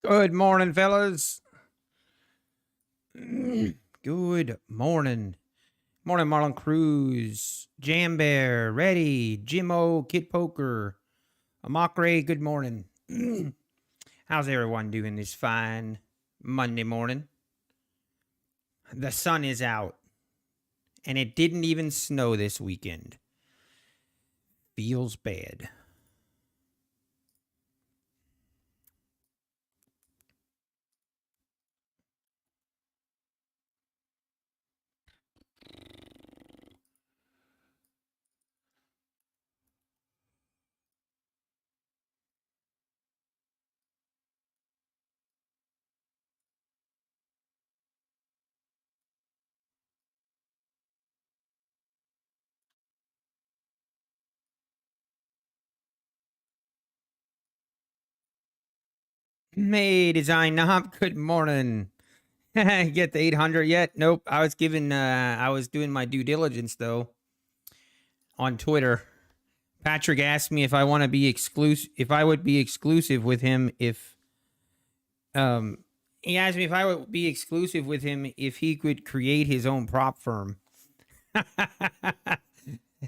Good morning, fellas. Good morning. Morning, Marlon Cruz, Jam Bear, Ready, Jimmo, Kid Poker, Amakre, good morning. How's everyone doing this fine Monday morning? The sun is out, and it didn't even snow this weekend. Feels bad. Hey, Design Knob, good morning. Get the 800 yet? Nope. I was doing my due diligence though on Twitter. Patrick asked me if I want to be exclusive, if I would be exclusive with him if he asked me if I would be exclusive with him if he could create his own prop firm.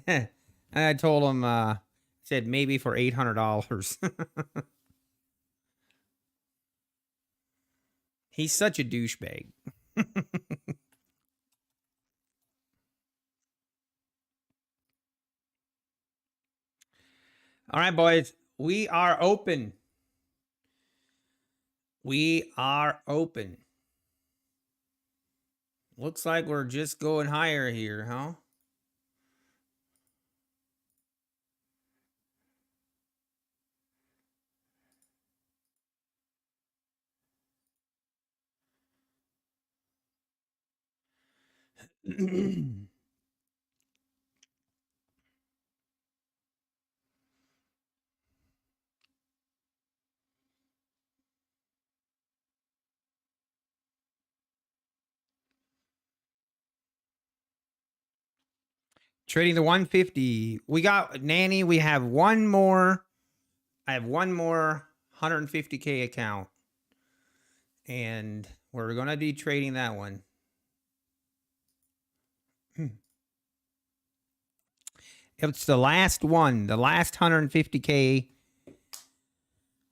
And I told him said maybe for $800. He's such a douchebag. All right, boys, we are open. We are open. Looks like we're just going higher here, huh? Trading the 150. We got Nanny. We have one more. I have one more 150K account. And we're going to be trading that one. It's the last one, the last 150K.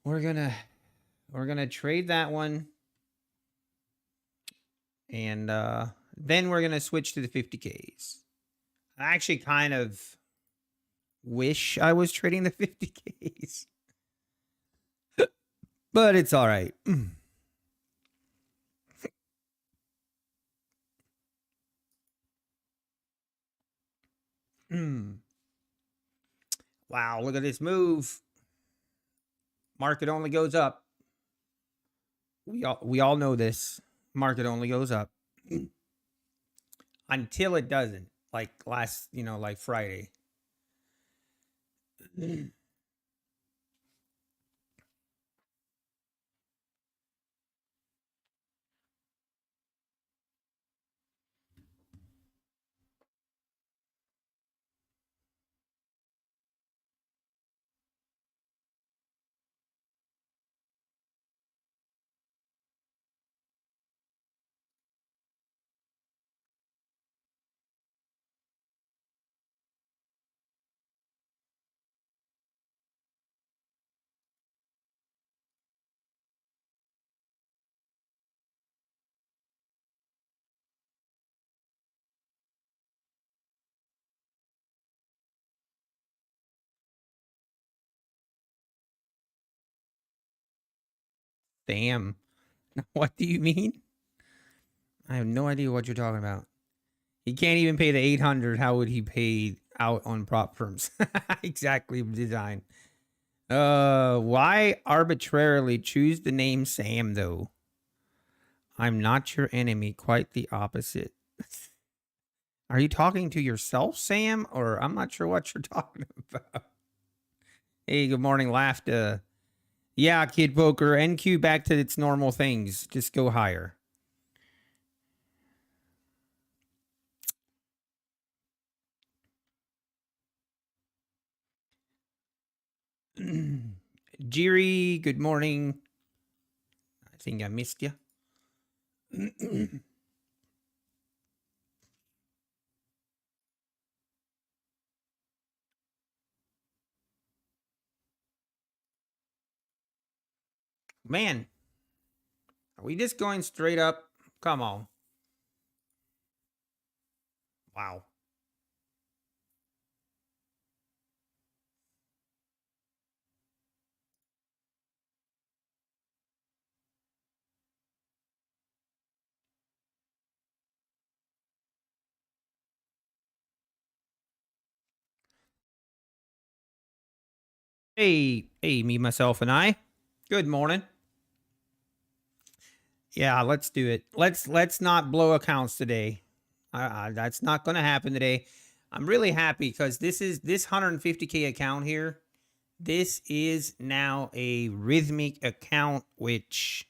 We're going to trade that one. And then we're going to switch to the 50Ks. I actually kind of wish I was trading the 50Ks. But it's all right. Wow, look at this move. Market only goes up. We all know this. Market only goes up until it doesn't. Like last, like Friday. Damn. What do you mean? I have no idea what you're talking about. He can't even pay the 800. How would he pay out on prop firms? Exactly, Design. Why arbitrarily choose the name Sam though? I'm not your enemy, quite the opposite. Are you talking to yourself, Sam? Or I'm not sure what you're talking about. Hey, good morning, Laughter. Yeah, Kid Poker, NQ back to its normal things. Just go higher. Jiri, good morning. Think I missed you. Man, are we just going straight up? Come on. Wow. Hey, me, myself, and I. Good morning. Yeah, let's do it. Let's not blow accounts today. That's not going to happen today. I'm really happy because this 150K account here. This is now a rhythmic account, which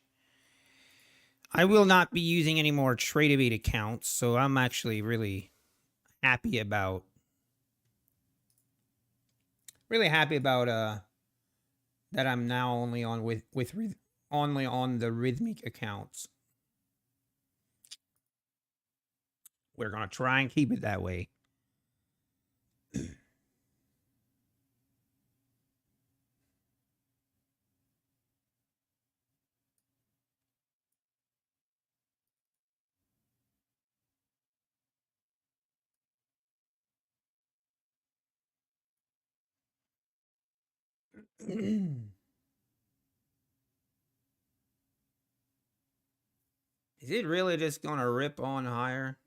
I will not be using any more Tradebait accounts. So I'm actually really happy about. That I'm now only on only on the rhythmic accounts. We're gonna try and keep it that way. Is it really just gonna rip on higher?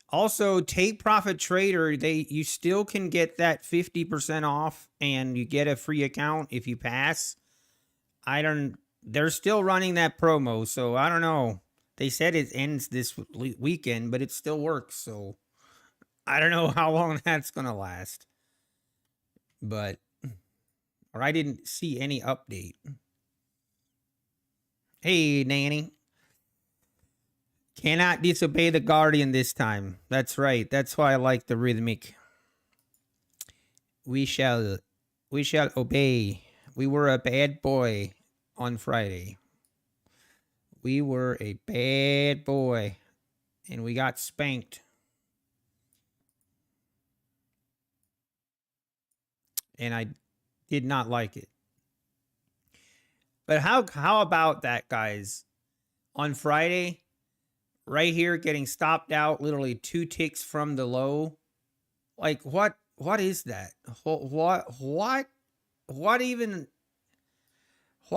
Also, Take Profit Trader, you still can get that 50% off and you get a free account if you pass. They're still running that promo, so I don't know. They said it ends this weekend, but it still works, so I don't know how long that's gonna last. But or I didn't see any update. Hey, Nanny. Cannot disobey the Guardian this time. That's right. That's why I like the rhythmic. We shall obey. We were a bad boy on Friday. We were a bad boy. And we got spanked. And I did not like it. But how about that, guys? On Friday, right here, getting stopped out literally 2 ticks from the low. Like, what is that? What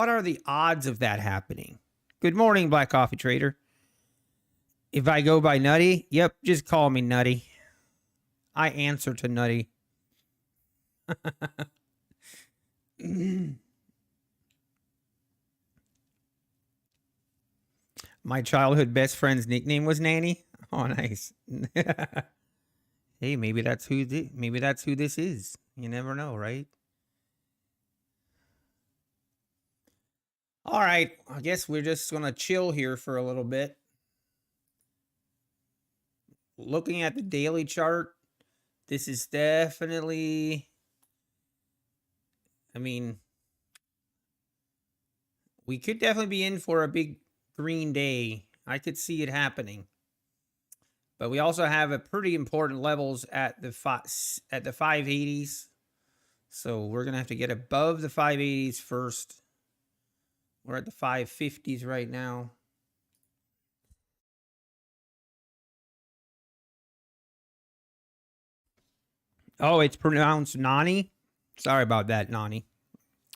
are the odds of that happening? Good morning, Black Coffee Trader. If I go by Nutty, yep, just call me Nutty. I answer to Nutty. My childhood best friend's nickname was Nanny. Oh, nice. Hey, maybe that's who this is. You never know, right? All right, I guess we're just going to chill here for a little bit. Looking at the daily chart, this is definitely, I mean, we could definitely be in for a big green day. I could see it happening. But we also have a pretty important levels at the 580s. So we're going to have to get above the 580s first. We're at the 550s right now. Oh, it's pronounced Nani? Sorry about that, Nani.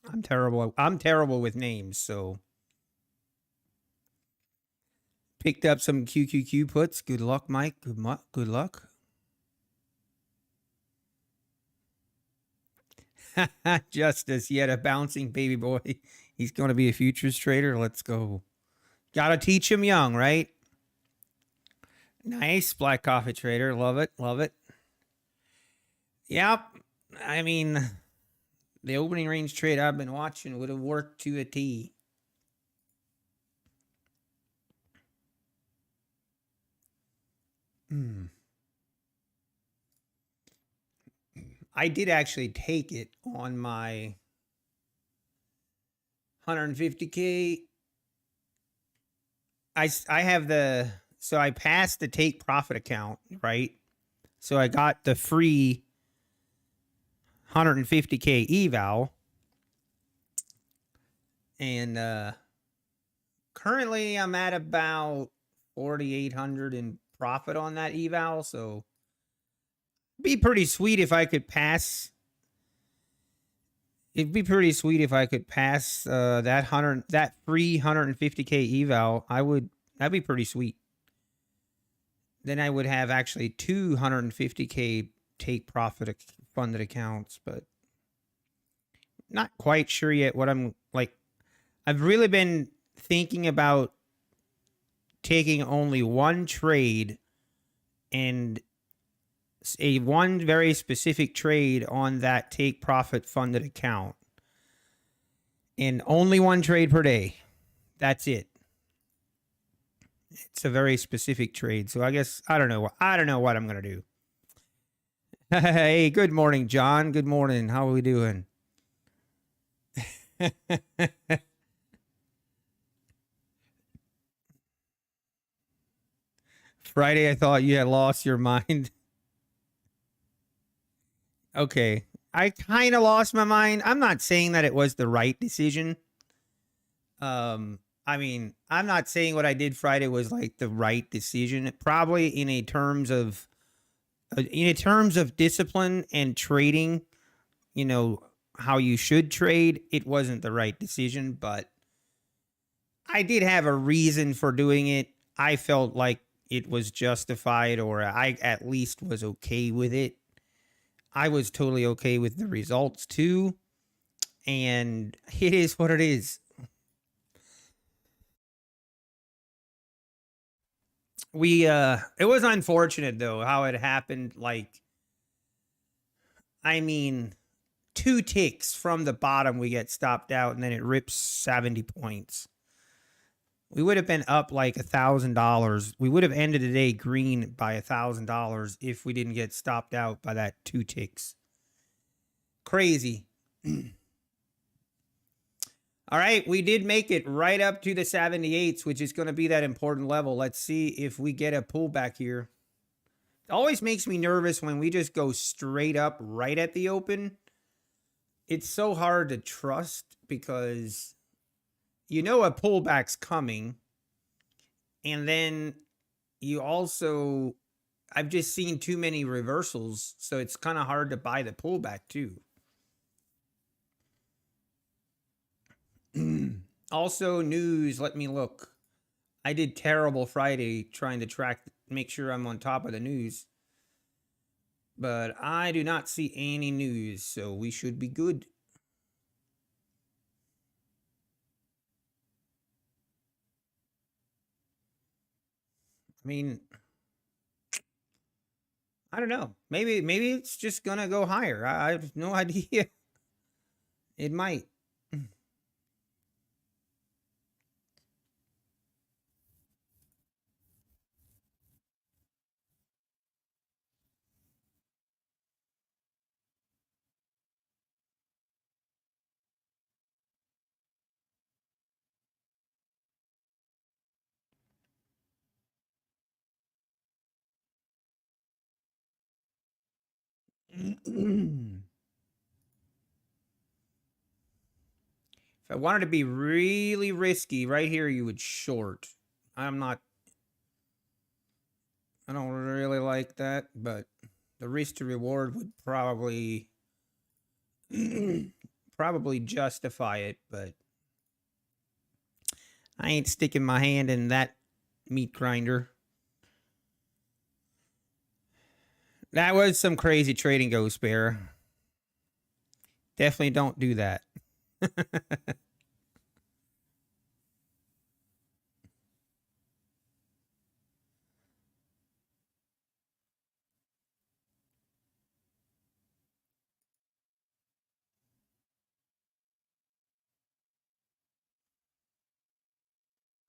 I'm terrible. I'm terrible with names, so picked up some QQQ puts. Good luck, Mike. Good luck. Justice, yet a bouncing baby boy. He's going to be a futures trader. Let's go. Got to teach him young, right? Nice. Black Coffee Trader. Love it. Love it. Yep. I mean, the opening range trade I've been watching would have worked to a T. I did actually take it on my 150K. I have the, so I passed the take profit account, right? So I got the free 150K eval, and currently I'm at about 4,800 in profit on that eval. So be pretty sweet if I could pass. It'd be pretty sweet if I could pass that free 150K eval. That'd be pretty sweet. Then I would have actually 250K take profit funded accounts, but not quite sure yet what I'm like. I've really been thinking about taking only one trade and one very specific trade on that take profit funded account, and only one trade per day. That's it. It's a very specific trade. So I guess I don't know what I'm going to do. Hey, good morning, John. Good morning. How are we doing? Friday, I thought you had lost your mind. Okay. I kind of lost my mind. I'm not saying that it was the right decision. I mean, I'm not saying what I did Friday was like the right decision. Probably in terms of discipline and trading, you know, how you should trade, it wasn't the right decision, but I did have a reason for doing it. I felt like it was justified, or I at least was okay with it. I was totally okay with the results too. And it is what it is. It was unfortunate though how it happened. Like, I mean, 2 ticks from the bottom we get stopped out, and then it rips 70 points. We would have been up like $1,000. We would have ended the day green by $1,000 if we didn't get stopped out by that 2 ticks. Crazy. All right, we did make it right up to the 78s, which is going to be that important level. Let's see if we get a pullback here. It always makes me nervous when we just go straight up right at the open. It's so hard to trust because you know a pullback's coming. And then you also, I've just seen too many reversals, so it's kind of hard to buy the pullback too. Also, news, let me look. I did terrible Friday trying to make sure I'm on top of the news. But I do not see any news, so we should be good. I mean, I don't know. Maybe it's just gonna go higher. I have no idea. It might. If I wanted to be really risky, right here you would short. I don't really like that, but the risk to reward would probably justify it, but I ain't sticking my hand in that meat grinder. That was some crazy trading, Ghost Bear. Definitely don't do that.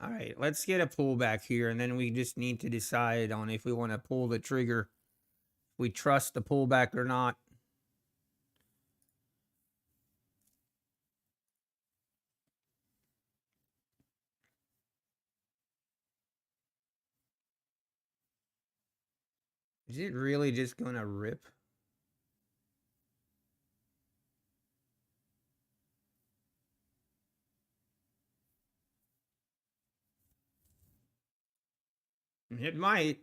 All right, let's get a pullback here, and then we just need to decide on if we want to pull the trigger. We trust the pullback or not. Is it really just gonna rip? It might.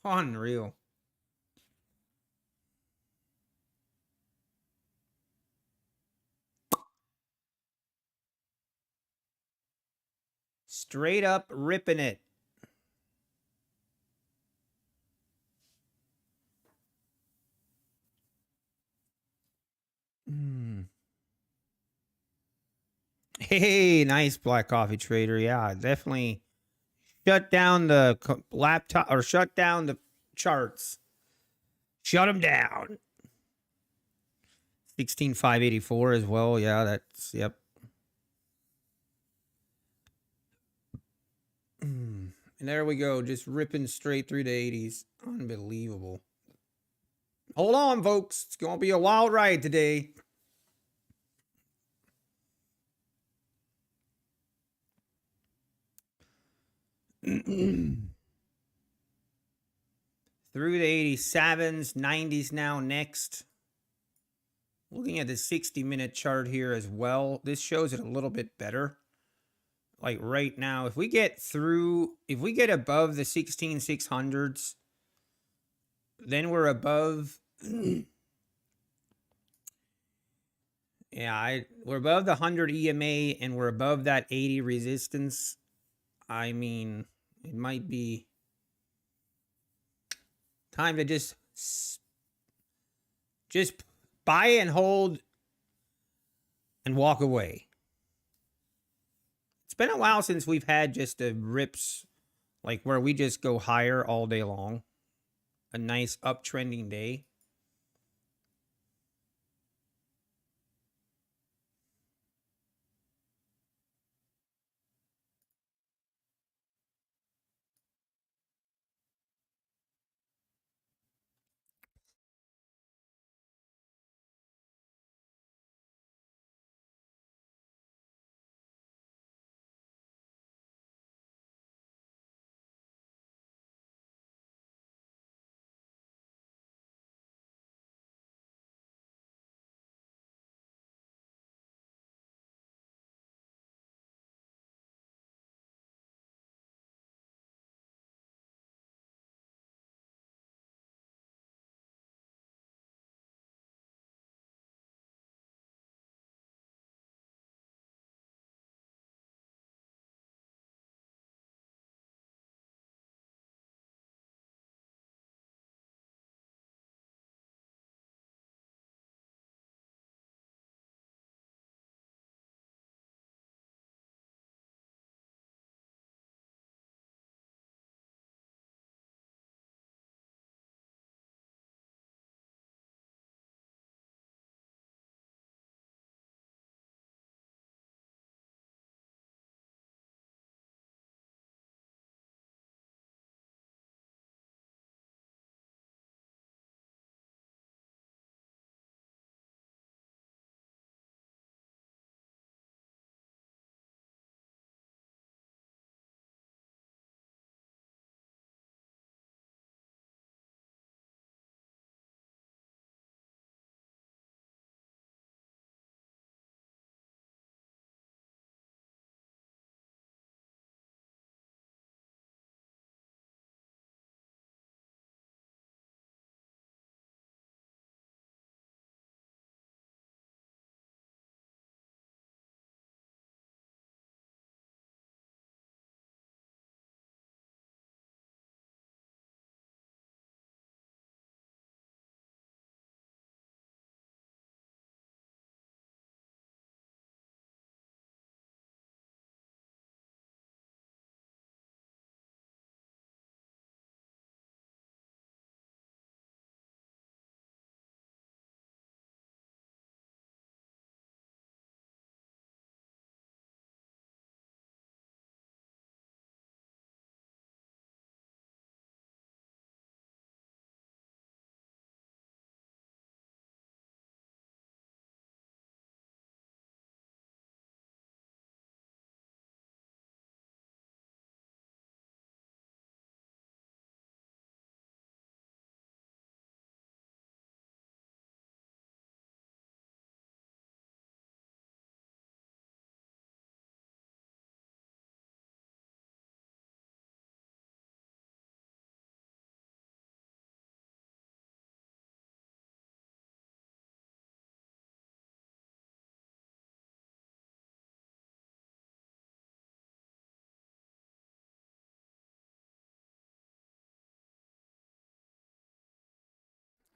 Unreal. Straight up ripping it. Hey, nice Black Coffee Trader. Yeah, definitely shut down the laptop or shut down the charts. Shut them down. 16,584 as well. Yeah, that's, yep. And there we go. Just ripping straight through the 80s. Unbelievable. Hold on, folks. It's going to be a wild ride today. Through the 87s, 90s now next. Looking at the 60-minute chart here as well. This shows it a little bit better. Like right now, if we get above the 16,600s, then we're above. Yeah, we're above the 100 EMA and we're above that 80 resistance. I mean, it might be time to just buy and hold and walk away. It's been a while since we've had just a rips like where we just go higher all day long. A nice uptrending day.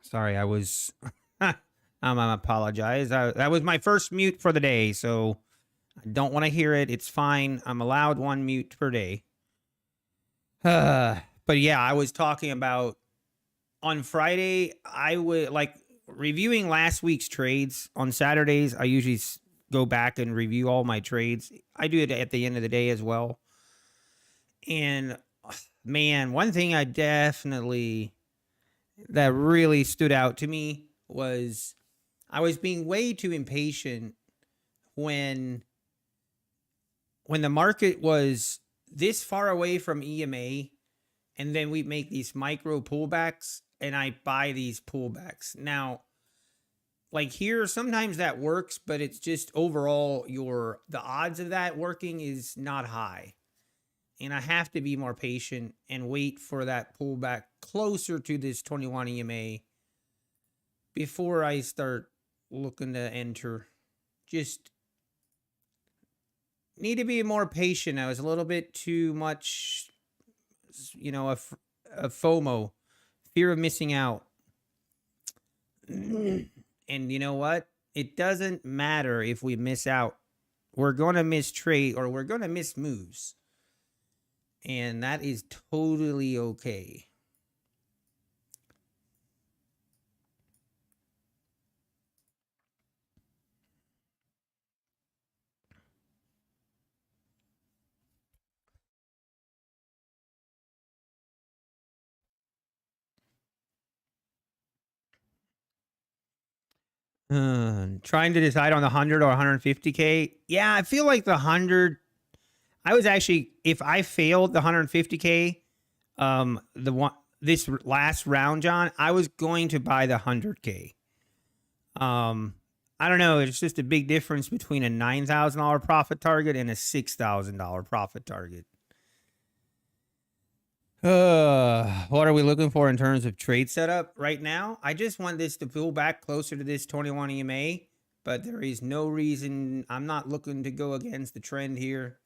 Sorry, I was. I apologize. That was my first mute for the day, so I don't want to hear it. It's fine. I'm allowed one mute per day. But yeah, I was talking about on Friday. I would like reviewing last week's trades on Saturdays. I usually go back and review all my trades. I do it at the end of the day as well. And man, one thing that really stood out to me was I was being way too impatient when the market was this far away from EMA, and then we make these micro pullbacks and I buy these pullbacks. Now, like here, sometimes that works, but it's just overall the odds of that working is not high. And I have to be more patient and wait for that pullback closer to this 21 EMA before I start looking to enter. Just need to be more patient. I was a little bit too much, a FOMO, fear of missing out. And you know what? It doesn't matter if we miss out. We're going to miss trade or we're going to miss moves. And that is totally okay. Trying to decide on the 100 or 150K. Yeah, I feel like the 100. I was actually, if I failed the 150K, this last round, John, I was going to buy the 100K. I don't know. It's just a big difference between a $9,000 profit target and a $6,000 profit target. What are we looking for in terms of trade setup right now? I just want this to pull back closer to this 21 EMA, but there is no reason. I'm not looking to go against the trend here.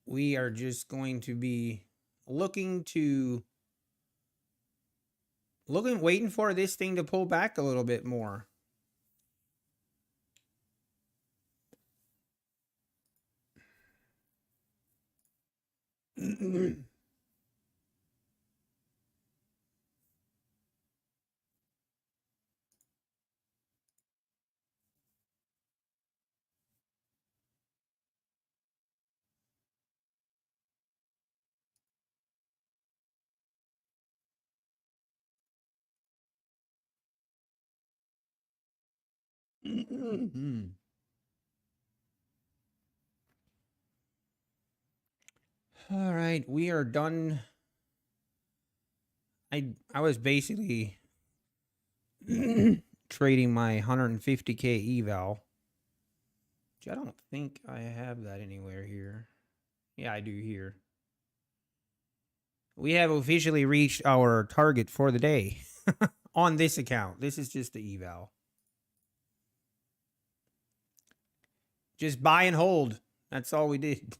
We are just going to be waiting for this thing to pull back a little bit more. All right, we are done. I was basically trading my 150K eval. Which I don't think I have that anywhere here. Yeah, I do here. We have officially reached our target for the day on this account. This is just the eval. Just buy and hold. That's all we did.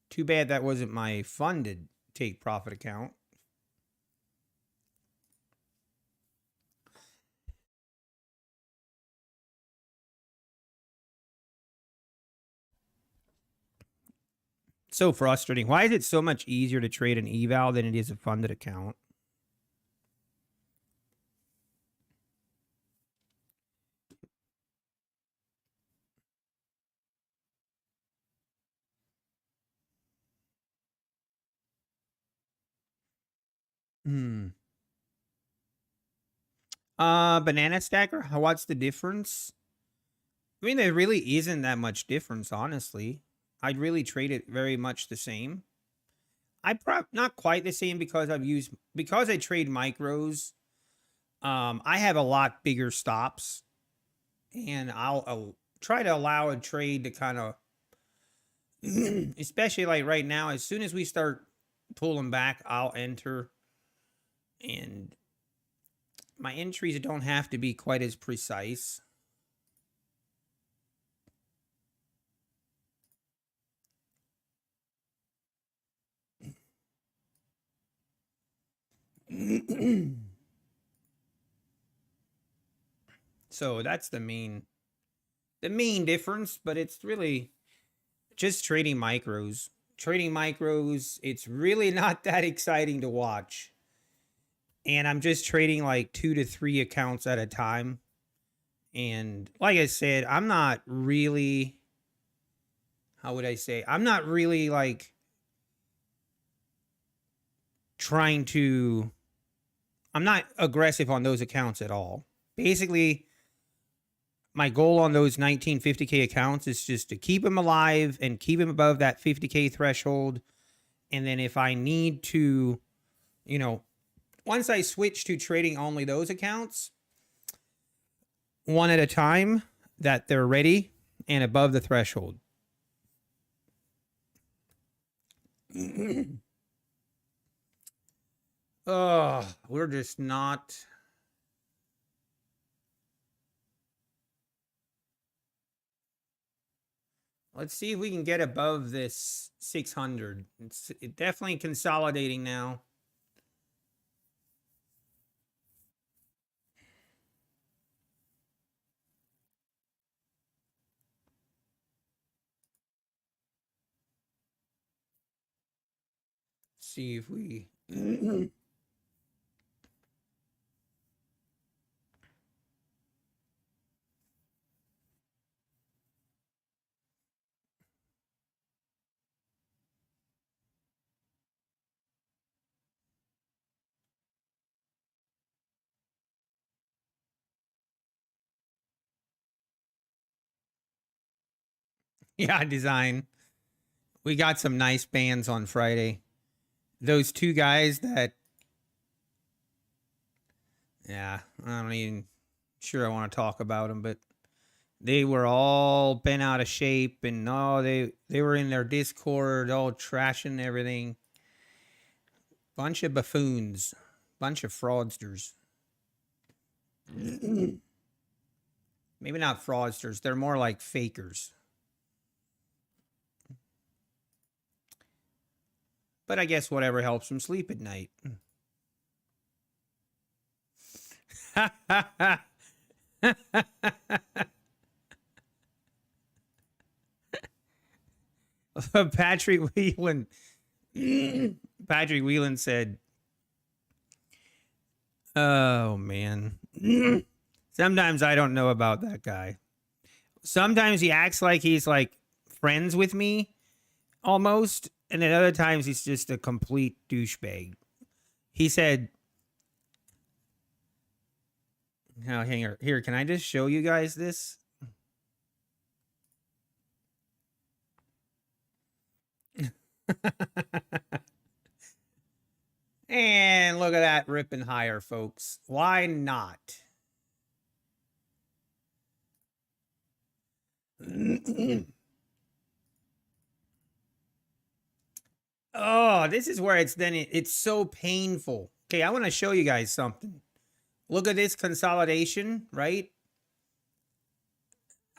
Too bad that wasn't my funded take profit account. So frustrating. Why is it so much easier to trade an eval than it is a funded account? Banana stacker. What's the difference? I mean, there really isn't that much difference, honestly. I'd really trade it very much the same. Not quite the same because I trade micros. I have a lot bigger stops, and I'll try to allow a trade to kind of, especially like right now. As soon as we start pulling back, I'll enter, and my entries don't have to be quite as precise. So that's the main difference, but it's really just trading micros. Trading micros, it's really not that exciting to watch. And I'm just trading like 2 to 3 accounts at a time. And like I said, I'm not really, how would I say? I'm not really like trying to, I'm not aggressive on those accounts at all. Basically, my goal on those 1950K accounts is just to keep them alive and keep them above that 50K threshold. And then if I need to, you know, once I switch to trading only those accounts, one at a time, that they're ready and above the threshold. Oh, we're just not. Let's see if we can get above this 600. It's definitely consolidating now. See if we. Yeah, design. We got some nice bands on Friday. Those two guys that. Yeah, I'm not even sure I want to talk about them, but they were all bent out of shape, and they were in their Discord all trashing everything. Bunch of buffoons, bunch of fraudsters. Maybe not fraudsters, they're more like fakers. But I guess whatever helps them sleep at night. Patrick Whelan. Patrick Whelan said, "Oh man, sometimes I don't know about that guy. Sometimes he acts like he's like friends with me, almost, and then other times he's just a complete douchebag." He said, "Now, here, can I just show you guys this?" And look at that, ripping higher, folks. Why not? Oh, this is where it's so painful. Okay, I want to show you guys something. Look at this consolidation, right?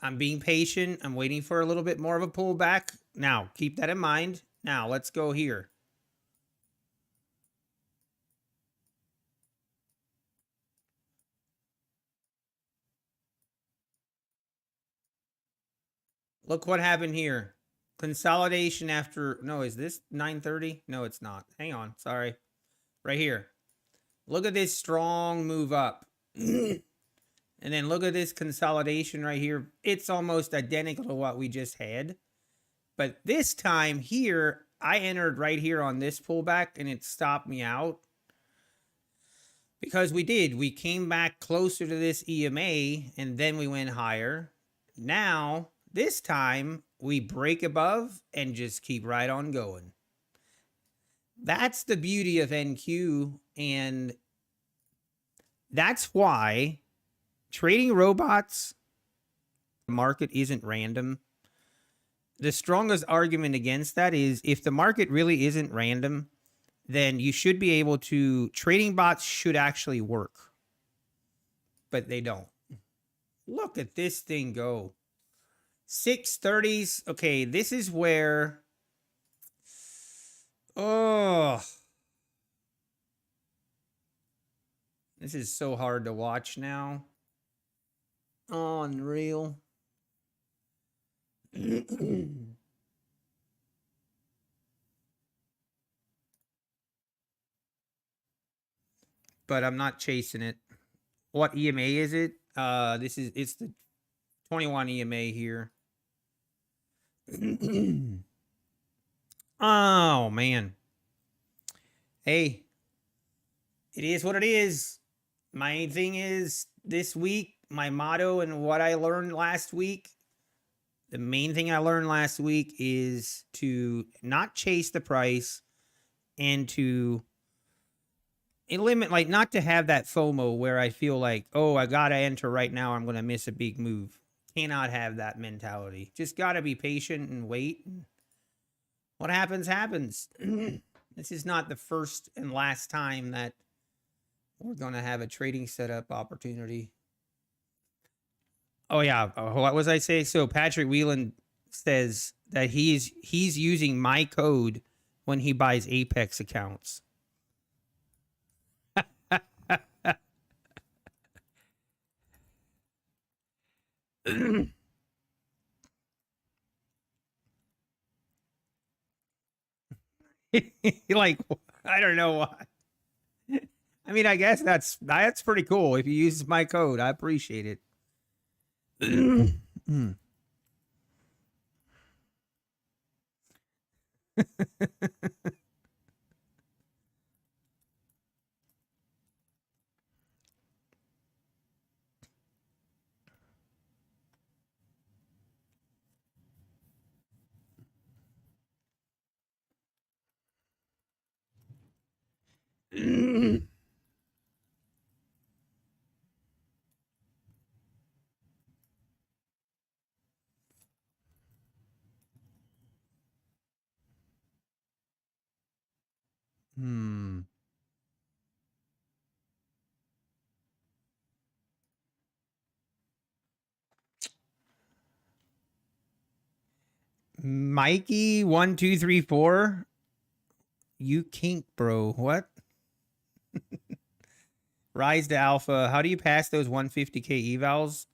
I'm being patient. I'm waiting for a little bit more of a pullback. Now, keep that in mind. Now, let's go here. Look what happened here. Consolidation after, no, is this 930? No, it's not. Hang on, sorry. Right here. Look at this strong move up. And then look at this consolidation right here. It's almost identical to what we just had. But this time here, I entered right here on this pullback and it stopped me out. Because we came back closer to this EMA and then we went higher. Now, this time, we break above and just keep right on going. That's the beauty of NQ, and that's why trading robots, the market isn't random. The strongest argument against that is if the market really isn't random, then you should be able to, trading bots should actually work, but they don't. Look at this thing go. 630s. Okay, this is where, oh, this is so hard to watch now. Unreal. But I'm not chasing it. What EMA is it? It's the 21 EMA here. Oh man. Hey, it is what it is. My thing is this week, my motto and what I learned last week. The main thing I learned last week is to not chase the price and to limit, like, not to have that FOMO where I feel like, oh, I gotta enter right now, I'm gonna miss a big move. Cannot have that mentality. Just gotta be patient and wait. What happens, happens. This is not the first and last time that we're gonna have a trading setup opportunity. Oh yeah, what was I say? So Patrick Whelan says that he's using my code when he buys Apex accounts. Like, I don't know why. I mean, I guess that's pretty cool. If you use my code, I appreciate it. Hmm. Mikey 1234. You kink, bro. What? Rise to alpha. How do you pass those 150k evals?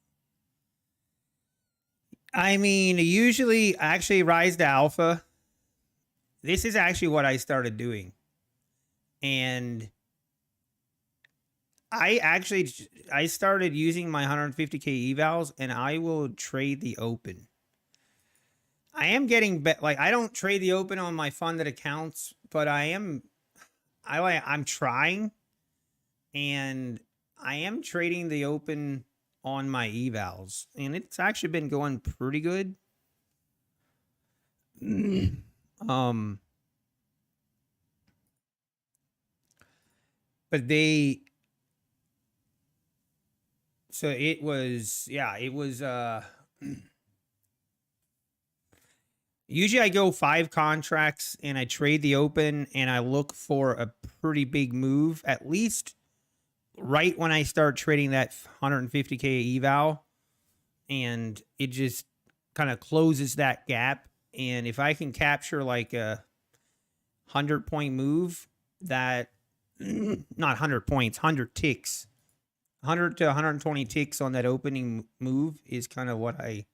I mean, usually, actually, rise to alpha. This is actually what I started doing, and I started using my 150k evals, and I will trade the open. I am getting like, I don't trade the open on my funded accounts, but I'm trying, and I am trading the open on my evals, and it's actually been going pretty good. um but they so it was, yeah, it was usually I go 5 contracts and I trade the open and I look for a pretty big move, at least right when I start trading that 150k eval, and it just kind of closes that gap. And if I can capture like a 100-point move, that not 100 points, 100 ticks, 100 to 120 ticks on that opening move is kind of what I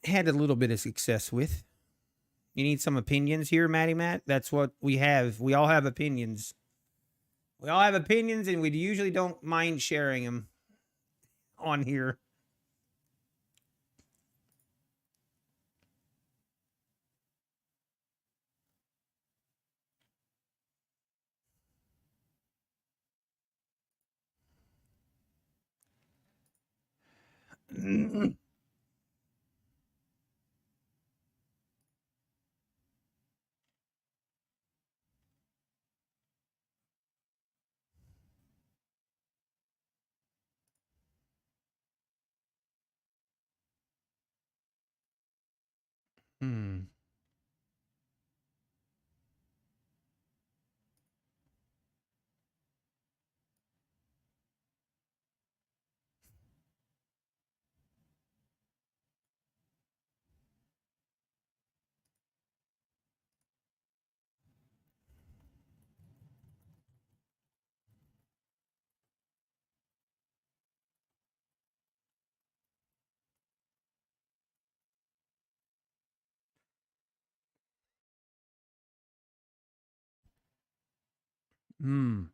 had a little bit of success with. You need some opinions here, Matty Matt? That's what we have. We all have opinions. We all have opinions, and we usually don't mind sharing them on here. Hmm. Hmm.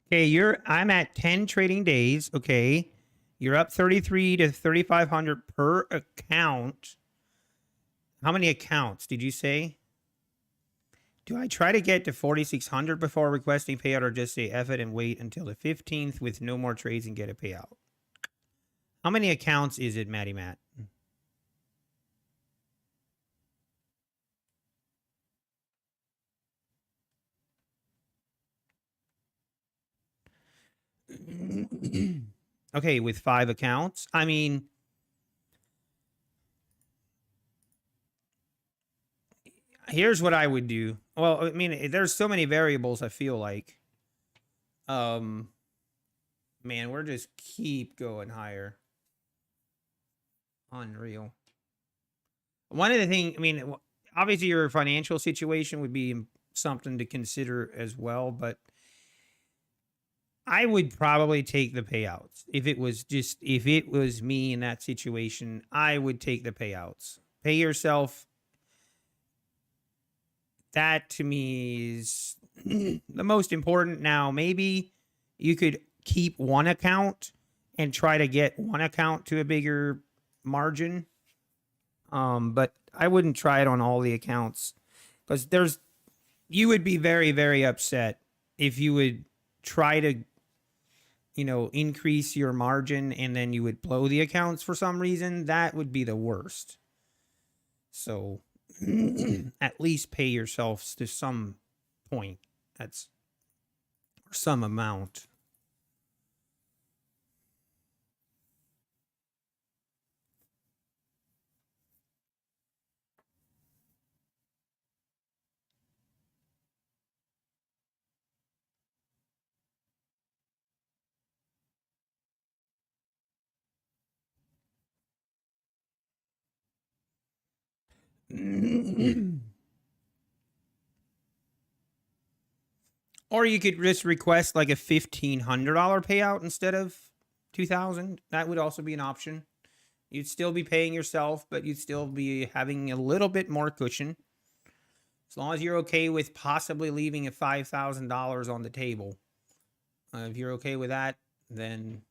Okay, I'm at 10 trading days. Okay. You're up 33 to 3,500 per account. How many accounts did you say? Do I try to get to 4,600 before requesting payout or just say F it and wait until the 15th with no more trades and get a payout? How many accounts is it, Matty Matt? Okay, with 5 accounts. I mean, here's what I would do. Well, I mean, there's so many variables, I feel like. Man, we're just keep going higher. Unreal. One of the things, I mean, obviously your financial situation would be something to consider as well, but I would probably take the payouts. If it was me in that situation, I would take the payouts. Pay yourself. That to me is the most important. Now, maybe you could keep one account and try to get one account to a bigger margin. But I wouldn't try it on all the accounts because you would be very, very upset if you would try to, increase your margin and then you would blow the accounts for some reason. That would be the worst. So at least pay yourselves to some point. That's some amount. Or you could just request like a $1,500 payout instead of 2,000. That would also be an option. You'd still be paying yourself, but you'd still be having a little bit more cushion. As long as you're okay with possibly leaving a $5,000 on the table. If you're okay with that, then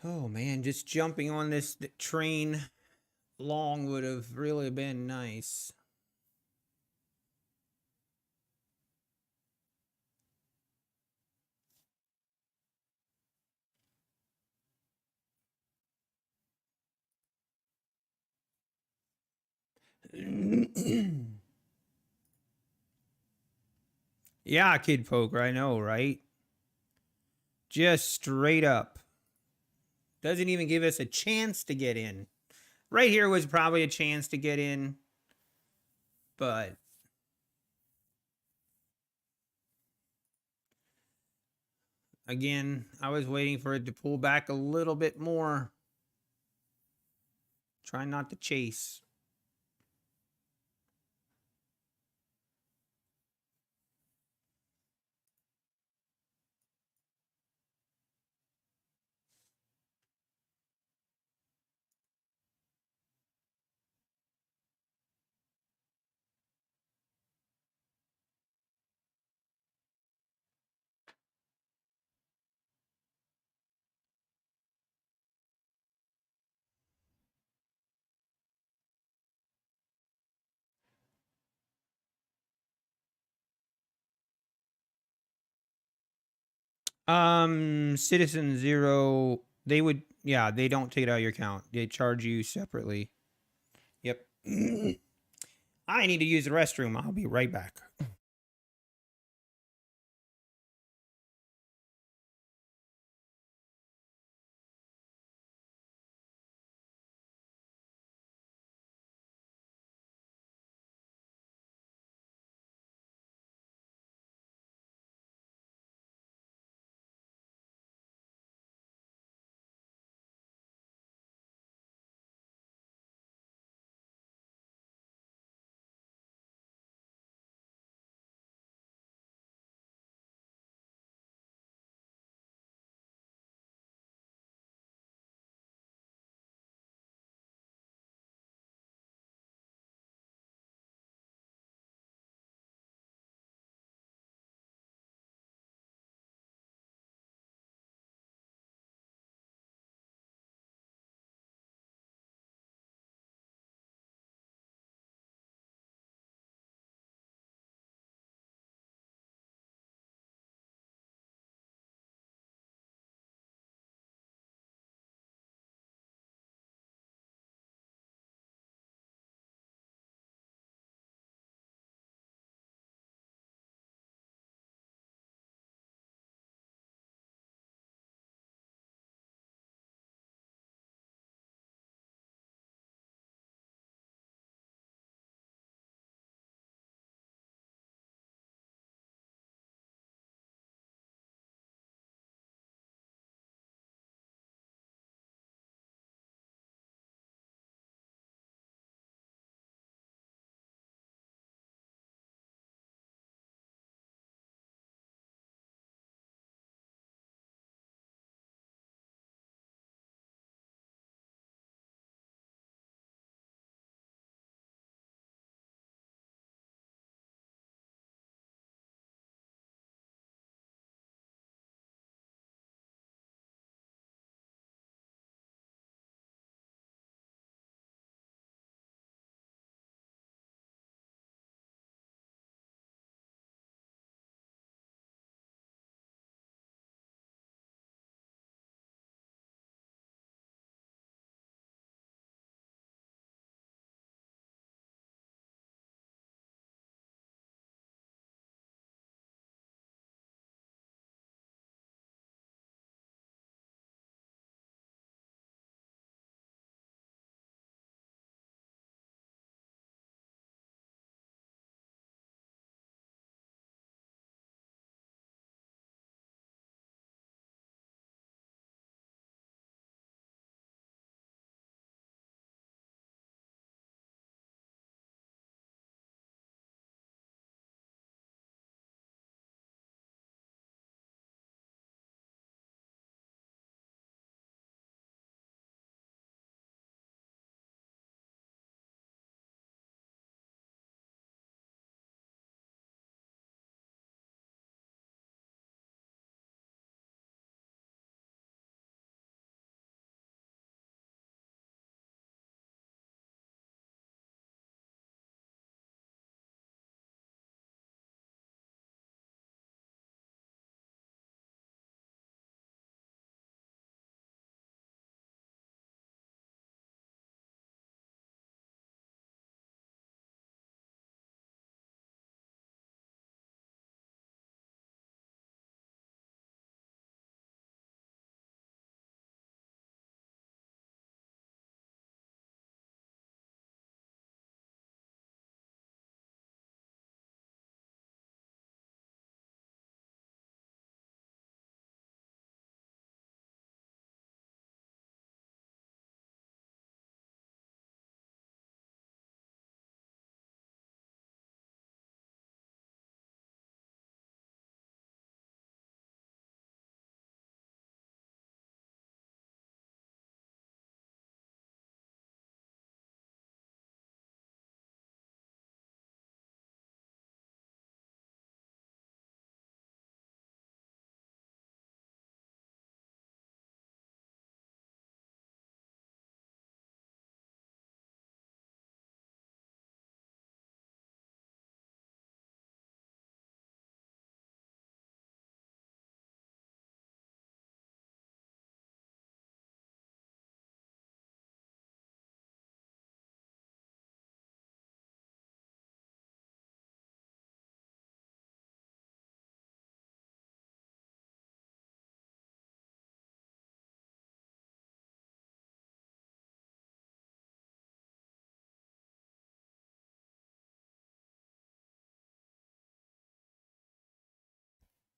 oh man, just jumping on this train long would have really been nice. Yeah, Kid Poker, I know, right? Just straight up. Doesn't even give us a chance to get in. Right here was probably a chance to get in, but again, I was waiting for it to pull back a little bit more. Trying not to chase. Citizen Zero, they would, yeah, they don't take it out of your account. They charge you separately. Yep. I need to use the restroom. I'll be right back.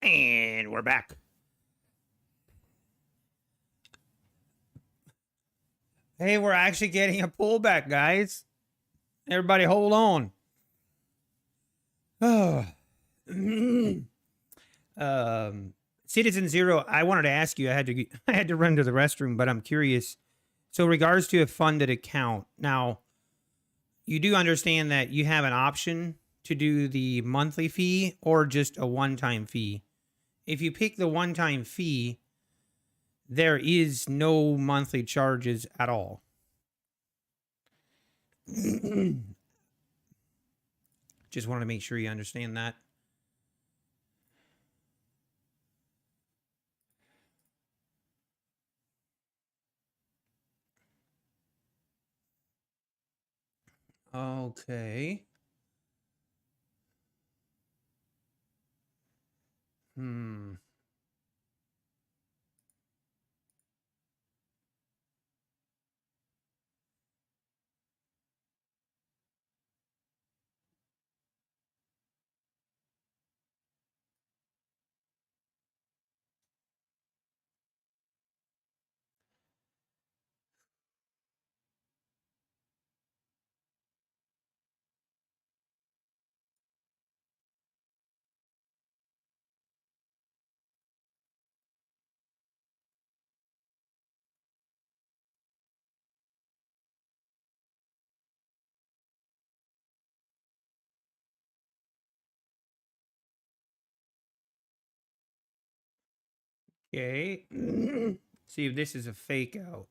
And we're back. Hey, we're actually getting a pullback, guys. Everybody hold on. Oh. Citizen Zero, I wanted to ask you, I had to run to the restroom, but I'm curious. So regards to a funded account, now you do understand that you have an option to do the monthly fee or just a one-time fee. If you pick the one-time fee, there is no monthly charges at all. Just wanted to make sure you understand that. Okay. Okay. See if this is a fake out.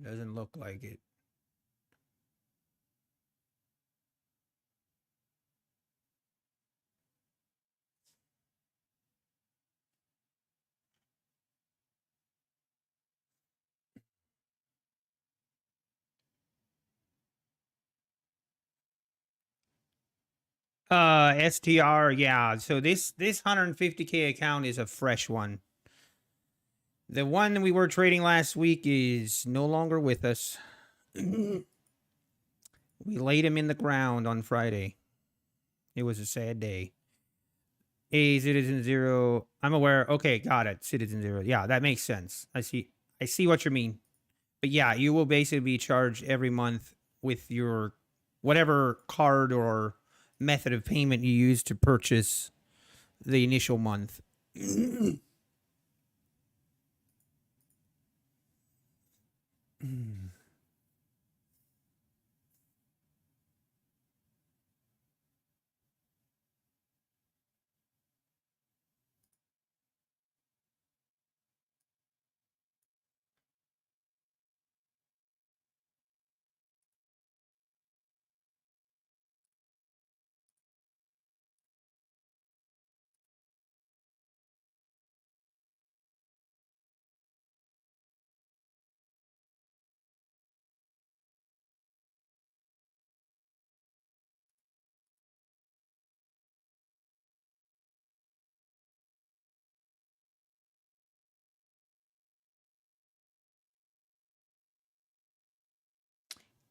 Doesn't look like it. STR, yeah. So this 150K account is a fresh one. The one we were trading last week is no longer with us. We laid him in the ground on Friday. It was a sad day. A Citizen Zero. I'm aware. Okay, got it. Citizen Zero. Yeah, that makes sense. I see what you mean. But yeah, you will basically be charged every month with your whatever card or method of payment you use to purchase the initial month.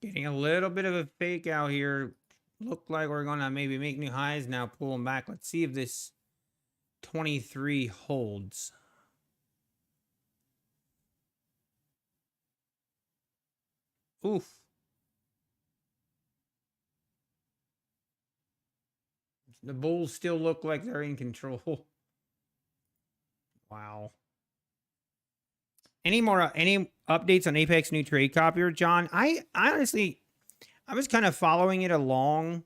Getting a little bit of a fake out here. Look like we're gonna maybe make new highs now, pull them back. Let's see if this 23 holds. Oof. The bulls still look like they're in control. Wow. Any updates on Apex new trade copier, John? I honestly, I was kind of following it along.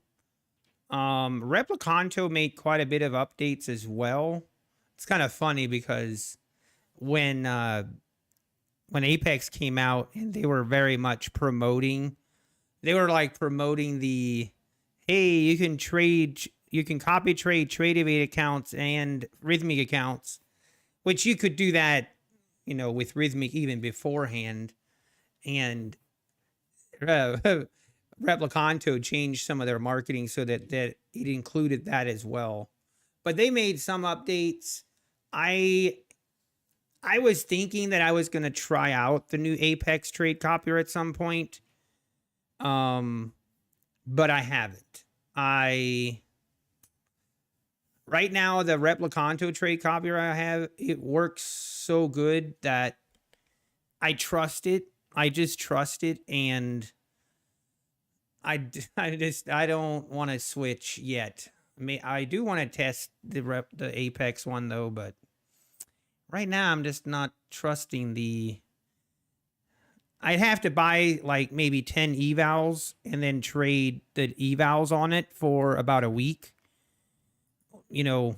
Replicanto made quite a bit of updates as well. It's kind of funny because when Apex came out and they were very much promoting, they were like promoting the, hey, you can trade, you can copy trade evade accounts and Rhythmic accounts, which you could do that, you know, with Rhythmic even beforehand. And Replicanto changed some of their marketing so that it included that as well. But they made some updates. I was thinking that I was going to try out the new Apex trade copier at some point. But I haven't. I right now, the Replicanto trade copier I have, it works so good that I trust it. I just trust it, and I don't want to switch yet. I do want to test the Apex one though, but right now I'm just not trusting the. I'd have to buy like maybe 10 evals and then trade the evals on it for about a week. You know,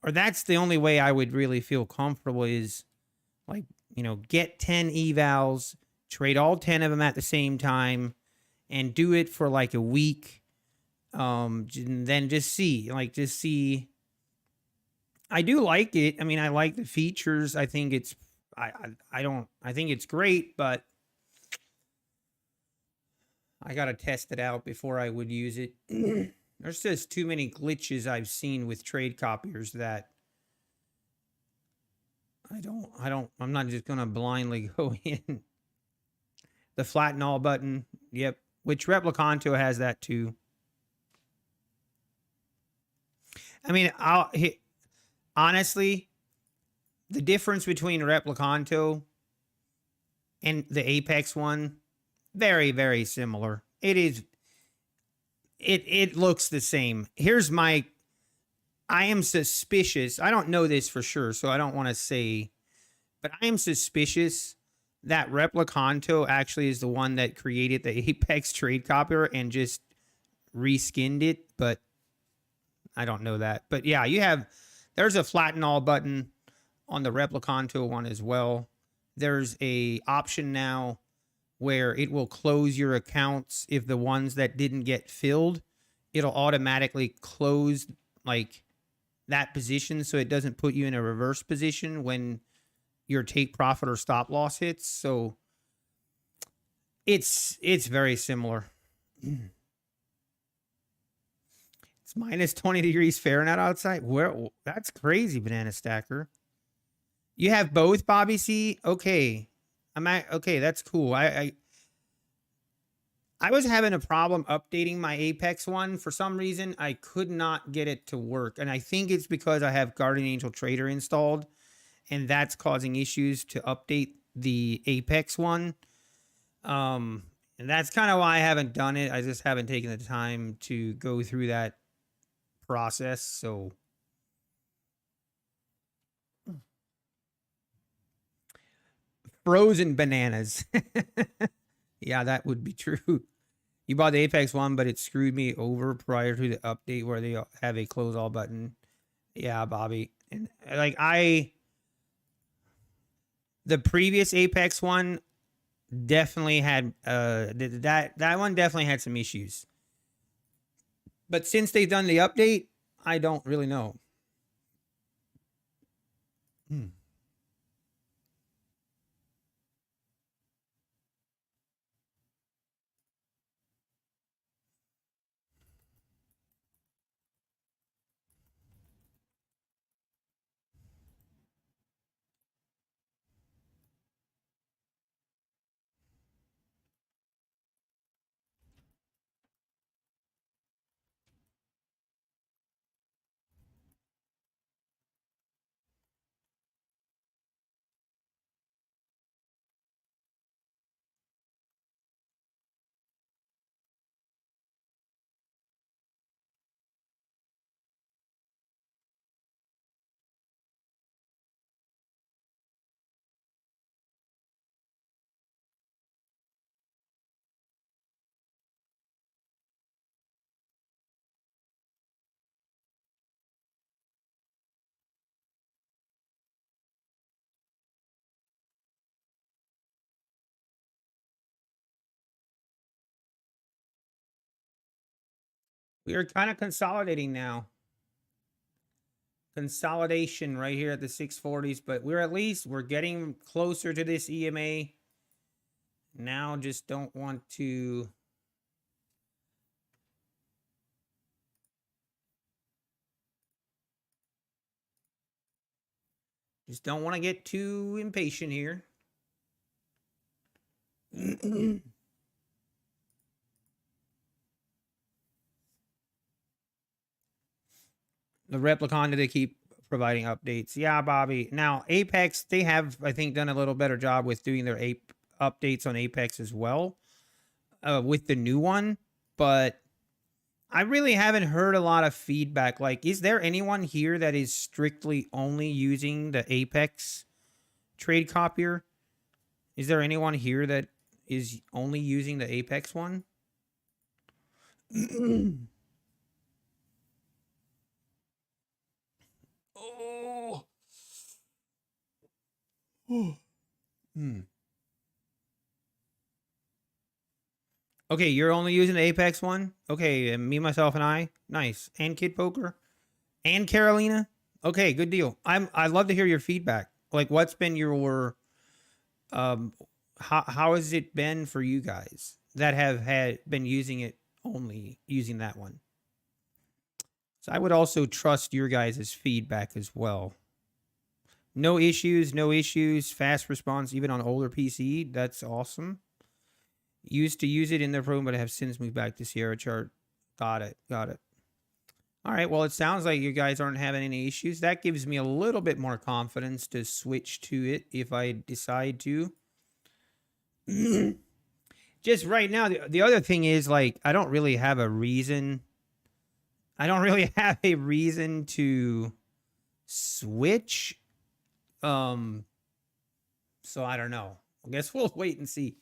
or that's the only way I would really feel comfortable is like, get 10 evals, trade all 10 of them at the same time and do it for like a week. And then just see. I do like it. I mean, I like the features. I think it's I think it's great, but I got to test it out before I would use it. There's just too many glitches I've seen with trade copiers that I'm not just going to blindly go in. The flatten all button. Yep. Which Replicanto has that too. I mean, honestly, the difference between Replicanto and the Apex one, very, very similar. It is. It looks the same. I am suspicious. I don't know this for sure, so I don't want to say, but I am suspicious that Replicanto actually is the one that created the Apex trade copier and just reskinned it, but I don't know that. But yeah, there's a flatten all button on the Replicanto one as well. There's a option now where it will close your accounts if the ones that didn't get filled, it'll automatically close like that position so it doesn't put you in a reverse position when your take profit or stop loss hits. So it's very similar. It's minus 20 degrees Fahrenheit outside. That's crazy, Banana Stacker. You have both, Bobby C? Okay. Okay, that's cool. I was having a problem updating my Apex one. For some reason, I could not get it to work. And I think it's because I have Guardian Angel Trader installed, and that's causing issues to update the Apex one. And that's kind of why I haven't done it. I just haven't taken the time to go through that process. So frozen bananas. Yeah, that would be true. You bought the Apex one, but it screwed me over prior to the update where they have a close all button. Yeah, Bobby. And like the previous Apex one definitely had that one definitely had some issues. But since they've done the update, I don't really know. We are kind of consolidating now. Consolidation right here at the 640s, but we're getting closer to this EMA. Now just don't want to get too impatient here. The Replicon, they keep providing updates. Yeah, Bobby. Now, Apex, they have, I think, done a little better job with doing their updates on Apex as well with the new one. But I really haven't heard a lot of feedback. Like, is there anyone here that is strictly only using the Apex trade copier? Is there anyone here that is only using the Apex one? Oh. Hmm. Okay, you're only using the Apex one? Okay, me, myself, and I. Nice. And Kid Poker? And Carolina? Okay, good deal. I'd love to hear your feedback. Like, what's been your how has it been for you guys that have been using it, only using that one? So I would also trust your guys' feedback as well. No issues, fast response even on older PC. That's awesome. Used to use it in their program, but have since moved back to Sierra Chart. Got it. All right, well, it sounds like you guys aren't having any issues. That gives me a little bit more confidence to switch to it if I decide to. Just right now, the other thing is, like, I don't really have a reason. I don't really have a reason to switch. So I don't know. I guess we'll wait and see.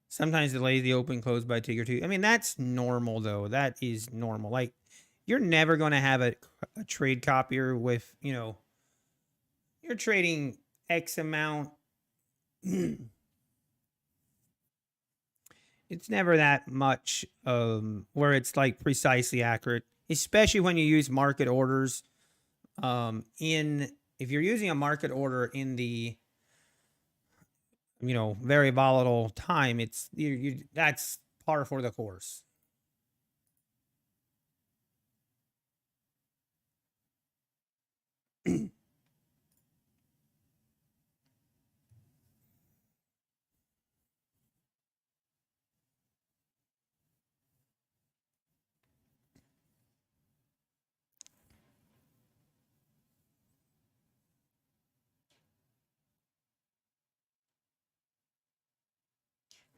Sometimes delays the open close by a tick or two. I mean, that's normal though. That is normal. Like, you're never going to have a trade copier with, you're trading X amount. It's never that much where it's like precisely accurate, especially when you use market orders. If you're using a market order in the very volatile time, it's that's par for the course.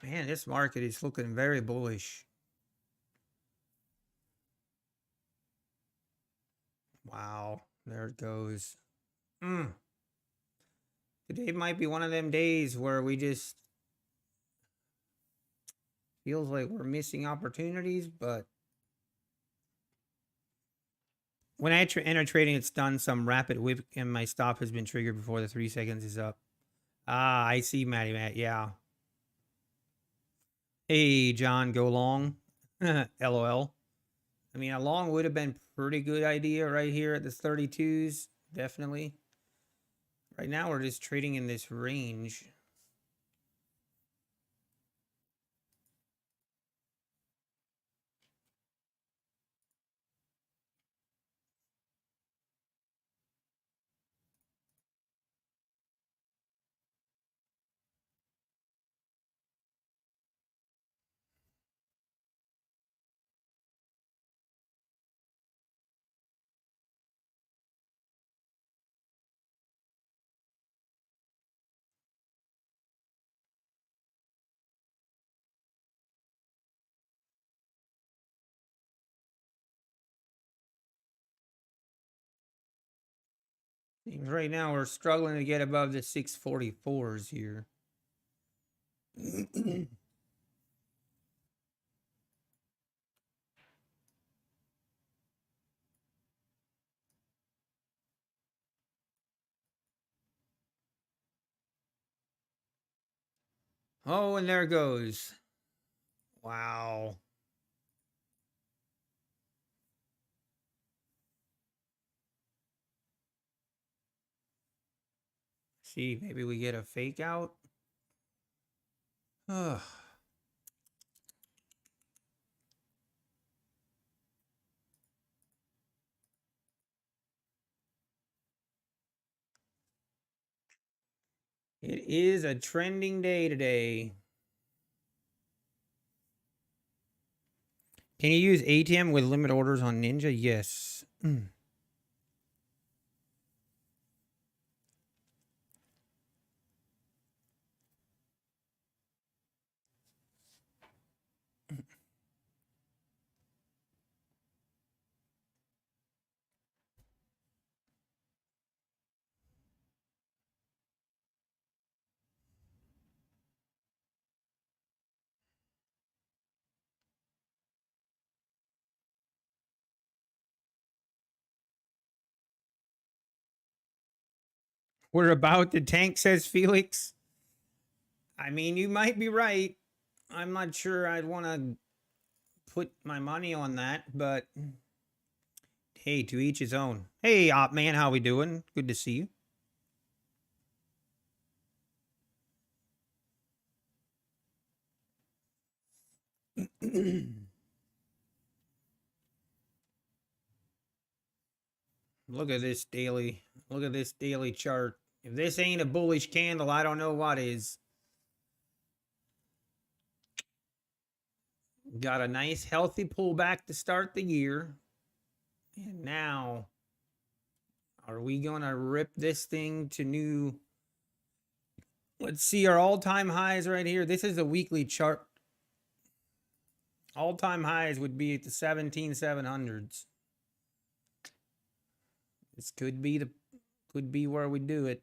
Man, this market is looking very bullish. Wow, there it goes. Today might be one of them days where we just feels like we're missing opportunities, but when I enter trading, it's done some rapid whip and my stop has been triggered before the 3 seconds is up. Ah, I see, Matty Matt. Yeah. Hey, John, go long. LOL. I mean, a long would have been pretty good idea right here at the 32s. Definitely. Right now, we're just trading in this range. Right now, we're struggling to get above the 644s here. Oh, and there it goes. Wow. See, maybe we get a fake out. Ugh. It is a trending day today. Can you use ATM with limit orders on Ninja? Yes. We're about to tank, says Felix. I mean, you might be right. I'm not sure I'd want to put my money on that, but hey, to each his own. Hey, Op Man, how we doing? Good to see you. Look at this daily. Look at this daily chart. If this ain't a bullish candle, I don't know what is. Got a nice healthy pullback to start the year. And now, are we going to rip this thing to new? Let's see our all-time highs right here. This is a weekly chart. All-time highs would be at the 17,700s. This could be where we do it.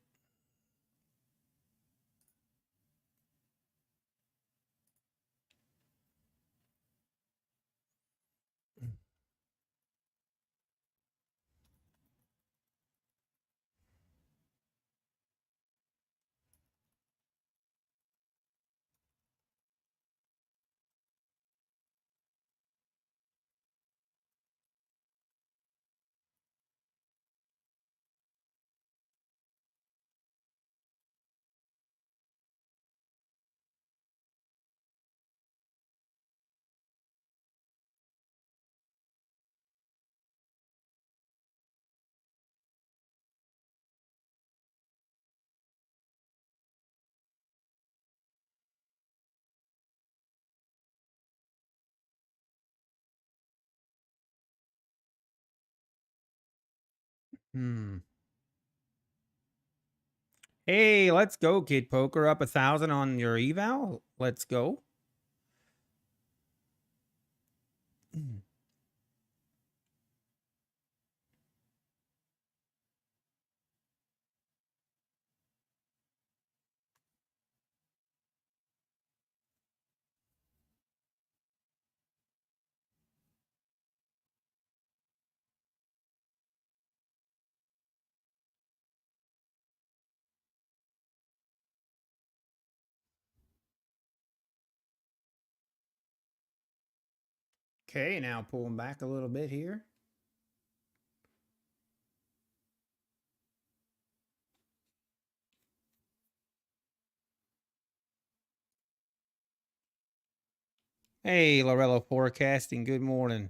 Hey, let's go, Kid Poker. Up 1,000 on your eval. Let's go. Okay, now pulling back a little bit here. Hey, Lorello Forecasting, good morning.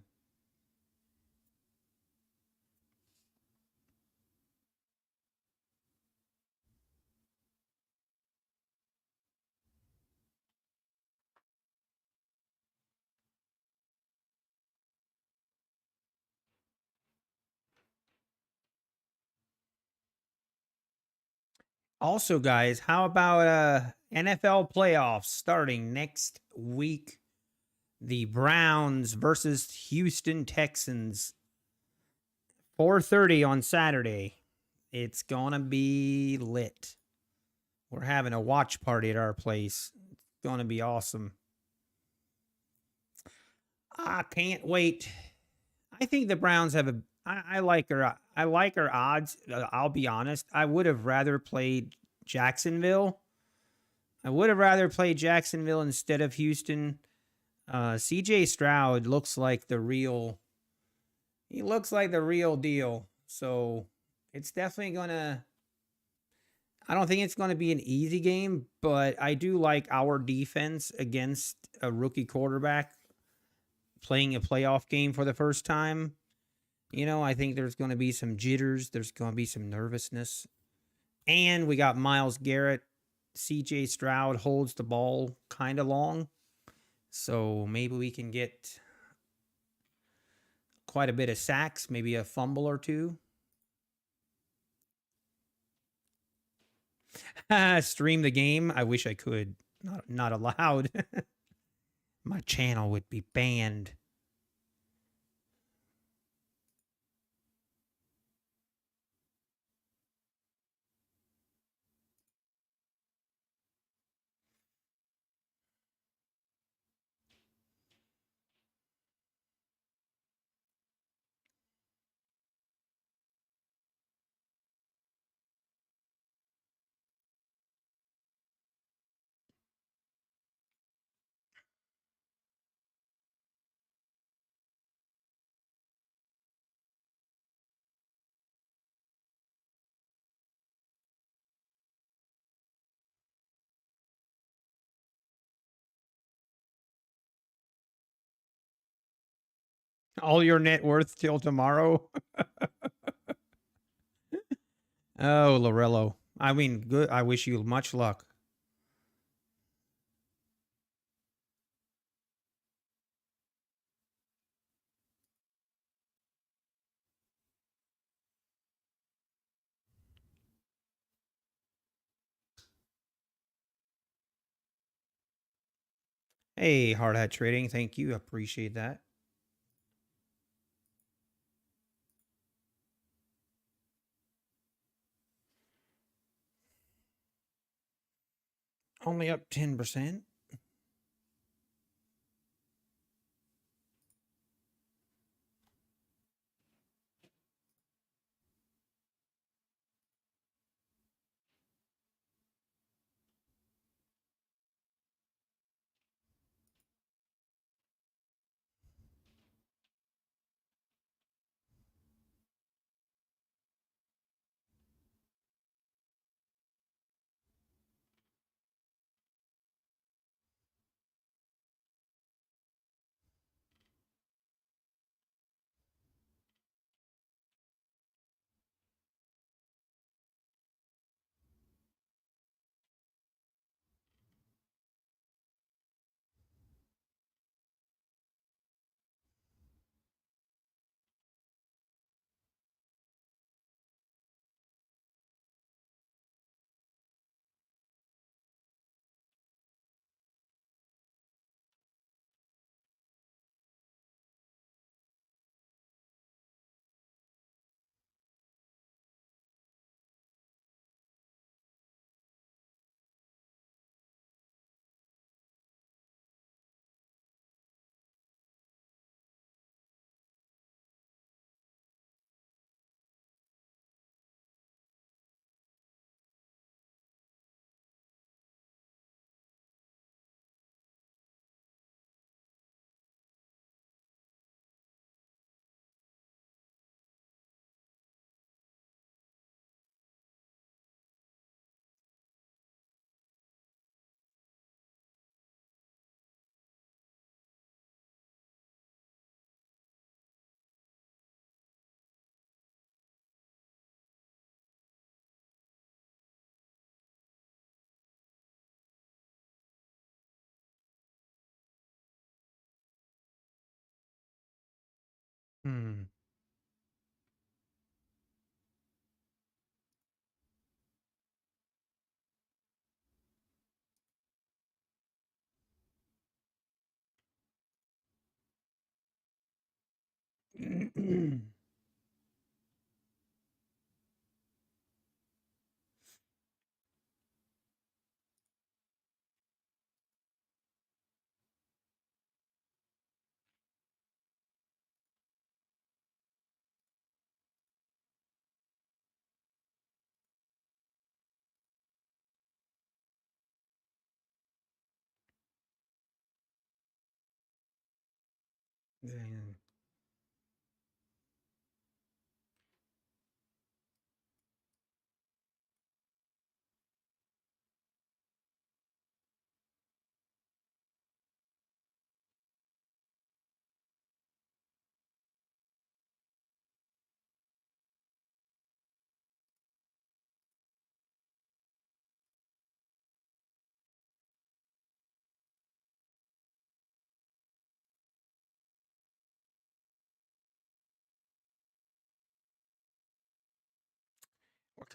Also, guys, how about NFL playoffs starting next week? The Browns versus Houston Texans. 4:30 on Saturday. It's gonna be lit. We're having a watch party at our place. It's gonna be awesome. I can't wait. I think the Browns have a. I like her. I like her odds. I'll be honest. I would have rather played Jacksonville. I would have rather played Jacksonville instead of Houston. CJ Stroud looks like the real. He looks like the real deal. So it's definitely gonna. I don't think it's going to be an easy game, but I do like our defense against a rookie quarterback playing a playoff game for the first time. You know, I think there's going to be some jitters, there's going to be some nervousness. And we got Miles Garrett. CJ Stroud holds the ball kind of long. So maybe we can get quite a bit of sacks, maybe a fumble or two. Stream the game. I wish I could. Not allowed. My channel would be banned. All your net worth till tomorrow. Oh, Lorello. I mean, good. I wish you much luck. Hey, Hard Hat Trading. Thank you. Appreciate that. Only up 10%. Hmm. Dang.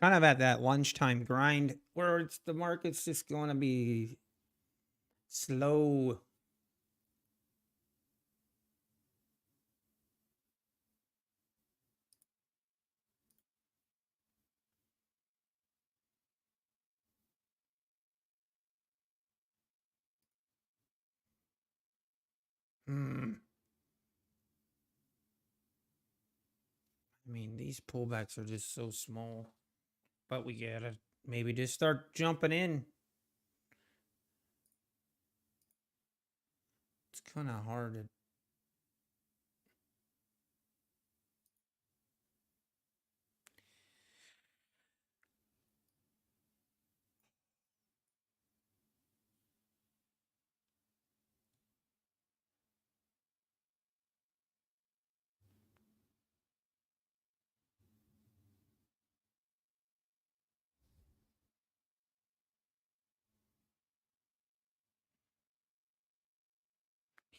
kind of at that lunchtime grind where the market's just going to be slow. I mean, these pullbacks are just so small, but we gotta maybe just start jumping in. It's kind of hard to.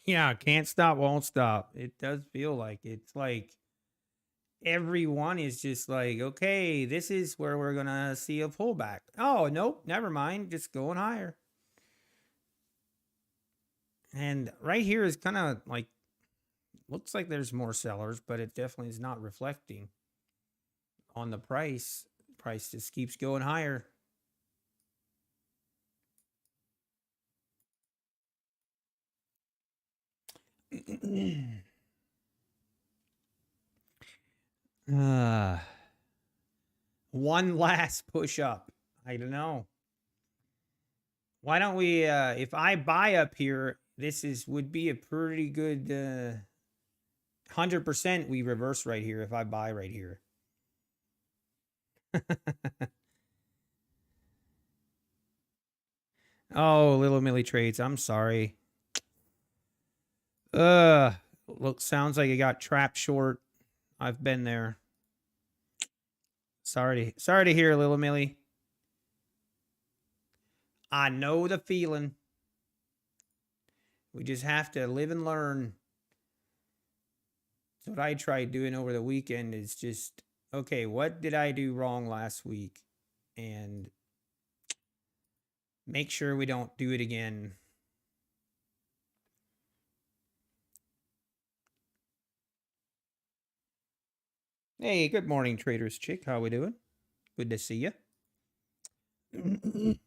Yeah, can't stop, won't stop. It does feel like it's like everyone is just like, okay, this is where we're gonna see a pullback. Oh, nope, never mind, just going higher. And right here is kind of like looks like there's more sellers, but it definitely is not reflecting on the price. Price just keeps going higher. uh, one last push up. I don't know. Why don't we if I buy up here, this is would be a pretty good 100% we reverse right here if I buy right here. Oh, little Millie trades. I'm sorry. Look, sounds like it got trapped short. I've been there. Sorry to hear, little Millie. I know the feeling. We just have to live and learn. So what I tried doing over the weekend is just, okay, what did I do wrong last week? And make sure we don't do it again. Hey, good morning, Traders Chick. How we doing? Good to see you.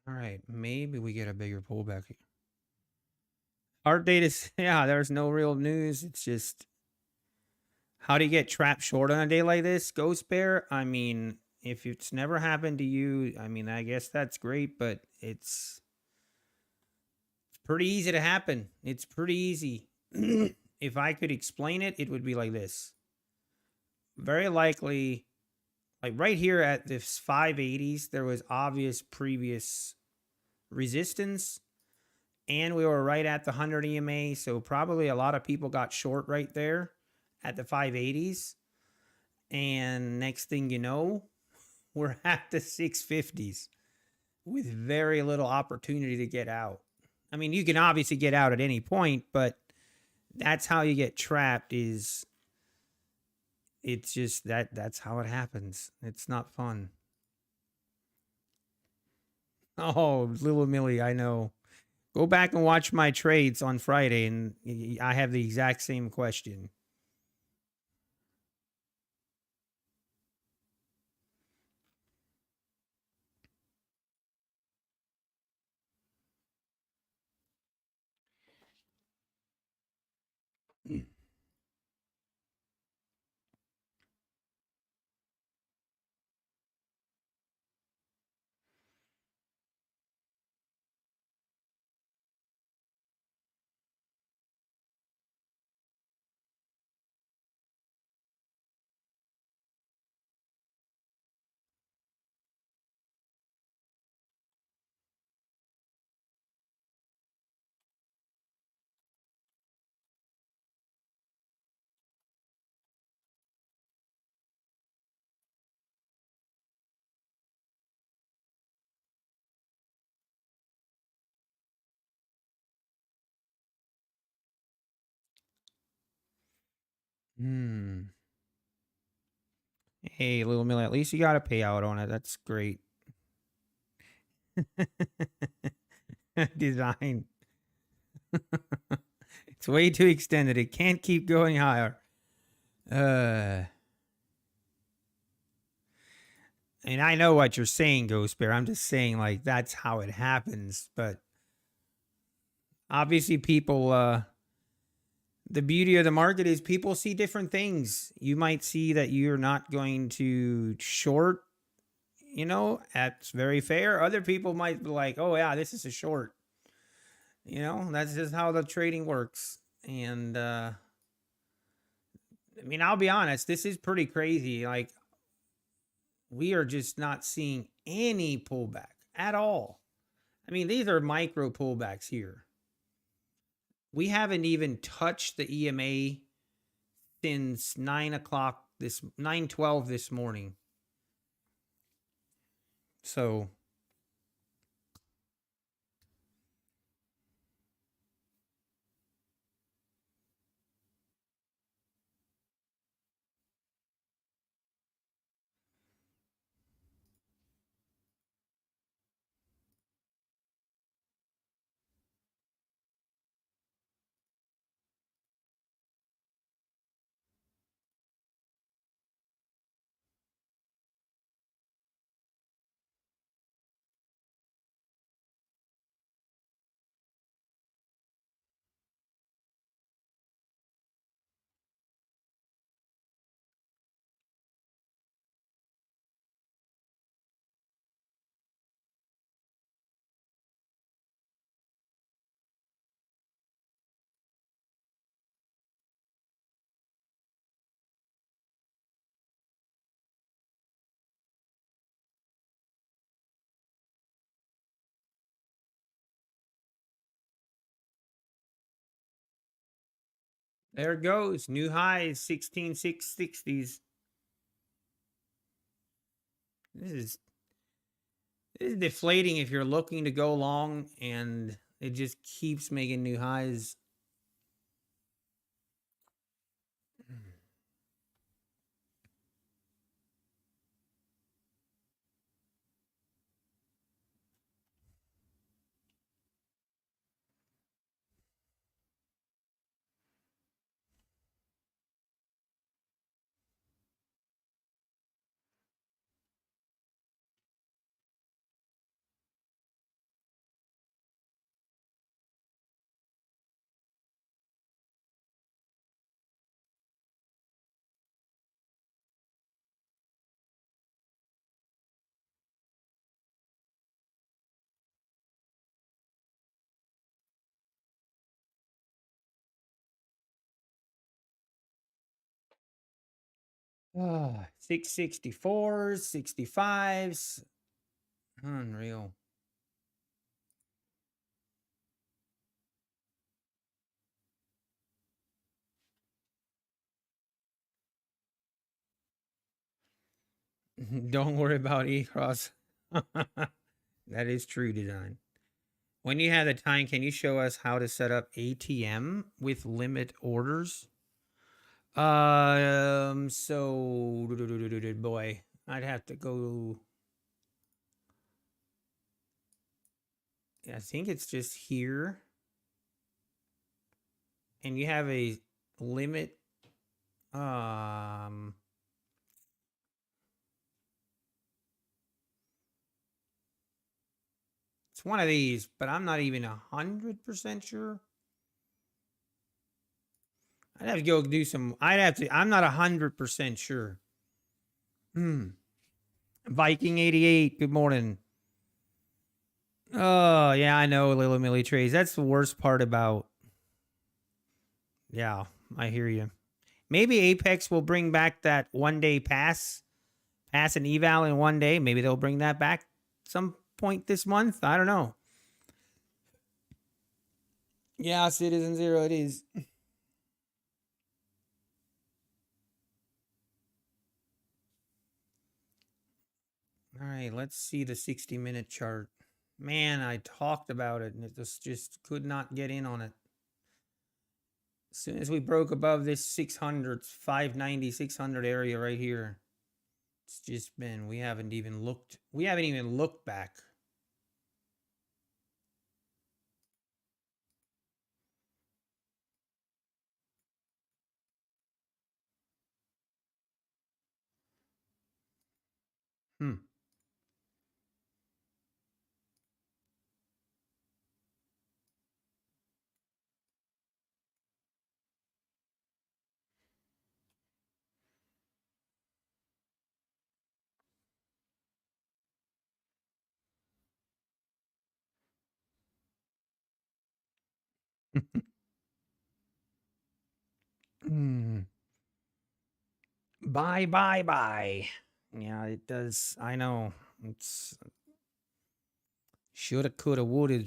All right, maybe we get a bigger pullback. Our data, yeah, there's no real news. It's just how do you get trapped short on a day like this, Ghost Bear? I mean, if it's never happened to you, I mean, I guess that's great, but it's pretty easy to happen. It's pretty easy. If I could explain it, it would be like this. Very likely, like right here at this 580s, there was obvious previous resistance, and we were right at the 100 EMA. So probably a lot of people got short right there at the 580s. And next thing you know, we're at the 650s with very little opportunity to get out. I mean, you can obviously get out at any point, but that's how you get trapped is it's just that's how it happens. It's not fun. Oh, little Millie, I know. Go back and watch my trades on Friday, and I have the exact same question. Hey, little Millie, at least you got a payout on it. That's great. Design. It's way too extended. It can't keep going higher. And I know what you're saying, Ghost Bear. I'm just saying, like, that's how it happens. But obviously, people, the beauty of the market is people see different things. You might see that you're not going to short, that's very fair. Other people might be like, oh, yeah, this is a short. That's just how the trading works. And, I'll be honest, this is pretty crazy. Like, we are just not seeing any pullback at all. These are micro pullbacks here. We haven't even touched the EMA since 9:12 this morning. So there it goes. New highs, 16,660s. This is deflating if you're looking to go long, and it just keeps making new highs. 664s, 65s. Unreal. Don't worry about E-Cross. That is true, design. When you have the time, can you show us how to set up ATM with limit orders? So boy, I'd have to go. I think it's just here, and you have a limit. It's one of these, but I'm not even 100% sure. I'd have to go do some. I'm not 100% sure. Viking 88. Good morning. Oh yeah, I know, Little Millie Trays. That's the worst part about. Yeah, I hear you. Maybe Apex will bring back that 1 day pass an eval in 1 day. Maybe they'll bring that back some point this month. I don't know. Yeah, Citizen Zero it is. All right, let's see the 60-minute chart. Man, I talked about it and it just could not get in on it. As soon as we broke above this 600, 590, 600 area right here, it's just been, we haven't even looked back. Bye, bye, bye. Yeah, it does. I know. It's shoulda, coulda, woulda.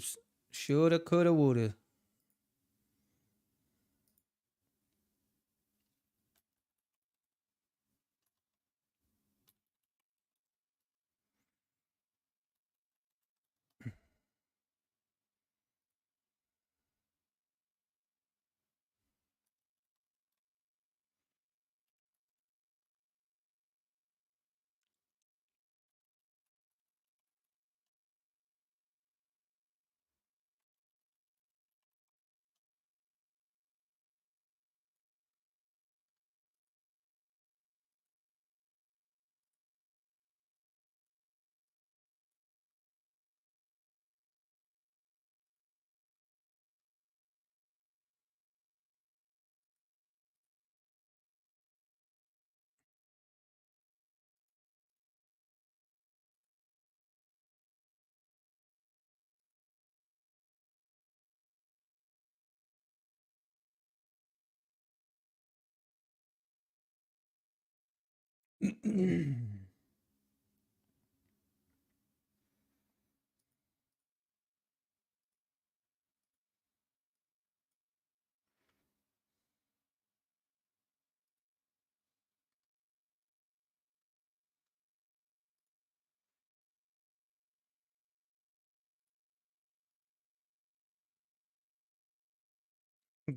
Shoulda, coulda, woulda.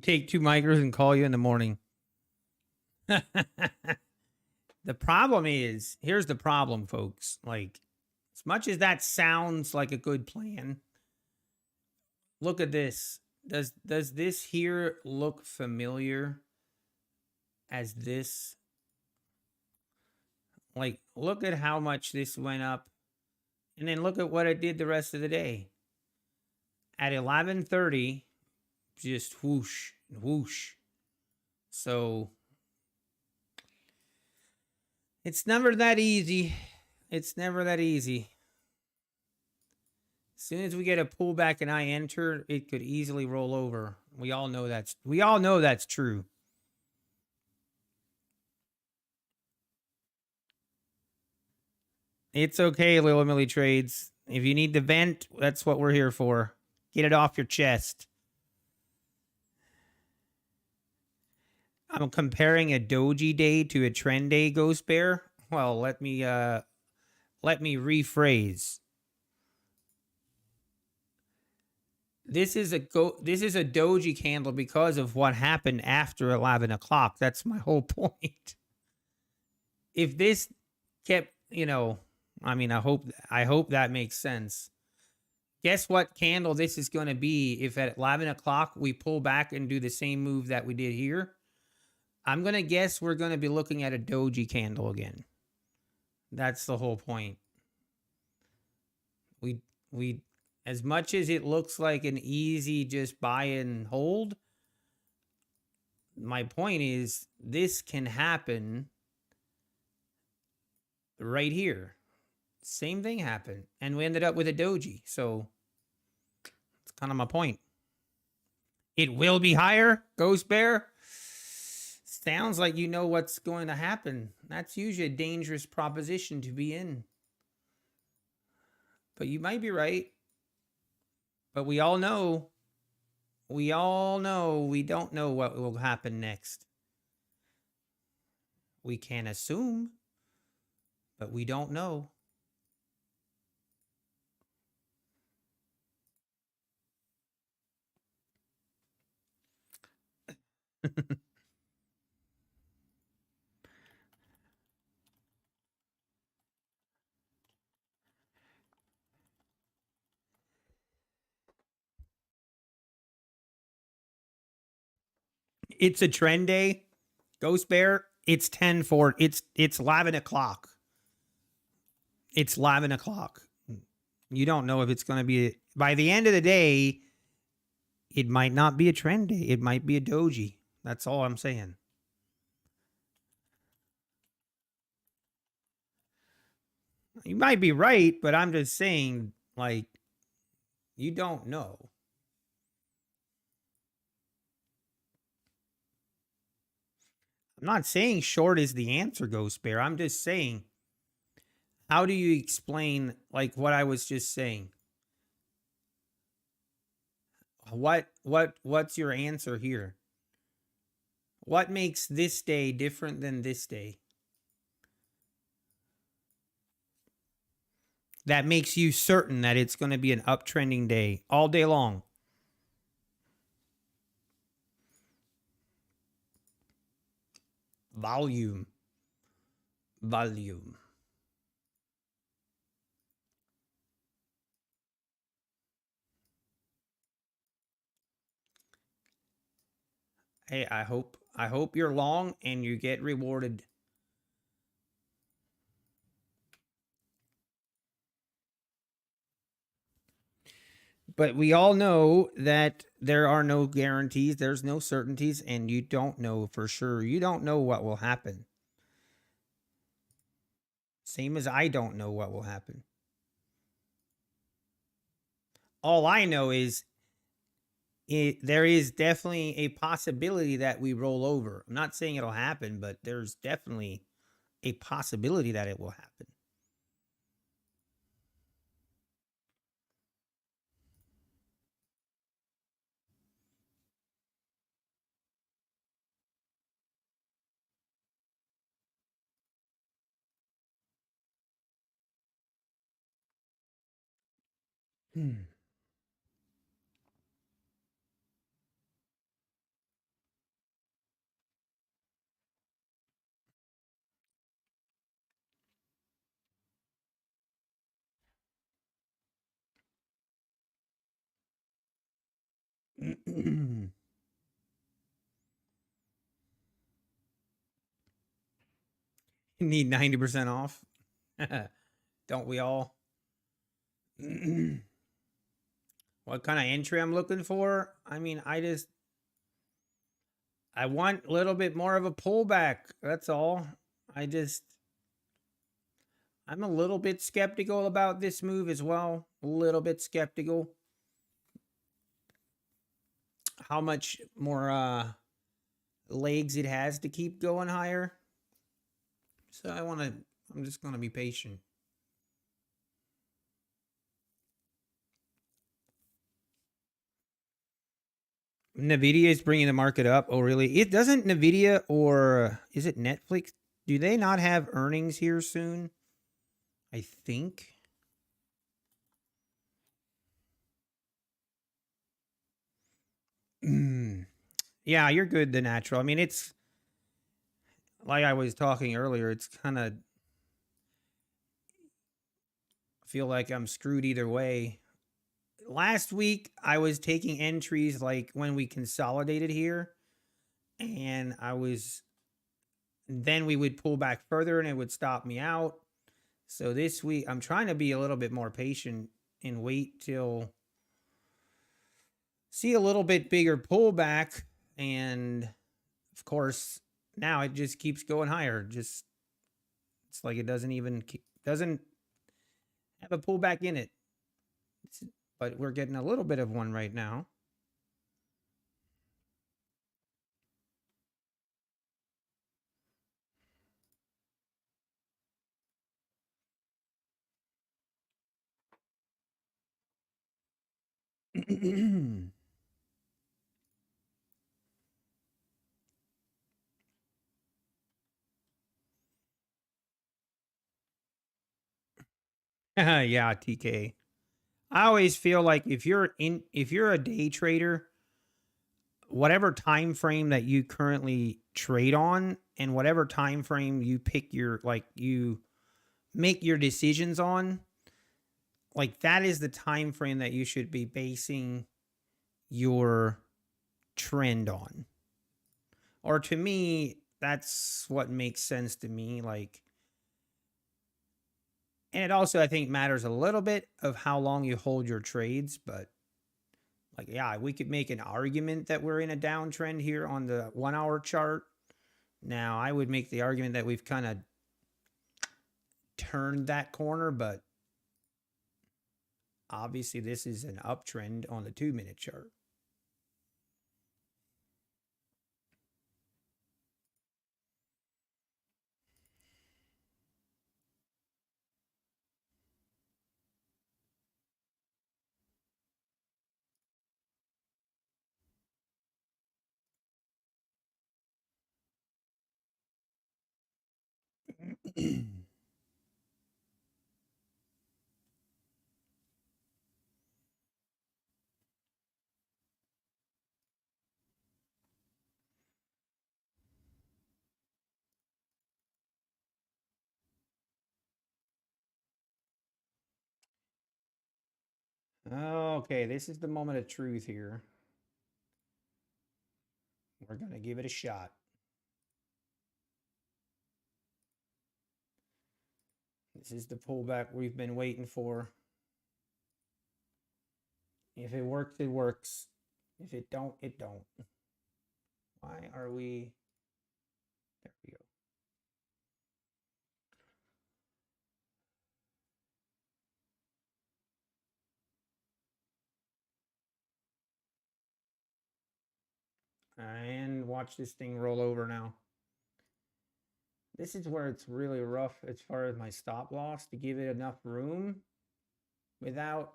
Take 2 micros and call you in the morning. The problem is, here's the problem, folks. Like, as much as that sounds like a good plan, look at this. Does this here look familiar as this? Like, look at how much this went up, and then look at what it did the rest of the day. At 11:30, just whoosh, whoosh. So it's never that easy. It's never that easy. As soon as we get a pullback and I enter, it could easily roll over. We all know that's true. It's okay, Little Millie Trades. If you need to vent, that's what we're here for. Get it off your chest. I'm comparing a doji day to a trend day, Ghost Bear. Well, let me rephrase. This is a doji candle because of what happened after 11 o'clock. That's my whole point. If this kept, I mean, I hope that makes sense. Guess what candle this is going to be if at 11 o'clock we pull back and do the same move that we did here? I'm going to guess we're going to be looking at a doji candle again. That's the whole point. We as much as it looks like an easy just buy and hold, my point is this can happen right here. Same thing happened, and we ended up with a doji. So it's kind of my point. It will be higher, Ghost Bear. Sounds like you know what's going to happen. That's usually a dangerous proposition to be in. But you might be right. But we all know we don't know what will happen next. We can assume, but we don't know. It's a trend day. Ghost Bear, it's 10-4. It's 11 o'clock. It's 11 o'clock. You don't know if it's going to be, by the end of the day, it might not be a trend day. It might be a doji. That's all I'm saying. You might be right, but I'm just saying, like, you don't know. I'm not saying short is the answer, Ghost Bear. I'm just saying, how do you explain, like, what I was just saying? What's your answer here? What makes this day different than this day? That makes you certain that it's going to be an uptrending day all day long. Volume. Hey, I hope you're long and you get rewarded. But we all know that there are no guarantees, there's no certainties, and you don't know for sure. You don't know what will happen. Same as I don't know what will happen. All I know is there is definitely a possibility that we roll over. I'm not saying it'll happen, but there's definitely a possibility that it will happen. Hmm. You need 90% off. Don't we all? What kind of entry I'm looking for? I mean, I want a little bit more of a pullback. That's all. I'm a little bit skeptical about this move as well. A little bit skeptical. How much more legs it has to keep going higher. So I'm just going to be patient. Nvidia is bringing the market up. Oh, really? It doesn't Nvidia or is it Netflix? Do they not have earnings here soon? I think. Yeah, you're good, the natural. I mean, it's like I was talking earlier, it's kind of feel like I'm screwed either way. Last week, I was taking entries like when we consolidated here, and then we would pull back further and it would stop me out. So this week, I'm trying to be a little bit more patient and wait till see a little bit bigger pullback. And of course, now it just keeps going higher. Just it's like it doesn't have a pullback in it. But we're getting a little bit of one right now. Yeah, TK. I always feel like if you're a day trader, whatever time frame that you currently trade on and whatever time frame you pick your like you make your decisions on, like that is the time frame that you should be basing your trend on. Or to me, that's what makes sense to me. Like, and it also I think matters a little bit of how long you hold your trades, but like yeah, we could make an argument that we're in a downtrend here on the 1 hour chart. Now, I would make the argument that we've kind of turned that corner, but obviously this is an uptrend on the 2-minute chart. Okay, this is the moment of truth here. We're going to give it a shot. This is the pullback we've been waiting for. If it works, it works. If it don't, it don't. Why are we... There we go. And watch this thing roll over now. This is where it's really rough as far as my stop loss to give it enough room without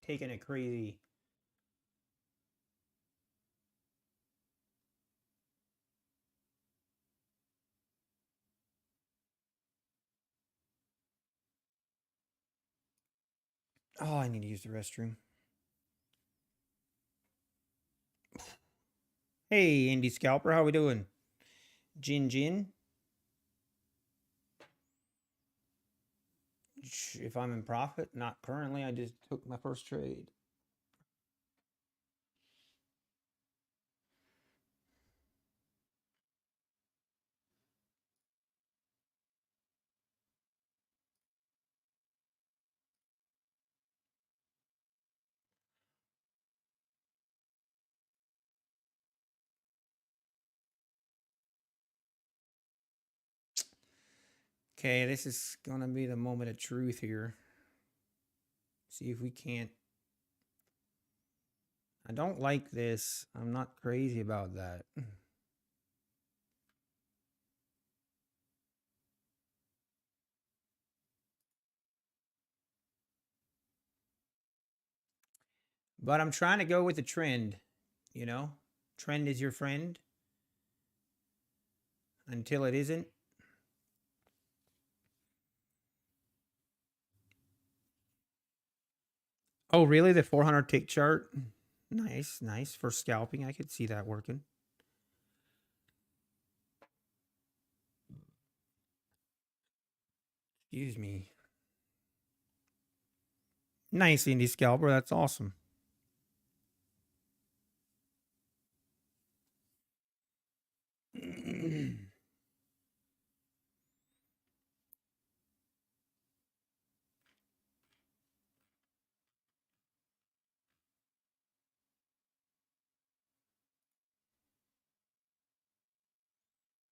taking a crazy... Oh, I need to use the restroom. Hey, Indie Scalper, how we doing? Jin. If I'm in profit, not currently. I just took my first trade. Okay, this is going to be the moment of truth here. See if we can't... I don't like this. I'm not crazy about that. But I'm trying to go with the trend, you know? Trend is your friend until it isn't. Oh, really? The 400 tick chart? Nice. For scalping, I could see that working. Excuse me. Nice, Indie Scalper. That's awesome.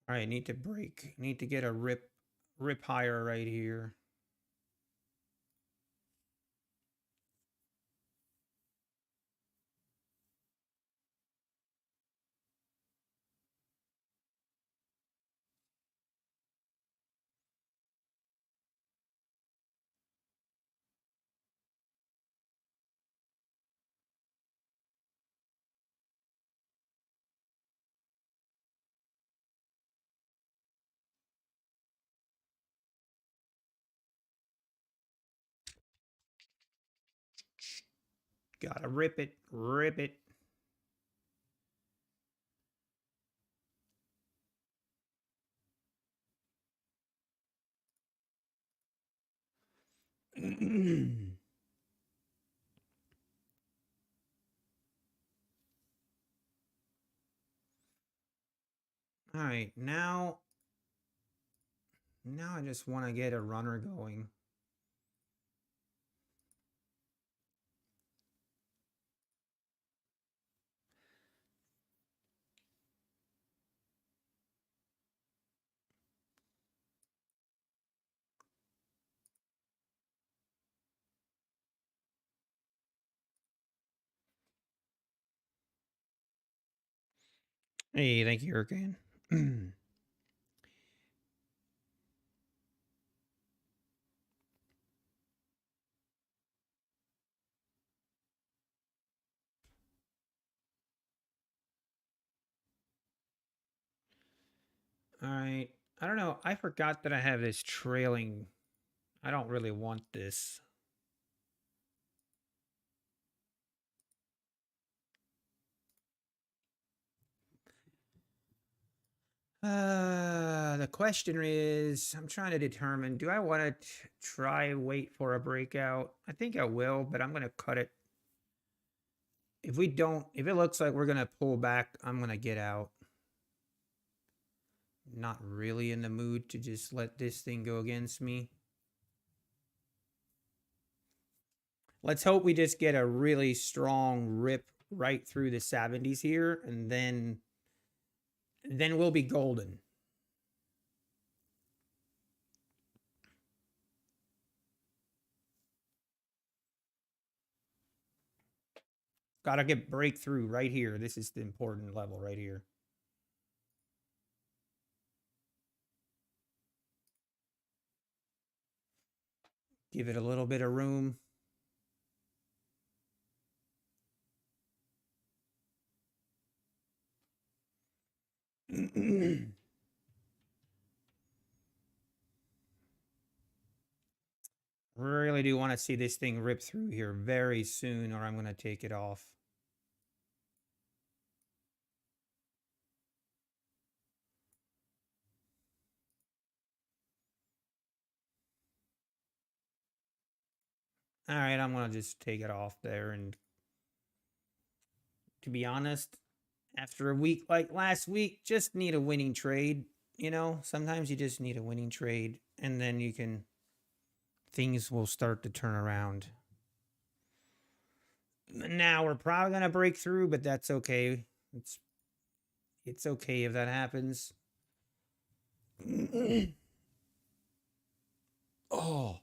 All right, need to break. Need to get a rip higher right here. Gotta rip it, rip it. All right, now I just want to get a runner going. Hey, thank you, Hurricane. All right. I don't know. I forgot that I have this trailing. I don't really want this. The question is, I'm trying to determine, do I want to try wait for a breakout? I think I will, but I'm going to cut it. If it looks like we're going to pull back, I'm going to get out. Not really in the mood to just let this thing go against me. Let's hope we just get a really strong rip right through the 70s here, and then we'll be golden. Gotta get breakthrough right here. This is the important level right here. Give it a little bit of room. Really do want to see this thing rip through here very soon, or I'm going to take it off. All right, I'm going to just take it off there. And to be honest, after a week like last week, just need a winning trade. You know, sometimes you just need a winning trade, and then things will start to turn around. Now we're probably going to break through, but that's okay. It's okay if that happens. Oh.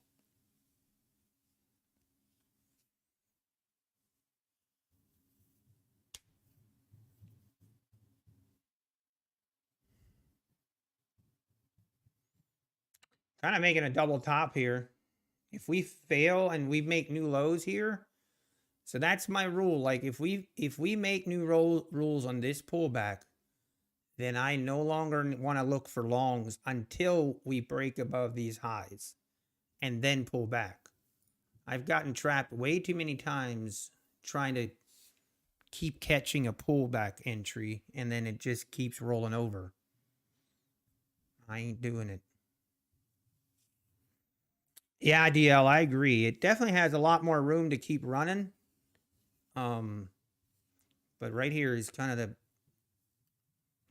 Kind of making a double top here. If we fail and we make new lows here, so that's my rule. Like if we make new rules on this pullback, then I no longer want to look for longs until we break above these highs and then pull back. I've gotten trapped way too many times trying to keep catching a pullback entry, and then it just keeps rolling over. I ain't doing it. Yeah, DL, I agree. It definitely has a lot more room to keep running. But right here is kind of the,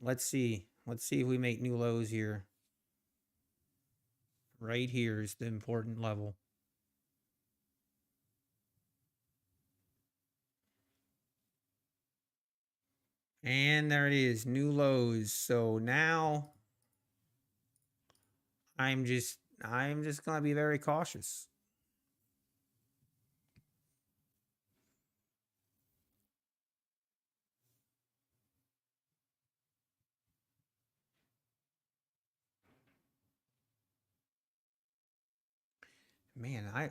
let's see if we make new lows here. Right here is the important level. And there it is, new lows. So now I'm just going to be very cautious. Man,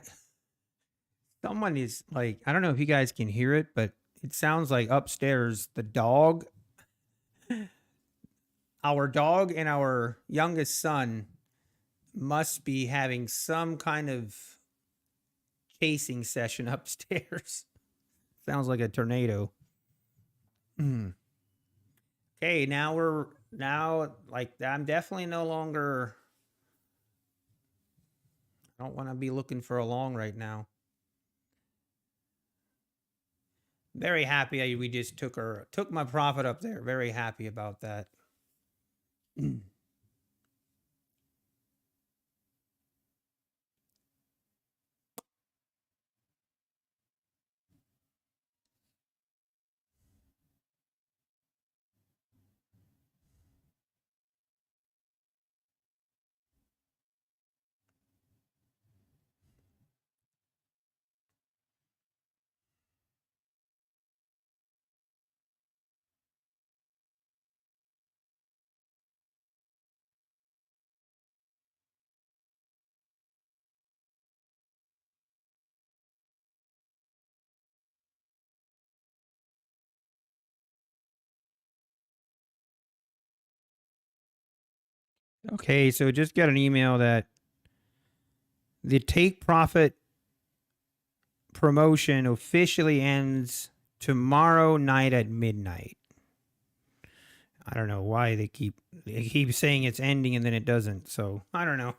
someone is like, I don't know if you guys can hear it, but it sounds like upstairs the dog, our dog and our youngest son must be having some kind of chasing session upstairs. Sounds like a tornado. Okay, now like I'm definitely no longer. I don't want to be looking for a long right now. Very happy we just took my profit up there. Very happy about that. Okay, so just got an email that the take profit promotion officially ends tomorrow night at midnight. I don't know why they keep saying it's ending and then it doesn't. So I don't know.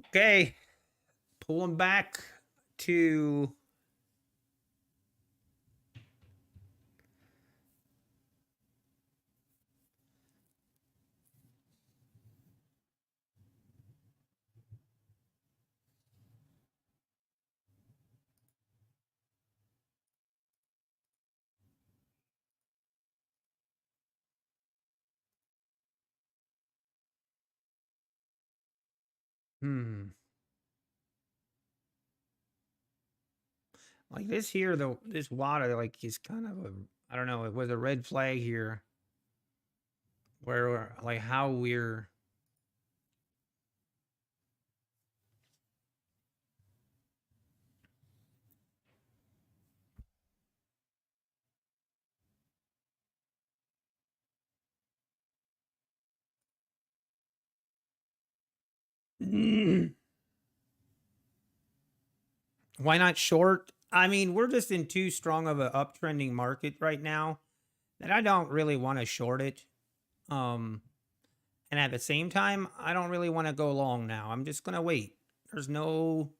Okay, pulling back to like this here though. This water like is kind of a, I don't know. It was a red flag here, where like how we're. Why not short? I mean, we're just in too strong of an uptrending market right now that I don't really want to short it. And at the same time, I don't really want to go long now. I'm just gonna wait. There's no.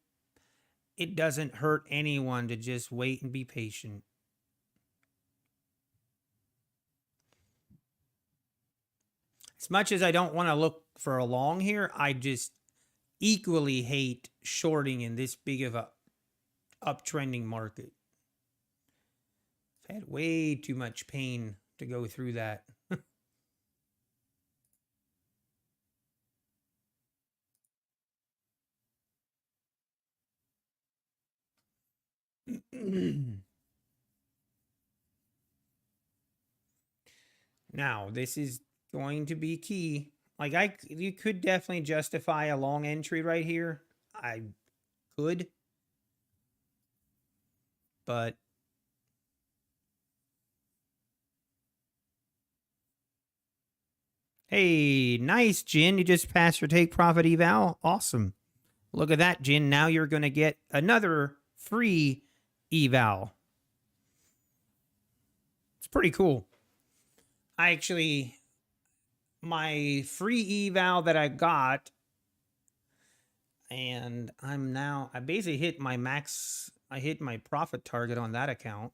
It doesn't hurt anyone to just wait and be patient. As much as I don't want to look for a long here, I just equally hate shorting in this big of a uptrending market. I've had way too much pain to go through that. Now, this is going to be key. Like you could definitely justify a long entry right here. I could. But hey, nice, Jin. You just passed your take profit eval. Awesome. Look at that, Jin. Now you're going to get another free eval. It's pretty cool. I actually, my free eval that I got, and I basically hit my max, I hit my profit target on that account.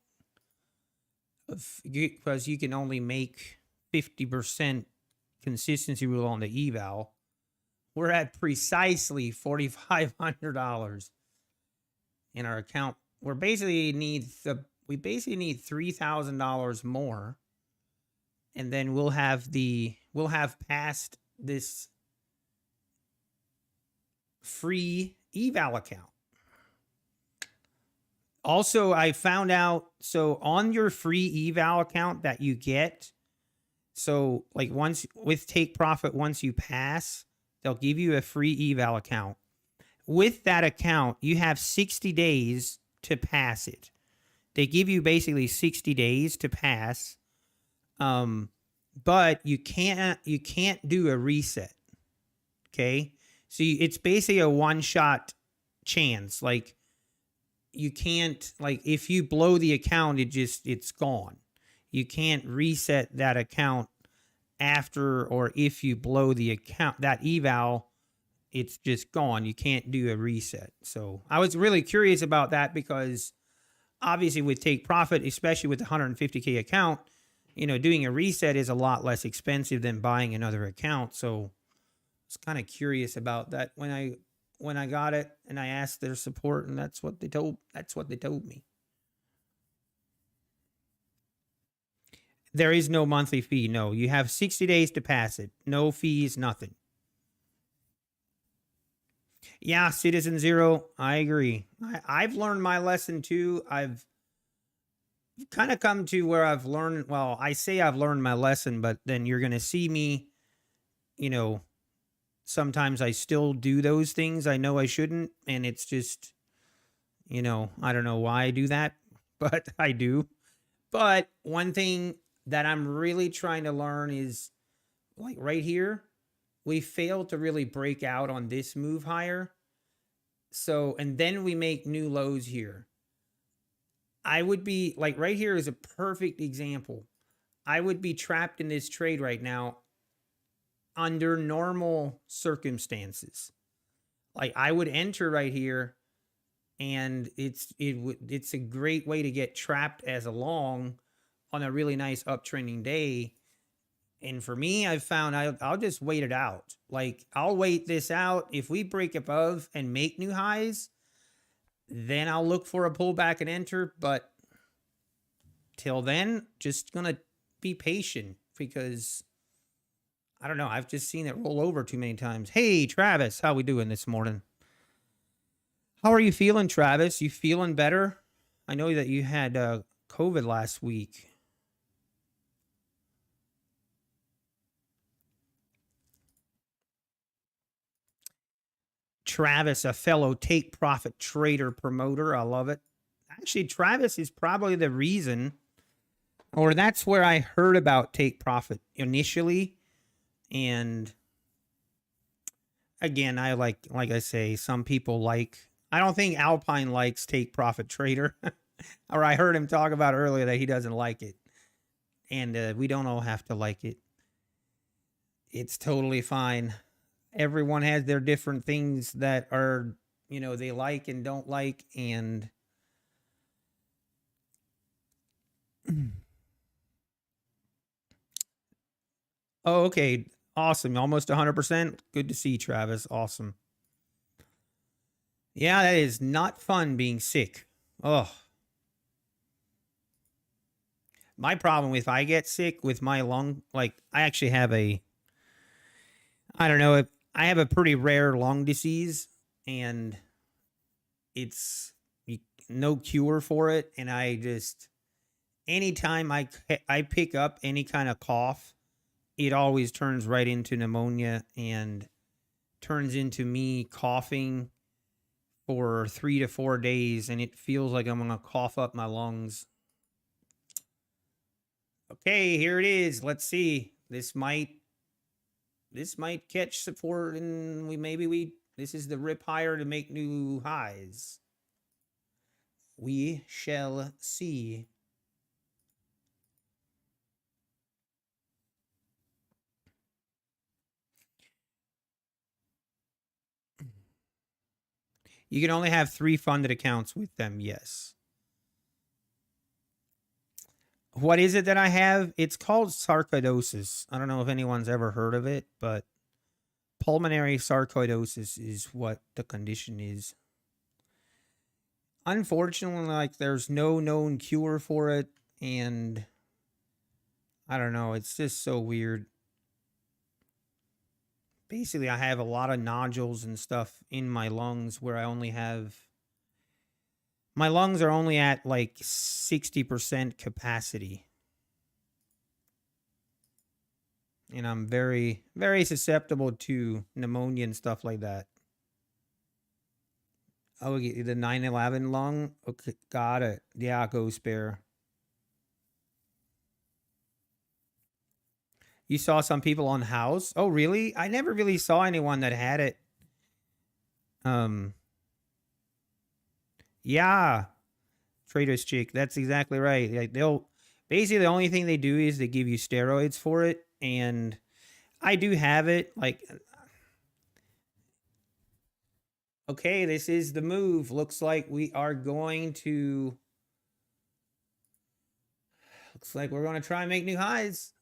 Because you can only make 50% consistency rule on the eval. We're at precisely $4,500 in our account. We basically need $3,000 more, and then we'll have passed this free eval account. Also, I found out, so on your free eval account that you get, so like once with take profit, once you pass, they'll give you a free eval account. With that account, you have 60 days to pass it. They give you basically 60 days to pass. But you can't do a reset. Okay? So it's basically a one-shot chance. Like you can't, like, if you blow the account, it's gone. You can't reset that account after, or if you blow the account, that eval, it's just gone. You can't do a reset. So I was really curious about that because obviously with Take Profit, especially with the 150K account, doing a reset is a lot less expensive than buying another account. So I was kind of curious about that when I got it and I asked their support, and that's what they told me. There is no monthly fee. No, you have 60 days to pass it. No fees, nothing. Yeah, Citizen Zero, I agree. I've learned my lesson too. I've kind of come to where I've learned, well, I say I've learned my lesson, but then you're going to see me, sometimes I still do those things I know I shouldn't. And it's just, I don't know why I do that, but I do. But one thing that I'm really trying to learn is, like, right here, we failed to really break out on this move higher. So, and then we make new lows here. I would be like, right here is a perfect example. I would be trapped in this trade right now under normal circumstances. Like, I would enter right here, and it's a great way to get trapped as a long on a really nice uptrending day. And for me, I've found I'll just wait it out. Like, I'll wait this out. If we break above and make new highs, then I'll look for a pullback and enter. But till then, just gonna be patient because I don't know. I've just seen it roll over too many times. Hey, Travis, how we doing this morning? How are you feeling, Travis? You feeling better? I know that you had COVID last week. Travis, a fellow Take Profit trader promoter. I love it. Actually, Travis is probably the reason, or that's where I heard about Take Profit initially. And again, like I say, some people I don't think Alpine likes Take Profit Trader. Or I heard him talk about earlier that he doesn't like it. And we don't all have to like it. It's totally fine. Everyone has their different things that are, they like and don't like. And oh, okay. Awesome. Almost 100%. Good to see, Travis. Awesome. Yeah, that is not fun being sick. Oh. My problem if I get sick with my lung, like, I actually have I don't know, I have a pretty rare lung disease, and it's no cure for it. And anytime I pick up any kind of cough, it always turns right into pneumonia and turns into me coughing for 3 to 4 days, and it feels like I'm gonna cough up my lungs. Okay, here it is. Let's see. This might catch support, and this is the rip higher to make new highs. We shall see. You can only have 3 funded accounts with them, yes. What is it that I have? It's called sarcoidosis. I don't know if anyone's ever heard of it, but pulmonary sarcoidosis is what the condition is. Unfortunately, like, there's no known cure for it, and I don't know, it's just so weird. Basically, I have a lot of nodules and stuff in my lungs where my lungs are only at like 60% capacity. And I'm very, very susceptible to pneumonia and stuff like that. Oh, the 9/11 lung? Okay, got it. Yeah, Ghost Bear. You saw some people on House? Oh, really? I never really saw anyone that had it. Yeah, Traders Chick. That's exactly right. Like they'll basically the only thing they do is they give you steroids for it, and I do have it. Like, okay, this is the move. Looks like we are going to. Looks like we're going to try and make new highs.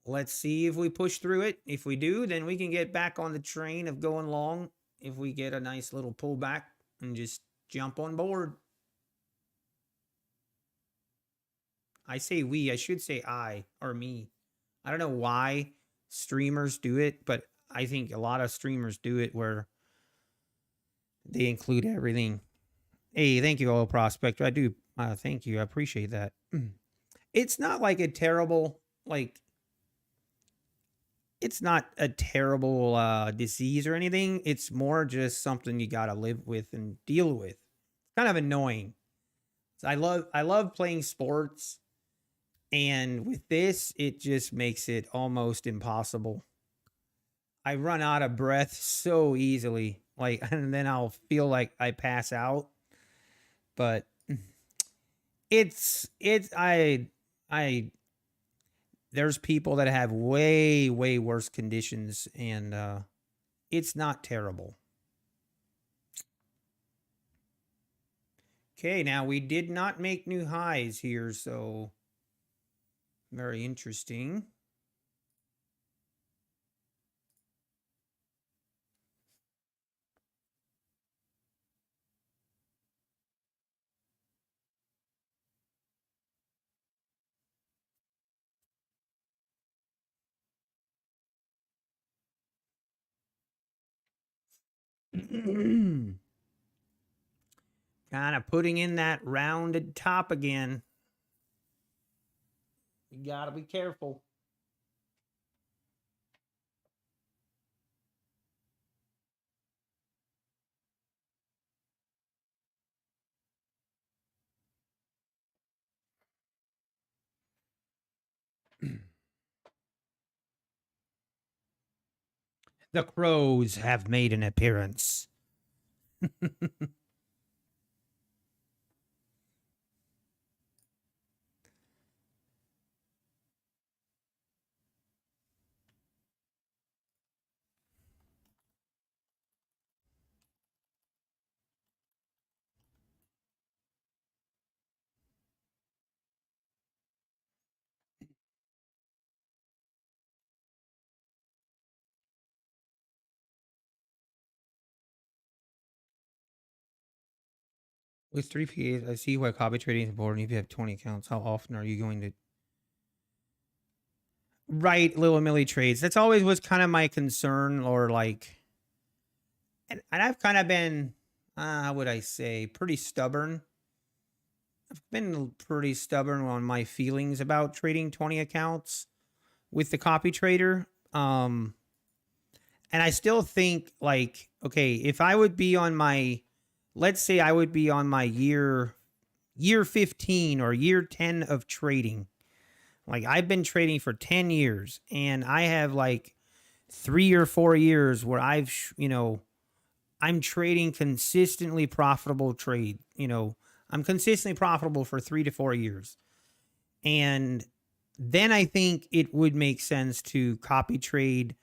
Let's see if we push through it. If we do, then we can get back on the train of going long. If we get a nice little pullback and just jump on board. I say we, I should say I or me. I don't know why streamers do it, but I think a lot of streamers do it where they include everything. Hey, thank you, Oil Prospector. I do. Thank you. I appreciate that. It's not like a terrible, like, it's not a terrible disease or anything. It's more just something you got to live with and deal with. It's kind of annoying. So I love playing sports, and with this, it just makes it almost impossible. I run out of breath so easily, like, and then I'll feel like I pass out. But it's I there's people that have way worse conditions, and it's not terrible. Okay, now we did not make new highs here, so very interesting. Kind of putting in that rounded top again. You gotta be careful. The crows have made an appearance. With 3 PAs, I see why copy trading is important. If you have 20 accounts, how often are you going to write little milli trades? That's always was kind of my concern, or like, and I've kind of been, how would I say, pretty stubborn. I've been pretty stubborn on my feelings about trading 20 accounts with the copy trader. And I still think, like, okay, if I would be on my, let's say I would be on my year 15 or year 10 of trading. Like, I've been trading for 10 years, and I have like 3 or 4 years where I'm trading consistently profitable trade. I'm consistently profitable for 3 to 4 years. And then I think it would make sense to copy trade,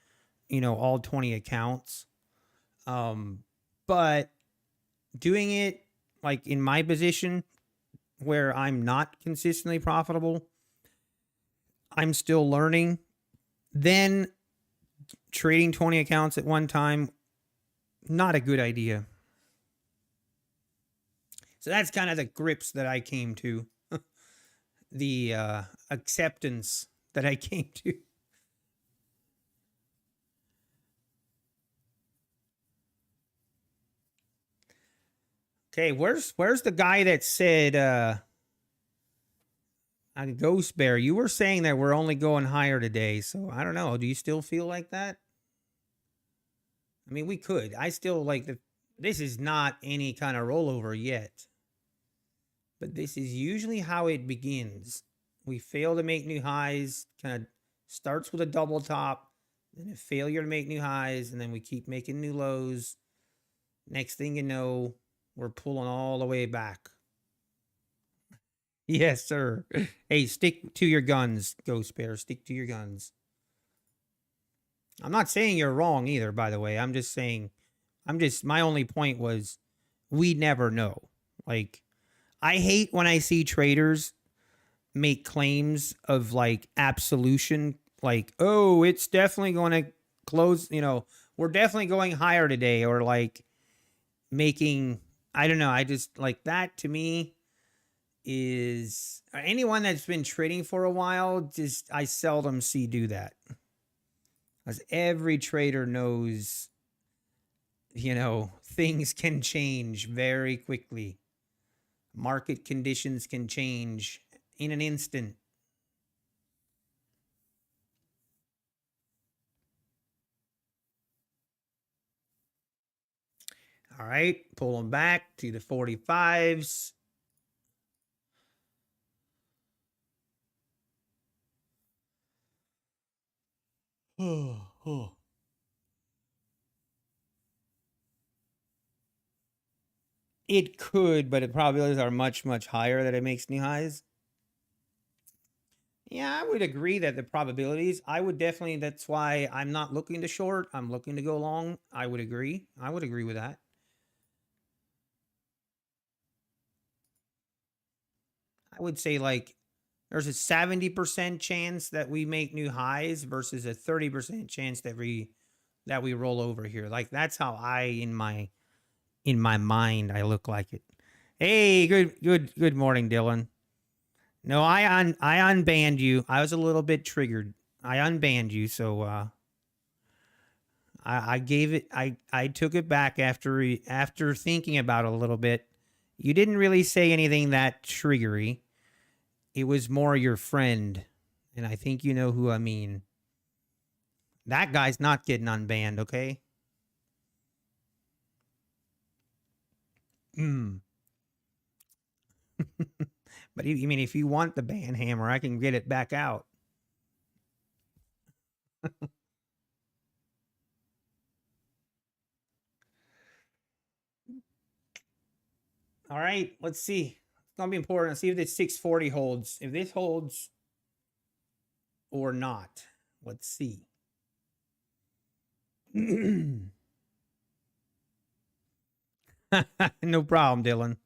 all 20 accounts. But doing it like in my position where I'm not consistently profitable, I'm still learning, then trading 20 accounts at one time, not a good idea. So that's kind of the grips that I came to, the acceptance that I came to. Okay, where's the guy that said Ghost Bear? You were saying that we're only going higher today, so I don't know. Do you still feel like that? I mean, we could. I still like the. This is not any kind of rollover yet, but this is usually how it begins. We fail to make new highs. Kind of starts with a double top, then a failure to make new highs, and then we keep making new lows. Next thing you know, we're pulling all the way back. Yes, sir. Hey, stick to your guns, Ghost Bear. Stick to your guns. I'm not saying you're wrong either, by the way. I'm just saying, my only point was we never know. Like, I hate when I see traders make claims of like absolution, like, oh, it's definitely going to close, we're definitely going higher today, or like making, I don't know, I just like that to me is anyone that's been trading for a while, just I seldom see do that. Because every trader knows, things can change very quickly. Market conditions can change in an instant. All right, pull them back to the 45s. It could, but the probabilities are much, much higher that it makes new highs. Yeah, I would agree that the probabilities, I would definitely, that's why I'm not looking to short. I'm looking to go long. I would agree. I would agree with that. I would say like there's a 70% chance that we make new highs versus a 30% chance that we roll over here. Like that's how I in my mind I look like it. Hey, good morning, Dylan. No, I unbanned you. I was a little bit triggered. I unbanned you, so I gave it. I took it back after thinking about it a little bit. You didn't really say anything that triggery. It was more your friend, and I think you know who I mean. That guy's not getting unbanned, okay? Mm. But I mean, if you want the ban hammer, I can get it back out. All right, let's see. It's gonna be important. Let's see if this 640 holds. If this holds or not. Let's see. No problem, Dylan.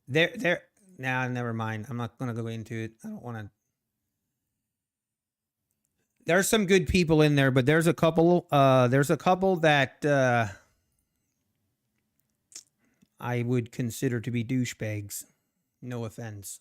There. Nah, never mind. I'm not gonna go into it. I don't want to. There's some good people in there, but there's a couple. There's a couple that I would consider to be douchebags. No offense.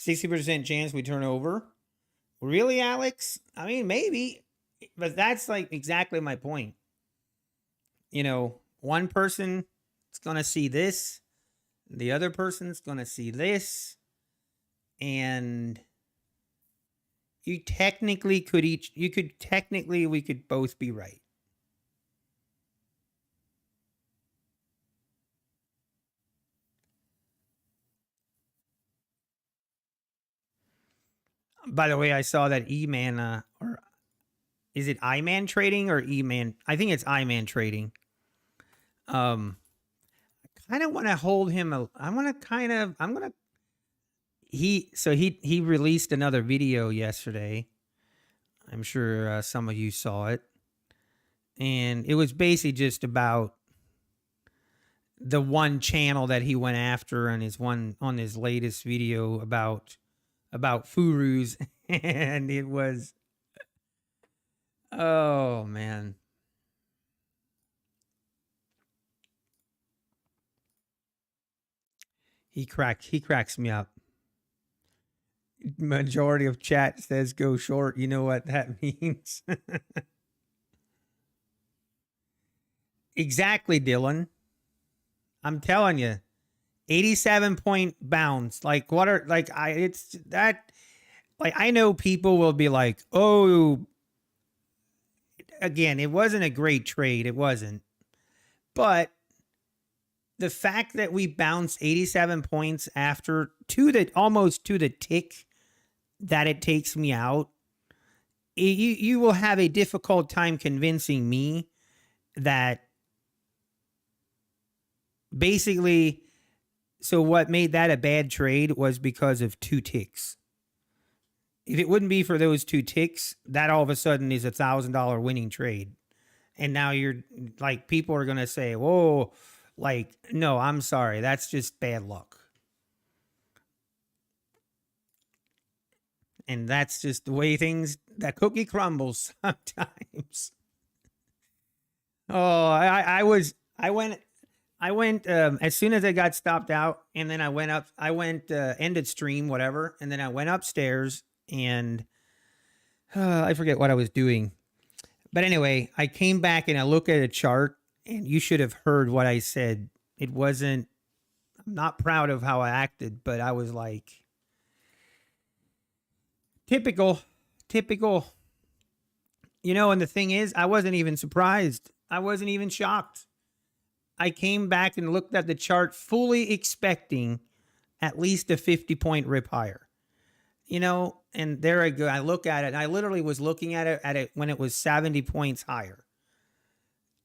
$60% chance we turn over. Really, Alex? I mean, maybe, but that's like exactly my point. One person is gonna see this, the other person's gonna see this, and we could both be right. By the way, I saw that E-Man, or is it I-Man Trading or E-Man? I think it's I-Man Trading. Kind of want to hold him. I want to kind of. I'm gonna. He released another video yesterday. I'm sure some of you saw it, and it was basically just about the one channel that he went after on his latest video about furus, and it was, oh man, he cracks me up. Majority of chat says go short. You know what that means? Exactly, Dylan. I'm telling you, 87-point bounce. Like what are like I it's that like I know people will be like, "Oh, again, it wasn't a great trade. It wasn't." But the fact that we bounced 87 points after to the almost to the tick that it takes me out, you will have a difficult time convincing me that basically, so what made that a bad trade was because of 2 ticks. If it wouldn't be for those 2 ticks, that all of a sudden is $1,000 winning trade. And now you're like, people are going to say, whoa, like, no, I'm sorry. That's just bad luck. And that's just the way that cookie crumbles sometimes. Oh, I went as soon as I got stopped out, and then I went ended stream, whatever, and then I went upstairs and I forget what I was doing. But anyway, I came back and I looked at a chart, and you should have heard what I said. It wasn't, I'm not proud of how I acted, but I was like, typical, typical. You know, and the thing is, I wasn't even surprised. I wasn't even shocked. I came back and looked at the chart fully expecting at least a 50-point rip higher. You know, and there I go. I look at it, and I literally was looking at it when it was 70 points higher.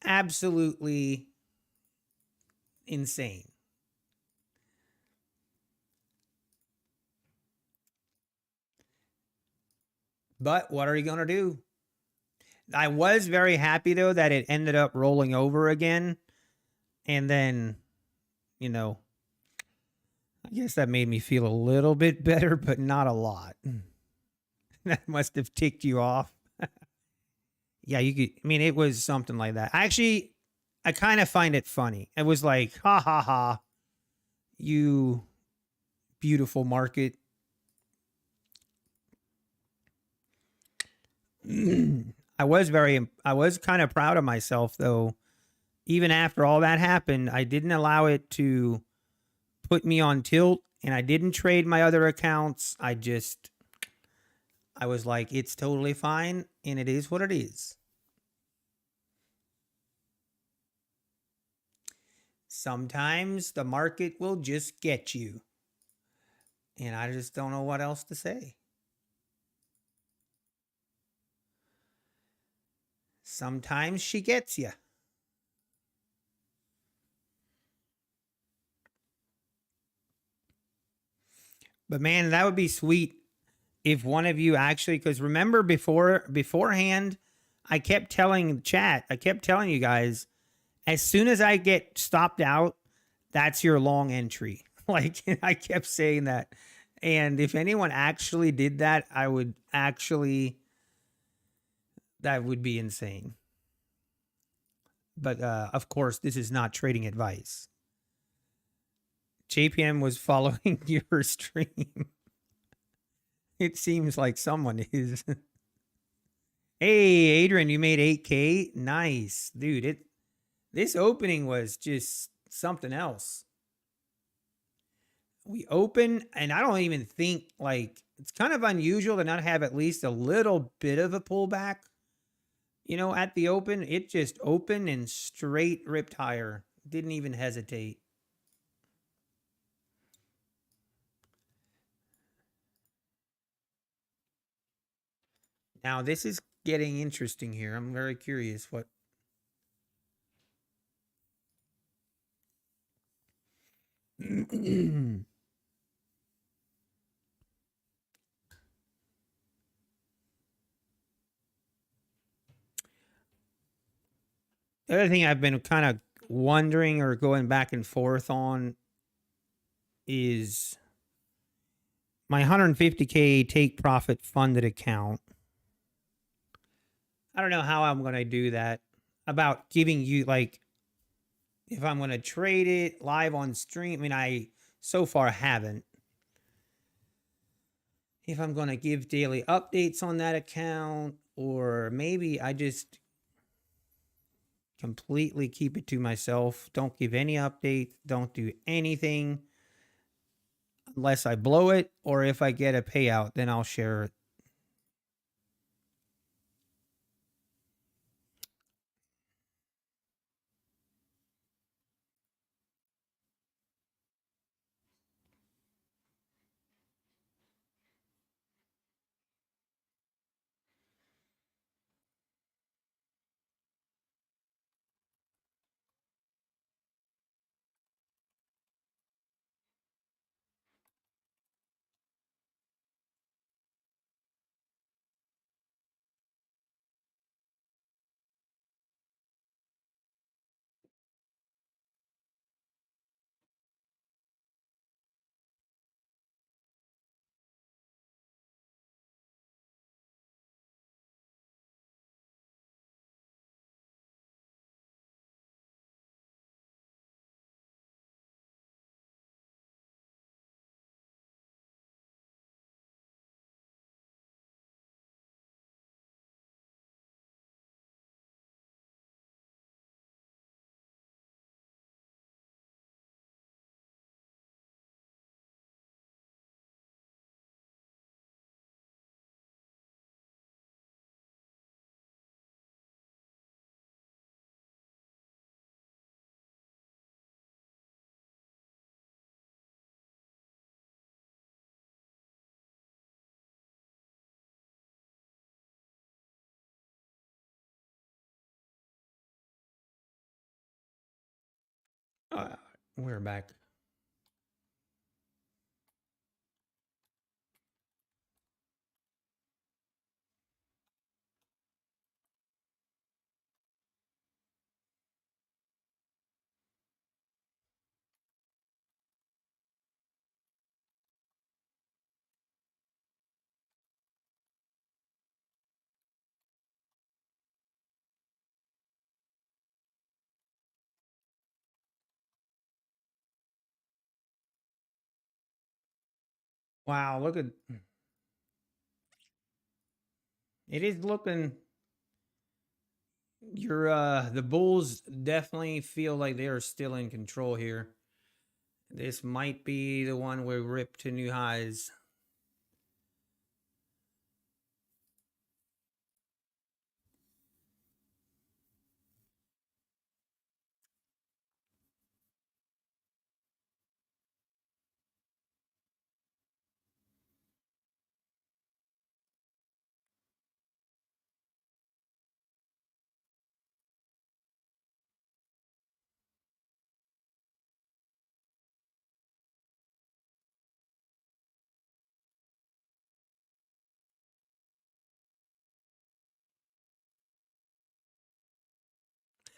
Absolutely insane. But what are you going to do? I was very happy though that it ended up rolling over again. And then, you know, I guess that made me feel a little bit better, but not a lot. That must have ticked you off. Yeah, you could, I mean, it was something like that. Actually, I kind of find it funny. It was like, ha ha ha, you beautiful market. I was kind of proud of myself though. Even after all that happened, I didn't allow it to put me on tilt, and I didn't trade my other accounts. I was like, it's totally fine, and it is what it is. Sometimes the market will just get you, and I just don't know what else to say. Sometimes she gets you. But man, that would be sweet if one of you actually, because remember beforehand, I kept telling chat, I kept telling you guys, as soon as I get stopped out, that's your long entry. Like I kept saying that. And if anyone actually did that, that would be insane. But of course, this is not trading advice. JPM was following your stream. It seems like someone is. Hey, Adrian, you made 8K. Nice, dude. This opening was just something else. We open, and I don't even think, like, it's kind of unusual to not have at least a little bit of a pullback. You know, at the open, it just opened and straight ripped higher. Didn't even hesitate. Now, this is getting interesting here. I'm very curious what. The other thing I've been kind of wondering or going back and forth on is my 150K take profit funded account. I don't know how I'm going to do that. About giving you, like, if I'm going to trade it live on stream. I mean, I so far haven't. if I'm going to give daily updates on that account, or maybe I just completely keep it to myself. Don't give any updates. Don't do anything unless I blow it, or if I get a payout, then I'll share it. Uh, we're back. Wow, look at it is looking. The Bulls definitely feel like they are still in control here. This might be the one we rip to new highs.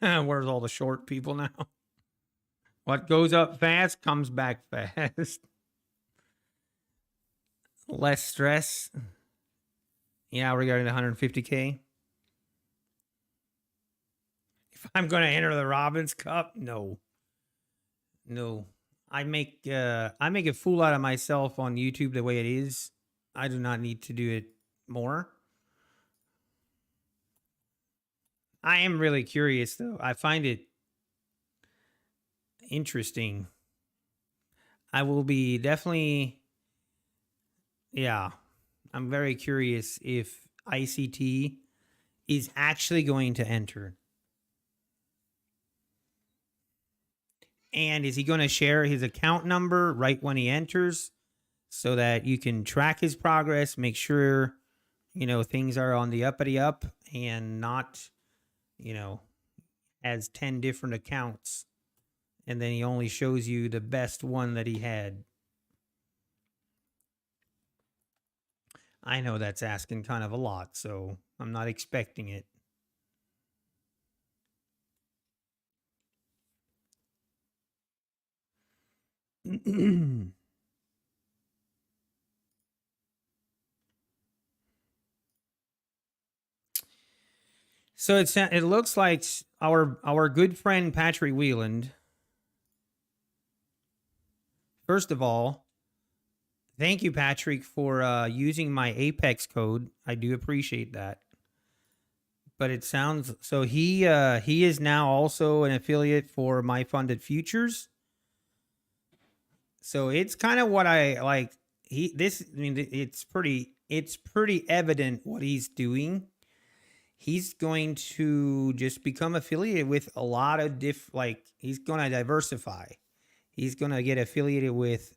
Where's all the short people now? What goes up fast comes back fast. Less stress. Yeah, regarding the 150K. If I'm going to enter the Robbins Cup, no. No. I make a fool out of myself on YouTube the way it is. I do not need to do it more. I am really curious though. I find it interesting. I will be definitely, yeah. I'm very curious if ICT is actually going to enter. And is he going to share his account number right when he enters so that you can track his progress, make sure, things are on the uppity up and not, has 10 different accounts. And then he only shows you the best one that he had. I know that's asking kind of a lot, so I'm not expecting it. So it looks like our good friend Patrick Wieland, first of all, Thank you, Patrick, for using my Apex code. I do appreciate that. But it sounds so he is now also an affiliate for My Funded Futures. So it's kind of what I like. I mean, it's pretty evident what he's doing. He's going to just become affiliated with a lot of he's going to diversify. He's going to get affiliated with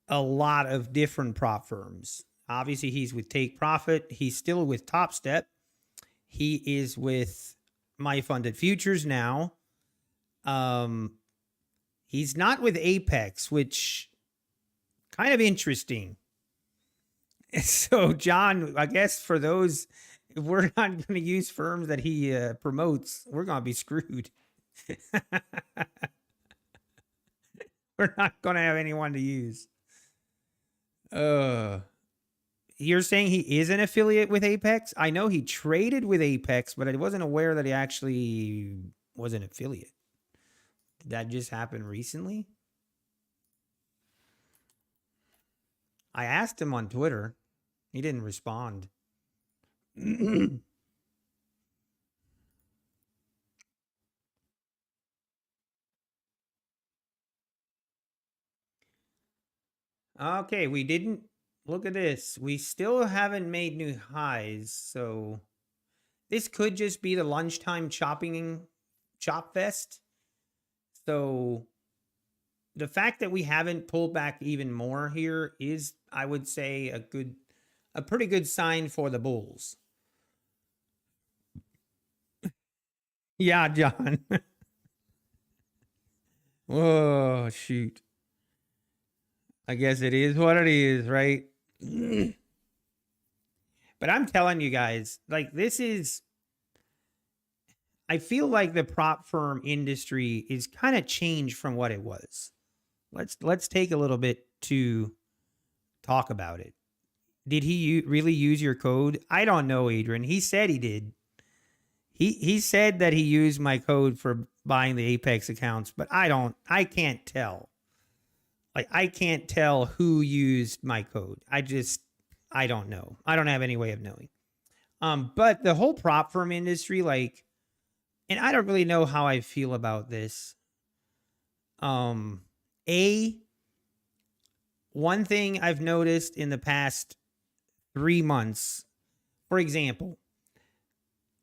a lot of different prop firms. Obviously, he's with Take Profit. He's still with Top Step. He is with My Funded Futures now. He's not with Apex, which kind of interesting. So, John, I guess for those, if we're not going to use firms that he promotes, we're going to be screwed. We're not going to have anyone to use. You're saying he is an affiliate with Apex? I know he traded with Apex, but I wasn't aware that he actually was an affiliate. Did that just happen recently? I asked him on Twitter. He didn't respond. Okay, we didn't look at this. We still haven't made new highs, so this could just be the lunchtime chop fest. So the fact that we haven't pulled back even more here is, I would say, a pretty good sign for the bulls. Yeah, John. Oh, shoot. I guess it is what it is, right? But I'm telling you guys, like, I feel like the prop firm industry is kind of changed from what it was. Let's take a little bit to talk about it. Did he really use your code? I don't know, Adrian. He said he did. He said that he used my code for buying the Apex accounts, but I can't tell. Like, I can't tell who used my code. I don't know. I don't have any way of knowing. But the whole prop firm industry, like, and I don't really know how I feel about this. One thing I've noticed in the past 3 months, for example,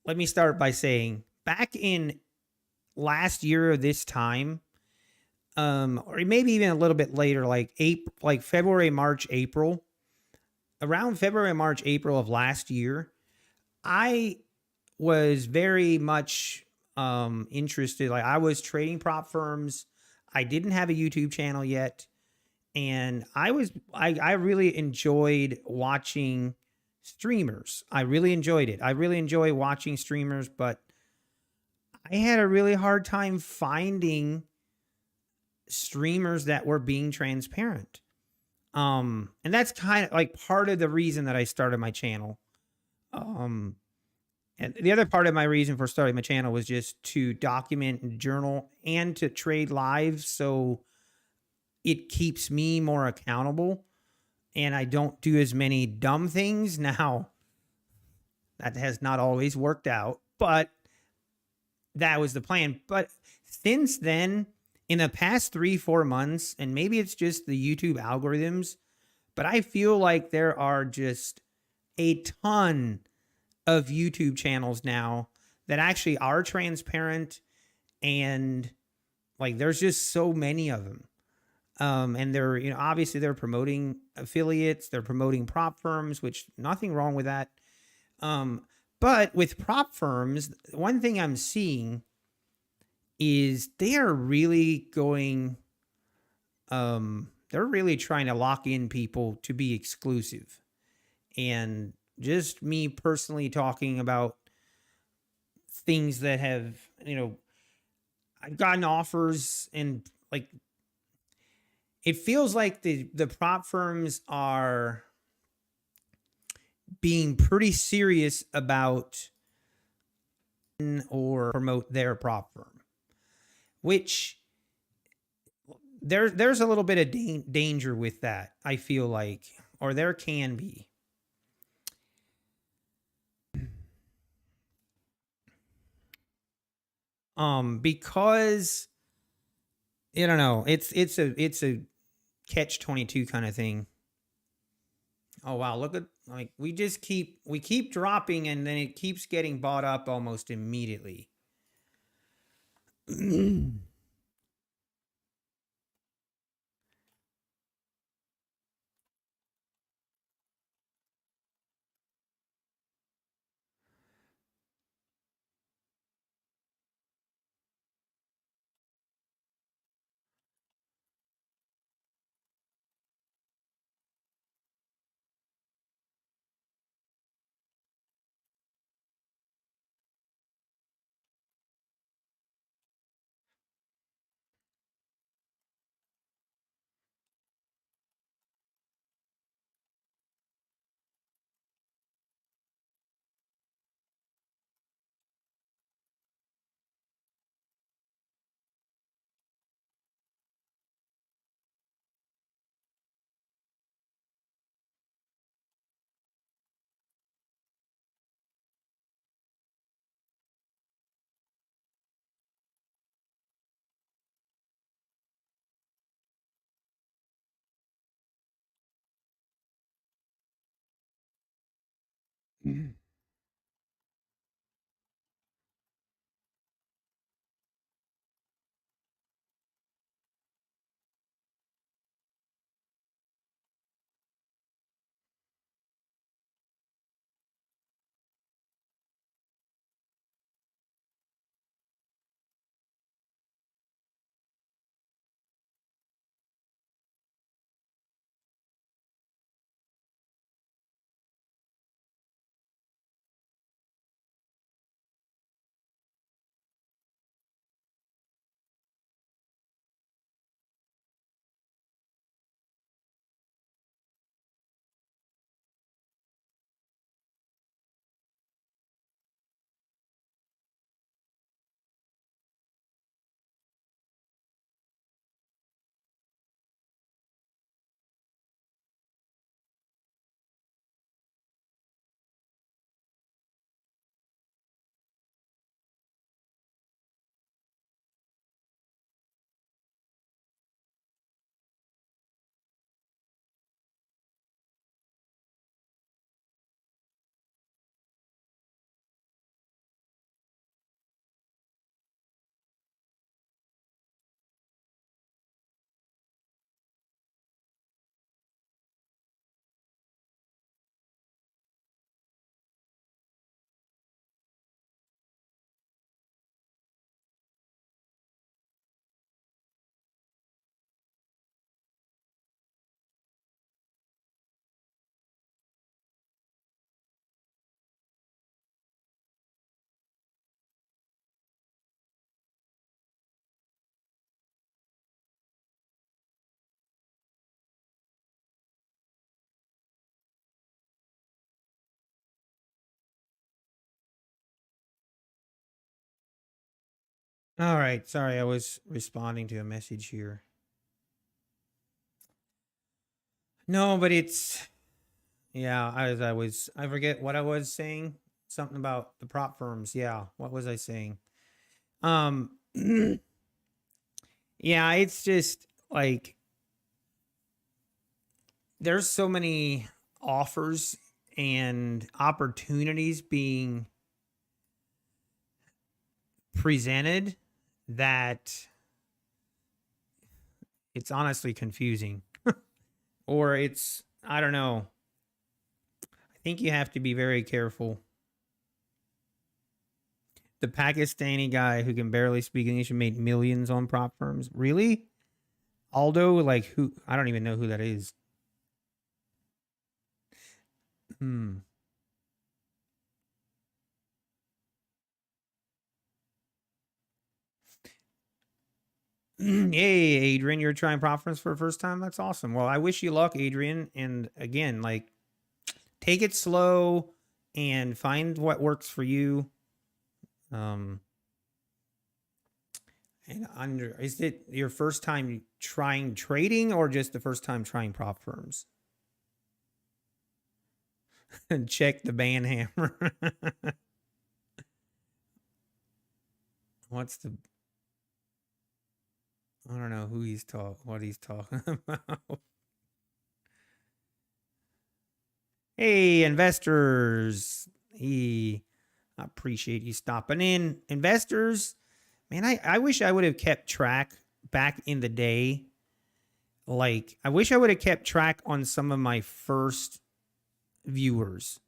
let me start by saying back in last year of this time, or maybe even a little bit later, like February, March, April, around February, March, April of last year, I was very much interested. Like, I was trading prop firms. I didn't have a YouTube channel yet. And I really enjoyed watching streamers. I really enjoyed it. I really enjoy watching streamers, but I had a really hard time finding streamers that were being transparent. And that's kind of like part of the reason that I started my channel. And the other part of my reason for starting my channel was just to document and journal and to trade live. So it keeps me more accountable and I don't do as many dumb things. Now, that has not always worked out, but that was the plan. But since then, in the past 3-4 months, and maybe it's just the YouTube algorithms, but I feel like there are just a ton of YouTube channels now that actually are transparent, and like there's just so many of them. And they're, obviously they're promoting affiliates, they're promoting prop firms, which nothing wrong with that. But with prop firms, one thing I'm seeing is they are really going, they're really trying to lock in people to be exclusive. And just me personally talking about things that have, I've gotten offers, and like, it feels like the prop firms are being pretty serious about or promote their prop firm, which there's a little bit of danger with that, I feel like, or there can be. Because I don't know, it's a catch 22 kind of thing. Oh wow, look at, like, we keep dropping and then it keeps getting bought up almost immediately. All right, sorry, I was responding to a message here. No, but it's, yeah, I forget what I was saying. Something about the prop firms. Yeah, what was I saying? Yeah, it's just like there's so many offers and opportunities being presented that it's honestly confusing. Or it's, I don't know. I think you have to be very careful. The Pakistani guy who can barely speak English and made millions on prop firms. Really? Aldo, like, who? I don't even know who that is. Hmm. Hey, Adrian, you're trying prop firms for the first time? That's awesome. Well, I wish you luck, Adrian. And again, like, take it slow and find what works for you. And is it your first time trying trading or just the first time trying prop firms? Check the ban hammer. What's the... I don't know who he's what he's talking about. Hey, investors. I appreciate you stopping in. Investors, man, I wish I would have kept track back in the day. Like, I wish I would have kept track on some of my first viewers.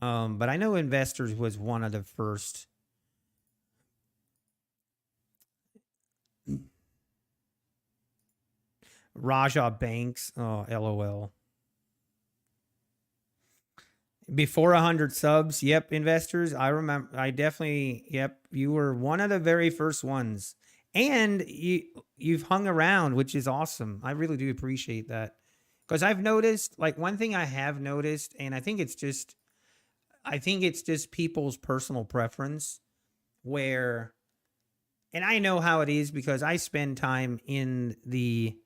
But I know investors was one of the first. Raja Banks. Oh, LOL. Before 100 subs. Yep, investors. I remember. I definitely. Yep, you were one of the very first ones, and you've hung around, which is awesome. I really do appreciate that, because I've noticed, like, one thing I have noticed, and I think it's just people's personal preference, where, and I know how it is because I spend time in the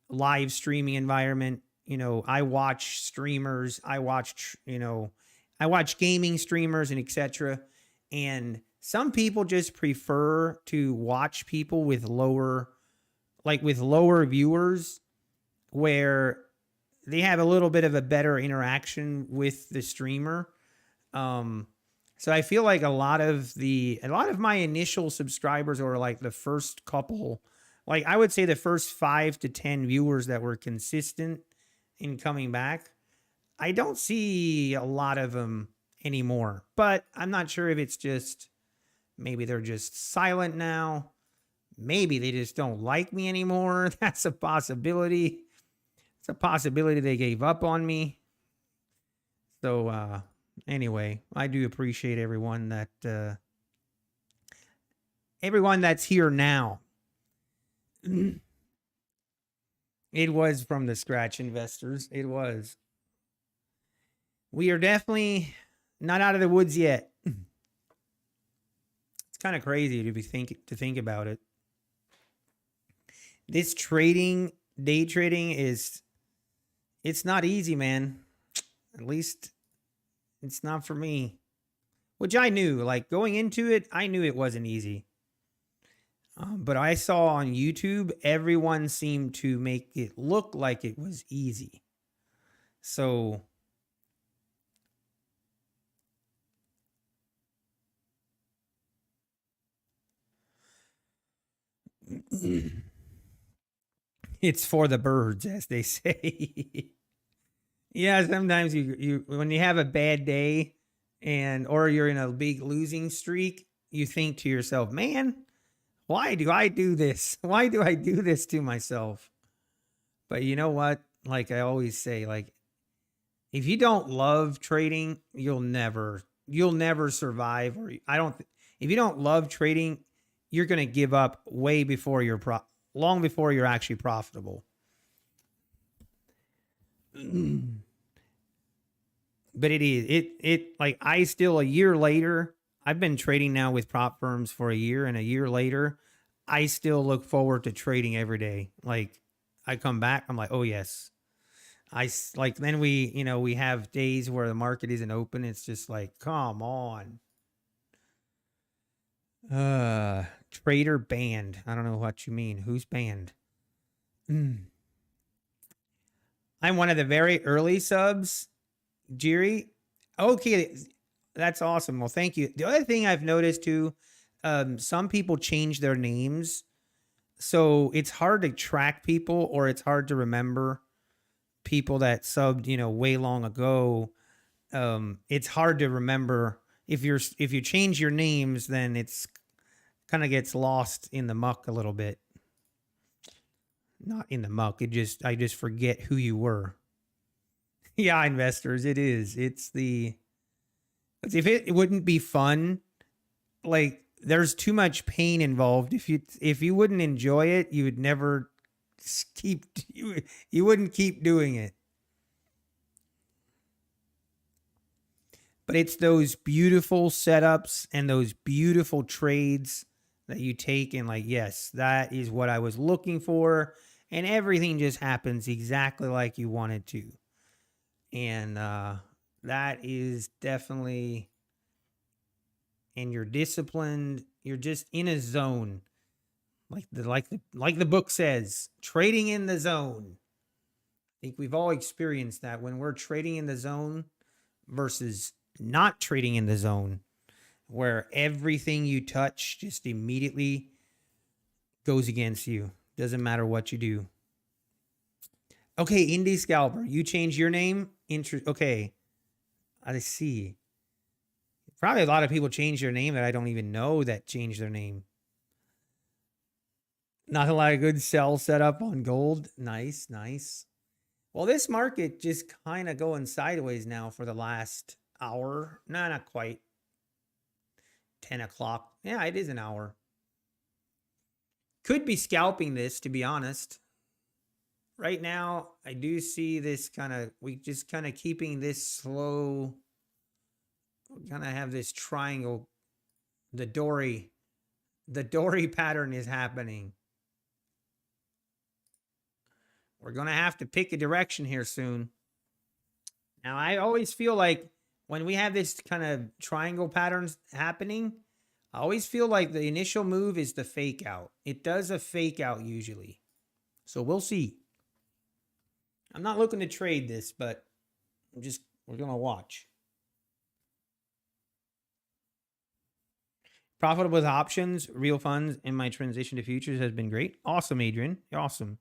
live streaming environment. You know, I watch streamers, I watch gaming streamers and etc. And some people just prefer to watch people with lower viewers, where they have a little bit of a better interaction with the streamer. So I feel like a lot of my initial subscribers, or like the first couple, like I would say the first 5 to 10 viewers that were consistent in coming back, I don't see a lot of them anymore. But I'm not sure if it's just, maybe they're just silent now. Maybe they just don't like me anymore. That's a possibility. It's a possibility they gave up on me. So anyway, I do appreciate everyone that's here now. It was from the scratch, investors. It was. We are definitely not out of the woods yet. It's kind of crazy to think about it. This day trading it's not easy, man. At least it's not for me. Which I knew, like, going into it, I knew it wasn't easy. But I saw on YouTube, everyone seemed to make it look like it was easy. So it's for the birds, as they say. Yeah, sometimes you when you have a bad day or you're in a big losing streak, you think to yourself, man, why do I do this? Why do I do this to myself? But you know what? Like I always say, like, if you don't love trading, you'll never survive. Or if you don't love trading, you're going to give up way before long before you're actually profitable. But like, I still, a year later, I've been trading now with prop firms for a year, and a year later, I still look forward to trading every day. Like, I come back, I'm like, oh yes. Then we have days where the market isn't open. It's just like, come on. Trader banned. I don't know what you mean. Who's banned? I'm one of the very early subs, Jiri. Okay, that's awesome. Well, thank you. The other thing I've noticed too, some people change their names, so it's hard to track people, or it's hard to remember people that subbed, way long ago. It's hard to remember if you change your names, then it's kind of gets lost in the muck a little bit. Not in the muck. I just forget who you were. Yeah, investors, it is. If it wouldn't be fun, like, there's too much pain involved. If you wouldn't enjoy it, you would never you wouldn't keep doing it. But it's those beautiful setups and those beautiful trades that you take and like, yes, that is what I was looking for, and everything just happens exactly like you wanted to. And that is definitely, and you're disciplined, you're just in a zone. Like the book says, trading in the zone. I think we've all experienced that when we're trading in the zone versus not trading in the zone, where everything you touch just immediately goes against you. Doesn't matter what you do. Okay, Indie Scalper, you changed your name. Okay, I see. Probably a lot of people change their name that I don't even know that changed their name. Not a lot of good sell setup on gold. Nice, nice. Well, this market just kind of going sideways now for the last hour. No, not quite. 10 o'clock. Yeah, it is an hour. Could be scalping this, to be honest. Right now, I do see this we just kind of keeping this slow. We kind of have this triangle. The Dory pattern is happening. We're going to have to pick a direction here soon. Now, I always feel like when we have this kind of triangle patterns happening, I always feel like the initial move is the fake out. It does a fake out usually. So we'll see. I'm not looking to trade this, but we're going to watch. Profitable with options, real funds, and my transition to futures has been great. Awesome, Adrian. Awesome.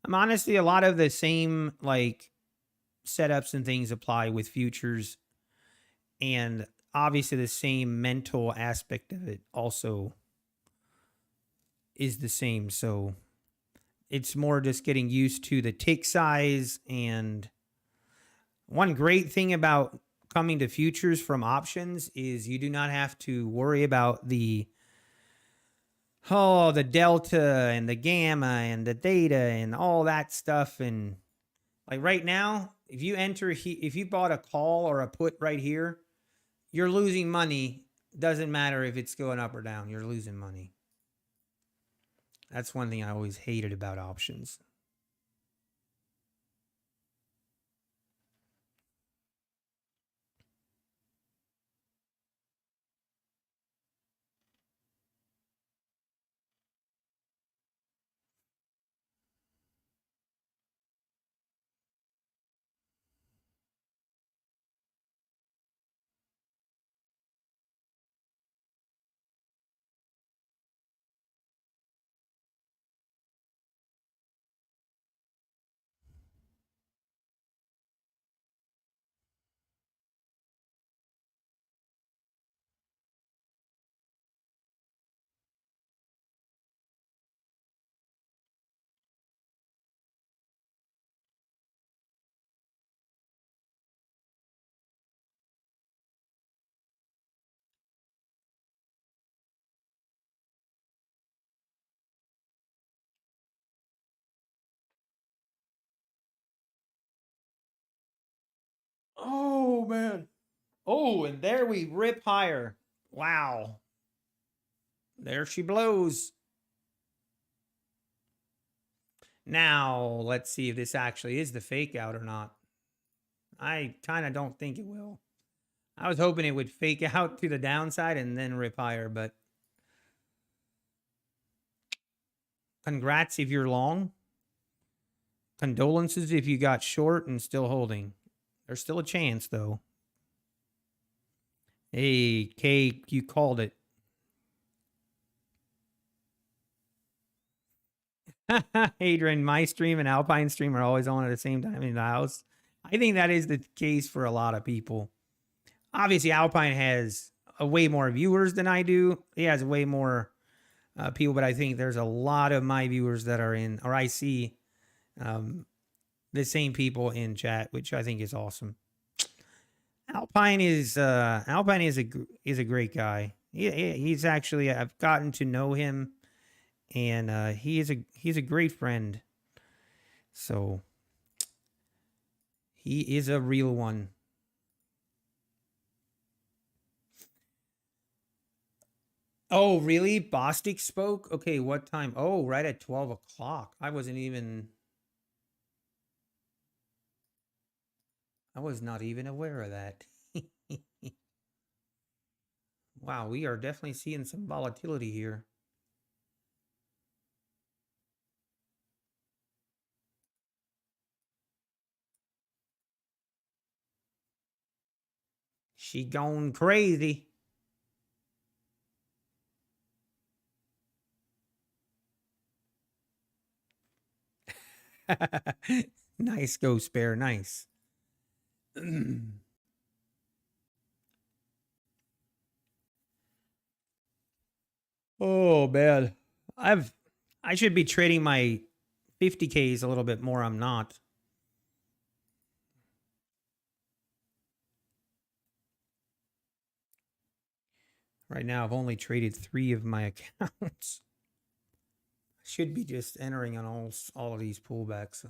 I'm honestly, a lot of the same like setups and things apply with futures, and obviously the same mental aspect of it also is the same. So it's more just getting used to the tick size. And one great thing about coming to futures from options is you do not have to worry about the delta and the gamma and the theta and all that stuff. And like right now, if you bought a call or a put right here, you're losing money. Doesn't matter if it's going up or down, you're losing money. That's one thing I always hated about options. Oh, man. Oh, and there we rip higher. Wow. There she blows. Now, let's see if this actually is the fake out or not. I kind of don't think it will. I was hoping it would fake out to the downside and then rip higher, but congrats if you're long. Condolences if you got short and still holding. There's still a chance, though. Hey, Kay, you called it. Adrian, my stream and Alpine stream are always on at the same time in the house. I think that is the case for a lot of people. Obviously, Alpine has a way more viewers than I do. He has way more people, but I think there's a lot of my viewers that are in, or I see the same people in chat, which I think is awesome. Alpine is a great guy. He's actually, I've gotten to know him, and he's a great friend. So he is a real one. Oh, really? Bostic spoke? Okay, what time? Oh, right at 12 o'clock. I was not even aware of that. Wow, we are definitely seeing some volatility here. She gone crazy. Nice, Ghost Bear. Nice. Oh man, I've I should be trading my 50Ks a little bit more. I'm not. Right now, I've only traded 3 of my accounts. Should be just entering on all of these pullbacks.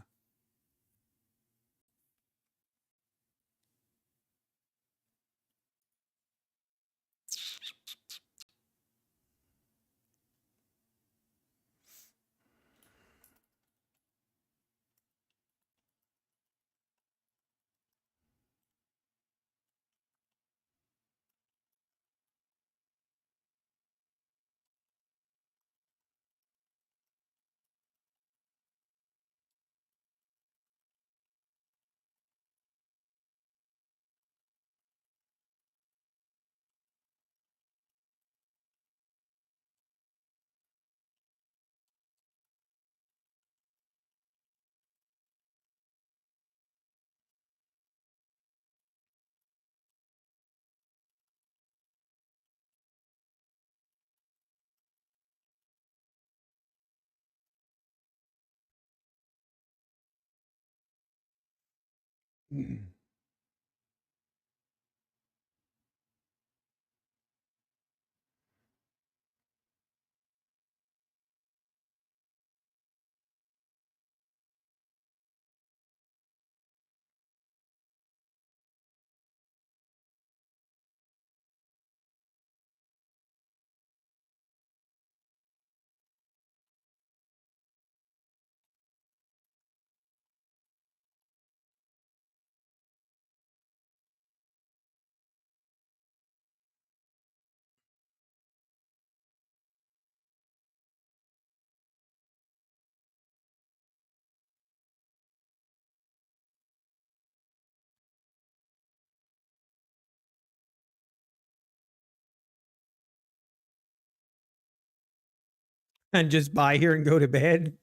And just buy here and go to bed.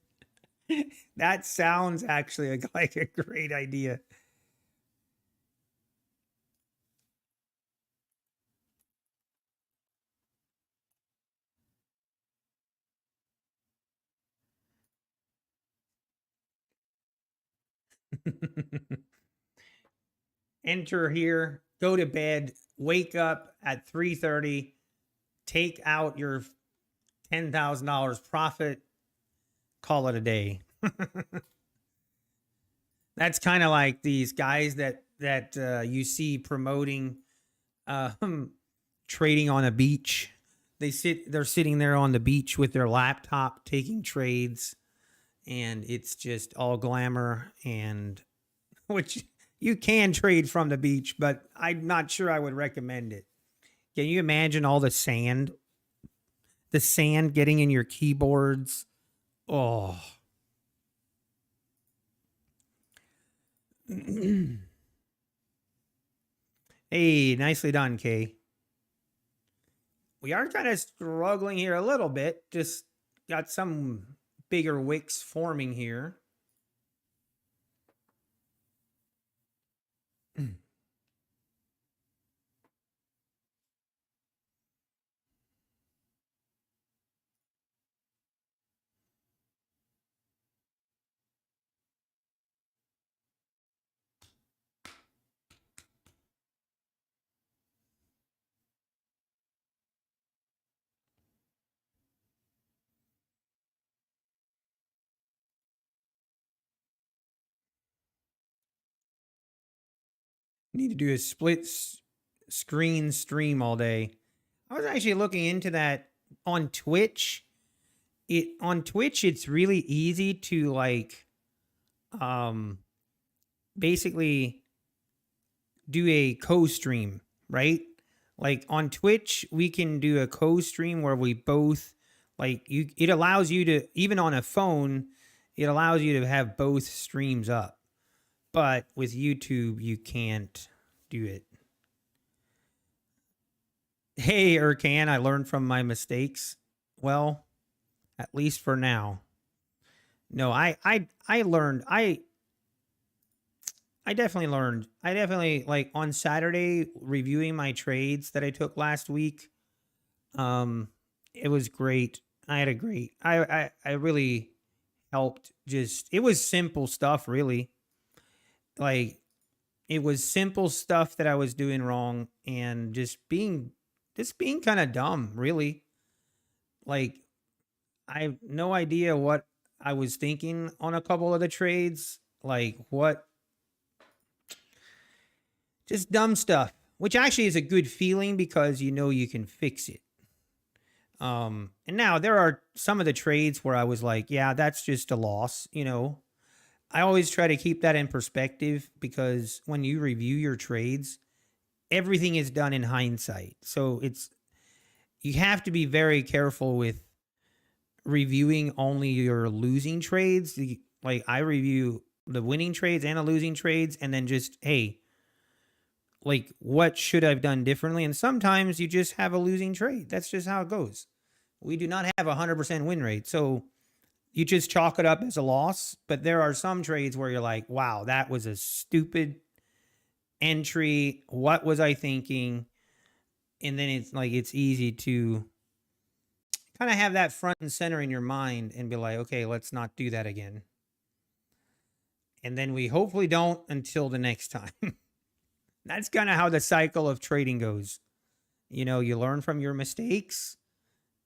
That sounds actually like a great idea. Enter here, go to bed, wake up at 3:30, take out your $10,000 profit, call it a day. That's kind of like these guys that you see promoting trading on a beach. They're sitting there on the beach with their laptop taking trades, and it's just all glamour, and which you can trade from the beach, but I'm not sure I would recommend it. Can you imagine all the sand? The sand getting in your keyboards. Oh. Hey, nicely done, Kay. We are kind of struggling here a little bit. Just got some bigger wicks forming here. Need to do a screen stream all day. I was actually looking into that on Twitch, it's really easy to like um basically do a co-stream, right? Like on Twitch, we can do a co-stream where we both like you it allows you to even on a phone, it allows you to have both streams up. But with YouTube, you can't do it. Hey, Ercan, I learned from my mistakes. Well, at least for now. No, I learned. I definitely learned. I definitely like on Saturday reviewing my trades that I took last week. Um, it was great. I had a great. I really helped. Just it was simple stuff, really. Like it was simple stuff that I was doing wrong, and just being kind of dumb, really. Like I have no idea what I was thinking on a couple of the trades. Like what just dumb stuff, which actually is a good feeling because you know you can fix it. And now there are some of the trades where I was like, yeah, that's just a loss, you know. I always try to keep that in perspective because when you review your trades, everything is done in hindsight. So it's you have to be very careful with reviewing only your losing trades. Like I review the winning trades and the losing trades and then just, hey, like what should I've done differently? And sometimes you just have a losing trade. That's just how it goes. We do not have a 100% win rate. So you just chalk it up as a loss. But there are some trades where you're like, wow, that was a stupid entry. What was I thinking? And then it's like it's easy to kind of have that front and center in your mind and be like, okay, let's not do that again. And then we hopefully don't until the next time. That's kind of how the cycle of trading goes. You know, you learn from your mistakes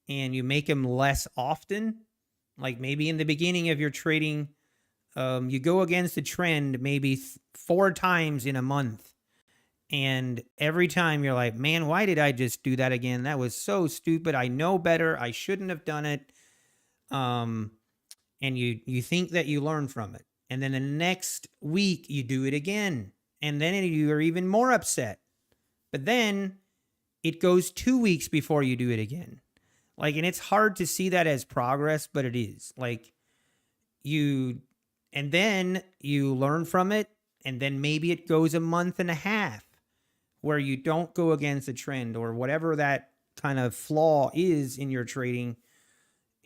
and you make them less often. Like maybe in the beginning of your trading, you go against the trend maybe 4 times in a month. And every time you're like, man, why did I just do that again? That was so stupid. I know better. I shouldn't have done it. And you think that you learn from it. And then the next week you do it again. And then you are even more upset. But then it goes 2 weeks before you do it again. Like, and it's hard to see that as progress, but it is. Like, and then you learn from it, and then maybe it goes a month and a half where you don't go against the trend or whatever that kind of flaw is in your trading.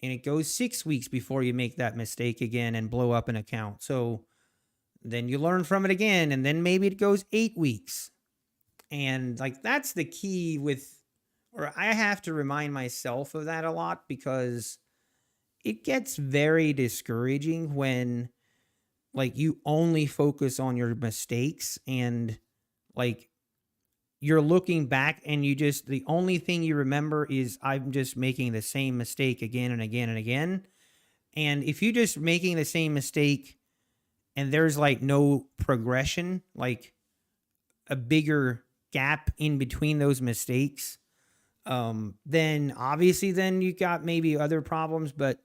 And it goes 6 weeks before you make that mistake again and blow up an account. So then you learn from it again, and then maybe it goes 8 weeks. And like that's the key with, or I have to remind myself of that a lot because it gets very discouraging when like you only focus on your mistakes and like you're looking back and you just, the only thing you remember is I'm just making the same mistake again and again and again. And if you just making the same mistake and there's like no progression, like a bigger gap in between those mistakes, then obviously then you got maybe other problems. But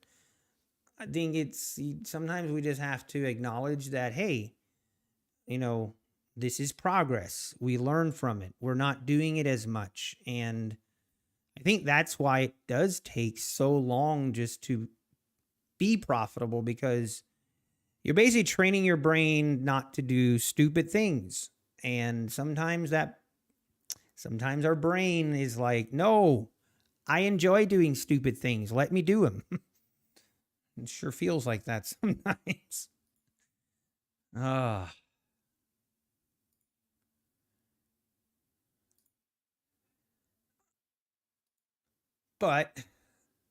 I think it's sometimes we just have to acknowledge that, hey, you know, this is progress. We learn from it. We're not doing it as much. And I think that's why it does take so long just to be profitable, because you're basically training your brain not to do stupid things. And sometimes our brain is like, no, I enjoy doing stupid things. Let me do them. It sure feels like that sometimes. Ah. But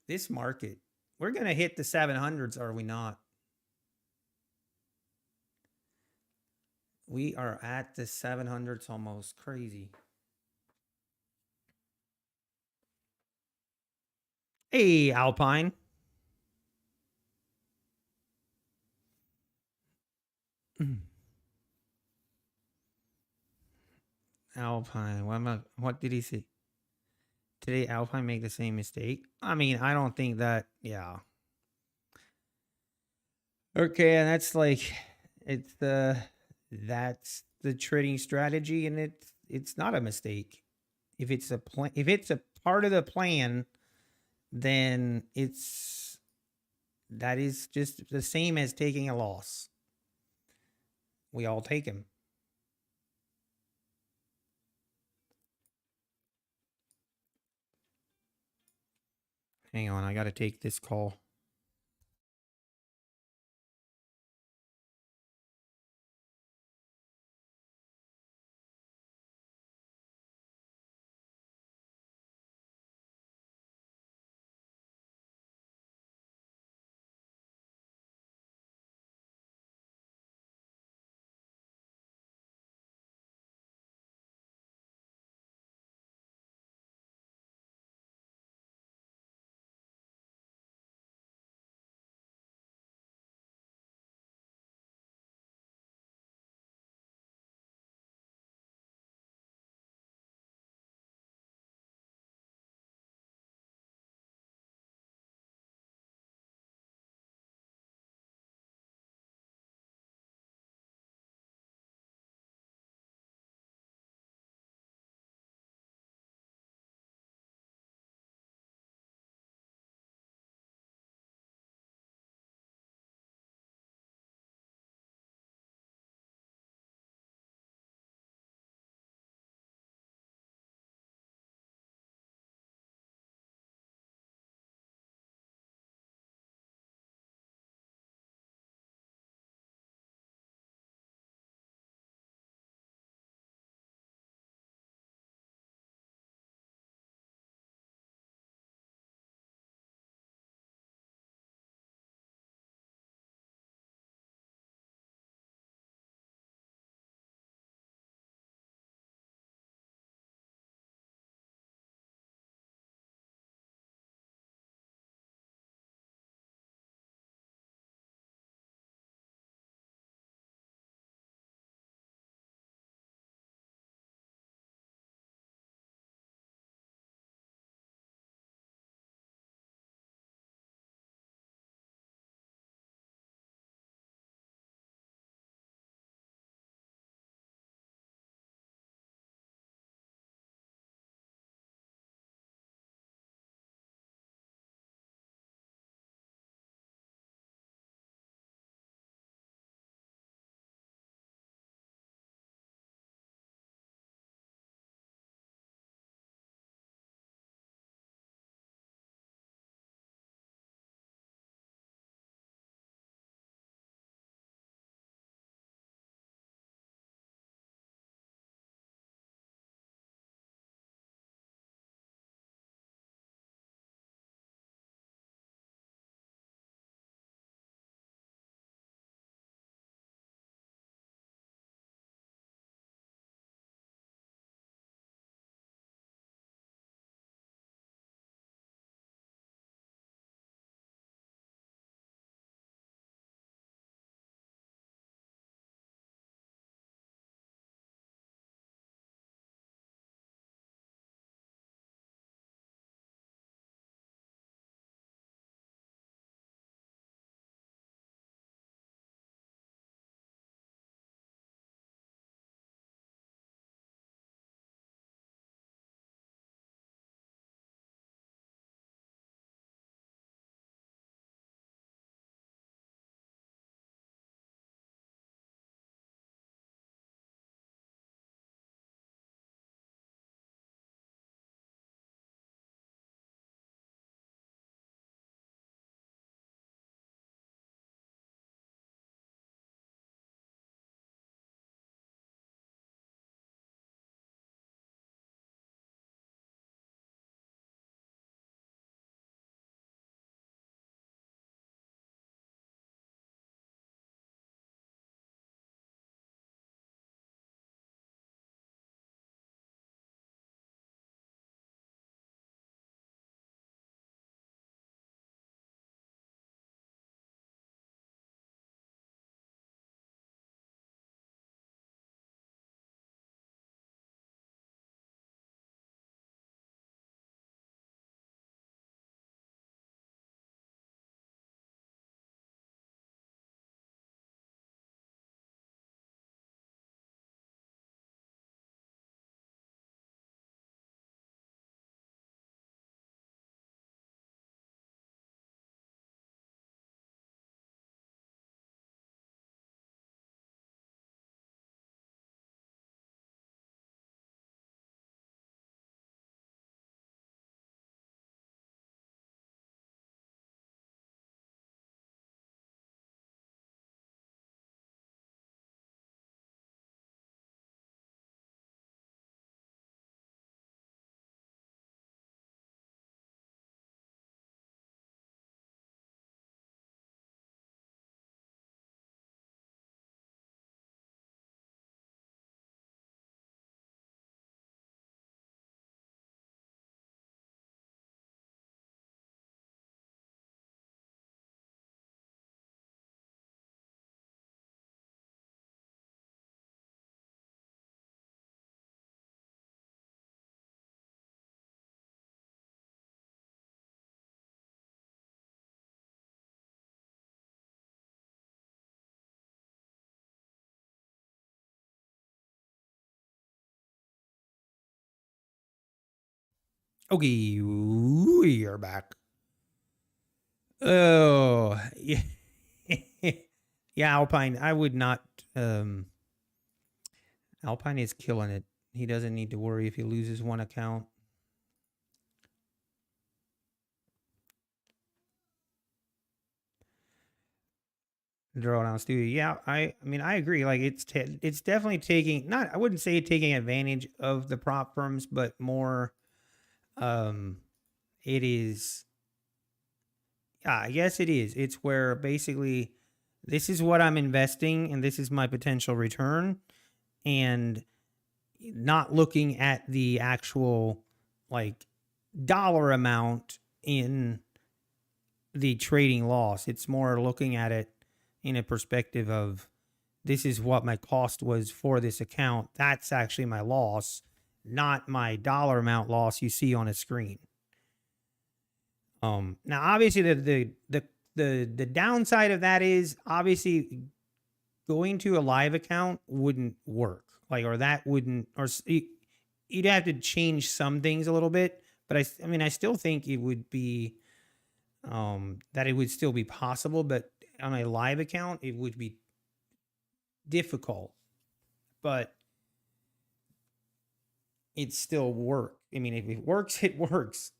this market, we're going to hit the 700s, are we not? We are at the 700s almost. Crazy. Hey, Alpine. Alpine. What did he say? Today, Alpine make the same mistake. I mean, I don't think that. Yeah. Okay, and that's like, it's the that's the trading strategy, and it's not a mistake. If it's a plan, if it's a part of the plan, then that is just the same as taking a loss. We all take them. Hang on, I got to take this call. Okay, we are back. Oh, yeah. Yeah, Alpine. I would not. Alpine is killing it. He doesn't need to worry if he loses one account. Drawdown studio. Yeah, I mean, I agree. Like it's definitely taking not. I wouldn't say taking advantage of the prop firms, but more. Um, it is. Yeah, yes, it is. It's where basically this is what I'm investing and this is my potential return, and not looking at the actual like dollar amount in the trading loss. It's more looking at it in a perspective of this is what my cost was for this account. That's actually my loss, not my dollar amount loss you see on a screen. Now obviously the downside of that is obviously going to a live account wouldn't work. Like, or that wouldn't, or you'd have to change some things a little bit. But I mean, I still think it would be, that it would still be possible. But on a live account, it would be difficult. But it still work. I mean, if it works, it works.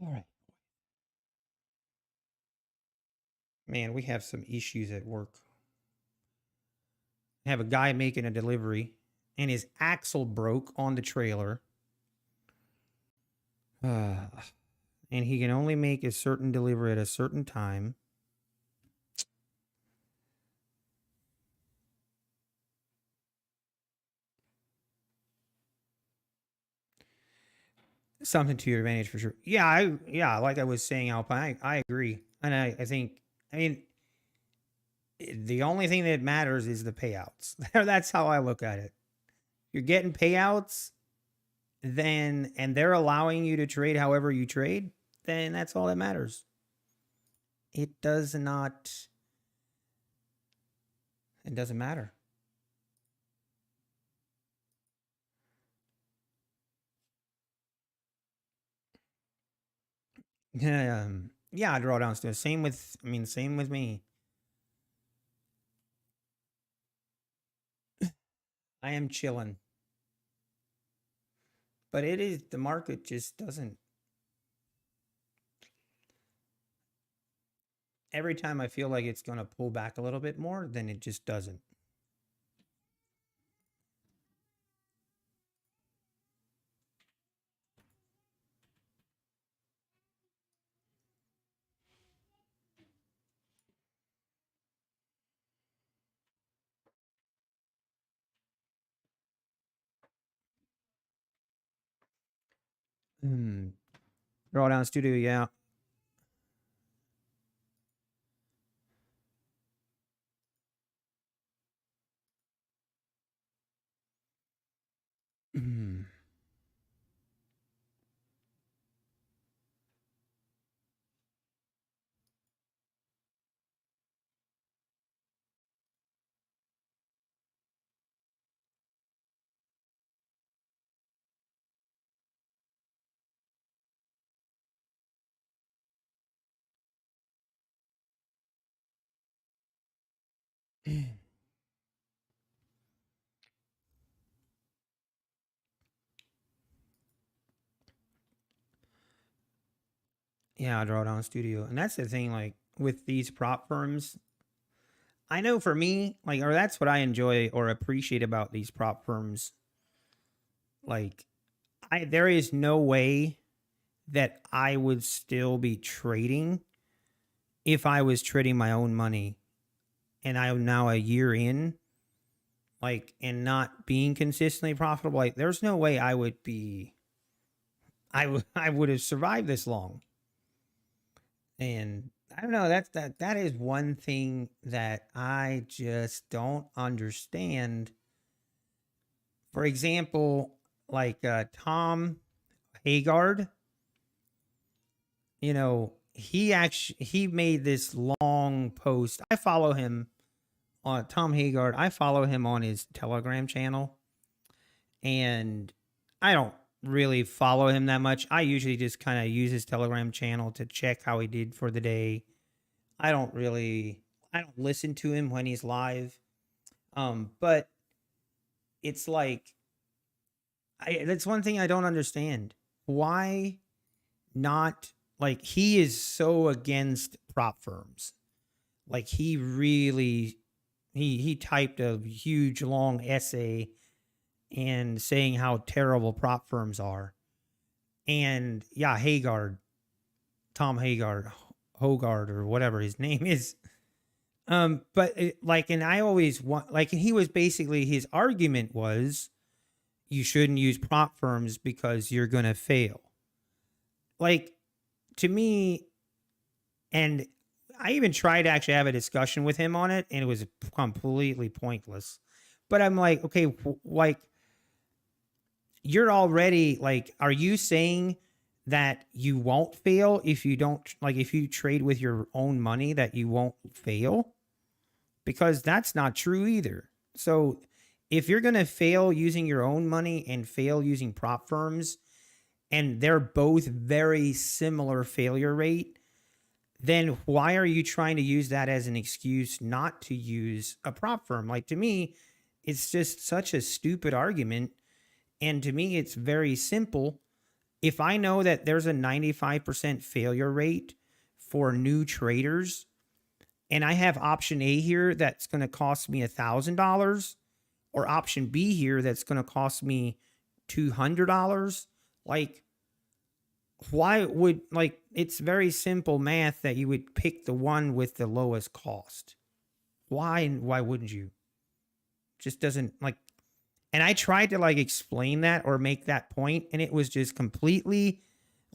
All right. Man, we have some issues at work. I have a guy making a delivery and his axle broke on the trailer. And he can only make a certain delivery at a certain time. Something to your advantage for sure. Yeah, like I was saying, Alpine, I agree. And I think, I mean, the only thing that matters is the payouts. That's how I look at it. You're getting payouts, then, and they're allowing you to trade however you trade, then that's all that matters. It doesn't matter. Yeah, drawdowns still. Same with, I mean, same with me. I am chilling. But it is, the market just doesn't. Every time I feel like it's going to pull back a little bit more, then it just doesn't. Drawdown studio, yeah. Yeah, drawdown studio. And that's the thing, like with these prop firms, I know for me, like, or that's what I enjoy or appreciate about these prop firms. Like, there is no way that I would still be trading if I was trading my own money and I'm now a year in, like, and not being consistently profitable. Like, there's no way I would be, I would have survived this long. And I don't know. That is one thing that I just don't understand. For example, like Tom Haggard, he made this long post. I follow him on Tom Haggard. I follow him on his Telegram channel, and I don't really follow him that much. I usually just kind of use his Telegram channel to check how he did for the day. I don't listen to him when he's live. But it's like that's one thing I don't understand. Why not, like, he is so against prop firms. Like, he really he typed a huge long essay and saying how terrible prop firms are. And yeah, Tom Hogard, or whatever his name is. But and I always want, like, and he was basically, his argument was you shouldn't use prop firms because you're going to fail. Like, to me, and I even tried to actually have a discussion with him on it, and it was completely pointless. But I'm like, okay, like, you're already, like, are you saying that you won't fail if you don't, like, if you trade with your own money, that you won't fail? Because that's not true either. So if you're going to fail using your own money and fail using prop firms, and they're both very similar failure rate, then why are you trying to use that as an excuse not to use a prop firm? Like, to me, it's just such a stupid argument. And to me, it's very simple. If I know that there's a 95% failure rate for new traders, and I have option A here that's going to cost me $1,000, or option B here that's going to cost me $200, like, why would, like, it's very simple math that you would pick the one with the lowest cost. Why wouldn't you? Just doesn't, like, and I tried to, like, explain that or make that point, and it was just completely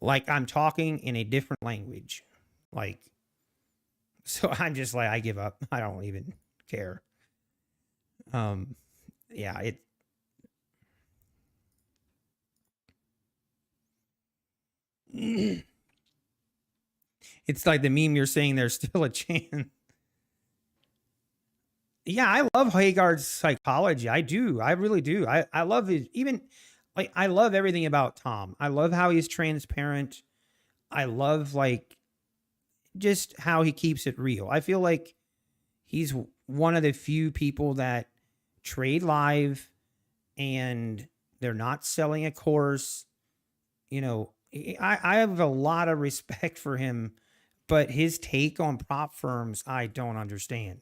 like I'm talking in a different language. Like, so I'm just like, I give up. I don't even care. Yeah, it's like the meme you're saying there's still a chance. Yeah, I love Haggard's psychology. I do. I really do. I love his, even, like, I love everything about Tom. I love how he's transparent. I love, like, just how he keeps it real. I feel like he's one of the few people that trade live and they're not selling a course. I have a lot of respect for him, but his take on prop firms, I don't understand.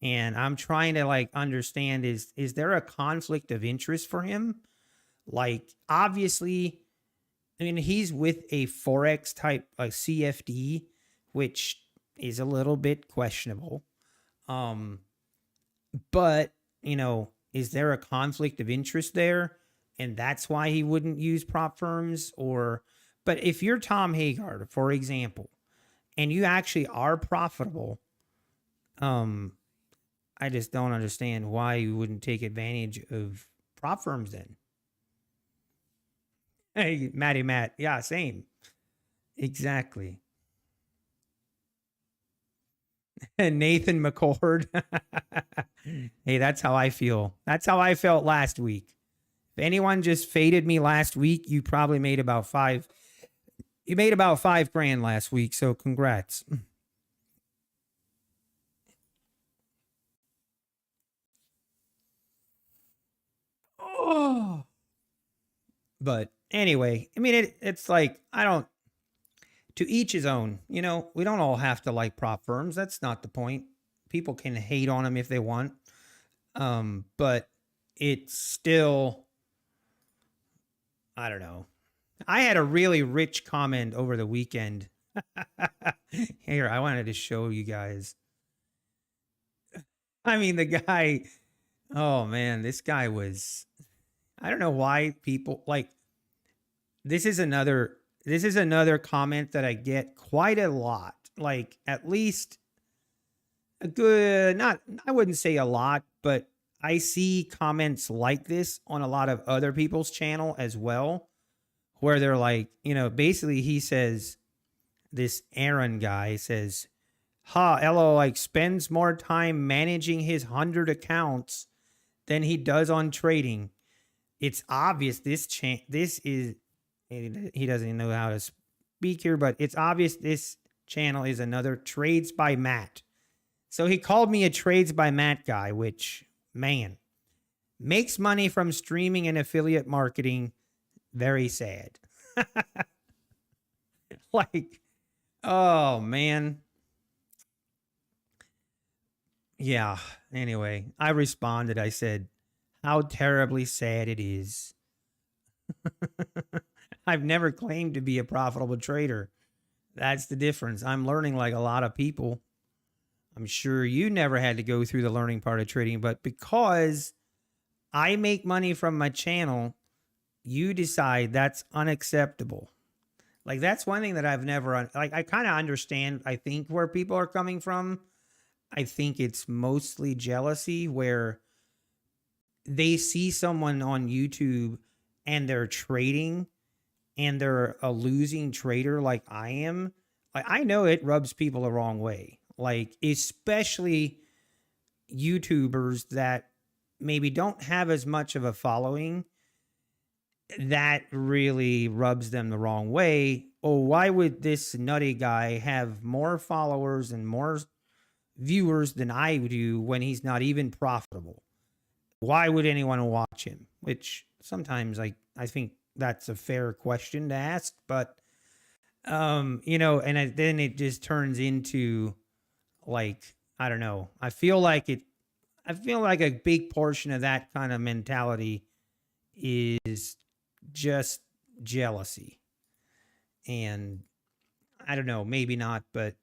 And I'm trying to, like, understand, is there a conflict of interest for him? Like, obviously, I mean, he's with a Forex type, like CFD, which is a little bit questionable. But, is there a conflict of interest there? And that's why he wouldn't use prop firms? But if you're Tom Haggard, for example, and you actually are profitable, I just don't understand why you wouldn't take advantage of prop firms then. Hey, Matt. Yeah, same. Exactly. And Nathan McCord. Hey, that's how I feel. That's how I felt last week. If anyone just faded me last week, you probably made about five. You made about $5,000 last week, so congrats. Oh. But anyway, I mean, it's like, I don't, to each his own. We don't all have to like prop firms. That's not the point. People can hate on them if they want. But it's still, I don't know. I had a really rich comment over the weekend. Here, I wanted to show you guys. I mean, the guy, oh man, this guy was, I don't know why people, like, this is another comment that I get quite a lot. like at least a good, not, I wouldn't say a lot, but I see comments like this on a lot of other people's channel as well, where they're like, basically he says, this Aaron guy says, Elo like spends more time managing his 100 accounts than he does on trading. It's obvious this is, he doesn't even know how to speak here, but it's obvious this channel is another Trades by Matt. So he called me a Trades by Matt guy, which, man, makes money from streaming and affiliate marketing. Very sad. Like, oh, man. Yeah. Anyway, I responded. I said, how terribly sad it is. I've never claimed to be a profitable trader. That's the difference. I'm learning like a lot of people. I'm sure you never had to go through the learning part of trading, but because I make money from my channel, you decide that's unacceptable. Like, that's one thing that I've never, like, I kind of understand, I think, where people are coming from. I think it's mostly jealousy, where they see someone on YouTube and they're trading and they're a losing trader like I am. Like, I know it rubs people the wrong way. Like, especially YouTubers that maybe don't have as much of a following, that really rubs them the wrong way. Oh, why would this nutty guy have more followers and more viewers than I do when he's not even profitable? Why would anyone watch him? Which sometimes I think that's a fair question to ask, but then it just turns into, like, I don't know. I feel like a big portion of that kind of mentality is just jealousy. And I don't know, maybe not, but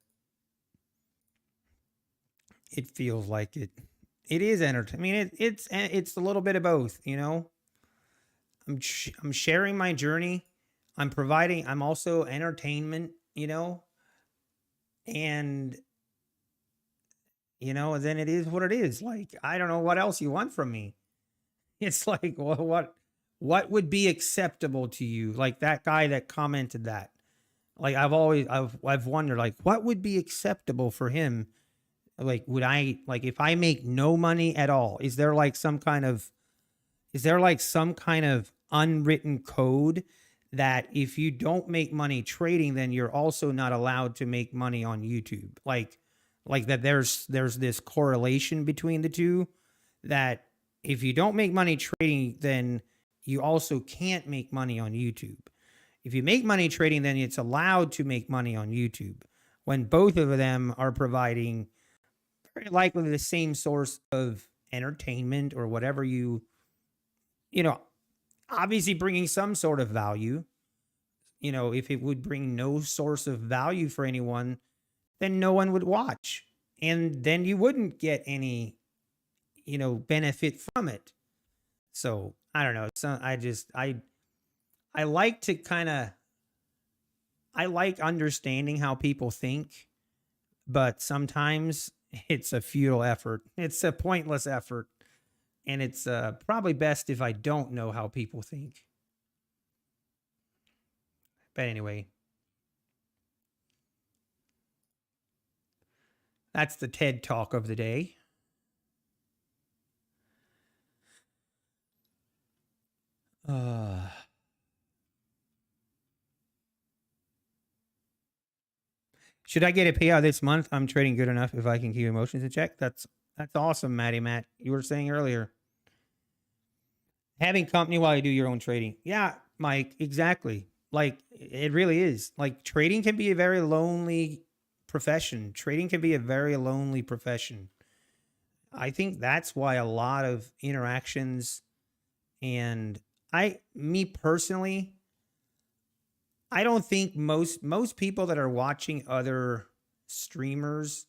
it feels like it is entertainment. I mean, it's a little bit of both, I'm sharing my journey. I'm also entertainment, and then it is what it is. Like, I don't know what else you want from me. It's like, well, what would be acceptable to you? Like that guy that commented that. Like, I've wondered, like, what would be acceptable for him? Like, if I make no money at all, is there like some kind of unwritten code that if you don't make money trading, then you're also not allowed to make money on YouTube? Like that there's this correlation between the two, that if you don't make money trading, then you also can't make money on YouTube. If you make money trading, then it's allowed to make money on YouTube, when both of them are providing very likely the same source of entertainment or whatever obviously bringing some sort of value. If it would bring no source of value for anyone, then no one would watch. And then you wouldn't get any, benefit from it. So I don't know. So I like to I like understanding how people think, but sometimes it's a futile effort. It's a pointless effort. And it's probably best if I don't know how people think. But anyway, that's the TED Talk of the day. Should I get a payout this month? I'm trading good enough if I can keep emotions in check. That's awesome, Matt. You were saying earlier, having company while you do your own trading. Yeah, Mike, exactly. Like, it really is. Like, trading can be a very lonely profession. Trading can be a very lonely profession. I think that's why a lot of interactions, and me personally, I don't think most people that are watching other streamers,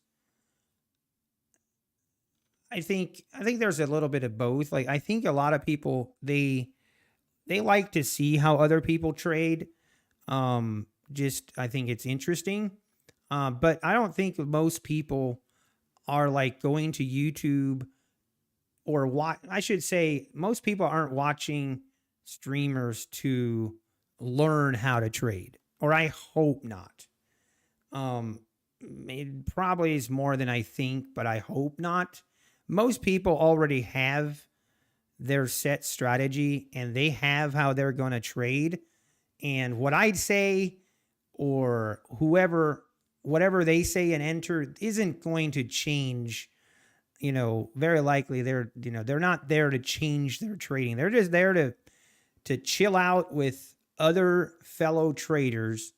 I think there's a little bit of both. Like, I think a lot of people, they like to see how other people trade. I think it's interesting. But I don't think most people are like going to YouTube or what I should say, most people aren't watching streamers to learn how to trade, or I hope not. Um, it probably is more than I think, but I hope not. Most people already have their set strategy and they have how they're going to trade. And what I'd say, or whatever they say and enter, isn't going to change. Very likely they're not there to change their trading. They're just there to chill out with other fellow traders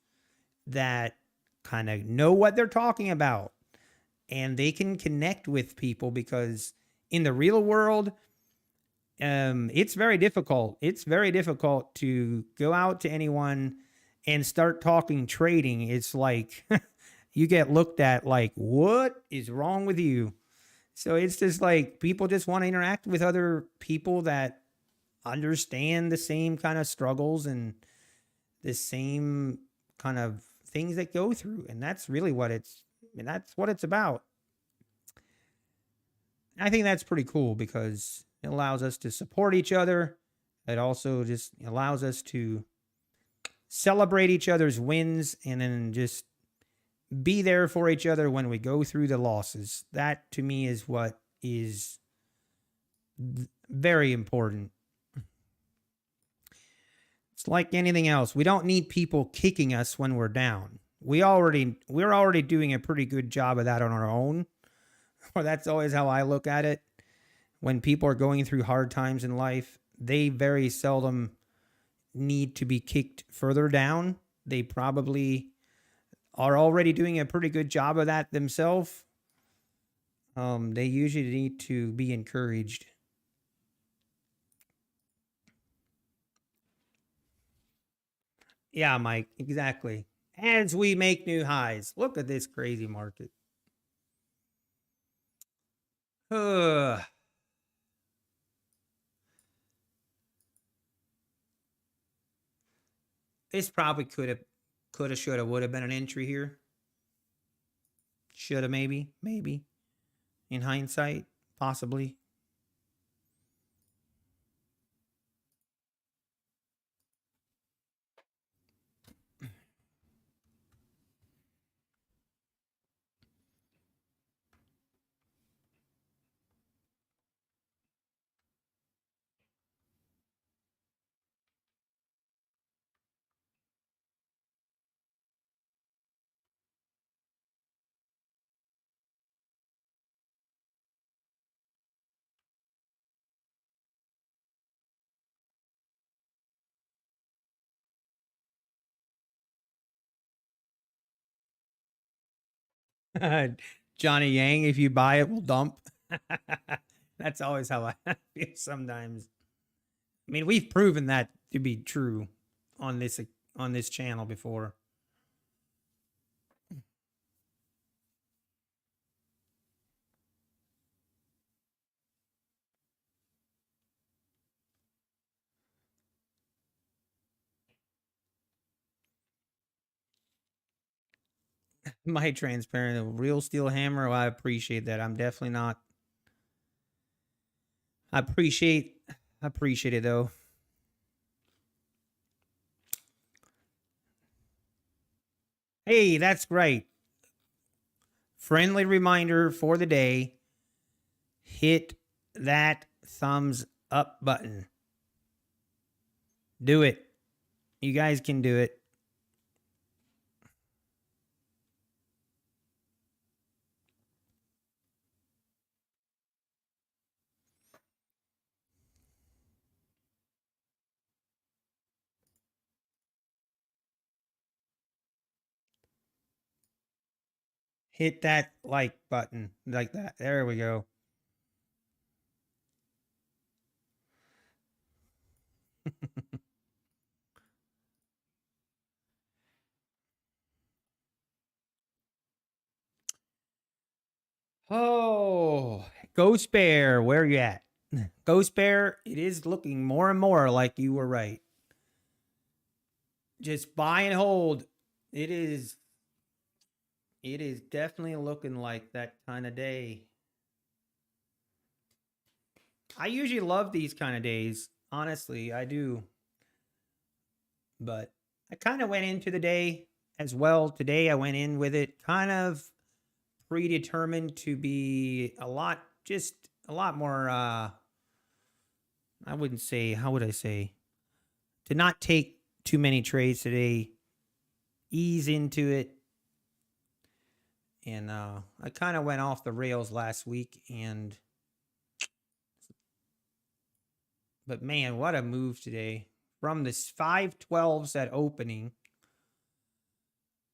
that kind of know what they're talking about, and they can connect with people, because in the real world, it's very difficult. It's very difficult to go out to anyone and start talking trading. It's like you get looked at like, what is wrong with you? So it's just like people just want to interact with other people that understand the same kind of struggles and the same kind of things that go through. And that's really that's what it's about. I think that's pretty cool because it allows us to support each other. It also just allows us to celebrate each other's wins and then just be there for each other when we go through the losses. That to me is what is very important. It's like anything else. We don't need people kicking us when we're down. We're already doing a pretty good job of that on our own. Or that's always how I look at it. When people are going through hard times in life, they very seldom need to be kicked further down. They probably are already doing a pretty good job of that themselves. They usually need to be encouraged. Yeah, Mike, exactly. As we make new highs. Look at this crazy market. This probably should have, would have been an entry here. Should have, maybe. In hindsight, possibly. Johnny Yang, if you buy it, will dump. That's always how I feel sometimes. I mean, we've proven that to be true on this channel before. My transparent, a real steel hammer. Well, I appreciate that. I'm definitely not. I appreciate it though. Hey, that's great. Friendly reminder for the day. Hit that thumbs up button. Do it. You guys can do it. Hit that like button like that. There we go. Oh, Ghost Bear, where you at? Ghost Bear, it is looking more and more like you were right. Just buy and hold. It is It is definitely looking like that kind of day. I usually love these kind of days. Honestly, I do. But I kind of went into the day as well. Today I went in with it kind of predetermined to be just a lot more I wouldn't say, how would I say, to not take too many trades today, ease into it. And I kind of went off the rails last week, but man, what a move today. From this 512s at opening,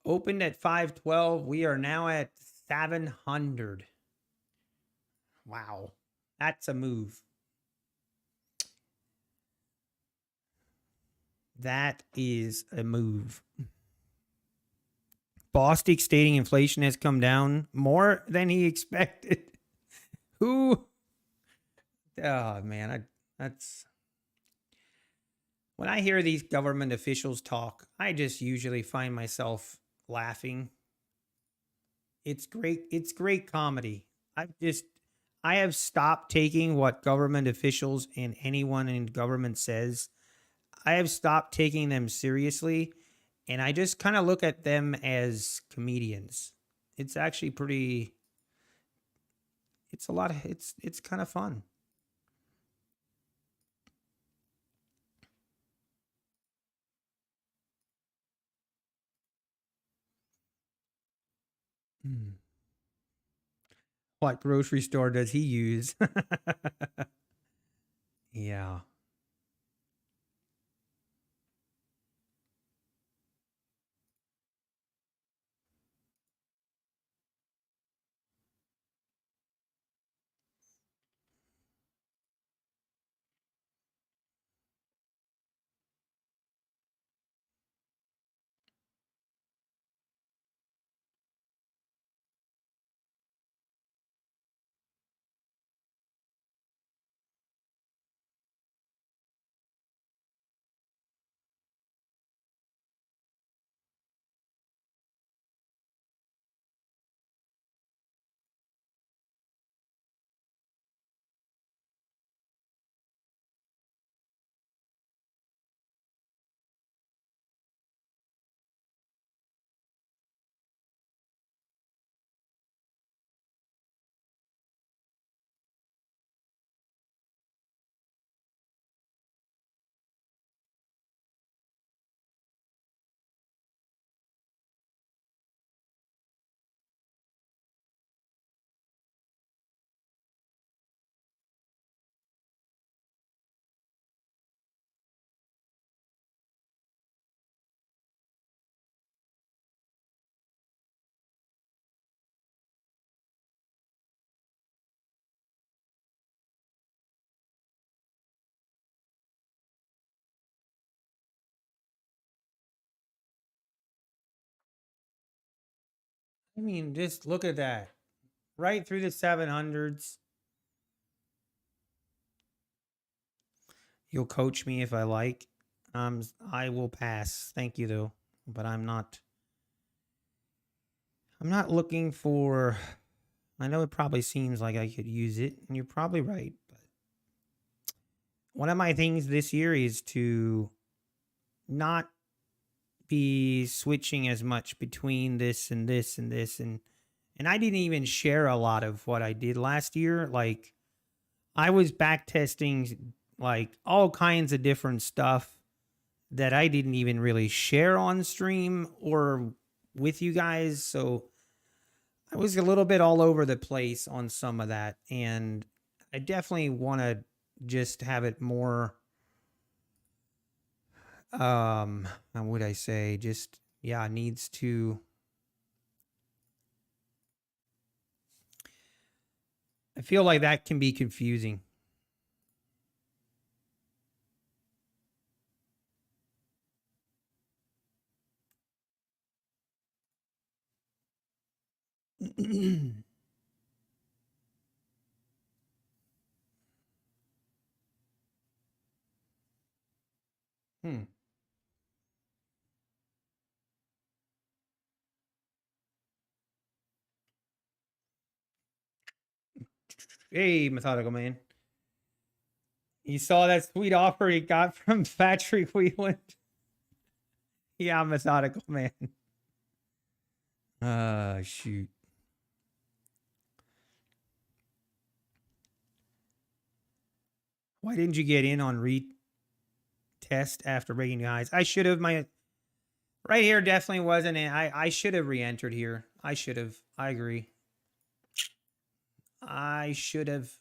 opened at 512, we are now at 700. Wow, that's a move. That is a move. Bostic stating inflation has come down more than he expected. Who? Oh man, that's when I hear these government officials talk, I just usually find myself laughing. It's great. It's great comedy. I have stopped taking what government officials and anyone in government says. I have stopped taking them seriously, and I just kind of look at them as comedians. It's actually pretty. It's a lot of. It's kind of fun. Hmm. What grocery store does he use? Yeah. I mean, just look at that. Right through the 700s. You'll coach me if I like. I will pass. Thank you though. But I'm not looking for I know it probably seems like I could use it, and you're probably right, but one of my things this year is to not be switching as much between this and this and this and I didn't even share a lot of what I did last year. Like I was back testing like all kinds of different stuff that I didn't even really share on stream or with you guys. So I was a little bit all over the place on some of that. And I definitely want to just have it more, how would I say, just, yeah, needs to, I feel like that can be confusing. Hmm. Hey, methodical man. You saw that sweet offer he got from Patrick Wheeland? Yeah, methodical man. Shoot. Why didn't you get in on retest after breaking the highs? I should have. My right here definitely wasn't in. I should have re-entered here. I should have. I agree. I should have.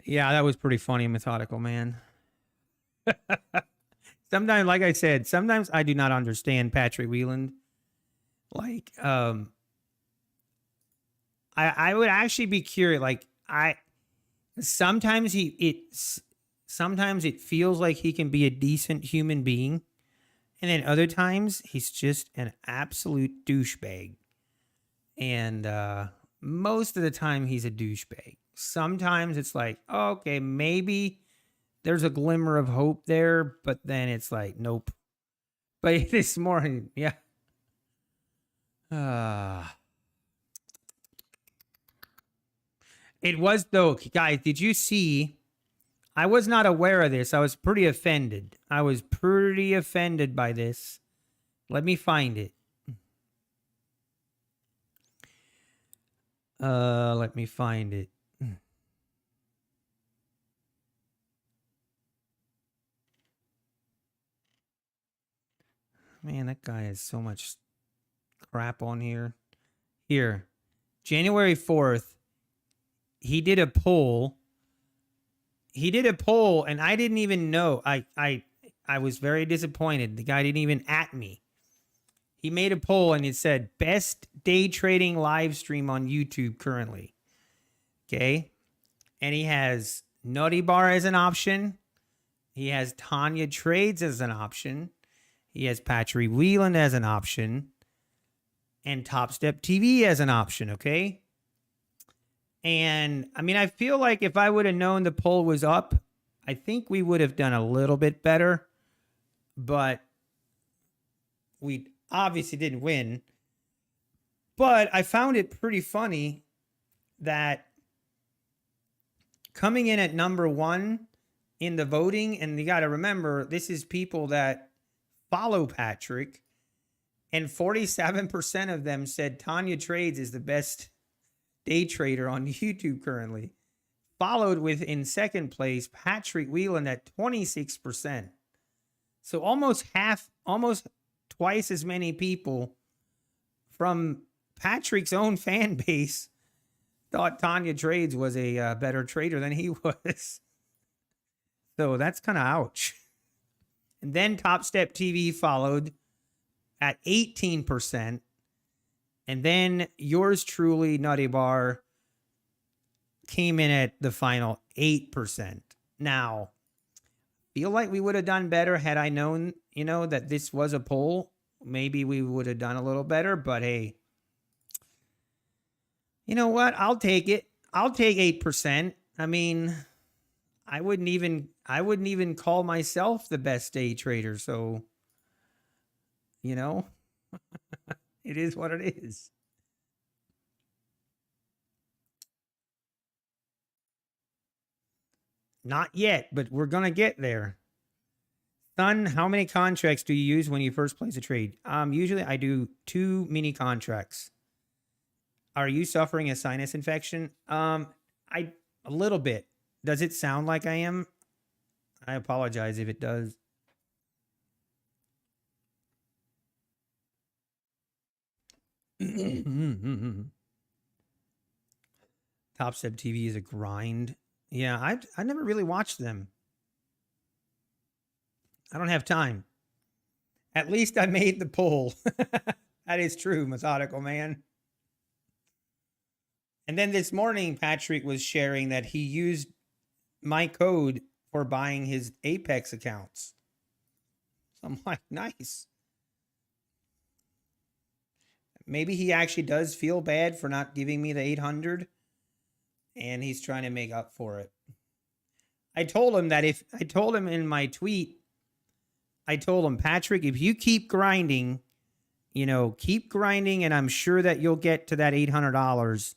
Yeah, that was pretty funny, methodical man. Sometimes, like I said, sometimes I do not understand Patrick Wheeland. Like, I would actually be curious. Like, sometimes sometimes it feels like he can be a decent human being, and then other times he's just an absolute douchebag. And most of the time he's a douchebag. Sometimes it's like, oh, okay, maybe there's a glimmer of hope there, but then it's like, nope. But this morning, yeah. It was though, guys. Did you see? I was not aware of this. I was pretty offended. I was pretty offended by this. Let me find it. Let me find it. Man, that guy has so much crap on here. Here, January 4th, he did a poll. And I didn't even know. I was very disappointed. The guy didn't even at me. He made a poll and it said best day trading live stream on YouTube currently. Okay. And he has Nutty Bar as an option. He has Tanya Trades as an option. He has Patrick Wheeland as an option. And Top Step TV as an option. Okay. And I mean, I feel like if I would have known the poll was up, I think we would have done a little bit better. But we obviously didn't win. But I found it pretty funny that coming in at number 1 in the voting, and you got to remember, this is people that follow Patrick, and 47% of them said Tanya Trades is the best day trader on YouTube currently. Followed with, in second place, Patrick Wheeland at 26%. So almost twice as many people from Patrick's own fan base thought Tanya Trades was a better trader than he was. So that's kind of ouch. And then Top Step TV followed at 18%. And then yours truly, Nutty Bar, came in at the final 8%. Now, feel like we would have done better had I known, that this was a poll. Maybe we would have done a little better, but hey, you know what? I'll take it. I'll take 8%. I mean, I wouldn't even call myself the best day trader, so it is what it is. Not yet, but we're going to get there. Son, how many contracts do you use when you first place a trade? Usually I do 2 mini contracts. Are you suffering a sinus infection? A little bit. Does it sound like I am? I apologize if it does. Top Step TV is a grind. Yeah, I never really watched them. I don't have time. At least I made the poll. That is true, methodical man. And then this morning, Patrick was sharing that he used my code for buying his Apex accounts. So I'm like, nice. Maybe he actually does feel bad for not giving me the 800, and he's trying to make up for it. I told him in my tweet, I told him, Patrick, if you keep grinding, keep grinding, and I'm sure that you'll get to that $800.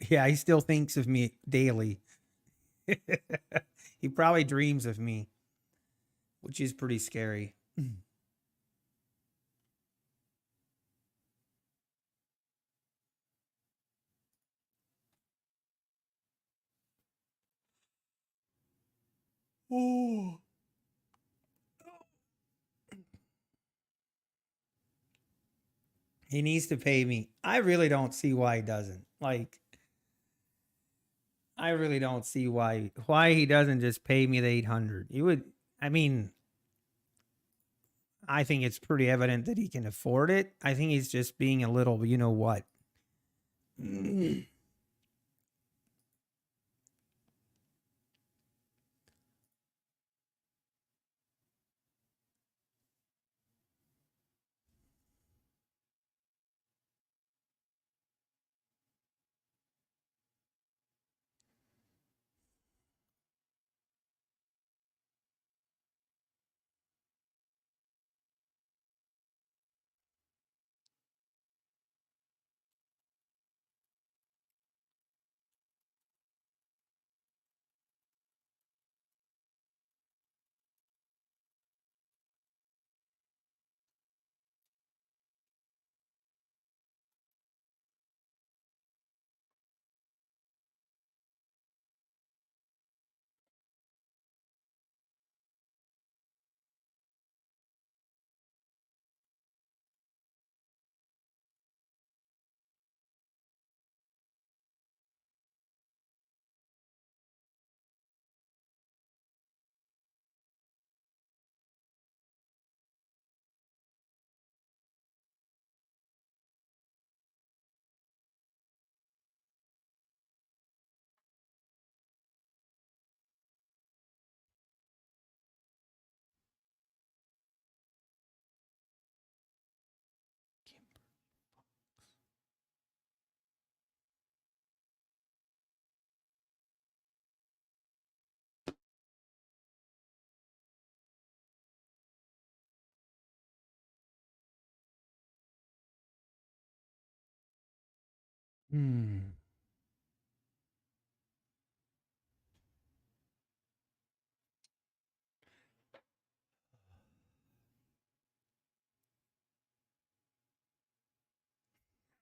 Yeah, he still thinks of me daily. He probably dreams of me, which is pretty scary. Oh. He needs to pay me. I really don't see why he doesn't. Like, I really don't see why he doesn't just pay me the 800. He would. I mean, I think it's pretty evident that he can afford it. I think he's just being a little, you know what? Hmm.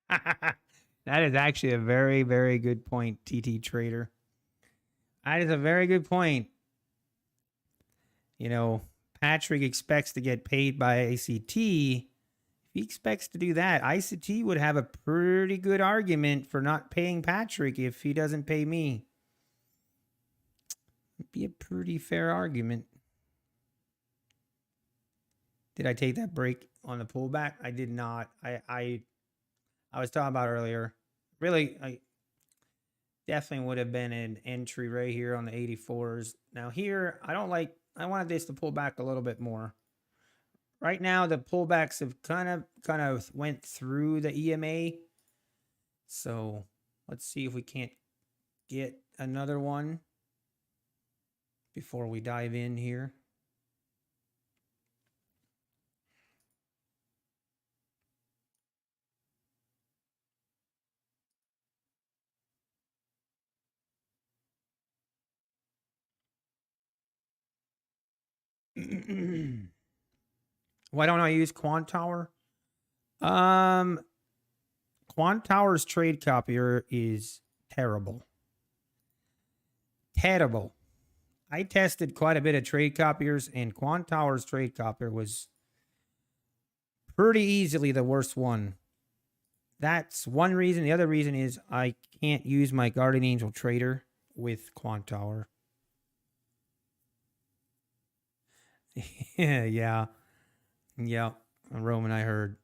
That is actually a very, very good point, TT Trader. That is a very good point. You know, Patrick expects to get paid by ICT. If he expects to do that, ICT would have a pretty good argument for not paying Patrick if he doesn't pay me. It'd be a pretty fair argument. Did I take that break on the pullback? I did not. I was talking about earlier. Really, I definitely would have been an entry right here on the 84s. Now here, I wanted this to pull back a little bit more. Right now, the pullbacks have kind of went through the EMA. So let's see if we can't get another one before we dive in here. Why don't I use Quant Tower? Quant Tower's trade copier is terrible. Terrible. I tested quite a bit of trade copiers, and Quant Tower's trade copier was pretty easily the worst one. That's one reason. The other reason is I can't use my Guardian Angel Trader with Quant Tower. Yeah. Yeah. Roman, I heard.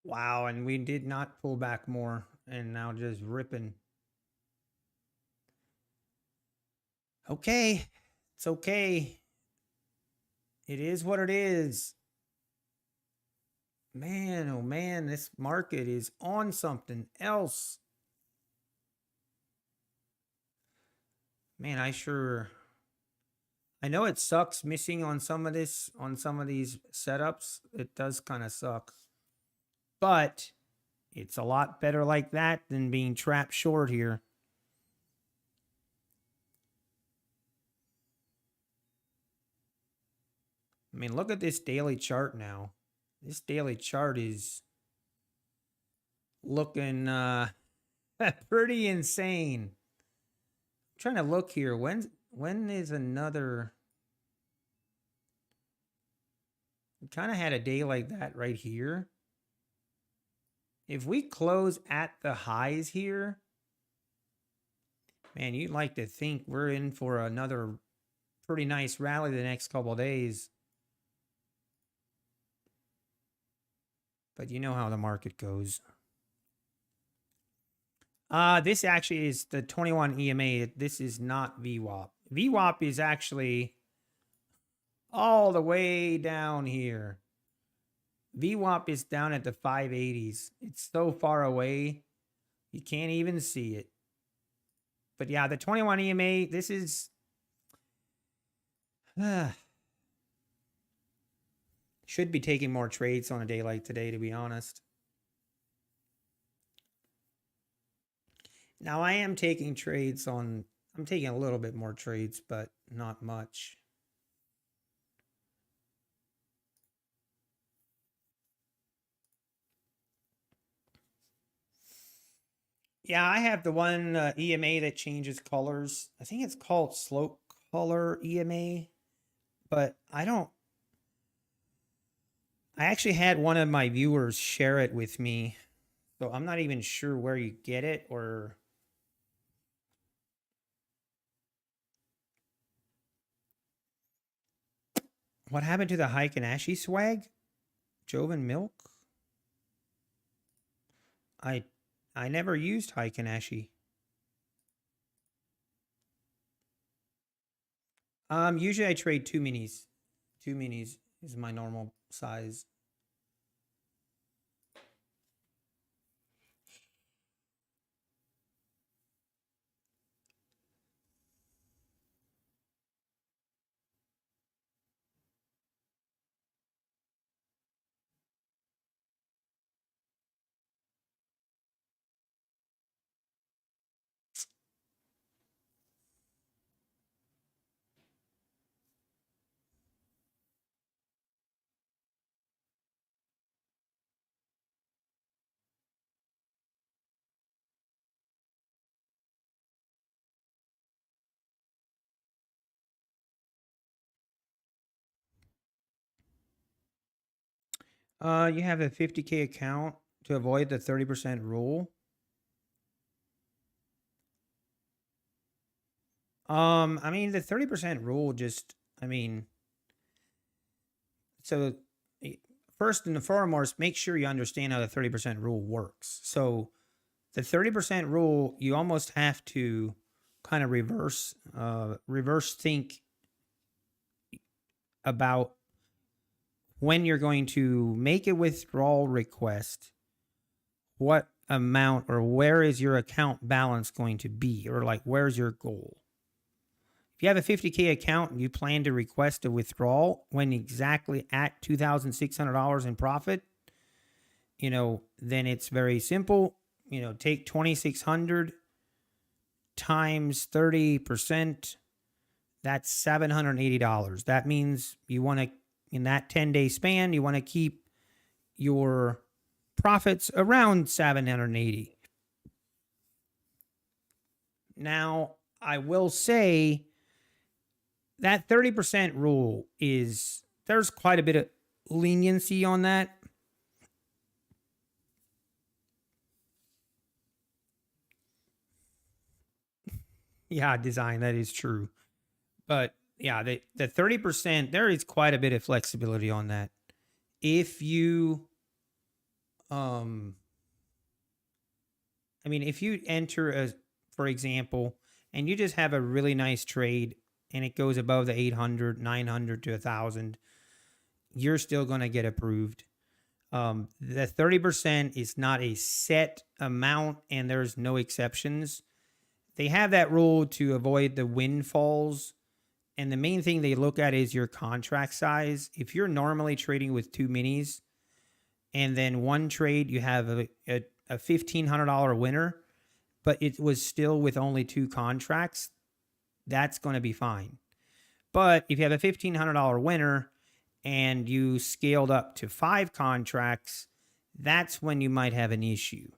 Wow. And we did not pull back more and now just ripping. Okay. It's okay. It is what it is. Man, oh man, this market is on something else. Man, I know it sucks missing on some of these setups. It does kind of suck. But it's a lot better like that than being trapped short here. I mean, look at this daily chart now. This daily chart is looking pretty insane. I'm trying to look here. When is another? We kind of had a day like that right here. If we close at the highs here, man, you'd like to think we're in for another pretty nice rally the next couple of days. But you know how the market goes. This actually is the 21 EMA. This is not VWAP. VWAP is actually all the way down here. VWAP is down at the 580s. It's so far away, you can't even see it. But yeah, the 21 EMA, this is... should be taking more trades on a day like today, to be honest. Now, I am taking trades on... I'm taking a little bit more trades, but not much. Yeah, I have the one EMA that changes colors. I think it's called slope color EMA, but I actually had one of my viewers share it with me, so I'm not even sure where you get it or... What happened to the HYPOTHETICAL swag? Joven Milk? I never used HYPOTHETICAL. Usually I trade 2 minis. 2 minis is my normal size. You have a 50K account to avoid the 30% rule. I mean, the 30% rule just, I mean, so first and foremost, make sure you understand how the 30% rule works. So the 30% rule, you almost have to kind of reverse think about when you're going to make a withdrawal request, what amount or where is your account balance going to be, or like where's your goal? If you have a 50K account and you plan to request a withdrawal when exactly at $2,600 in profit, you know, then it's very simple. You know, take 2,600 times 30%. That's $780. That means you want to, in that 10-day span, you want to keep your profits around 780. Now, I will say that 30% rule is, there's quite a bit of leniency on that. Yeah, design, that is true. But yeah, the 30%, there is quite a bit of flexibility on that. If you, I mean, if you enter for example, and you just have a really nice trade and it goes above the 800, 900 to 1,000, you're still going to get approved. The 30% is not a set amount and there's no exceptions. They have that rule to avoid the windfalls. And the main thing they look at is your contract size. If you're normally trading with two minis and then one trade, you have a $1,500 winner, but it was still with only two contracts, that's going to be fine. But if you have a $1,500 winner and you scaled up to 5 contracts, that's when you might have an issue.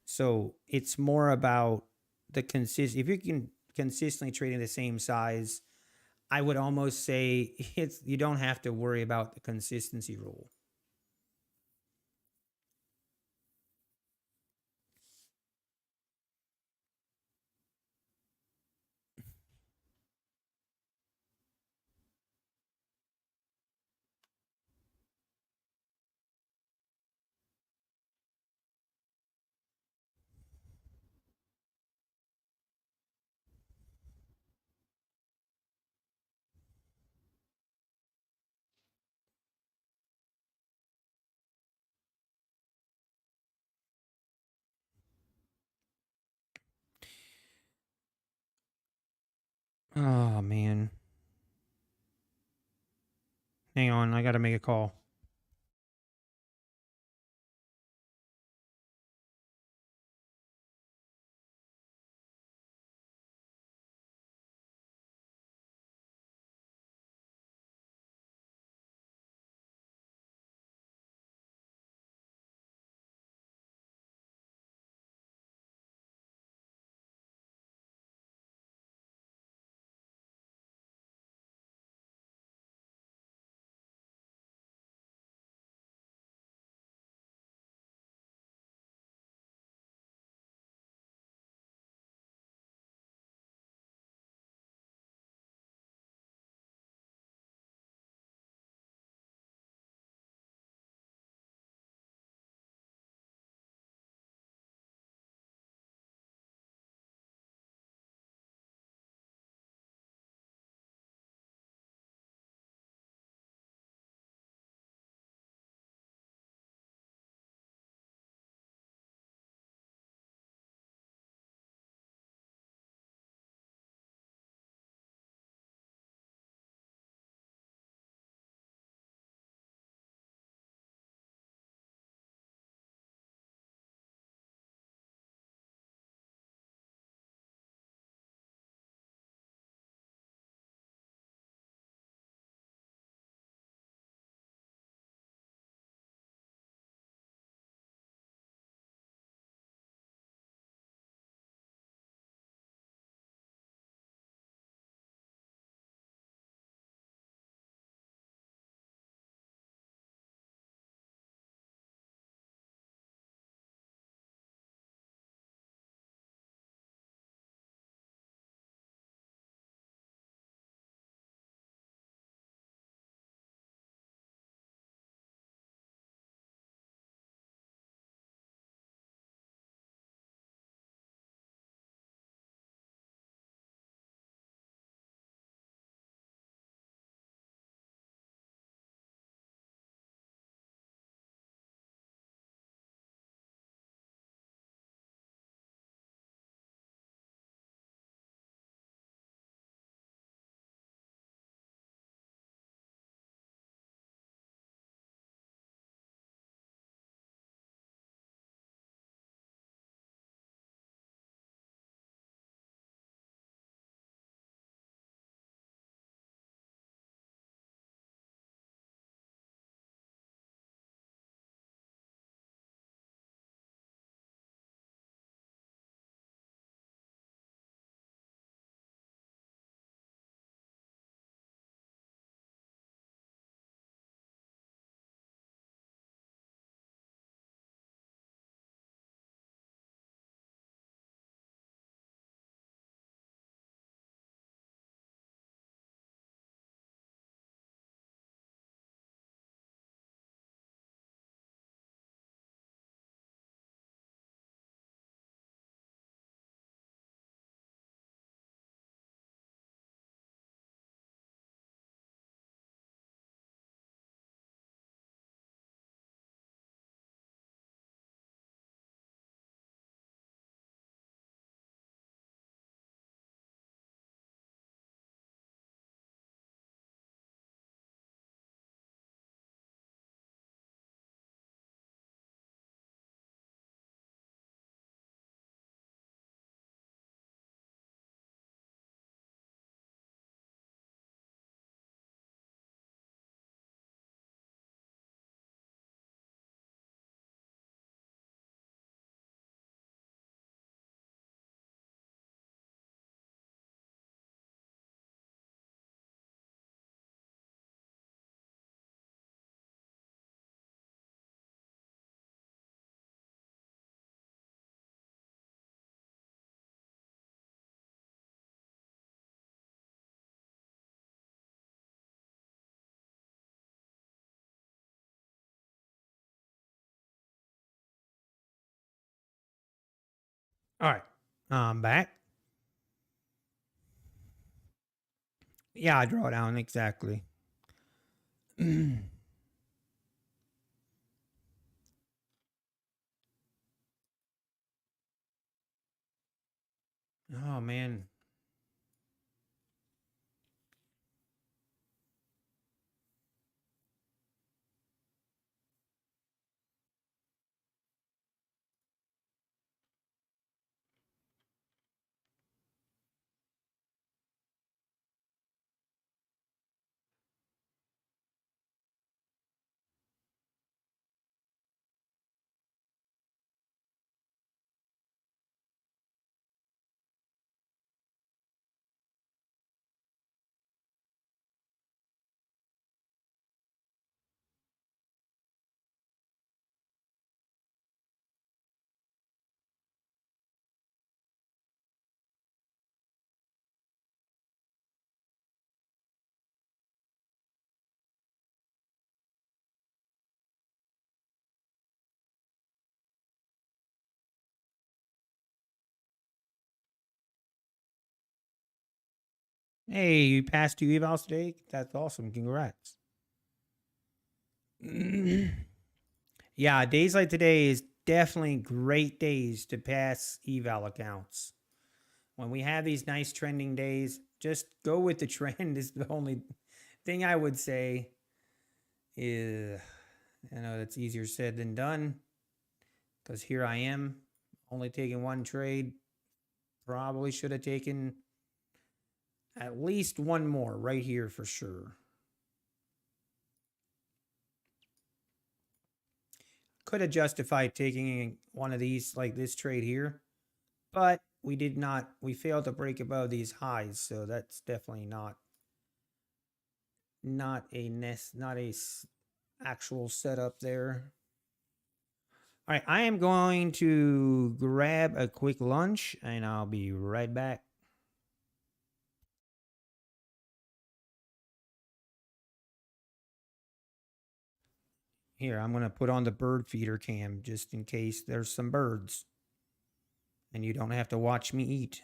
So it's more about the if you can consistently trade in the same size, I would almost say you don't have to worry about the consistency rule. Oh, man. Hang on, I got to make a call. All right. I'm back. Yeah, I draw down exactly. Oh man. Hey, you passed two evals today? That's awesome. Congrats. Yeah, days like today is definitely great days to pass eval accounts. When we have these nice trending days, just go with the trend is the only thing I would say is I know that's easier said than done because here I am only taking one trade. Probably should have taken at least one more right here for sure. Could have justified taking one of these like this trade here, but we did not. We failed to break above these highs, so that's definitely not a actual setup there. All right, I am going to grab a quick lunch and I'll be right back. Here, I'm going to put on the bird feeder cam just in case there's some birds and you don't have to watch me eat.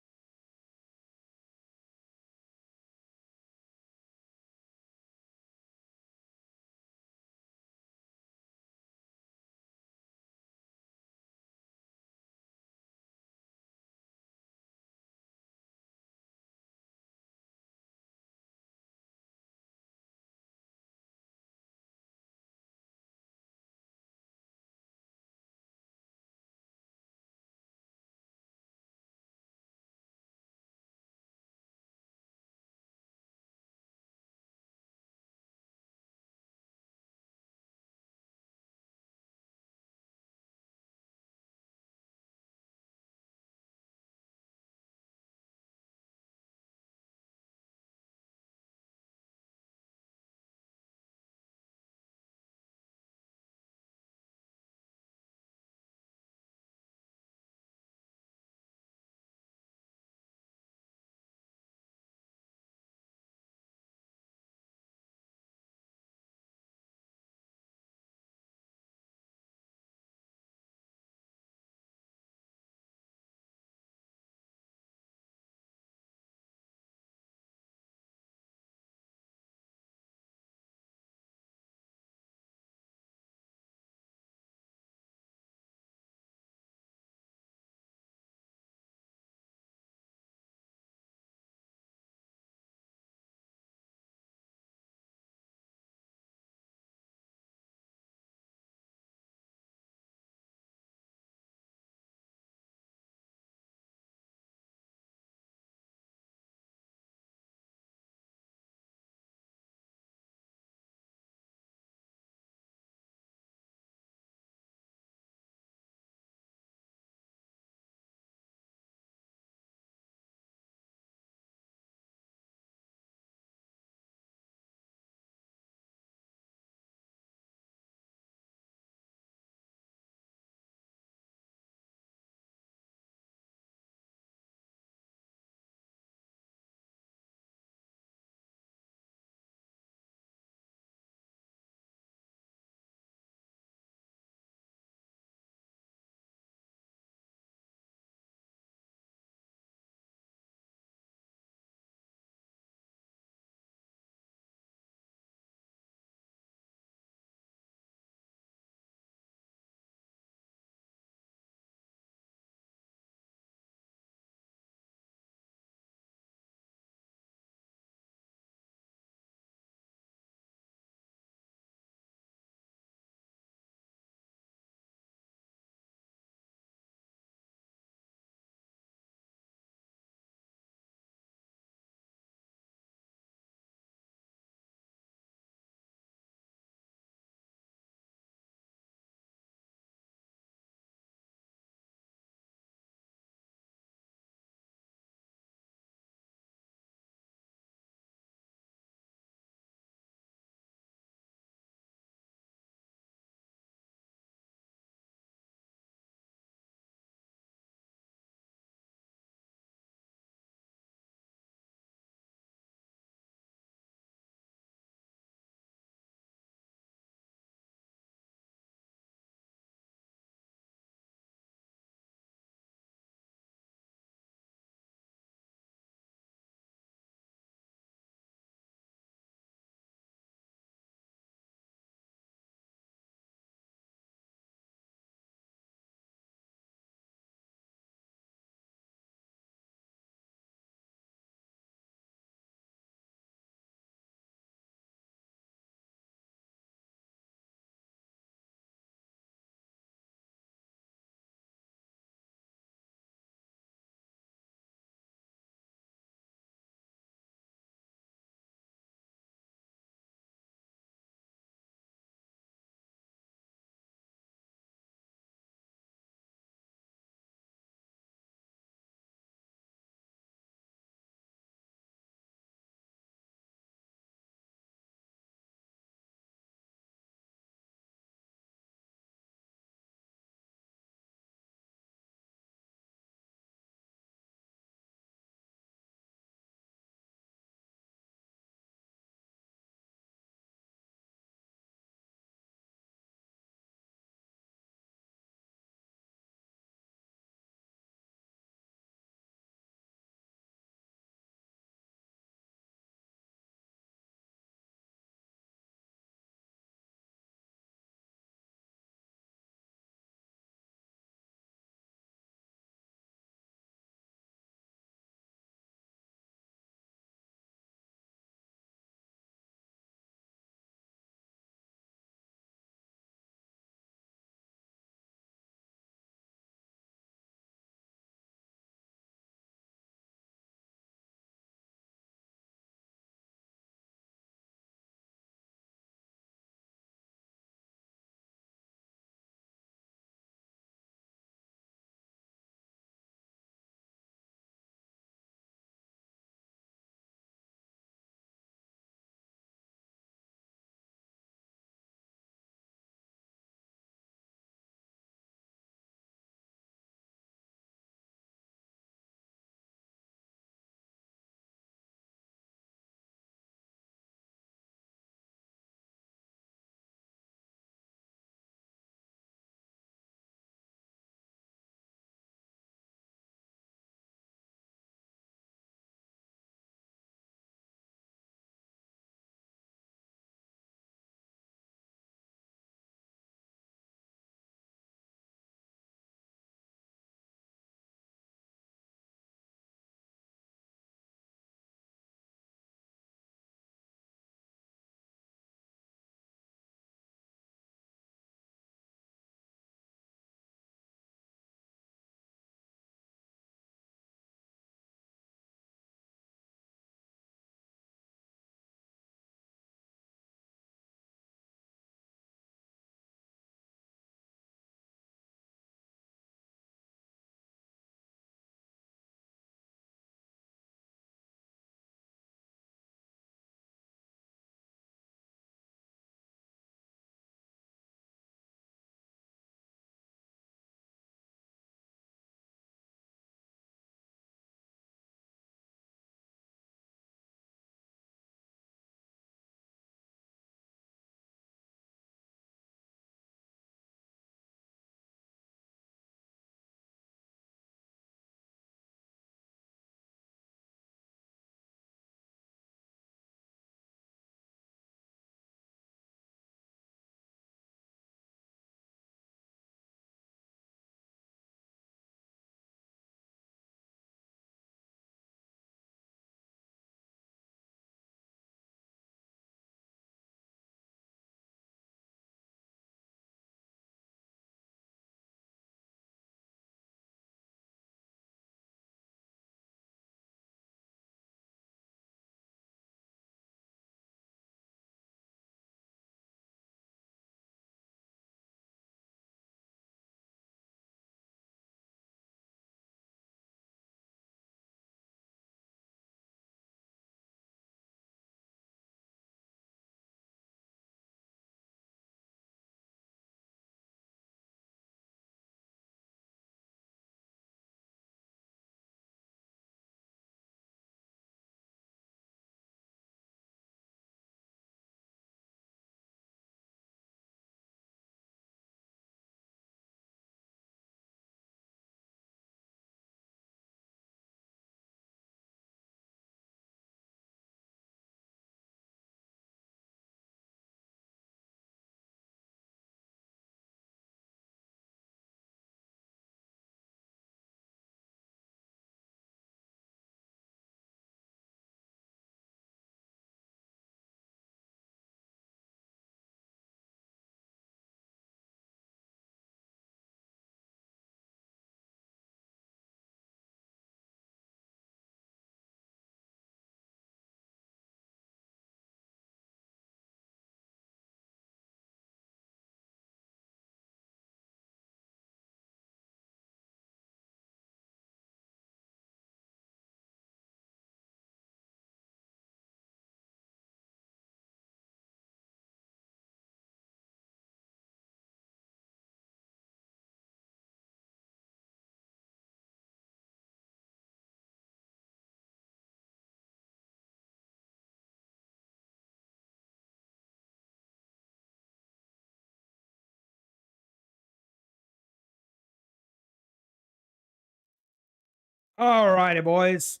All righty, boys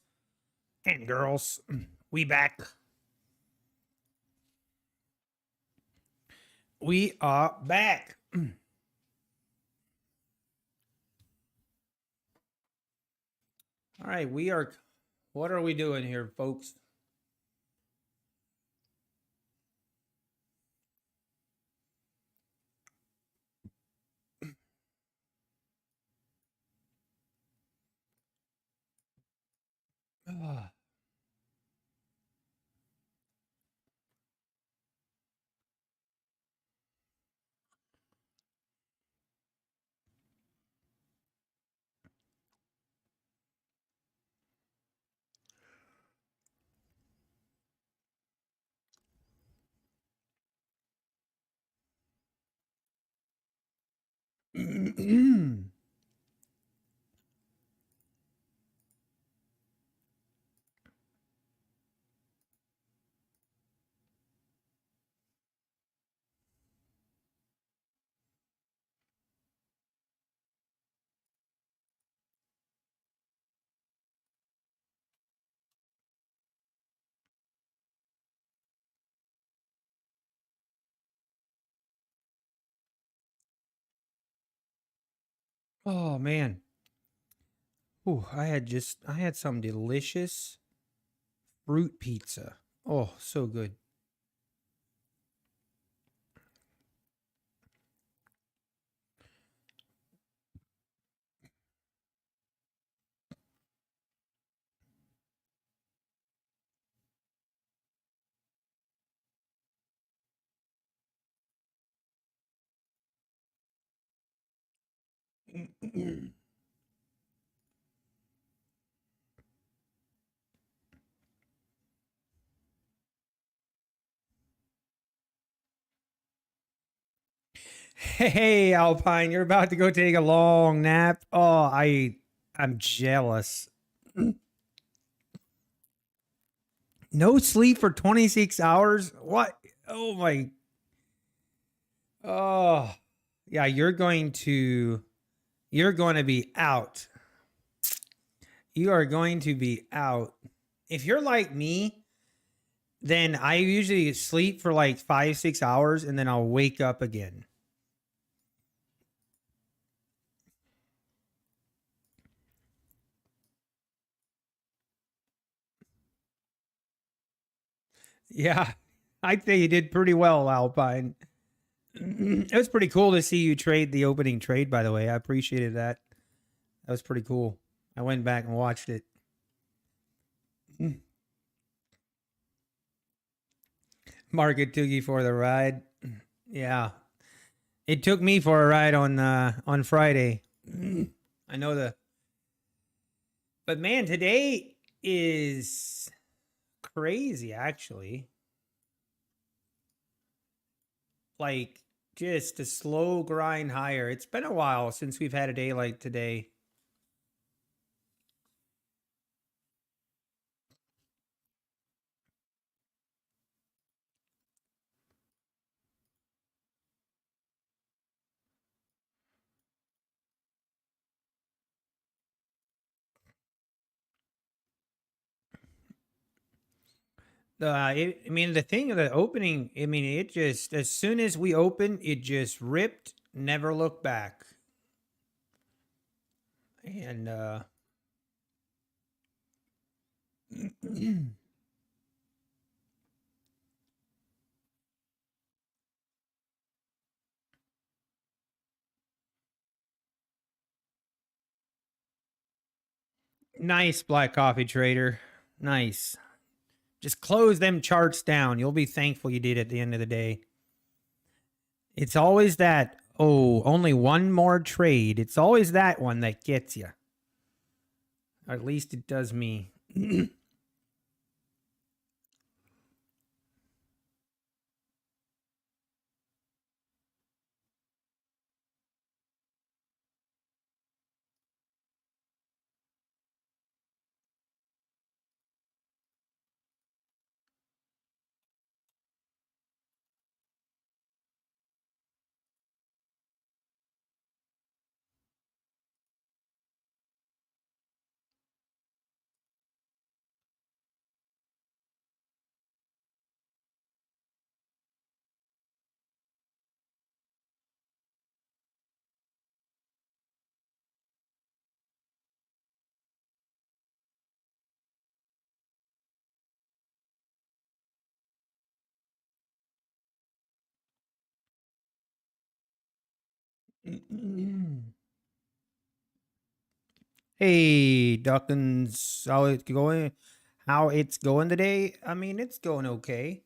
and girls. We back. We are back. All right, we are. What are we doing here, folks? Oh man. Ooh, I had some delicious fruit pizza. Oh, so good. Hey, Alpine, you're about to go take a long nap. I'm jealous. No sleep for 26 hours? What? Oh my. Oh. Yeah, you're going to be out. You are going to be out. If you're like me, then I usually sleep for like 5, 6 hours and then I'll wake up again. Yeah. I'd say you did pretty well, Alpine. It was pretty cool to see you trade the opening trade, by the way. I appreciated that. That was pretty cool. I went back and watched it. Market took you for the ride. Yeah. It took me for a ride on Friday. I know but man, today is crazy actually. Like just a slow grind higher. It's been a while since we've had a day like today. I mean, the thing of the opening, I mean, it just, as soon as we opened, it just ripped, never looked back. And, nice, Black Coffee Trader. Nice. Just close them charts down. You'll be thankful you did at the end of the day. It's always that, oh, only one more trade. It's always that one that gets you. Or at least it does me. Hey, Dawkins, how it's going? How it's going today? I mean, it's going okay.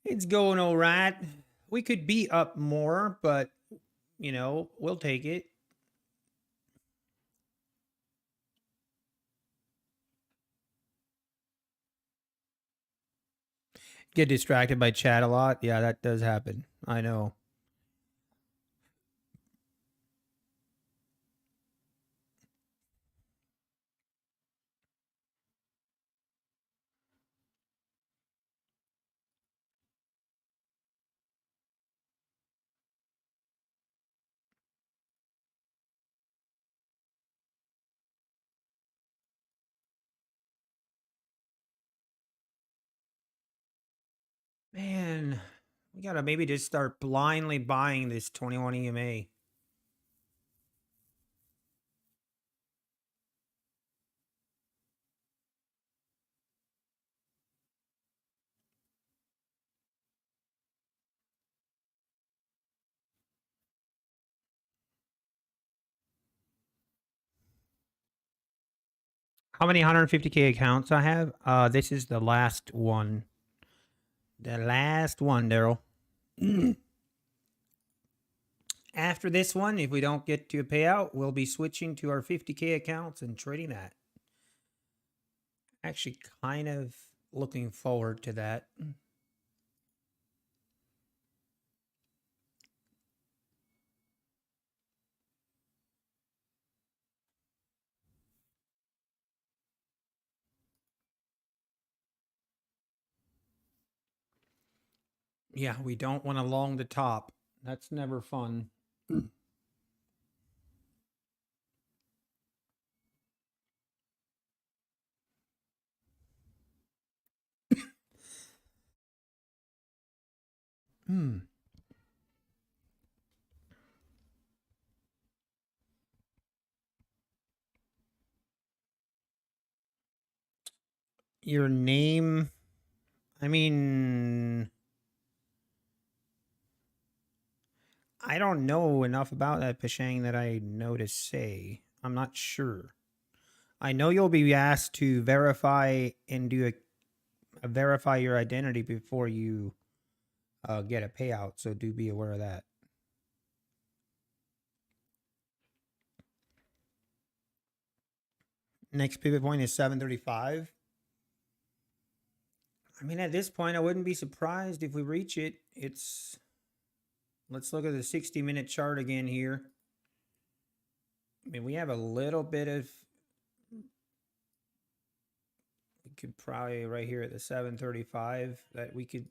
It's going all right. We could be up more, but we'll take it. Get distracted by chat a lot. Yeah, that does happen. I know. Man, we gotta maybe just start blindly buying this 21 EMA. How many 150K accounts I have? This is the last one. The last one, Daryl. After this one, if we don't get to a payout, we'll be switching to our 50K accounts and trading that. Actually, kind of looking forward to that. Yeah, we don't want to long the top. That's never fun. Hmm. Your name, I mean, I don't know enough about that Pashang that I know to say. I'm not sure. I know you'll be asked to verify and do verify your identity before you get a payout, so do be aware of that. Next pivot point is 735. I mean, at this point, I wouldn't be surprised if we reach it. Let's look at the 60-minute chart again here. I mean, we have a little bit of, we could probably right here at the 735 that we could.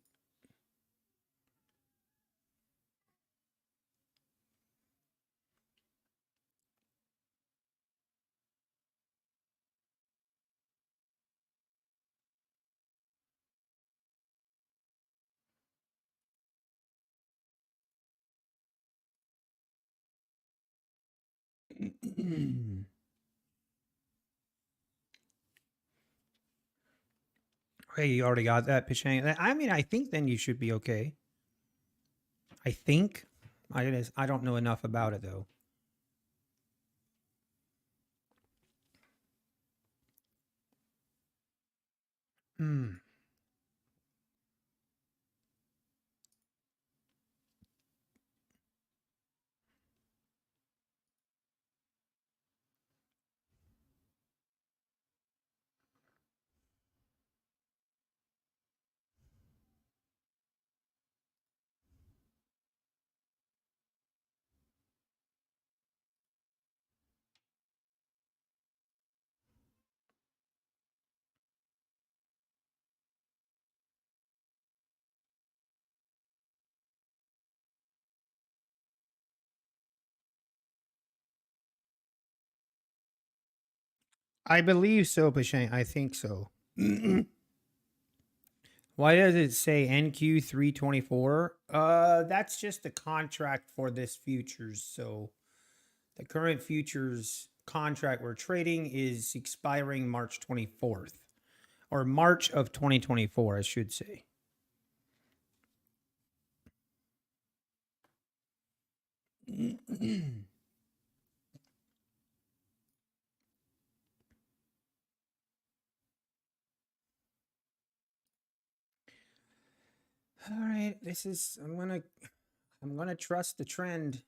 Okay, you already got that, Pishang. I mean, I think then you should be okay. I think. I don't know enough about it, though. Hmm. I believe so, Pashang. I think so. Why does it say NQ 324? That's just the contract for this futures. So the current futures contract we're trading is expiring March 24th, or March of 2024, I should say. All right, this is I'm gonna trust the trend.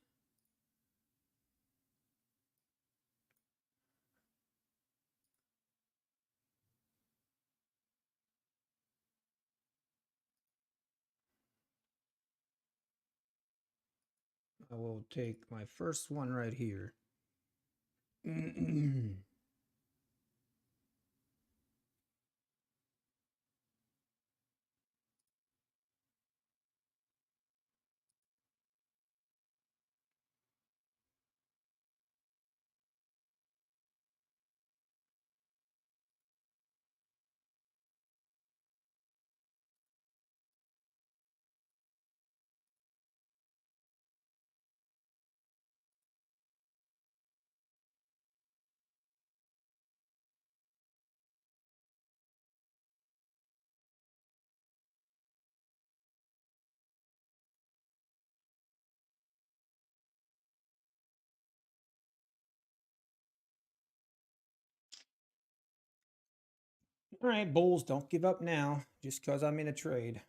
I will take my first one right here. All right, bulls, don't give up now just because I'm in a trade.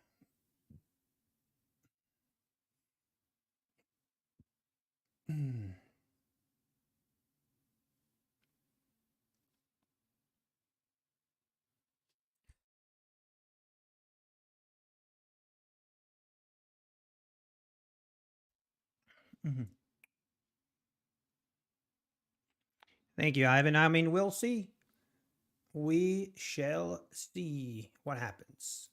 Thank you, Ivan. I mean, we'll see. We shall see what happens.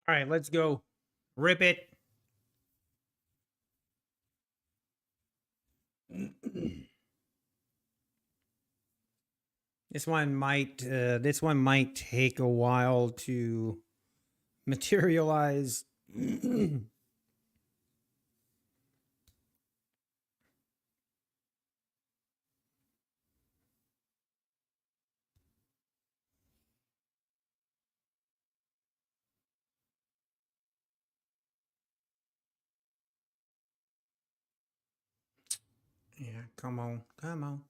All right, let's go. Rip it. This one might take a while to materialize. Yeah, come on, come on.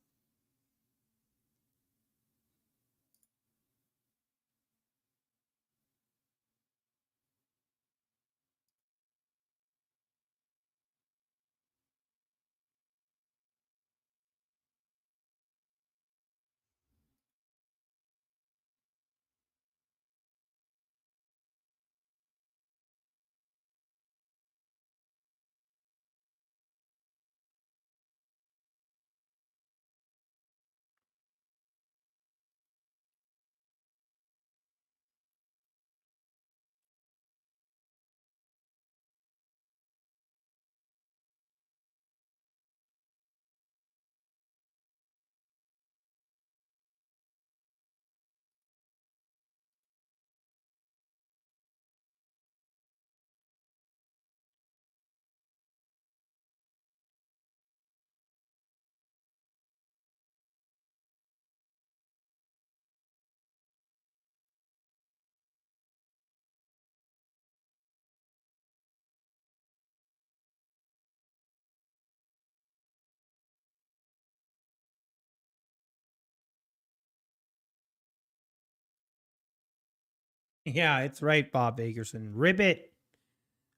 Yeah, it's right, Bob Bakerson. Rip it.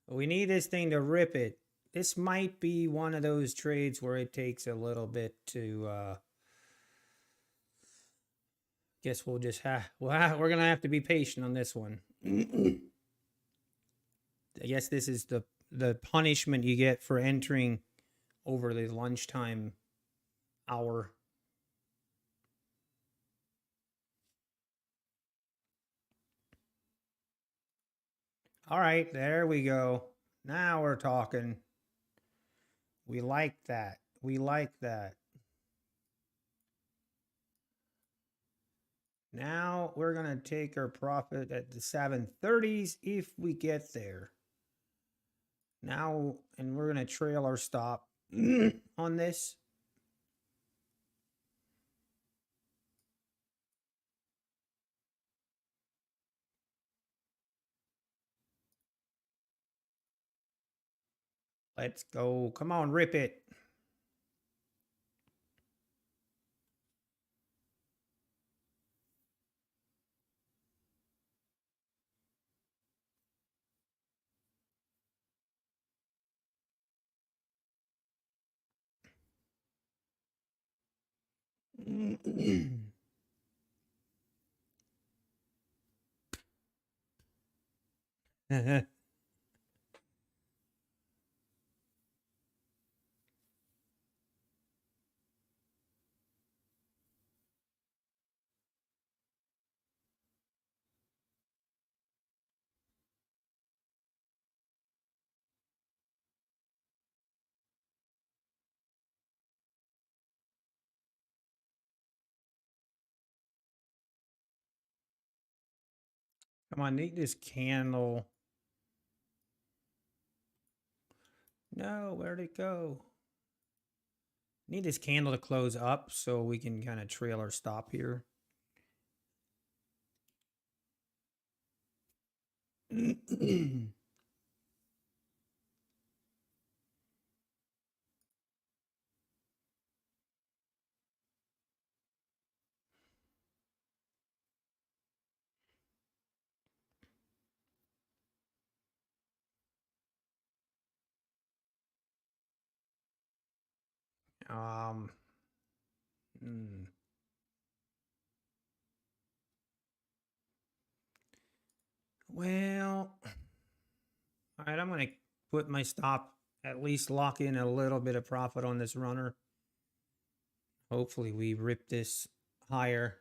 We need this thing to rip it. This might be one of those trades where it takes a little bit to guess we'll just we're gonna have to be patient on this one. I guess this is the punishment you get for entering over the lunchtime hour. All right, there we go. Now we're talking. We like that. We like that. Now we're going to take our profit at the 730s if we get there. Now, and we're going to trail our stop on this. Let's go. Come on, rip it. Come on, need this candle. No, where'd it go? Need this candle to close up so we can kind of trail our stop here. um, hmm. Well, all right, I'm going to put my stop, at least lock in a little bit of profit on this runner. Hopefully we rip this higher.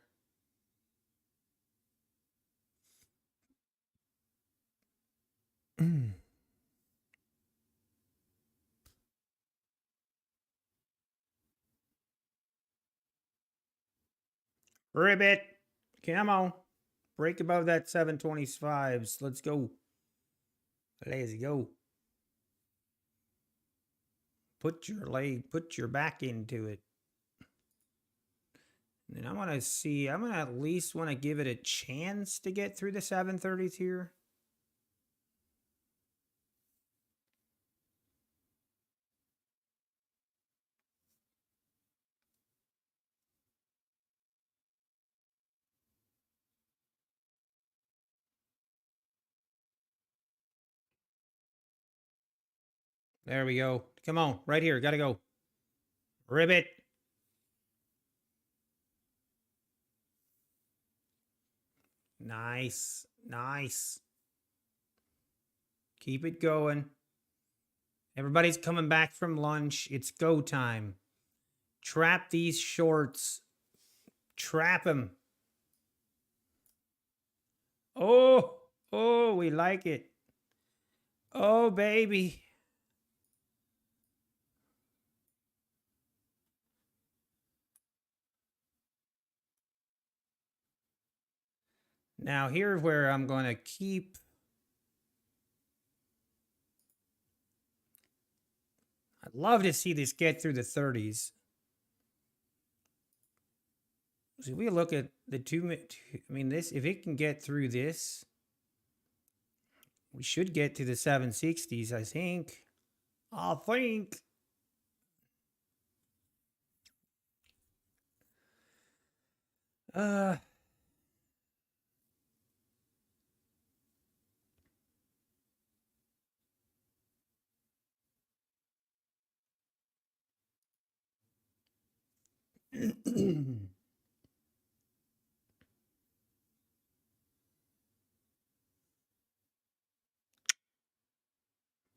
Rip it. Come on. Break above that 725s. Let's go. Let's go. Put your back into it. And I want to see, I'm going to at least want to give it a chance to get through the 730s here. There we go. Come on, right here. Got to go. Ribbit. Nice. Nice. Keep it going. Everybody's coming back from lunch. It's go time. Trap these shorts. Trap them. Oh, oh, we like it. Oh, baby. Now, here's where I'm going to keep. I'd love to see this get through the 30s. So if we look at the I mean, this, if it can get through this, we should get to the 760s, I think. I think.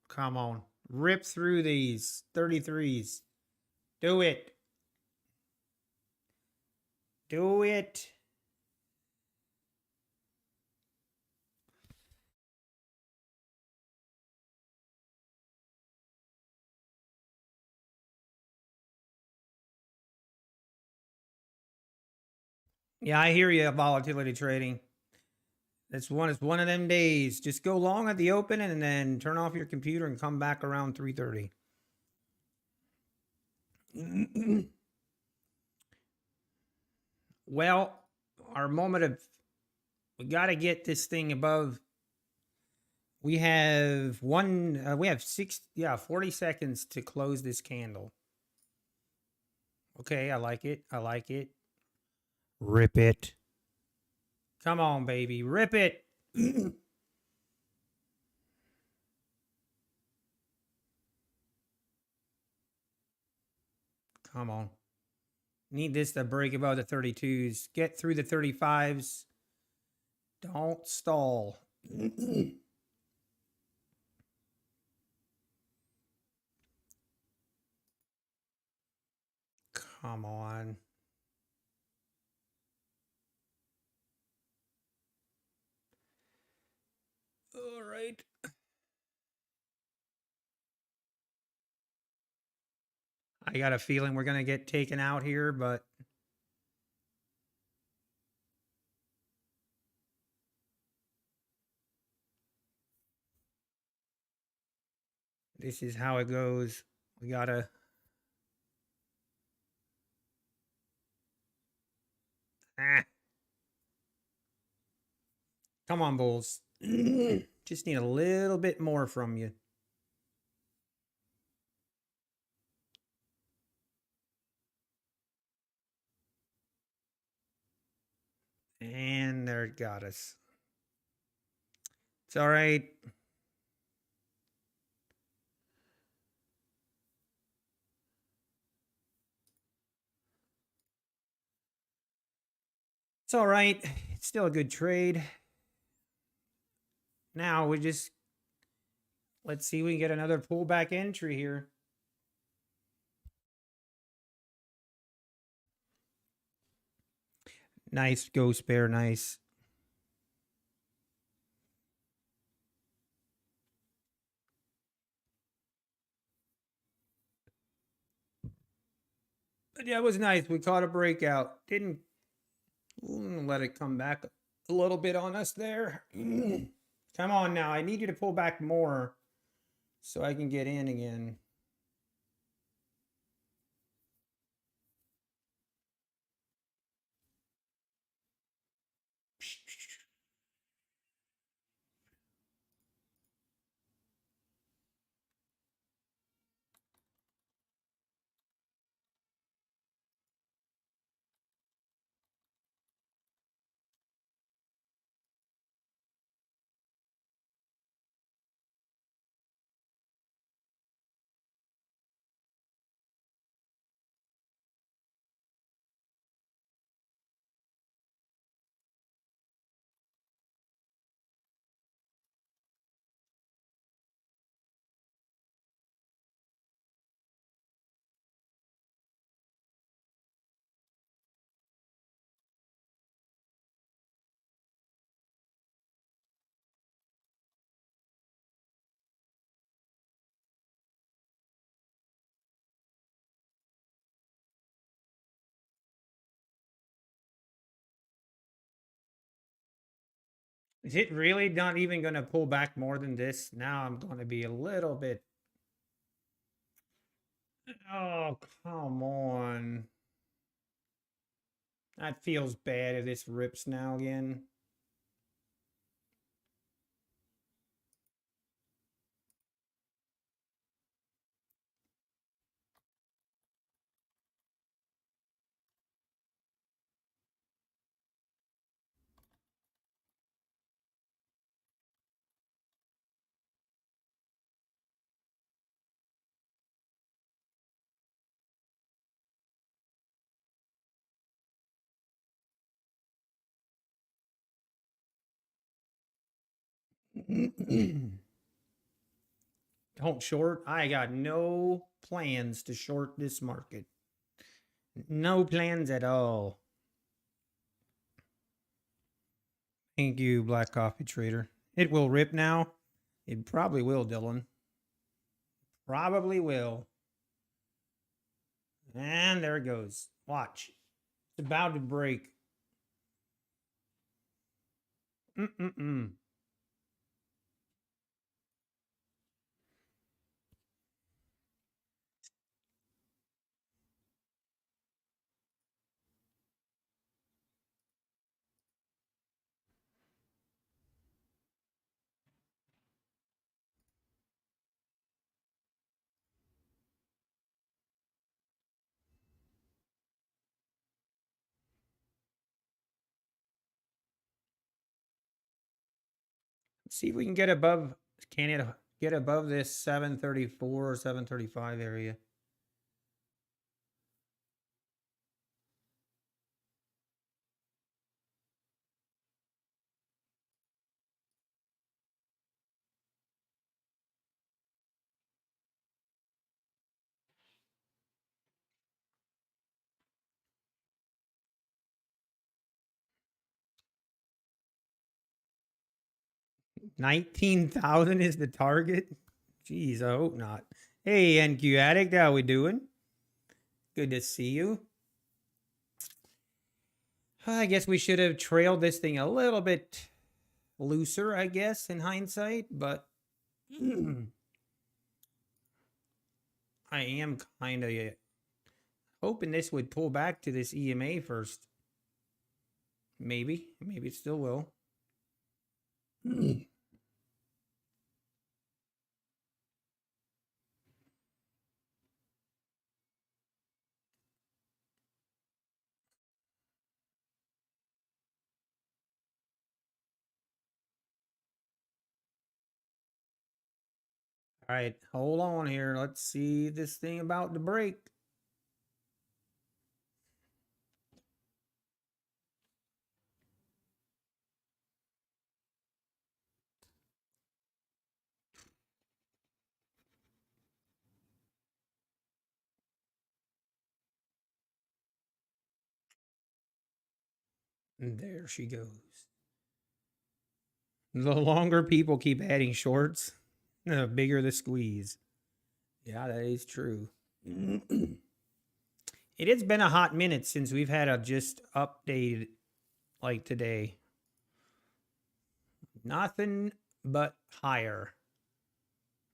Come on. Rip through these 33s. Do it. Do it. Yeah, I hear you, volatility trading. It's one of them days. Just go long at the open and then turn off your computer and come back around 3:30. Well, our moment of we got to get this thing above. We have we have 40 seconds to close this candle. Okay, I like it. I like it. Rip it. Come on, baby. Rip it. Come on. Need this to break above the 32s. Get through the 35s. Don't stall. Come on. All right. I got a feeling we're going to get taken out here, but this is how it goes. We got to. Come on, Bulls. Just need a little bit more from you. And there it got us. It's all right. It's all right. It's still a good trade. Now we just let's see if we can get another pullback entry here. Nice ghost bear, nice. But yeah, it was nice. We caught a breakout. Didn't let it come back a little bit on us there. Come on now. I need you to pull back more so I can get in again. Is it really not even going to pull back more than this? Now I'm going to be a little bit. Oh, come on. That feels bad if this rips now again. Don't short. I got no plans to short this market. No plans at all. Thank you, Black Coffee Trader. It will rip now. It probably will, Dylan. Probably will. And there it goes. Watch. It's about to break. Mm-mm-mm. Let's see if we can get above. Can it get above this 734 or 735 area? $19,000 is the target. Jeez, I hope not. Hey, NQ Addict, how we doing? Good to see you. I guess we should have trailed this thing a little bit looser, I guess, in hindsight, but I am kind of hoping this would pull back to this EMA first. Maybe it still will. All right, hold on here. Let's see this thing about to break. And there she goes. The longer people keep adding shorts, the bigger the squeeze. Yeah, that is true. It has been a hot minute since we've had a just updated like today. Nothing but higher.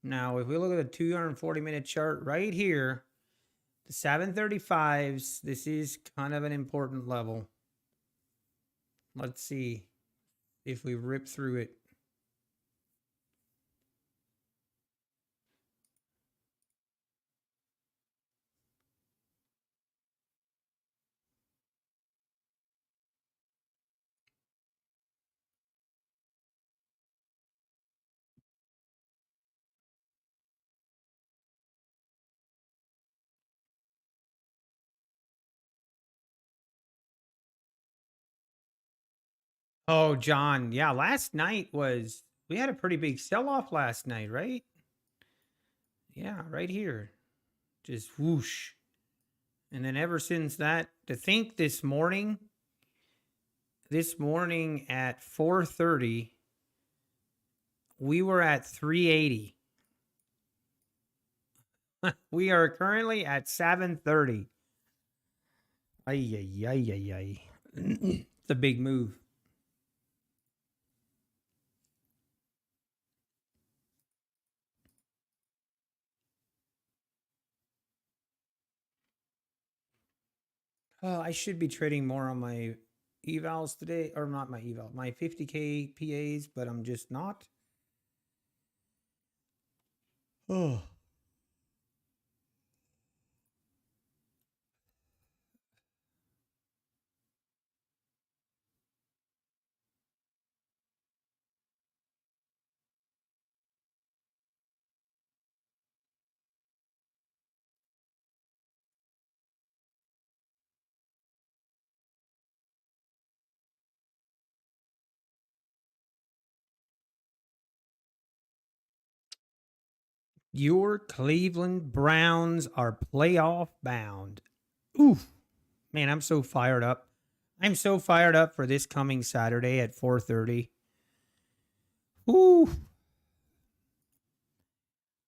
Now, if we look at the 240-minute chart right here, the 735s, this is kind of an important level. Let's see if we rip through it. Oh, John. Yeah, last night was, we had a pretty big sell off last night, right? Yeah, right here. Just whoosh. And then ever since that, to think this morning at 4:30, we were at 380. We are currently at 730. Ay, ay, ay, ay, ay. It's a big move. I should be trading more on my evals today, or not my eval, my 50K PAs, but I'm just not. Oh. Your Cleveland Browns are playoff bound. Oof. Man, I'm so fired up. I'm so fired up for this coming Saturday at 4:30. Ooh.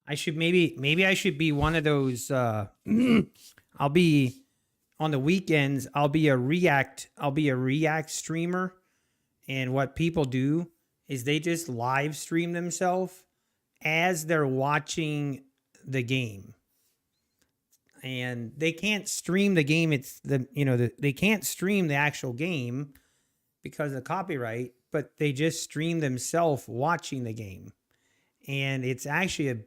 I should maybe I should be one of those I'll be on the weekends, I'll be a react streamer, and what people do is they just live stream themselves as they're watching the game. And they can't stream the game. It's they can't stream the actual game because of copyright, but they just stream themselves watching the game. And it's actually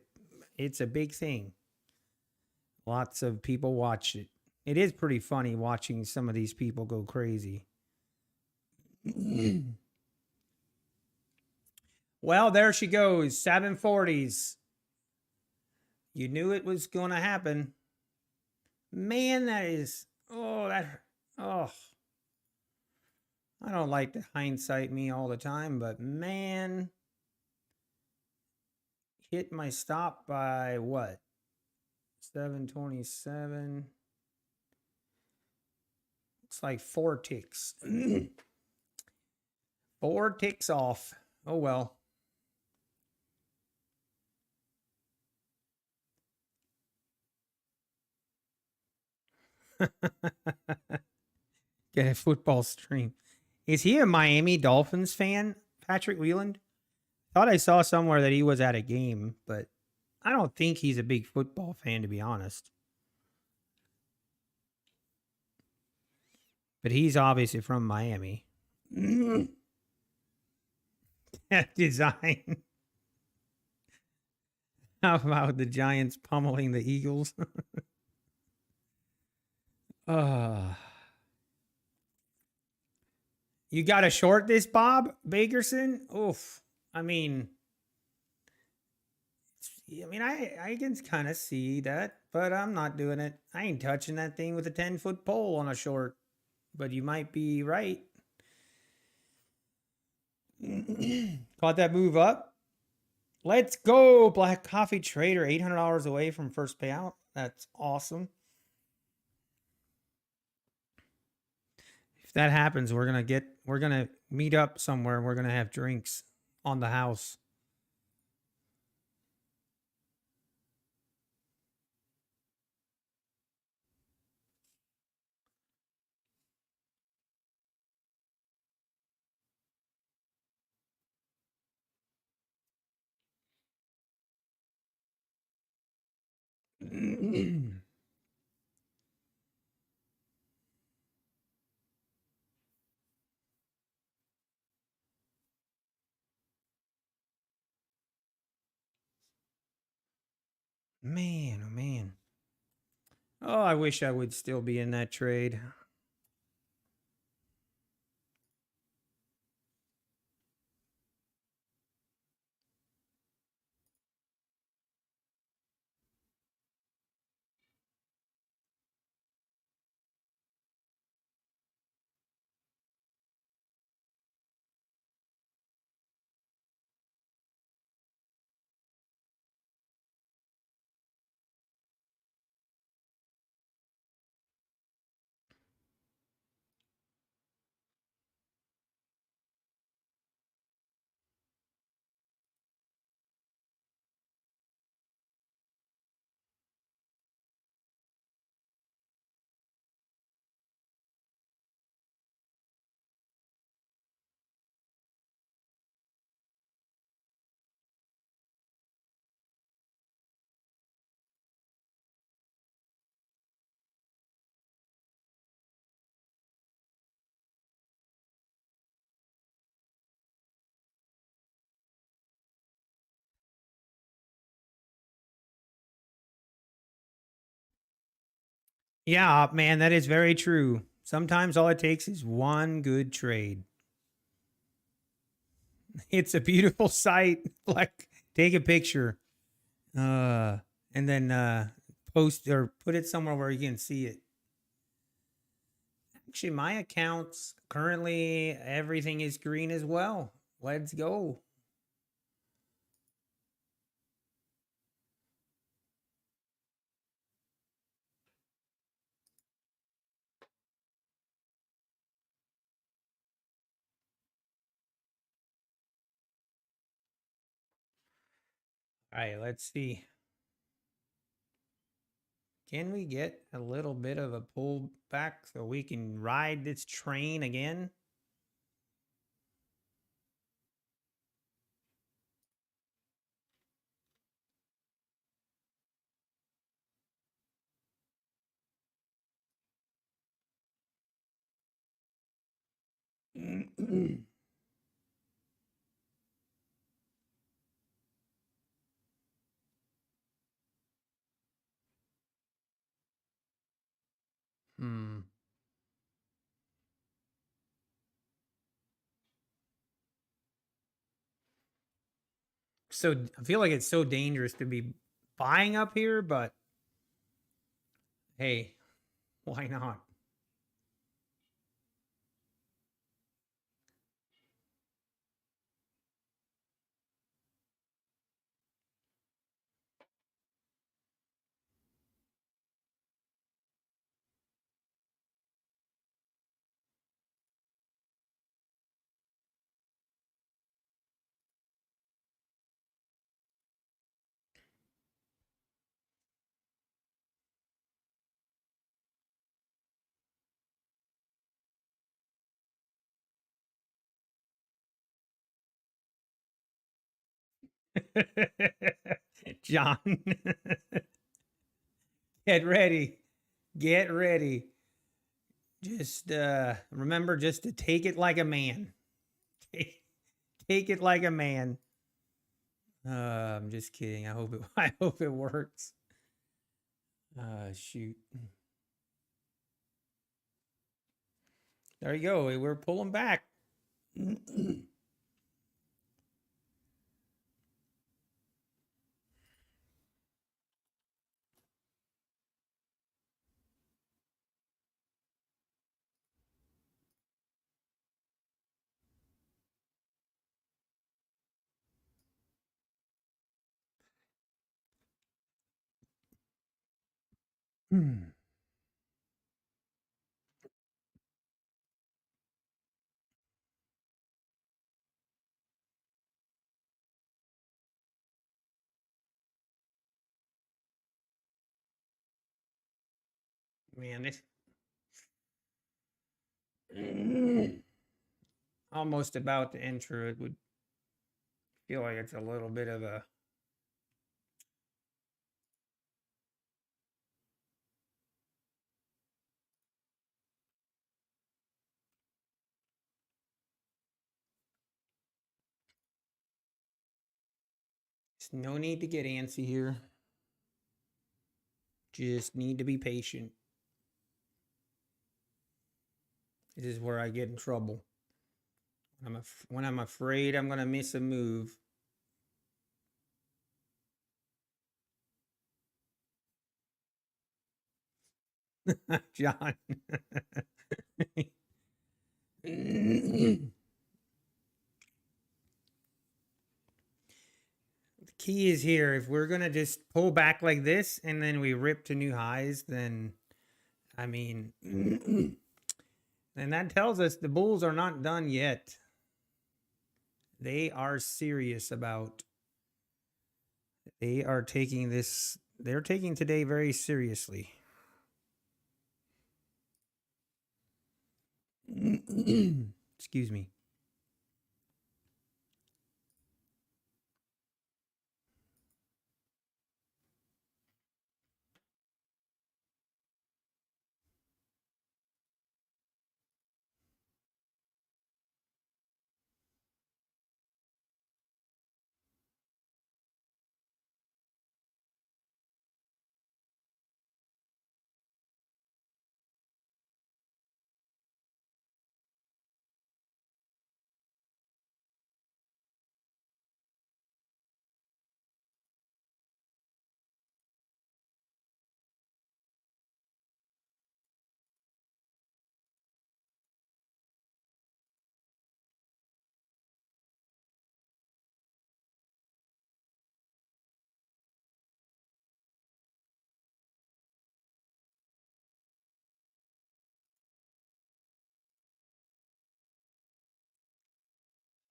it's a big thing. Lots of people watch it. It is pretty funny watching some of these people go crazy. Well, there she goes, 740s. You knew it was going to happen. Man, that is, I don't like to hindsight me all the time, but man, hit my stop by what? 727. It's like 4 ticks. 4 ticks off. Oh well. Get a football stream. Is he a Miami Dolphins fan, Patrick Wheeland? Thought I saw somewhere that he was at a game, but I don't think he's a big football fan, to be honest. But he's obviously from Miami. That design. How about the Giants pummeling the Eagles? You got to short this, Bob Bakerson? Oof. I mean, I can kind of see that, but I'm not doing it. I ain't touching that thing with a 10-foot pole on a short. But you might be right. Caught that move up. Let's go, Black Coffee Trader. $800 away from first payout. That's awesome. If that happens, we're gonna meet up somewhere. We're gonna have drinks on the house. Man, oh man. Oh, I wish I would still be in that trade. Yeah, man, that is very true. Sometimes all it takes is one good trade. It's a beautiful sight. Like, take a picture, and then post or put it somewhere where you can see it. Actually, my accounts currently everything is green as well. Let's go. All right, let's see. Can we get a little bit of a pullback so we can ride this train again? Hmm. So I feel like it's so dangerous to be buying up here, but hey, why not? John, get ready. Get ready. Just remember just to take it like a man. Take, take it like a man. I'm just kidding. I hope it I hope it works. Shoot. There you go. We're pulling back. Man, this almost about to enter. It would feel like it's a little bit of a there's no need to get antsy here. Just need to be patient. This is where I get in trouble. When I'm afraid I'm gonna miss a move. John. The key is here. If we're gonna just pull back like this and then we rip to new highs, then I mean, and that tells us the bulls are not done yet. They are serious about. They are taking this. They're taking today very seriously. Excuse me.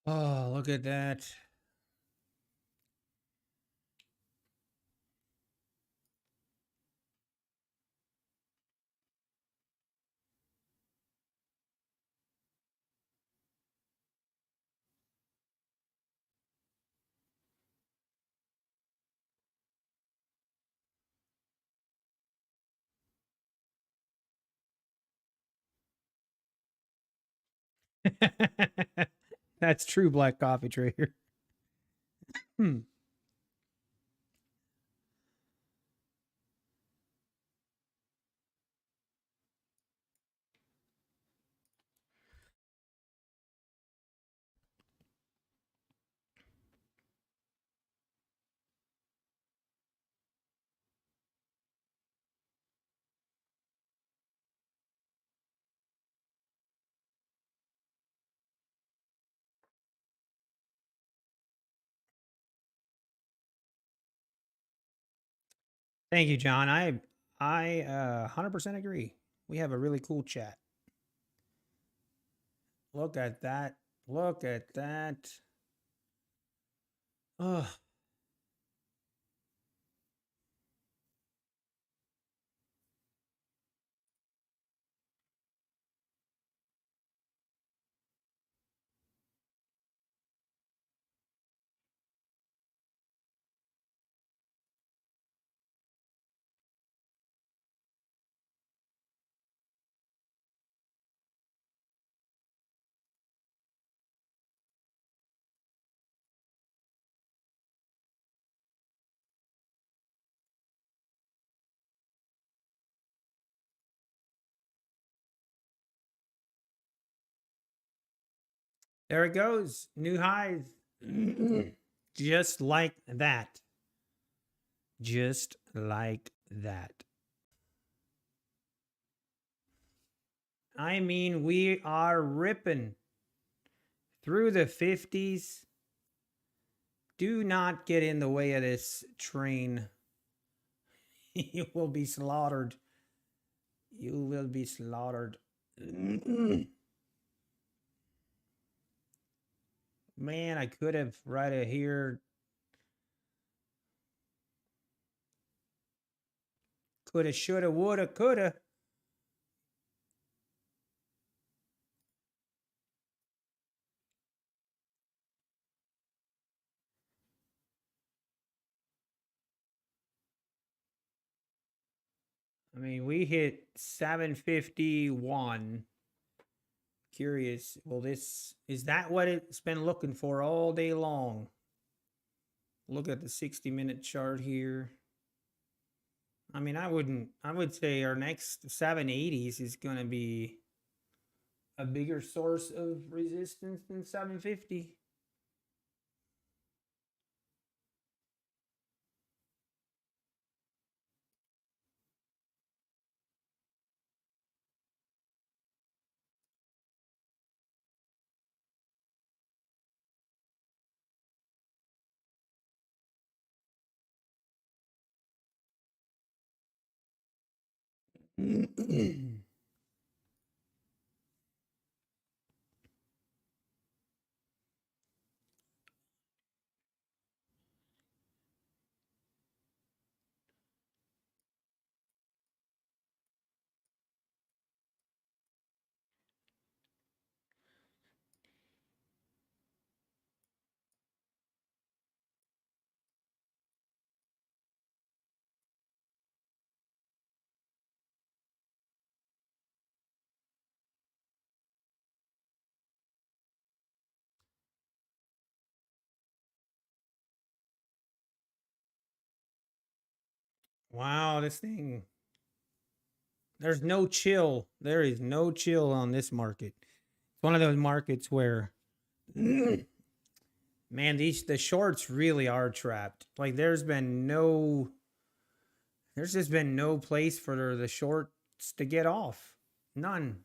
Oh, look at that. That's true, Black Coffee Trader. Hmm. Thank you, John. I 100% agree. We have a really cool chat. Look at that. Look at that. Oh, there it goes. New highs. Just like that. Just like that. I mean, we are ripping through the 50s. Do not get in the way of this train. You will be slaughtered. You will be slaughtered. Man, I could have right here. Coulda, shoulda, woulda, coulda. I mean, we hit 751. Curious. Well, this is that what it's been looking for all day long? Look at the 60-minute chart here. I mean, I would say our next 780s is going to be a bigger source of resistance than 750. Wow, this thing. There's no chill. There is no chill on this market. It's one of those markets where man, the shorts really are trapped. Like there's just been no place for the shorts to get off. None.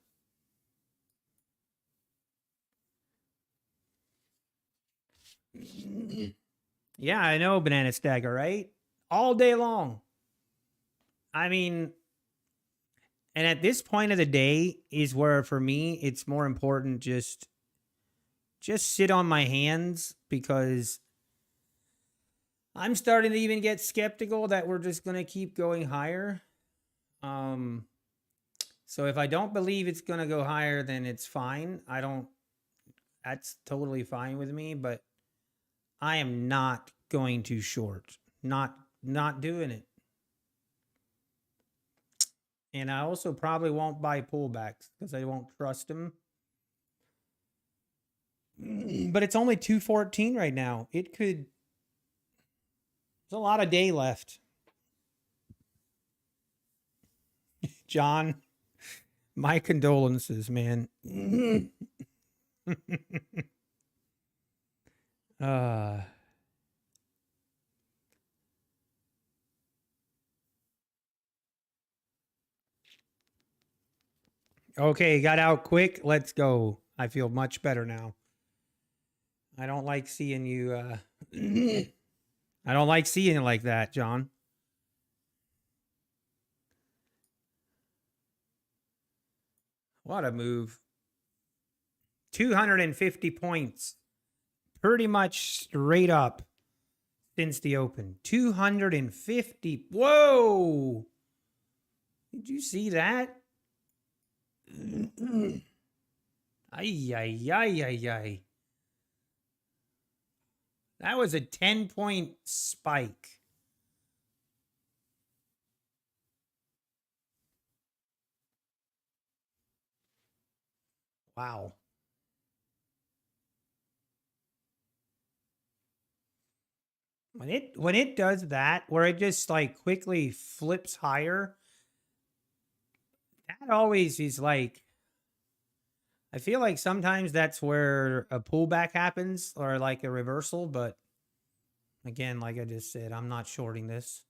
Yeah, I know, Banana Stagger, right? All day long. I mean, and at this point of the day is where for me it's more important just sit on my hands because I'm starting to even get skeptical that we're just going to keep going higher. Um so if I don't believe it's going to go higher then it's fine. I don't That's totally fine with me, but I am not going to short. Not doing it. And I also probably won't buy pullbacks because I won't trust them. But it's only 2:14 right now. It could. There's a lot of day left. John, my condolences, man. uh Okay, got out quick. Let's go. I feel much better now. I don't like seeing you I don't like seeing it like that, John. What a move. 250 points. Pretty much straight up since the open. 250. Whoa! Did you see that? Ay, ay, ay, ay, ay. That was a 10-point spike. Wow. When it does that, where it just like quickly flips higher, that always is like, I feel like sometimes that's where a pullback happens or like a reversal, but again, like I just said, I'm not shorting this.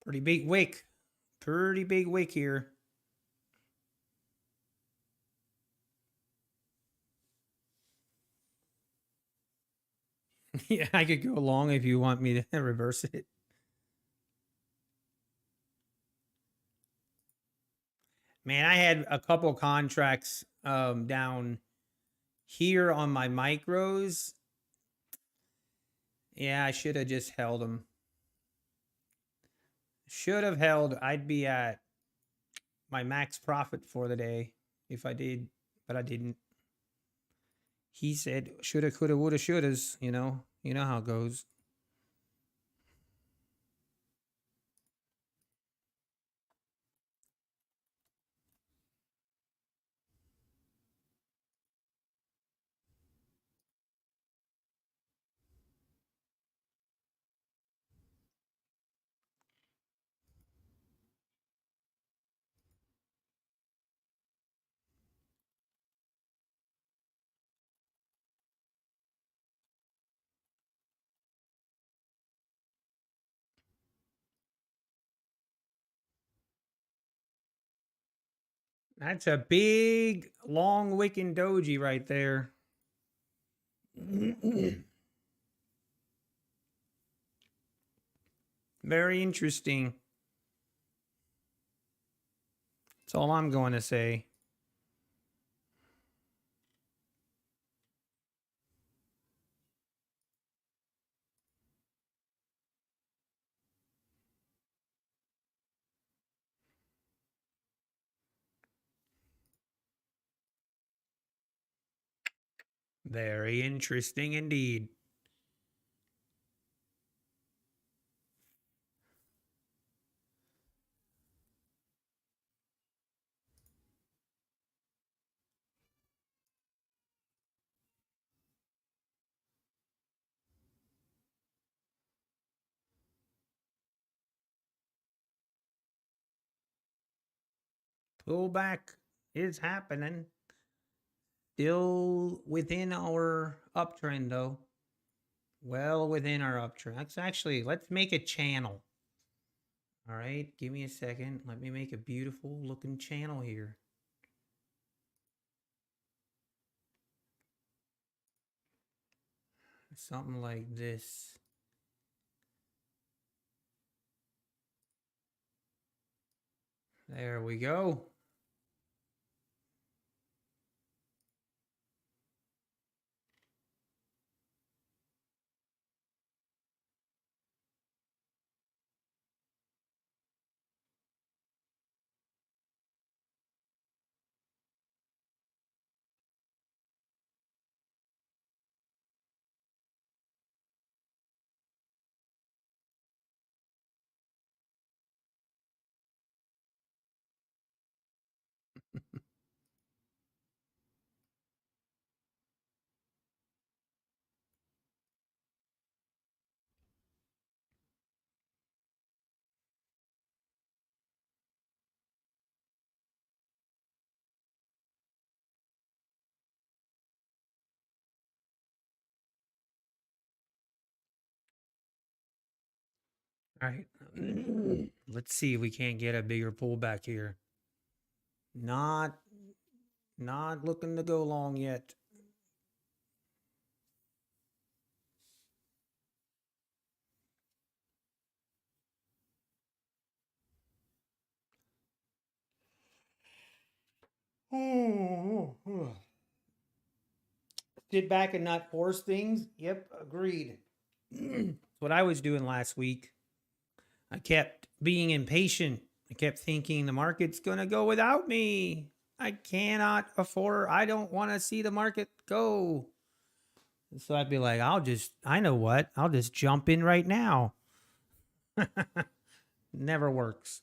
Pretty big wick. Pretty big wick here. Yeah, I could go long if you want me to reverse it. Man, I had a couple contracts down here on my micros. Yeah, I should have just held them. Should have held. I'd be at my max profit for the day if I did, but I didn't. He said shoulda, coulda, woulda, shouldas. You know how it goes. That's a big, long wicking doji right there. Very interesting. That's all I'm going to say. Very interesting indeed. Pullback is happening. Still within our uptrend, though. Well within our uptrend. Let's make a channel. All right, give me a second. Let me make a beautiful looking channel here. Something like this. There we go. All right. Let's see if we can't get a bigger pullback here. Not looking to go long yet. Sit back and not force things. Yep, agreed. That's what I was doing last week. I kept being impatient. I kept thinking the market's going to go without me. I cannot afford, I don't want to see the market go. So I'd be like, I know what, I'll just jump in right now. Never works.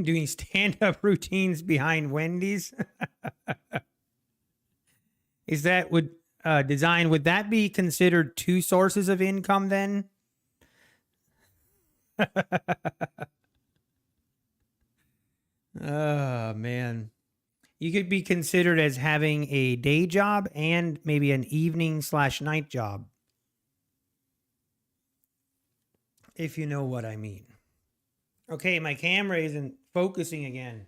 Doing stand up routines behind Wendy's. Is that would design, would that be considered two sources of income then? Oh, man. You could be considered as having a day job and maybe an evening/night job, if you know what I mean. Okay, my camera isn't focusing again.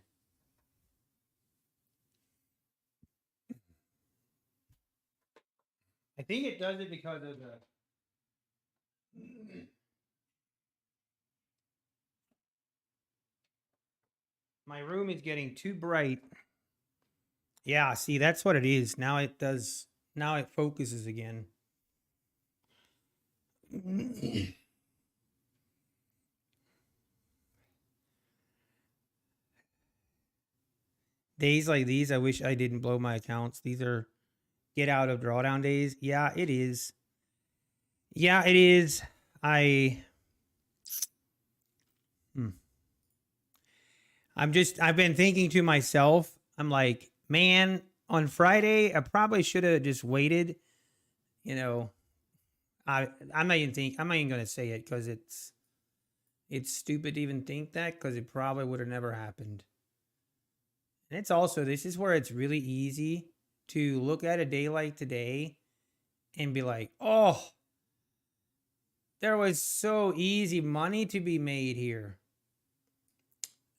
I think it does it because of the... My room is getting too bright. Yeah, see, that's what it is. Now it does. Now it focuses again. Days like these, I wish I didn't blow my accounts. These are get out of drawdown days. Yeah, it is. Yeah, it is. I've been thinking to myself, I'm like, man, on Friday, I probably should have just waited. You know, I'm not even going to say it because it's stupid to even think that because it probably would have never happened. And it's also, this is where it's really easy to look at a day like today and be like, oh, there was so easy money to be made here.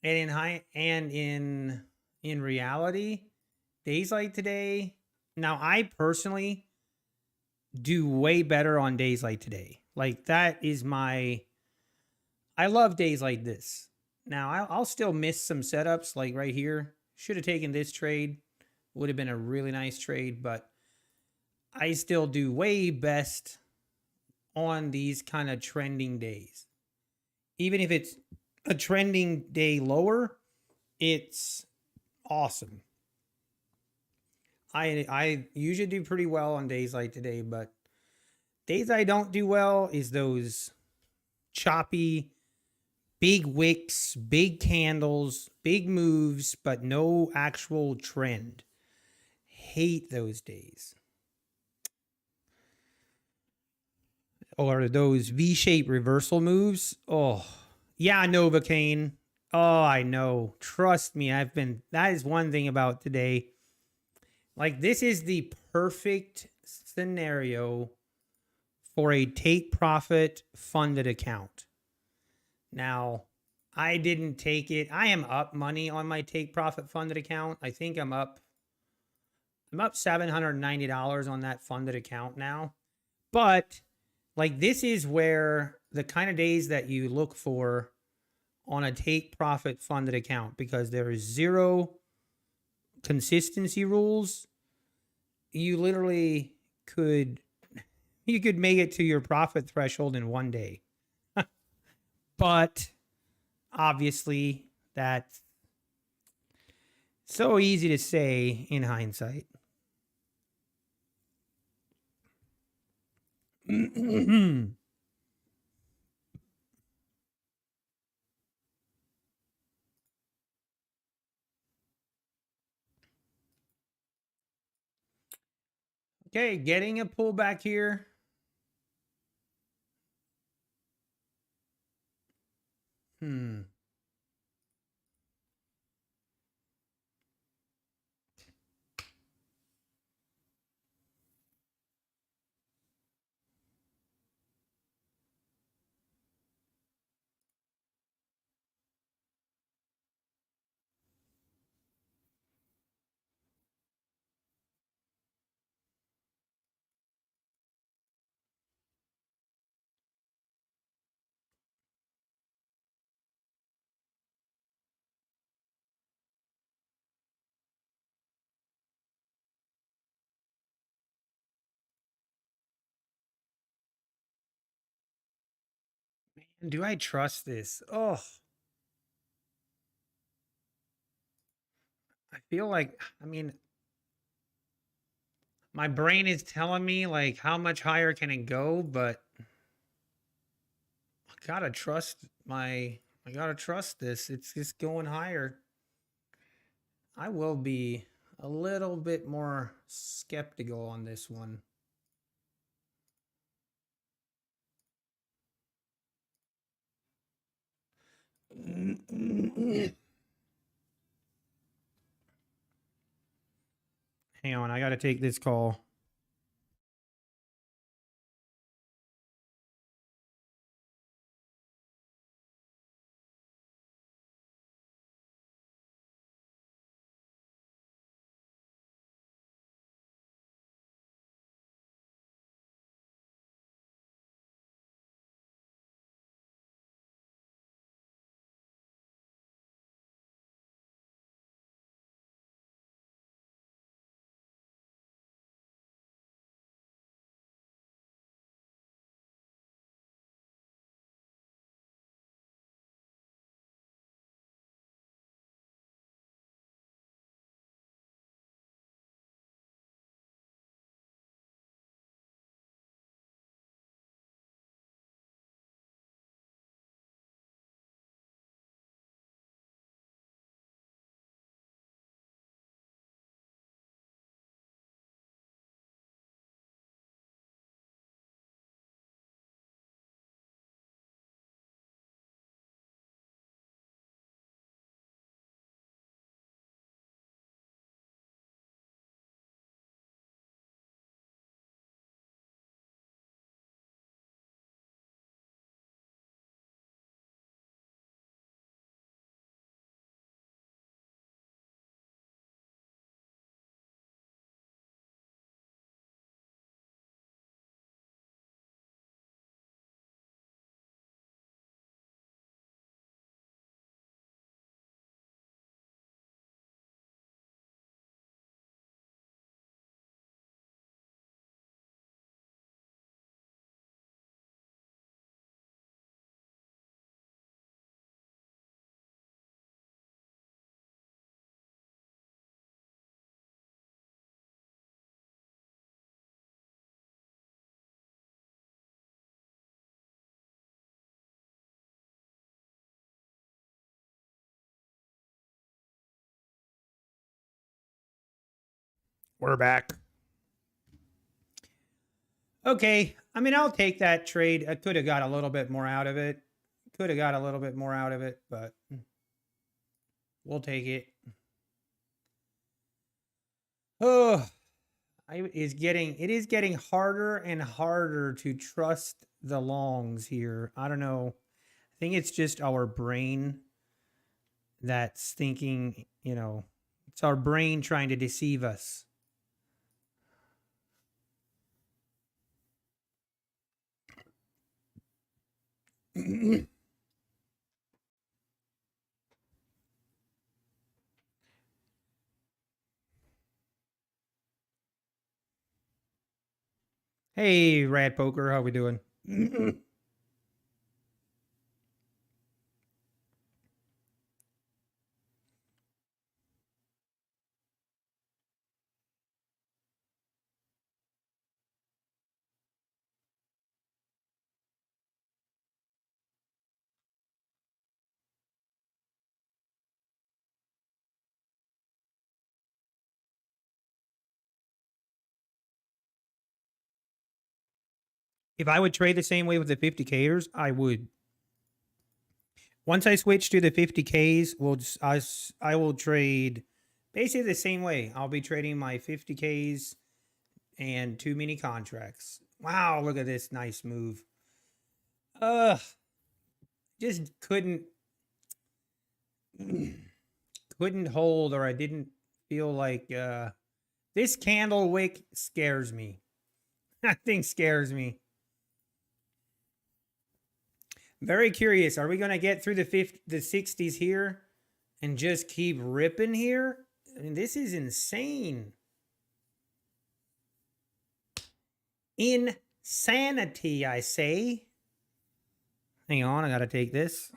And in reality, days like today, now I personally do way better on days like today. Like that is I love days like this. Now I'll still miss some setups like right here. Should have taken this trade. Would have been a really nice trade, but I still do way best on these kind of trending days. Even if it's a trending day lower, it's awesome. I usually do pretty well on days like today, but days I don't do well is those choppy, big wicks, big candles, big moves, but no actual trend. Hate those days. Or those V-shaped reversal moves. Oh, yeah, Novocaine. Oh, I know. Trust me, that is one thing about today. Like, this is the perfect scenario for a take profit funded account. Now, I didn't take it. I am up money on my take profit funded account. I think I'm up $790 on that funded account now. But like, this is where the kind of days that you look for on a take profit funded account, because there is zero consistency rules. You literally could make it to your profit threshold in one day. But obviously that's so easy to say in hindsight. Okay, getting a pullback here. Man, do I trust this? Oh, I feel like, I mean, my brain is telling me like how much higher can it go, but I gotta trust I gotta trust this. It's just going higher. I will be a little bit more skeptical on this one. Hang on, I gotta take this call. We're back. Okay, I mean, I'll take that trade. I could have got a little bit more out of it. Could have got a little bit more out of it, but we'll take it. Oh, it is getting harder and harder to trust the longs here. I don't know. I think it's just our brain that's thinking, it's our brain trying to deceive us. Hey, Rad Poker, how we doing? If I would trade the same way with the 50Kers, I would. Once I switch to the 50Ks, I will trade basically the same way. I'll be trading my 50Ks and 2 mini contracts. Wow, look at this nice move. Just couldn't hold, or I didn't feel like this candle wick scares me. That thing scares me. Very curious. Are we going to get through the 60s here and just keep ripping here? I mean, this is insane. Insanity, I say. Hang on, I got to take this.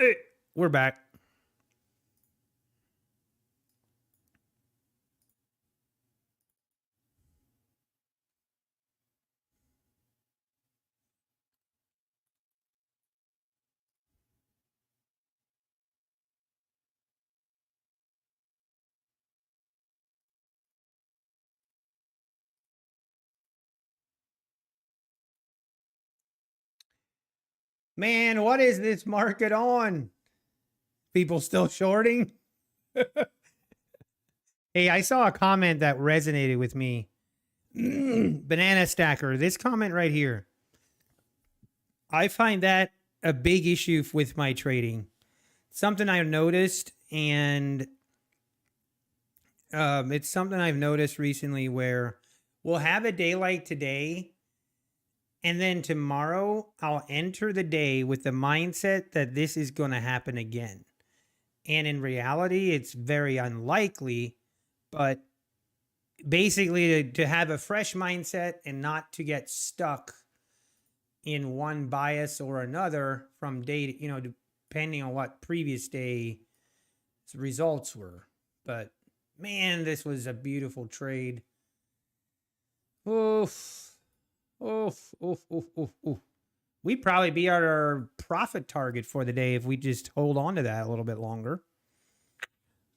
Hey, we're back. Man, what is this market on? People still shorting? Hey, I saw a comment that resonated with me. Banana stacker, this comment right here. I find that a big issue with my trading. Something I've noticed, and it's something I've noticed recently where we'll have a day like today And then tomorrow, I'll enter the day with the mindset that this is going to happen again. And in reality, it's very unlikely, but basically to have a fresh mindset and not to get stuck in one bias or another from day to, depending on what previous day's results were. But man, this was a beautiful trade. Oof. Oof, oof, oof, oof, oof. We'd probably be at our profit target for the day if we just hold on to that a little bit longer.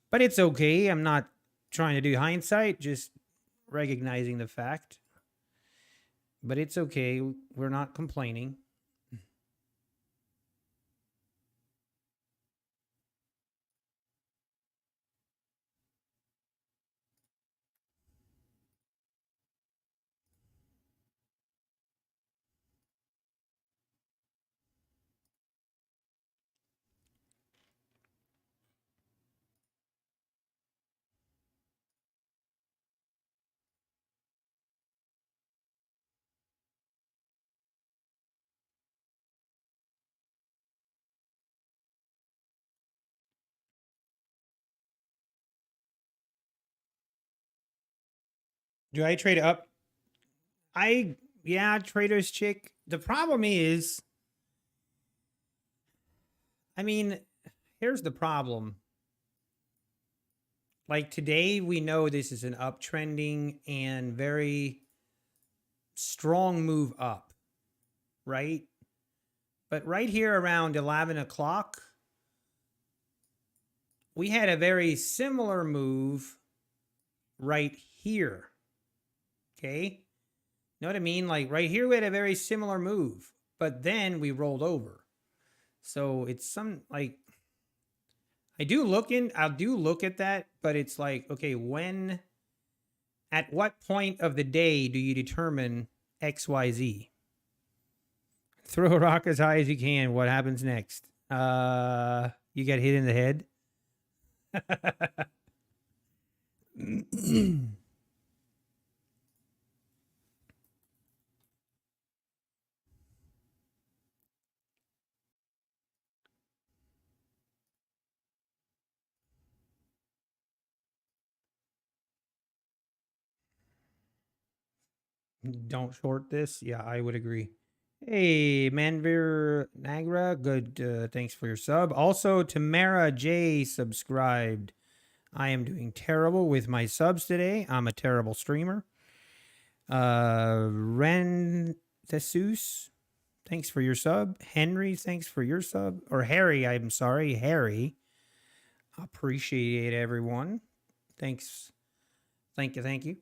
But it's okay. I'm not trying to do hindsight, just recognizing the fact. But it's okay. We're not complaining. Do I trade up? Yeah, trader's chick. The problem is, I mean, here's the problem. Like today, we know this is an uptrending and very strong move up, right? But right here around 11 o'clock, we had a very similar move right here. Okay. Know what I mean? Like right here, we had a very similar move, but then we rolled over. So it's some like, I do look at that, but it's like, okay, at what point of the day do you determine XYZ? Throw a rock as high as you can. What happens next? You get hit in the head. Don't short this. Yeah, I would agree. Hey, Manvir Nagra, good. Thanks for your sub. Also, Tamara J subscribed. I am doing terrible with my subs today. I'm a terrible streamer. Ren Thesus, thanks for your sub. Henry, thanks for your sub. Or Harry, I'm sorry, Harry. Appreciate everyone. Thanks. Thank you. Thank you.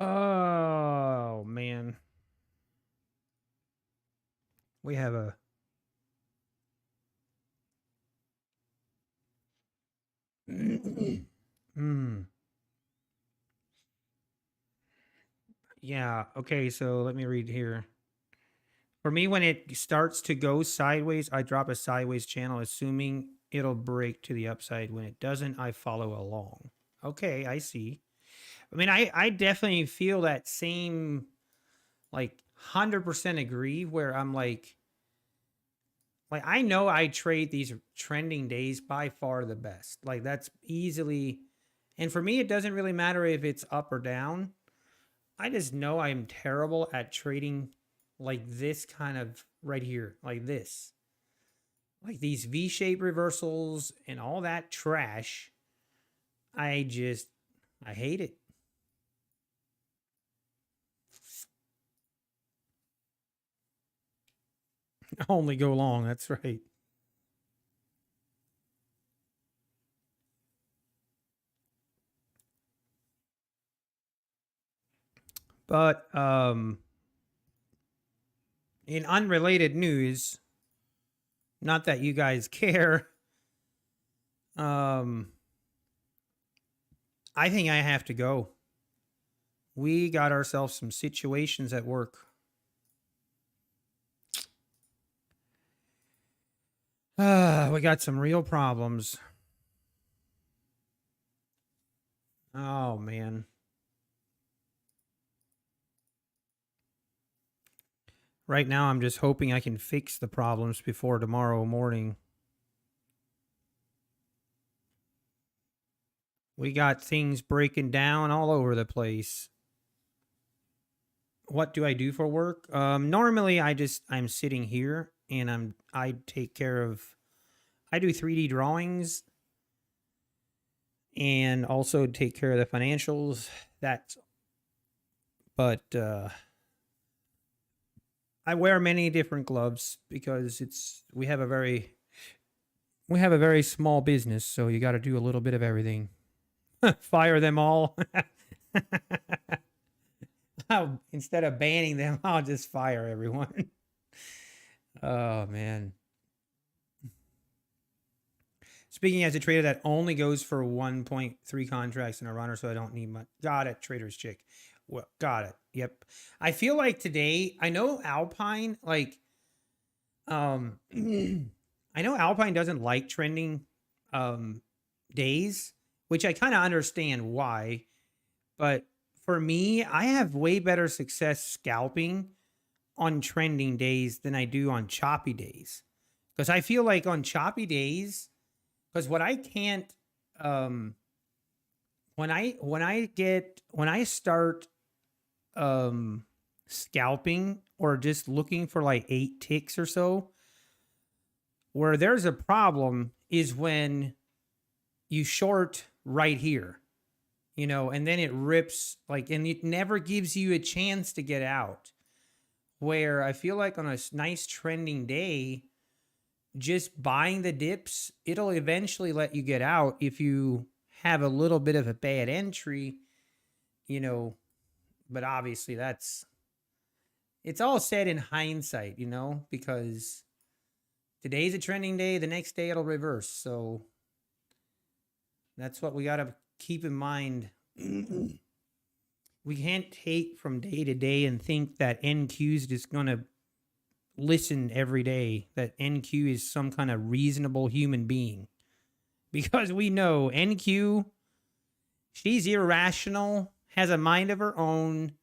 Oh man, we have a. Hmm. Yeah. Okay. So let me read here. For me, when it starts to go sideways, I drop a sideways channel, assuming it'll break to the upside. When it doesn't, I follow along. Okay, I see. I mean, I definitely feel that same, like, 100% agree where I'm like, Like, I know I trade these trending days by far the best. Like, that's easily, and for me, it doesn't really matter if it's up or down. I just know I'm terrible at trading like this kind of right here, like this. Like these V-shaped reversals and all that trash. I hate it. Only go long, that's right. But in unrelated news, not that you guys care, I think I have to go. We got ourselves some situations at work. We got some real problems. Oh, man. Right now, I'm just hoping I can fix the problems before tomorrow morning. We got things breaking down all over the place. What do I do for work? Normally, I'm sitting here and I take care of. I do 3D drawings and also take care of the financials. But I wear many different gloves because we have a very small business, so you got to do a little bit of everything. Fire them all. Instead of banning them, I'll just fire everyone. Oh, man. Speaking as a trader that only goes for 1.3 contracts in a runner, so I don't need much. Got it, Trader's Chick. Well, got it. Yep. I feel like today, I know Alpine, like, I know Alpine doesn't like trending days, which I kind of understand why. But for me, I have way better success scalping on trending days than I do on choppy days. Because I feel like on choppy days, because what I can't, when I start scalping or just looking for like 8 ticks or so, where there's a problem is when you short right here, and then it rips and it never gives you a chance to get out. Where I feel like on a nice trending day, just buying the dips, it'll eventually let you get out if you have a little bit of a bad entry, but obviously it's all said in hindsight, because today's a trending day, the next day it'll reverse. So that's what we got to keep in mind. We can't take from day to day and think that NQ is just going to listen every day, that NQ is some kind of reasonable human being. Because we know NQ, she's irrational, has a mind of her own,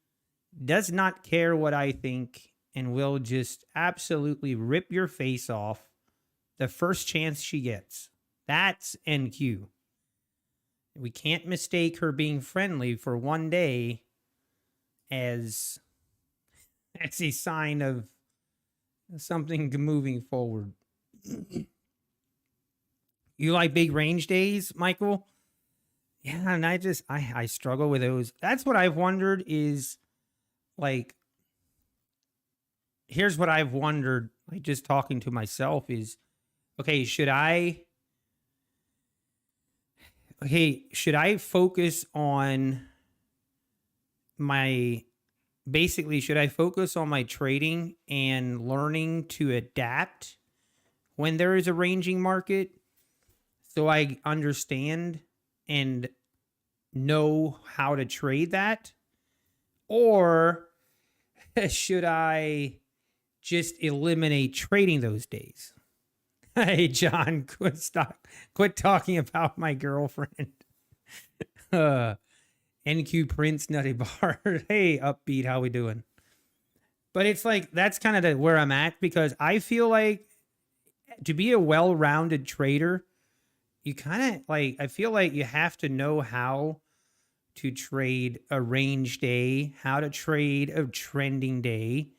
does not care what I think, and will just absolutely rip your face off the first chance she gets. That's NQ. We can't mistake her being friendly for one day as a sign of something moving forward. You like big range days, Michael? Yeah, and I struggle with those. That's what I've wondered is, like, here's what I've wondered, like, just talking to myself is, okay, should I focus on should I focus on my trading and learning to adapt when there is a ranging market so I understand and know how to trade that? Or should I just eliminate trading those days? Hey, John, quit talking about my girlfriend. NQ Prince Nutty Bar. Hey, Upbeat, how we doing? But it's like, that's kind of where I'm at, because I feel like to be a well-rounded trader, you kind of like, I feel like you have to know how to trade a range day, how to trade a trending day.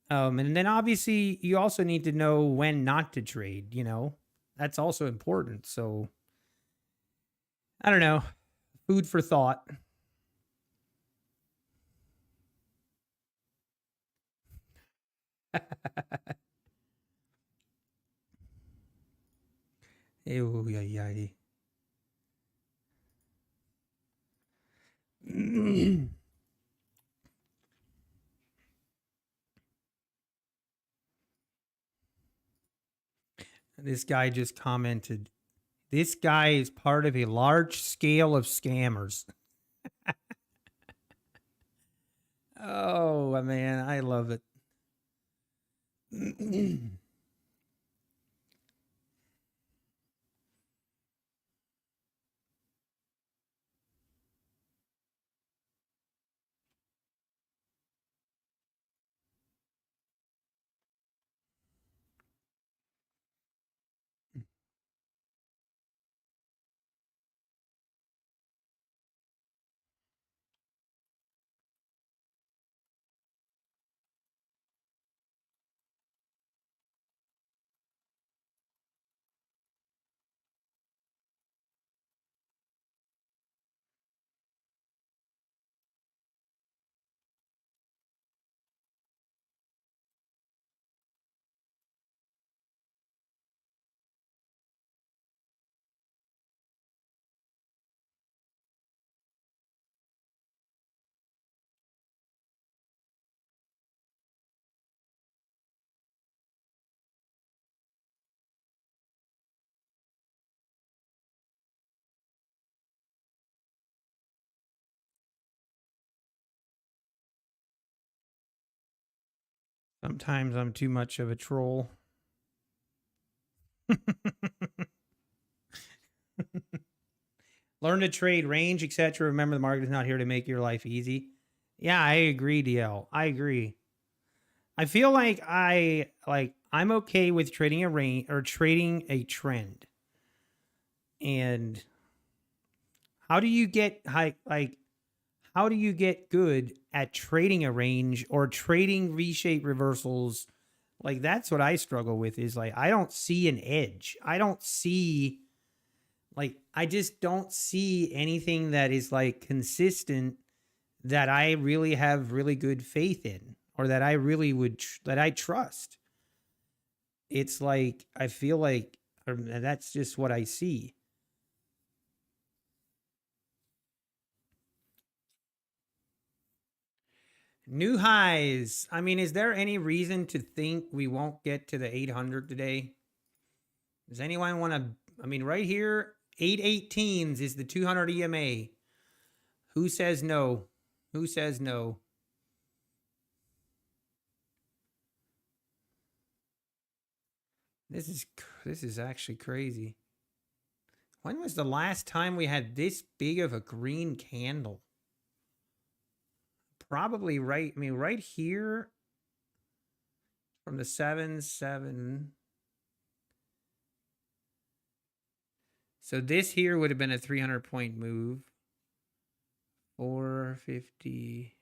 And then obviously you also need to know when not to trade, you know, that's also important. So I don't know, food for thought. Ew, yeah, yeah. This guy just commented, this guy is part of a large scale of scammers. Oh, man, I love it. Sometimes I'm too much of a troll. Learn to trade range, etc. Remember, the market is not here to make your life easy. Yeah, I agree, DL. I agree. I feel like I'm okay with trading a range or trading a trend. And how do you get high, like how do you get good at trading a range or trading reshape reversals? Like that's what I struggle with, is like I don't see an edge. I don't see, like I just don't see anything that is like consistent that I really have really good faith in, or that I really would that I trust. It's like I feel like that's just what I see. New highs. I mean, is there any reason to think we won't get to the 800 today? Does anyone want to? I mean, right here, 818s is the 200 EMA. Who says no? Who says no? This is actually crazy. When was the last time we had this big of a green candle? Probably right. I mean, right here from the 7-7. So this here would have been a 300-point move. 450.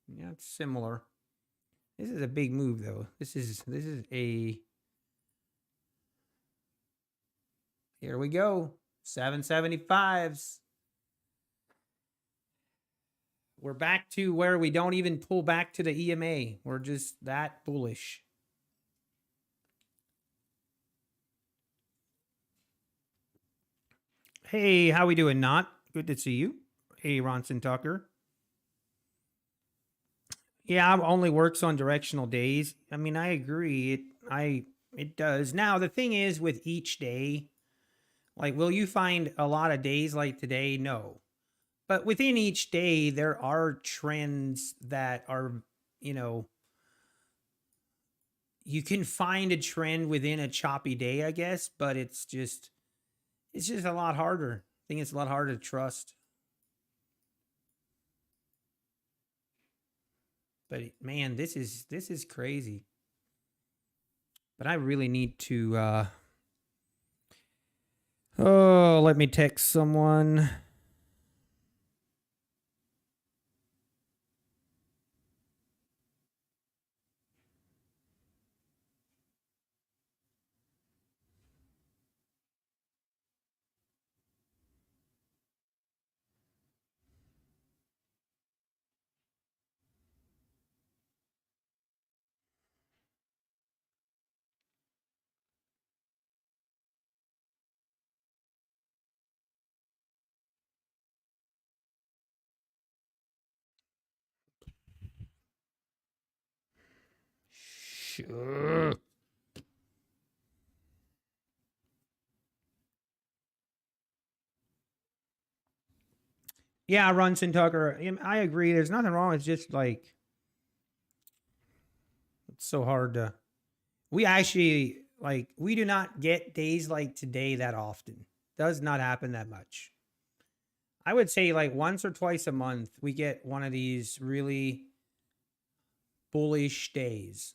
Yeah, it's similar. This is a big move though. This is a, here we go. 775s. We're back to where we don't even pull back to the EMA. We're just that bullish. Hey, how we doing? Not good to see you. Hey, Ronson Tucker. Yeah, only works on directional days. I mean, I agree. It does. Now the thing is, with each day, like, will you find a lot of days like today? No. But within each day, there are trends that are, you know, you can find a trend within a choppy day, I guess, but it's just a lot harder. I think it's a lot harder to trust. But man, this is crazy. But I really need to, oh, let me text someone. Sure. Yeah, Runson Tucker. I agree. There's nothing wrong. It's just like it's so hard to. We actually like we do not get days like today that often. Does not happen that much. I would say like once or twice a month we get one of these really bullish days.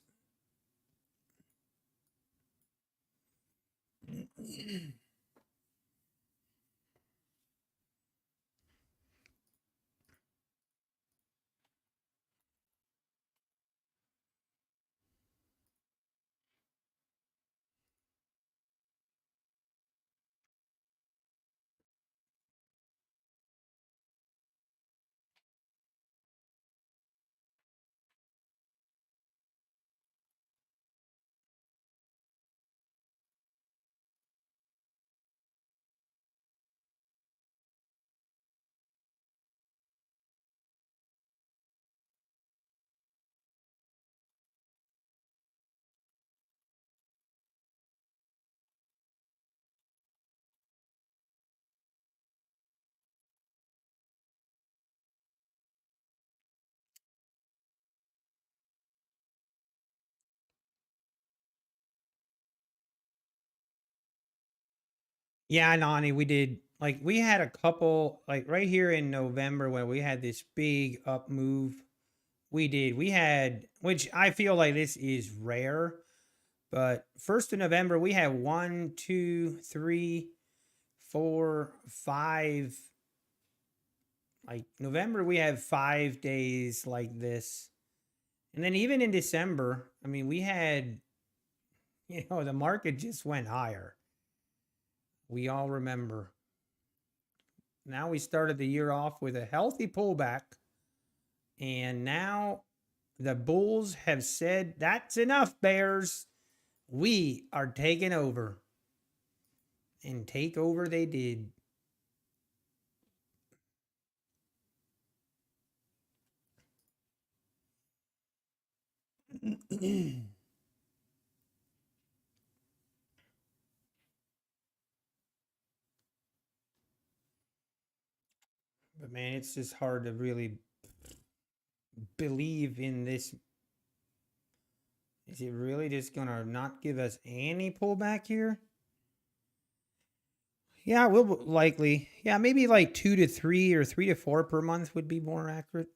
Yeah, Nani, we did like we had a couple like right here in November when we had this big up move. We had which I feel like this is rare, but first of November we had 1, 2, 3, 4, 5. Like November we have 5 days like this. And then even in December, I mean, we had, the market just went higher. We all remember. Now we started the year off with a healthy pullback. And now the bulls have said, that's enough, bears. We are taking over. And take over they did. But man, it's just hard to really believe in this. Is it really just going to not give us any pullback here? Yeah, we'll likely. Yeah, maybe like 2 to 3 or 3 to 4 per month would be more accurate.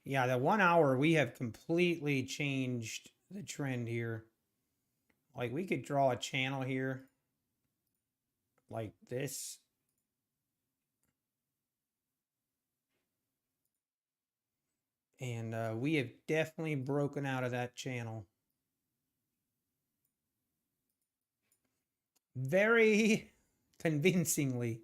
Yeah, the 1 hour, we have completely changed the trend here. Like we could draw a channel here like this. And we have definitely broken out of that channel. Very convincingly.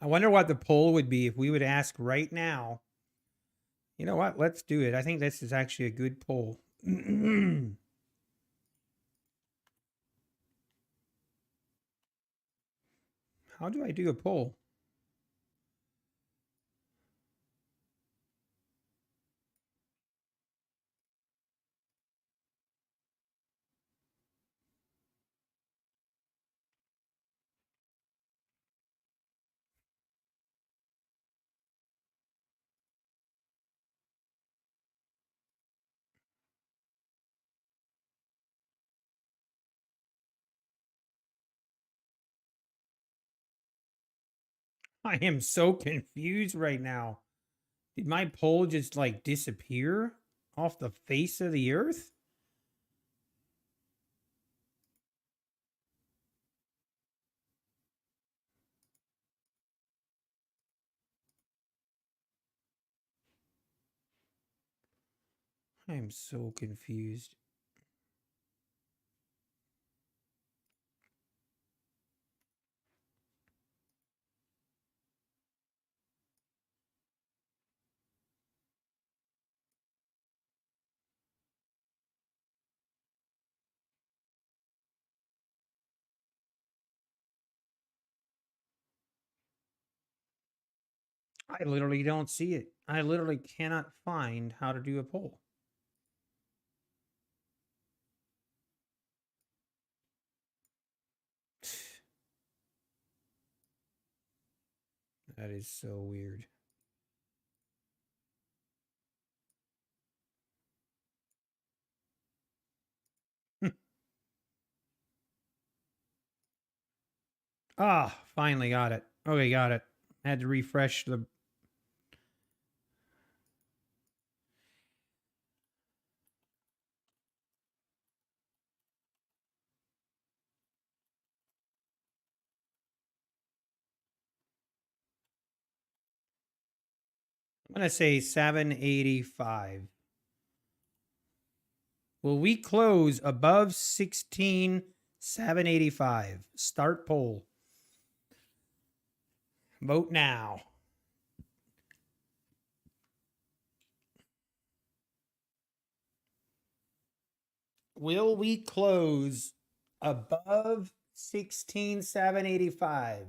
I wonder what the poll would be if we would ask right now. You know what? Let's do it. I think this is actually a good poll. How do I do a poll? I am so confused right now. Did my poll just like disappear off the face of the earth? I am so confused. I literally don't see it. I literally cannot find how to do a poll. That is so weird. Ah, finally got it. Okay, got it. Had to refresh the. I'm going to say 785. Will we close above 16,785? Start poll. Vote now. Will we close above 16,785?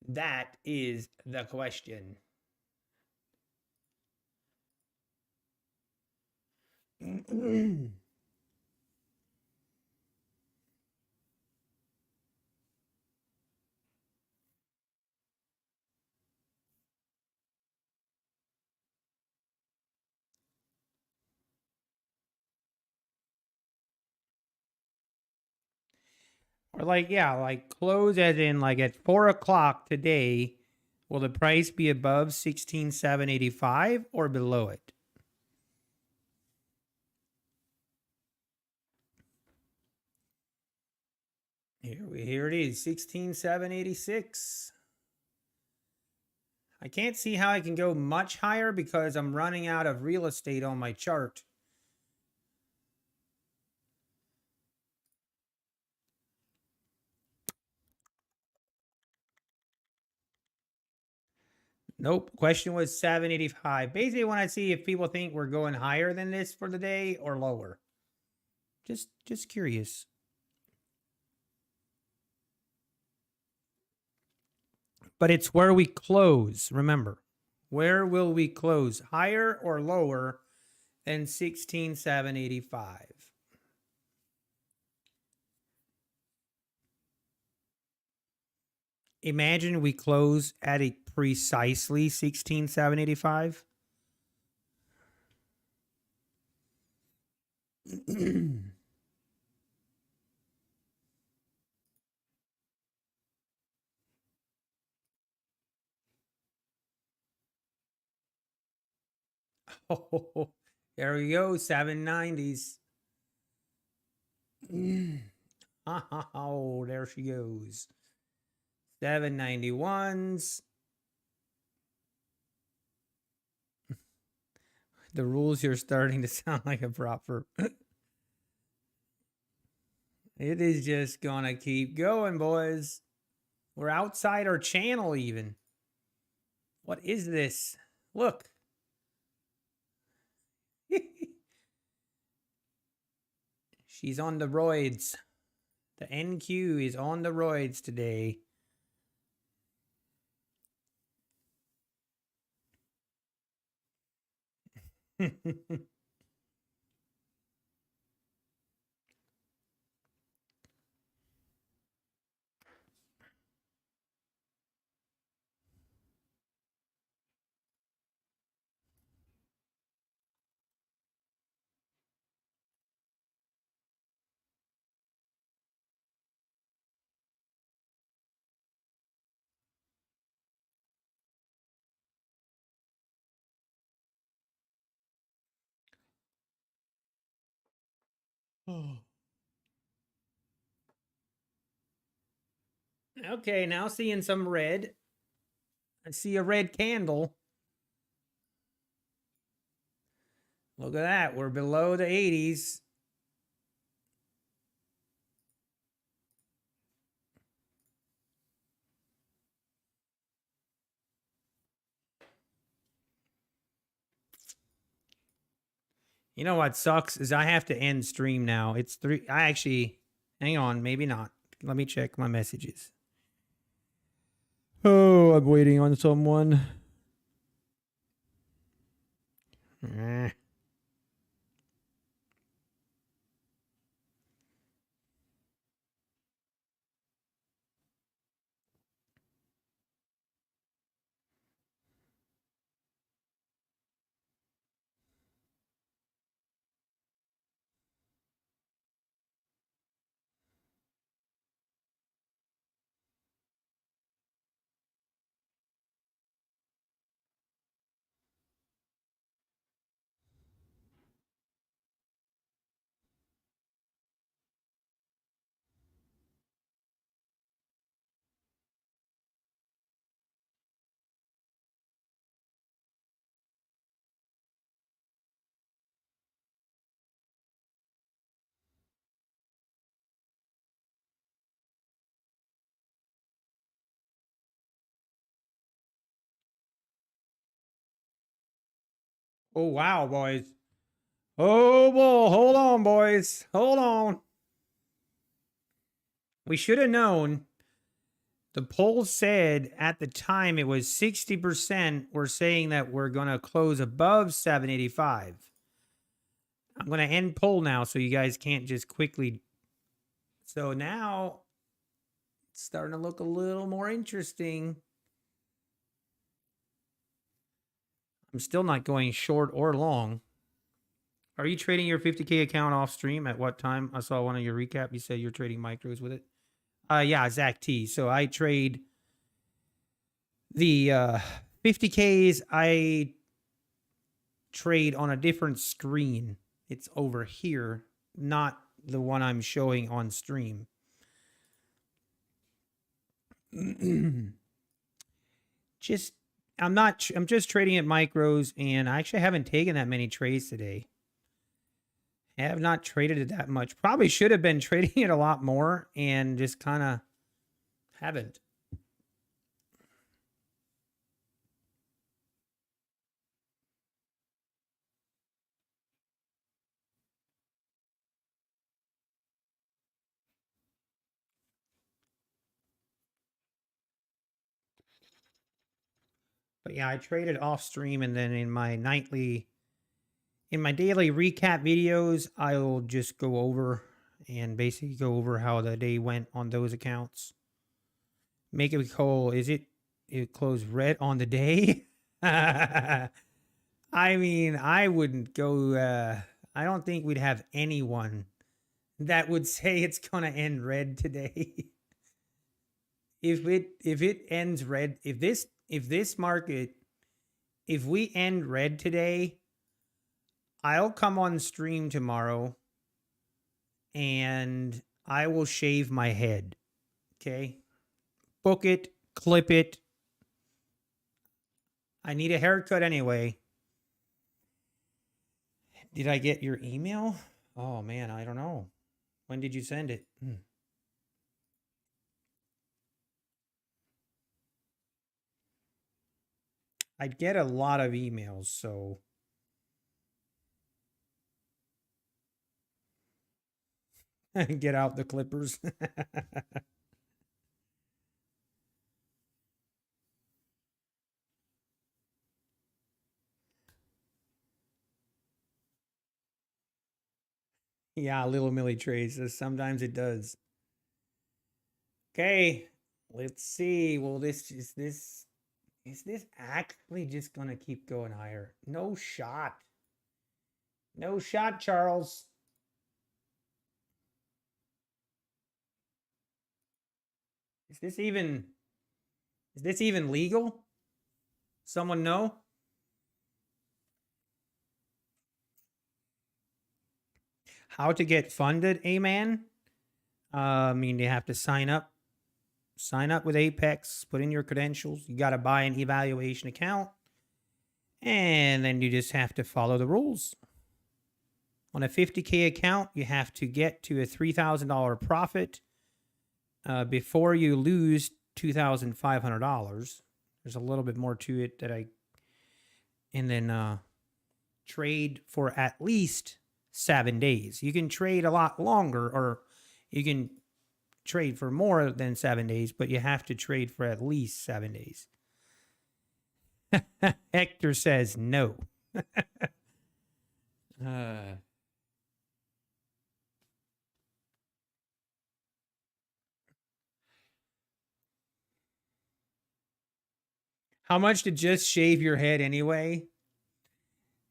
That is the question. Or like, yeah, like close as in like at 4 o'clock today. Will the price be above 16,785 or below it? Here it is, 16,786. I can't see how I can go much higher because I'm running out of real estate on my chart. Nope. Question was 785. Basically, want to see if people think we're going higher than this for the day or lower. Just curious. But it's where we close. Remember, where will we close? Higher or lower than 16,785? Imagine we close at a precisely 16,785. Oh, there we go, 790s. Oh, there she goes. 791s. The rules here starting to sound like a proper. It is just gonna keep going, boys. We're outside our channel even. What is this? Look. She's on the roids. The NQ is on the roids today. Okay, now seeing some red. I see a red candle. Look at that. We're below the 80s. You know what sucks is I have to end stream now. It's 3. I actually, hang on, maybe not. Let me check my messages. Oh, I'm waiting on someone. Oh, wow, boys. Oh, boy. Hold on, boys. Hold on. We should have known. The poll said at the time it was 60% were saying that we're going to close above 785. I'm going to end poll now so you guys can't just quickly. So now it's starting to look a little more interesting. I'm still not going short or long. Are you trading your 50K account off stream? At what time? I saw one of your recap. You said you're trading micros with it. Yeah, Zach T. So I trade the 50Ks. I trade on a different screen. It's over here, not the one I'm showing on stream. I'm just trading at micros, and I actually haven't taken that many trades today. I have not traded it that much. Probably should have been trading it a lot more and just kind of haven't. But yeah, I traded off stream, and then in my daily recap videos, I'll just go over and basically go over how the day went on those accounts. Make it whole. It closed red on the day? I mean, I wouldn't go. I don't think we'd have anyone that would say it's gonna end red today. if it ends red, if this market, if we end red today, I'll come on stream tomorrow and I will shave my head. Okay? Book it, clip it. I need a haircut anyway. Did I get your email? Oh man, I don't know. When did you send it? I get a lot of emails, so get out the clippers. Yeah, little Millie trades. Sometimes it does. Okay, let's see. Well, is this actually just gonna keep going higher? No shot. No shot, Charles. Is this even legal? Someone know? How to get funded, A-Man? I mean, you have to sign up with Apex, put in your credentials. You got to buy an evaluation account, and then you just have to follow the rules. On a 50K account, you have to get to a $3,000 profit before you lose $2,500. There's a little bit more to it and then trade for at least 7 days. You can trade a lot longer, or you can trade for more than 7 days, but you have to trade for at least 7 days. Hector says no. How much to just shave your head anyway?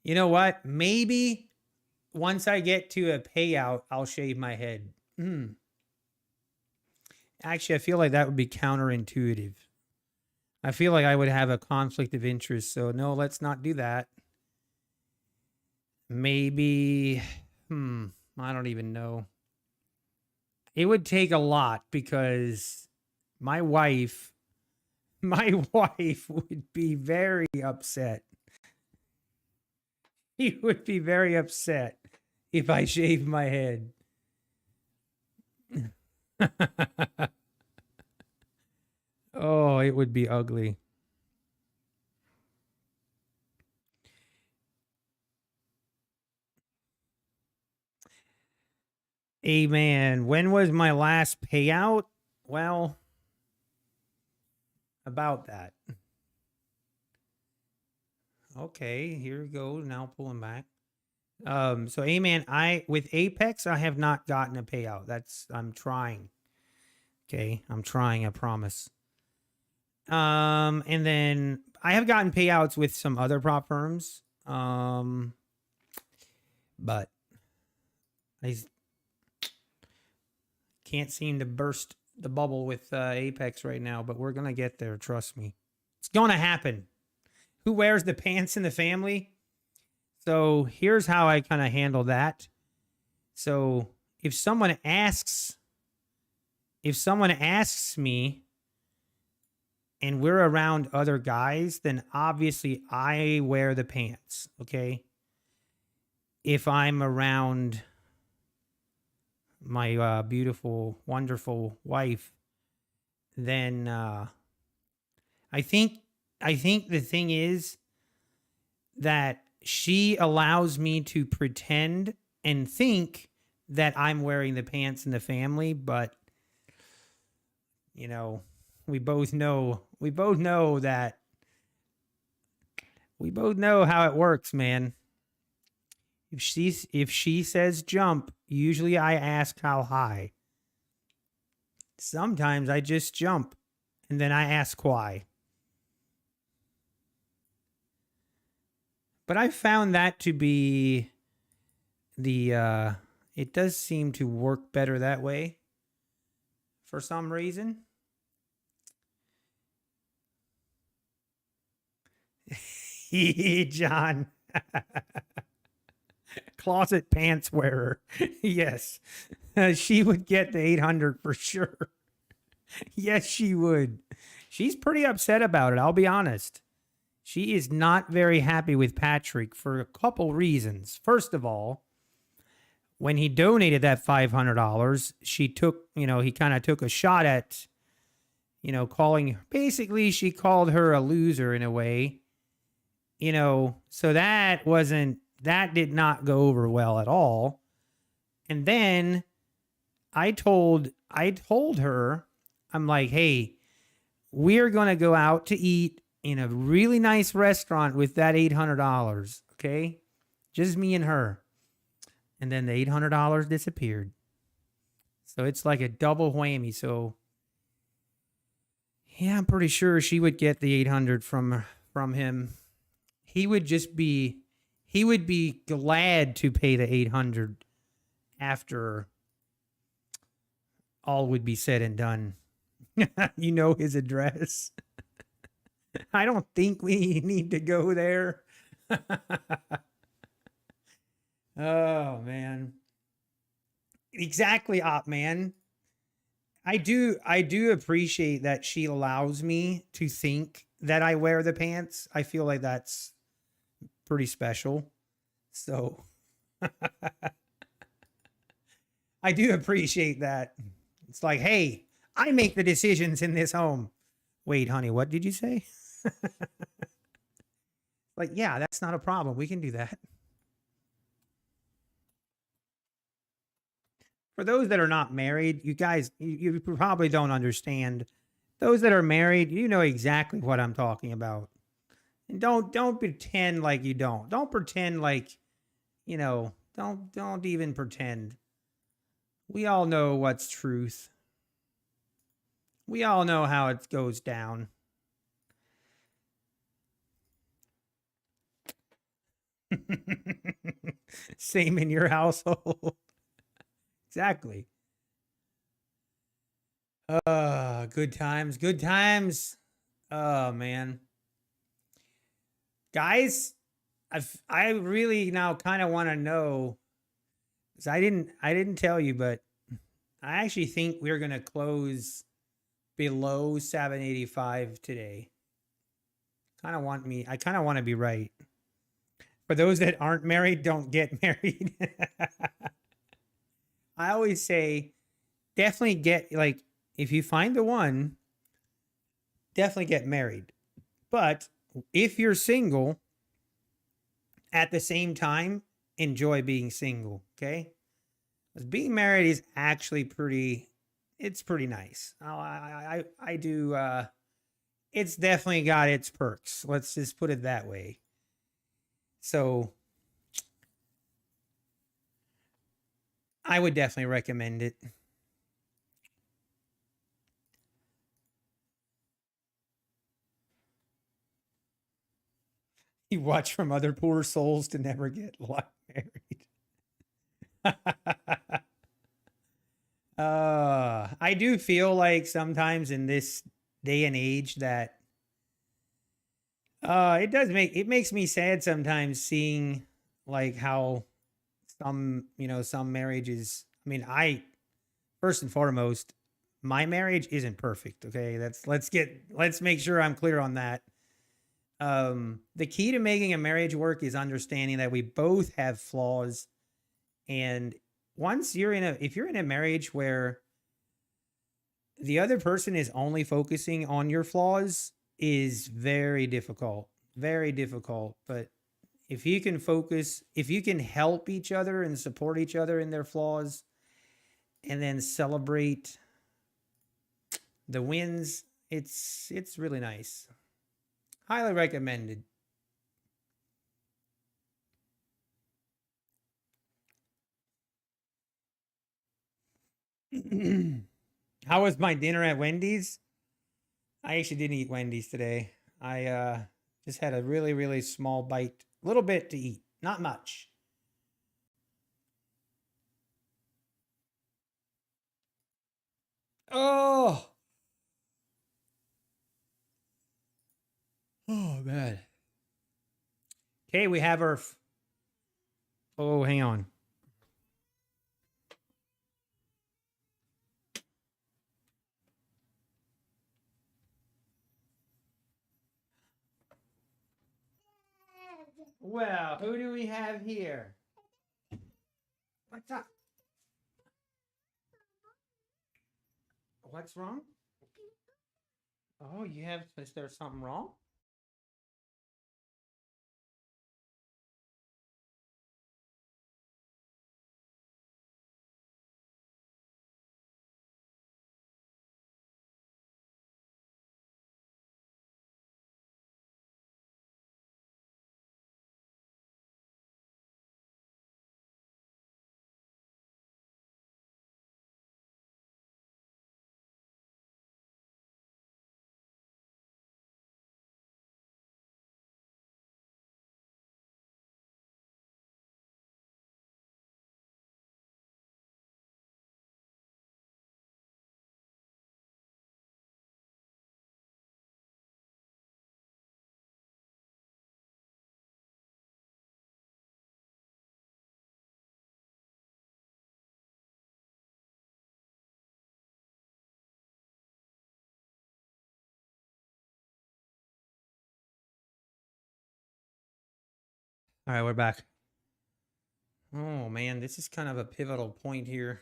You know what? Maybe once I get to a payout, I'll shave my head. Actually, I feel like that would be counterintuitive. I feel like I would have a conflict of interest. So no, let's not do that. Maybe, I don't even know. It would take a lot because my wife would be very upset. He would be very upset if I shaved my head. Oh, it would be ugly. Hey, man, when was my last payout? Well, about that. Okay, here we go. Now pulling back. So A-Man, with Apex, I have not gotten a payout. I'm trying. Okay, I'm trying, I promise. And then I have gotten payouts with some other prop firms. But I can't seem to burst the bubble with Apex right now, but we're gonna get there, trust me. It's gonna happen. Who wears the pants in the family? So here's how I kind of handle that. So if someone asks me and we're around other guys, then obviously I wear the pants, okay? If I'm around my beautiful, wonderful wife, then I think the thing is that she allows me to pretend and think that I'm wearing the pants in the family, but you know, we both know how it works, man. If she says jump, usually I ask how high. Sometimes I just jump and then I ask why. But I found that to be it does seem to work better that way for some reason. John. Closet pants wearer. Yes. She would get the 800 for sure. Yes, she would. She's pretty upset about it, I'll be honest. She is not very happy with Patrick for a couple reasons. First of all, when he donated that $500, she took, he kind of took a shot at, calling, basically she called her a loser in a way, so that did not go over well at all. And then I told her, I'm like, hey, we're going to go out to eat in a really nice restaurant with that $800, okay? Just me and her. And then the $800 disappeared. So it's like a double whammy. So yeah, I'm pretty sure she would get the 800 from him. He would be glad to pay the 800 after all would be said and done. You know his address. I don't think we need to go there. Oh, man. Exactly, op man. I do appreciate that she allows me to think that I wear the pants. I feel like that's pretty special. So I do appreciate that. It's like, hey, I make the decisions in this home. Wait, honey, what did you say? Like, yeah, that's not a problem. We can do that. For those that are not married, you guys, you probably don't understand. Those that are married, you know exactly what I'm talking about. And don't pretend like you don't. Don't pretend like, don't even pretend. We all know what's truth. We all know how it goes down. Same in your household. Exactly. Good times, good times. Oh man. Guys, I really now kind of want to know, cuz I didn't tell you, but I actually think we're going to close below 785 today. I kind of want to be right. For those that aren't married, don't get married. I always say definitely get, like, if you find the one, definitely get married. But if you're single, at the same time, enjoy being single, okay? Because being married is actually it's pretty nice. I do, it's definitely got its perks. Let's just put it that way. So I would definitely recommend it. You watch from other poor souls to never get married. I do feel like sometimes in this day and age that it makes me sad sometimes seeing like how some marriages. I mean, I first and foremost, my marriage isn't perfect. Okay, let's make sure I'm clear on that. The key to making a marriage work is understanding that we both have flaws, and once if you're in a marriage where the other person is only focusing on your flaws, is very difficult. But if you can help each other and support each other in their flaws, and then celebrate the wins, it's really nice. Highly recommended. How was my dinner at Wendy's? I actually didn't eat Wendy's today. I just had a really small bite, a little bit to eat, not much. Oh, oh man. Okay, we have our. Oh, hang on. Well, who do we have here? What's up? What's wrong? Oh, you have. Is there something wrong? All right, we're back. Oh, man, this is kind of a pivotal point here.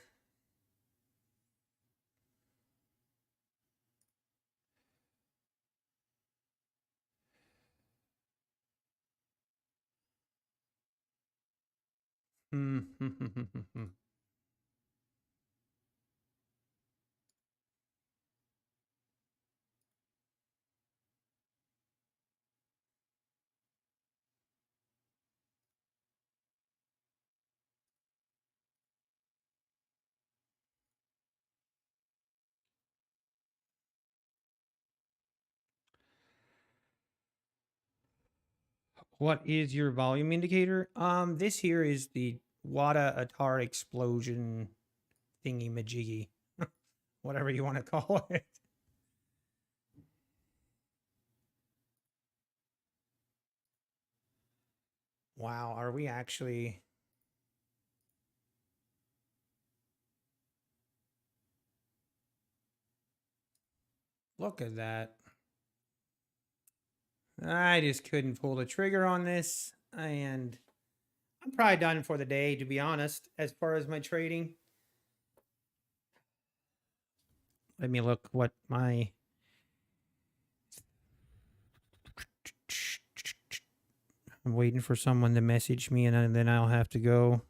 What is your volume indicator? This here is the Wada Atar explosion thingy majiggy, whatever you want to call it. Wow, are we actually? Look at that. I just couldn't pull the trigger on this, and I'm probably done for the day, to be honest, as far as my trading. Let me look what my... I'm waiting for someone to message me, and then I'll have to go.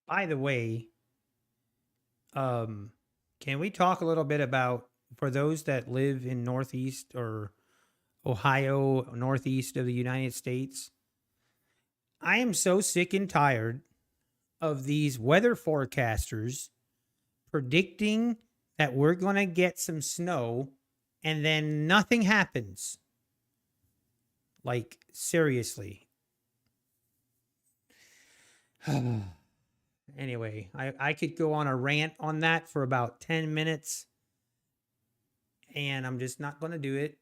By the way, can we talk a little bit about, for those that live in Northeast or Ohio, Northeast of the United States, I am so sick and tired of these weather forecasters predicting that we're going to get some snow and then nothing happens. Like, seriously. Anyway, I could go on a rant on that for about 10 minutes, and I'm just not going to do it.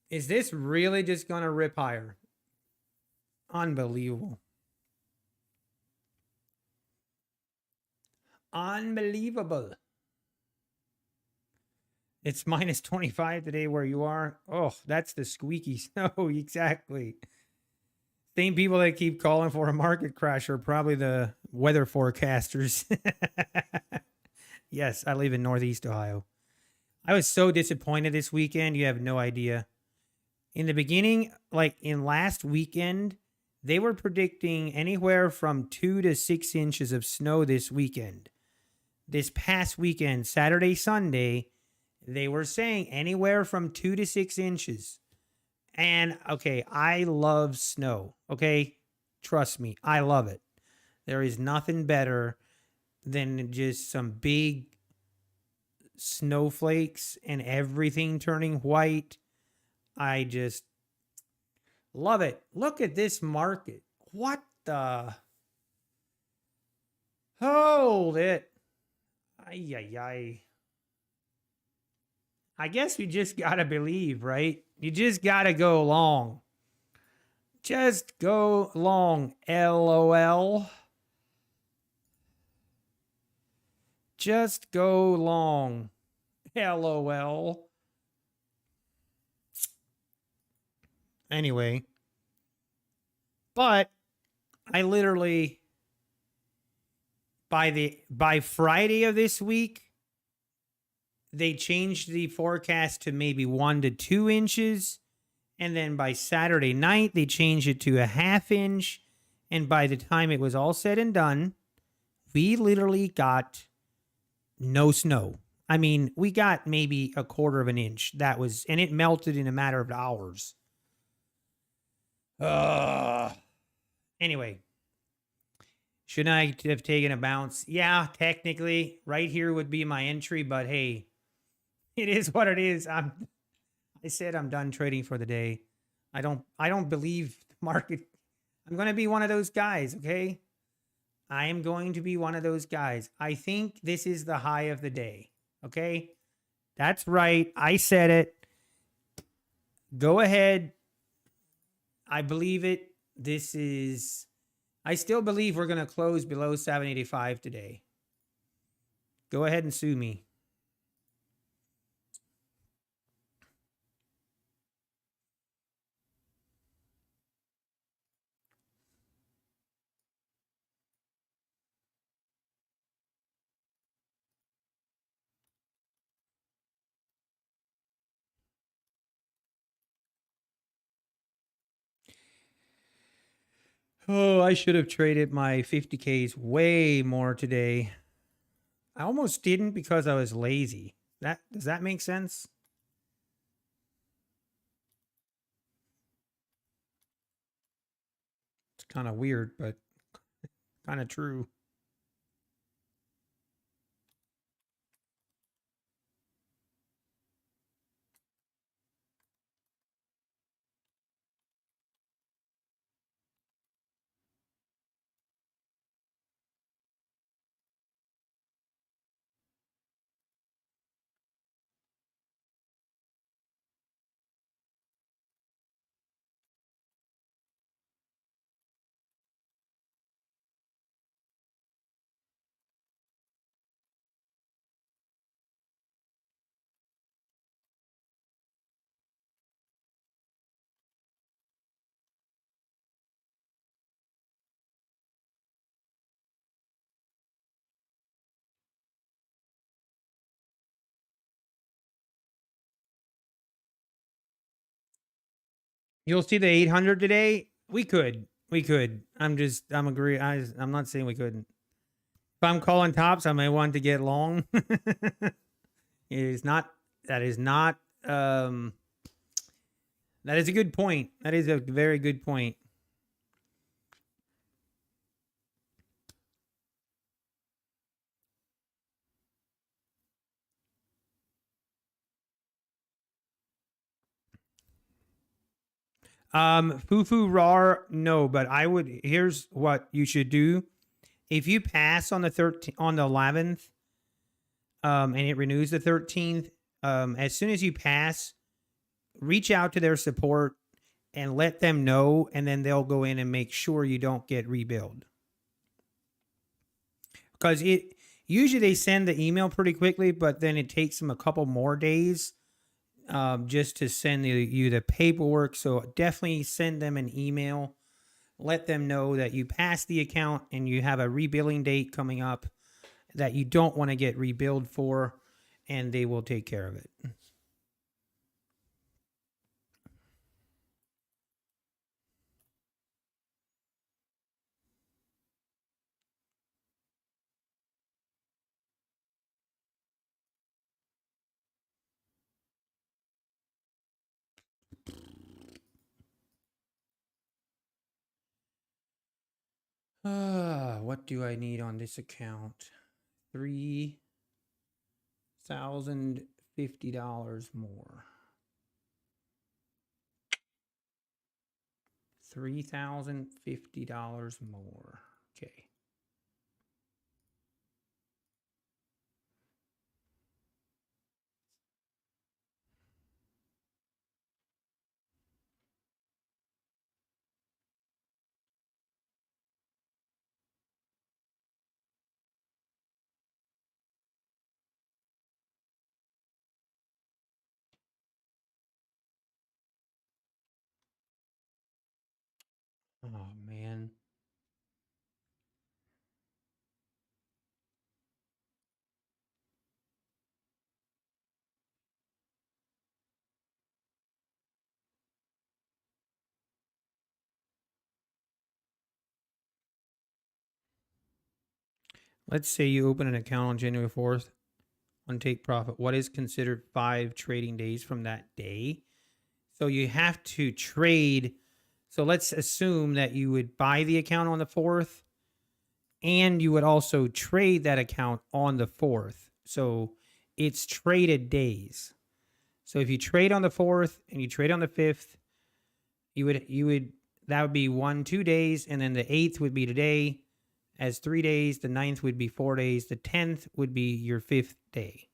Is this really just going to rip higher? Unbelievable. Unbelievable. It's minus 25 today where you are. Oh, that's the squeaky snow. Exactly. Same people that keep calling for a market crash are probably the weather forecasters. Yes, I live in Northeast Ohio. I was so disappointed this weekend. You have no idea. In the beginning, like in last weekend, they were predicting anywhere from 2 to 6 inches of snow this weekend. This past weekend, Saturday, Sunday, they were saying anywhere from 2 to 6 inches. And okay, I love snow. Okay, trust me, I love it. There is nothing better than just some big snowflakes and everything turning white. I just love it. Look at this market. What the? Hold it. Ay, ay, ay. I guess we just got to believe, right? You just got to go long. Just go long, LOL. Just go long, LOL. Anyway, but I literally by Friday of this week, they changed the forecast to maybe 1 to 2 inches. And then by Saturday night, they changed it to a ½ inch. And by the time it was all said and done, we literally got no snow. I mean, we got maybe 1/4 inch. That was, and it melted in a matter of hours. Anyway, Should I have taken a bounce? Yeah, technically, right here would be my entry, but hey, it is what it is. I said I'm done trading for the day. I don't believe the market. I'm going to be one of those guys, okay? I am going to be one of those guys. I think this is the high of the day, okay? That's right. I said it. Go ahead. I believe it. I still believe we're going to close below 785 today. Go ahead and sue me. Oh, I should have traded my 50Ks way more today. I almost didn't because I was lazy. Does that make sense? It's kind of weird, but kind of true. You'll see the 800 today. We could. I'm agree. I'm not saying we couldn't. If I'm calling tops, I may want to get long. It is not. That is not. That is a good point. That is a very good point. Fufu rar, no, but I would. Here's what you should do: if you pass on the 13th, on the 11th, and it renews the 13th, as soon as you pass, reach out to their support and let them know, and then they'll go in and make sure you don't get rebuild. Because it usually they send the email pretty quickly, but then it takes them a couple more days just to send you the paperwork. So definitely send them an email. Let them know that you passed the account and you have a rebilling date coming up that you don't want to get rebilled for, and they will take care of it. What do I need on this account? $3,050 more. $3,050 more. Okay. Oh, man. Let's say you open an account on January 4th on Take Profit. What is considered 5 trading days from that day? So you have to trade. So let's assume that you would buy the account on the 4th and you would also trade that account on the 4th. So it's traded days. So if you trade on the 4th and you trade on the 5th, that would be 2 days, and then the 8th would be today as 3 days, the 9th would be 4 days, the 10th would be your 5th day.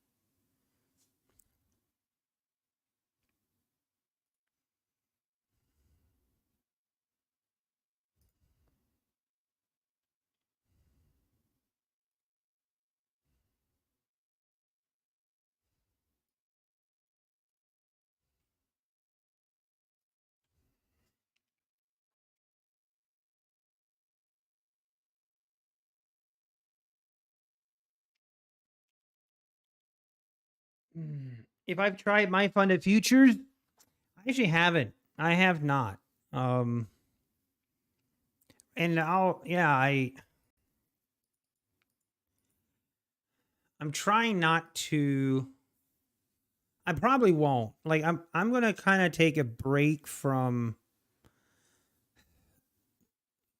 If I've tried my funded futures, I actually haven't. I have not. And I'm trying not to. I probably won't. Like I'm going to kind of take a break from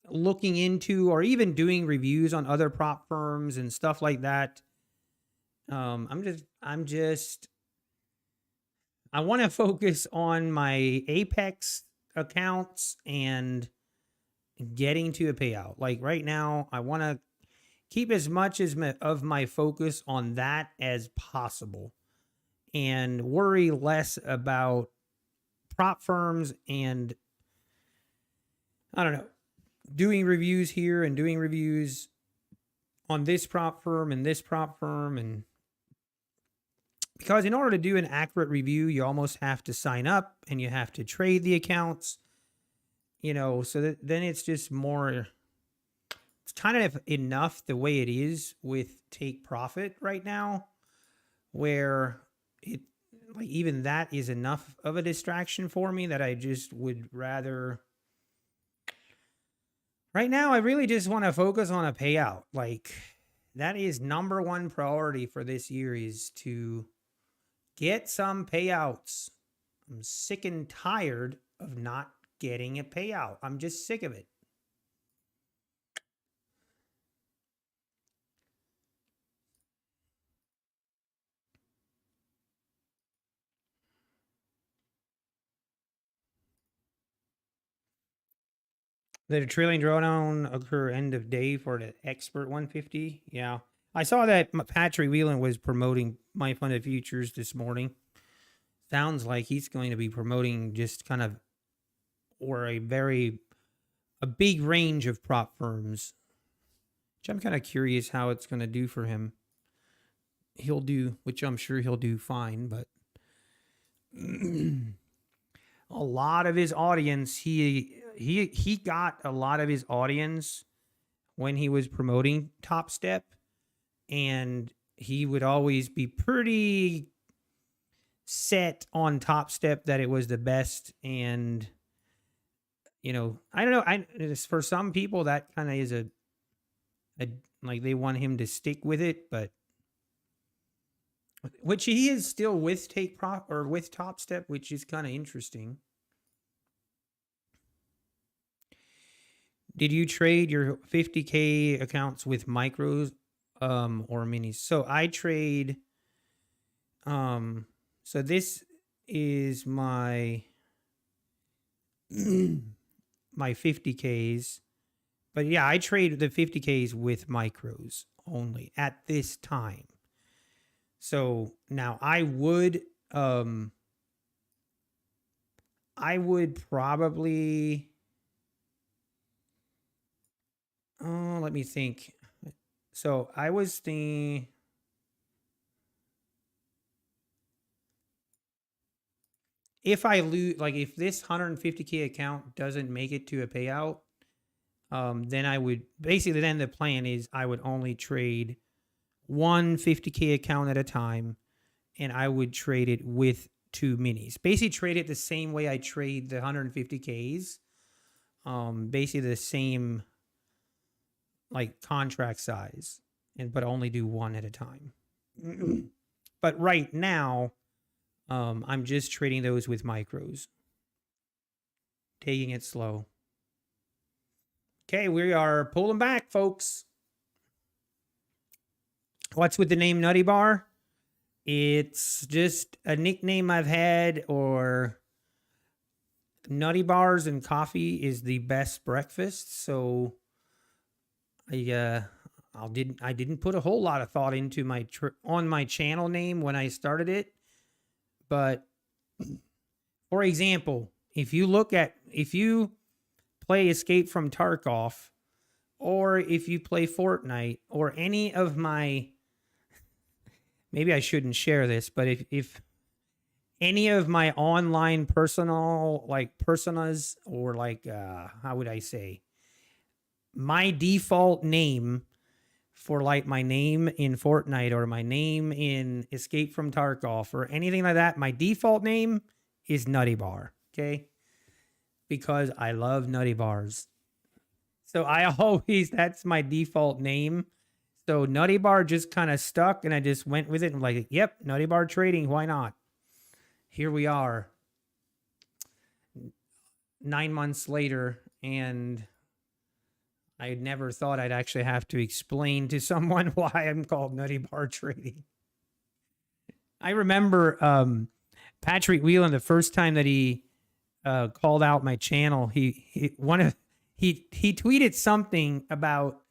looking into or even doing reviews on other prop firms and stuff like that. I'm just I want to focus on my Apex accounts and getting to a payout. Like right now, I want to keep as much of my focus on that as possible and worry less about prop firms and, I don't know, doing reviews here and doing reviews on this prop firm and this prop firm. And because in order to do an accurate review, you almost have to sign up and you have to trade the accounts, so that then it's just more, it's kind of enough the way it is with Take Profit right now, where it, like, even that is enough of a distraction for me that I just would rather, right now, I really just want to focus on a payout. Like, that is number one priority for this year, is to get some payouts. I'm sick and tired of not getting a payout. I'm just sick of it. Did a trailing drawdown occur end of day for the expert 150? Yeah. I saw that Patrick Whelan was promoting My Funded Futures this morning. Sounds like he's going to be promoting just kind of, or a big range of prop firms, which I'm kind of curious how it's going to do for him. He'll do, which I'm sure he'll do fine, but a lot of his audience, he got a lot of his audience when he was promoting Top Step, and he would always be pretty set on Top Step that it was the best. And I don't know, for some people that kind of is a like, they want him to stick with it, but which he is still with with Top Step, which is kind of interesting. Did you trade your 50K accounts with micros or minis? So I trade so this is my my 50Ks. But yeah, I trade the 50Ks with micros only at this time. So now I would probably, let me think. So I was thinking, if I lose, like if this 150K account doesn't make it to a payout, then I would basically, then the plan is I would only trade one 50K account at a time, and I would trade it with 2 minis. Basically trade it the same way I trade the 150Ks. Basically the same like contract size, but only do one at a time. But right now, I'm just trading those with micros, taking it slow. Okay, we are pulling back, folks. What's with the name Nutty Bar? It's just a nickname I've had, or Nutty Bars and coffee is the best breakfast. So I didn't put a whole lot of thought into on my channel name when I started it. But for example, if you play Escape from Tarkov, or if you play Fortnite, or any of my, maybe I shouldn't share this, but if any of my online personal, like personas, or like, how would I say, my default name for like my name in Fortnite or my name in Escape from Tarkov or anything like that, my default name is Nutty Bar. Okay. Because I love Nutty Bars. So that's my default name. So Nutty Bar just kind of stuck and I just went with it and like, yep, Nutty Bar Trading. Why not? Here we are 9 months later, and I never thought I'd actually have to explain to someone why I'm called Nutty Bar Trading. I remember Patrick Whelan, the first time that he called out my channel, he tweeted something about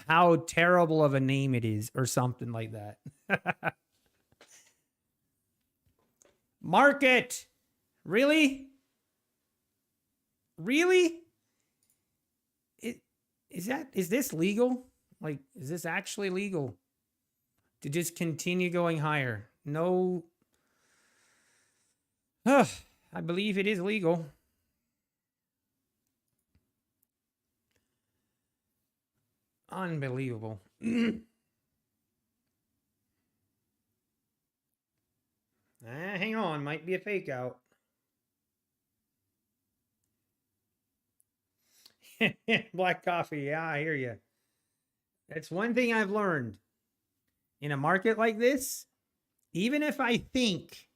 how terrible of a name it is or something like that. Market. Really? Really? Is this legal? Like, is this actually legal to just continue going higher? No. I believe it is legal. Unbelievable. Hang on, might be a fake out. Black coffee, yeah, I hear you. That's one thing I've learned. In a market like this, even if I think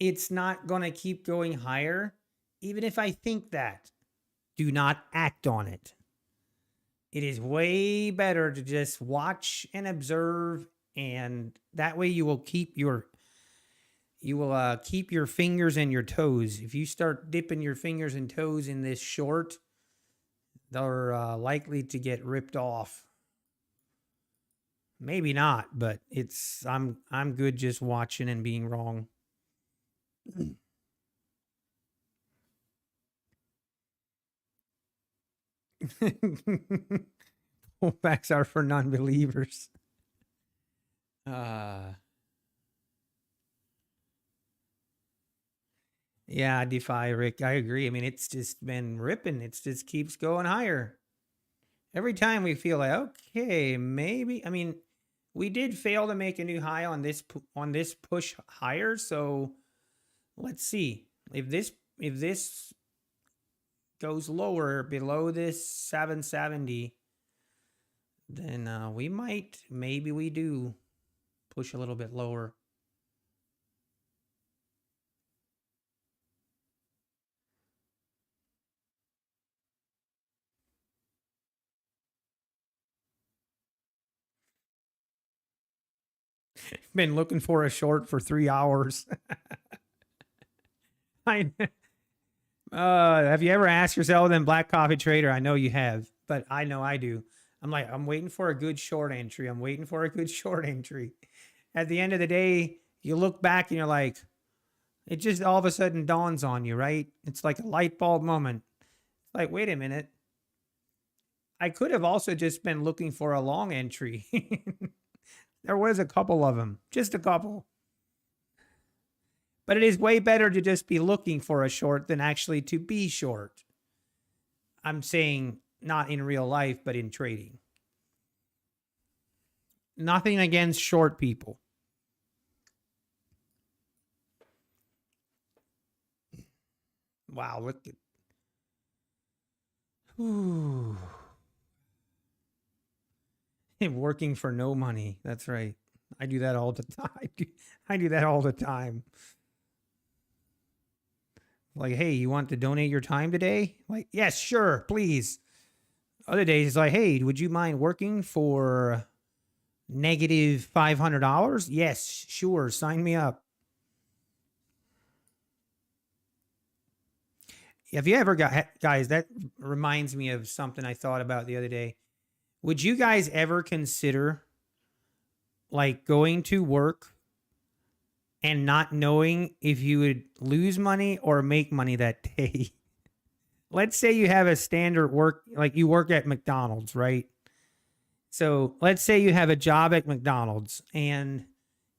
it's not going to keep going higher, even if I think that, do not act on it. It is way better to just watch and observe, and that way you will keep your fingers and your toes. If you start dipping your fingers and toes in this short, they're likely to get ripped off. Maybe not, but I'm good just watching and being wrong. Pullbacks are for non-believers. Yeah, DeFi, Rick. I agree. I mean, it's just been ripping. It just keeps going higher. Every time we feel like, okay, maybe. I mean, we did fail to make a new high on this push higher. So let's see if this goes lower below this 770, then maybe we do push a little bit lower. Been looking for a short for 3 hours. Have you ever asked yourself, then, Black Coffee Trader? I know you have, but I know I do. I'm like, I'm waiting for a good short entry. I'm waiting for a good short entry. At the end of the day, you look back and you're like, it just all of a sudden dawns on you, right? It's like a light bulb moment. It's like, wait a minute. I could have also just been looking for a long entry. There was a couple of them, just a couple. But it is way better to just be looking for a short than actually to be short. I'm saying not in real life, but in trading. Nothing against short people. Wow, look at. Ooh. Working for no money. That's right. I do that all the time. I do that all the time. Like, hey, you want to donate your time today? Like, yes, sure, please. Other days, it's like, hey, would you mind working for Negative $500? Yes, sure. Sign me up. Have you ever got, guys, that reminds me of something I thought about the other day. Would you guys ever consider like going to work and not knowing if you would lose money or make money that day? Let's say you have a standard work, like you work at McDonald's, right? So let's say you have a job at McDonald's and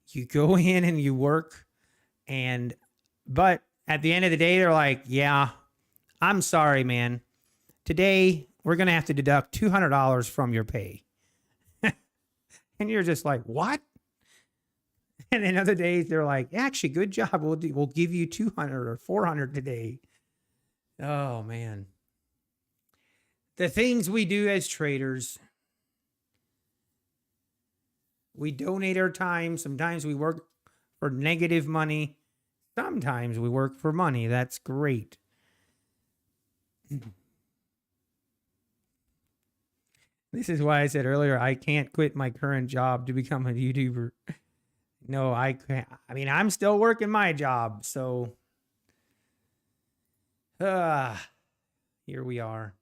you go in and you work but at the end of the day, they're like, yeah, I'm sorry, man. Today, we're going to have to deduct $200 from your pay. And you're just like, what? And then other days, they're like, actually, good job. We'll give you 200 or 400 today. Oh, man. The things we do as traders, we donate our time. Sometimes we work for negative money. Sometimes we work for money. That's great. This is why I said earlier, I can't quit my current job to become a YouTuber. No, I can't. I mean, I'm still working my job. So, here we are.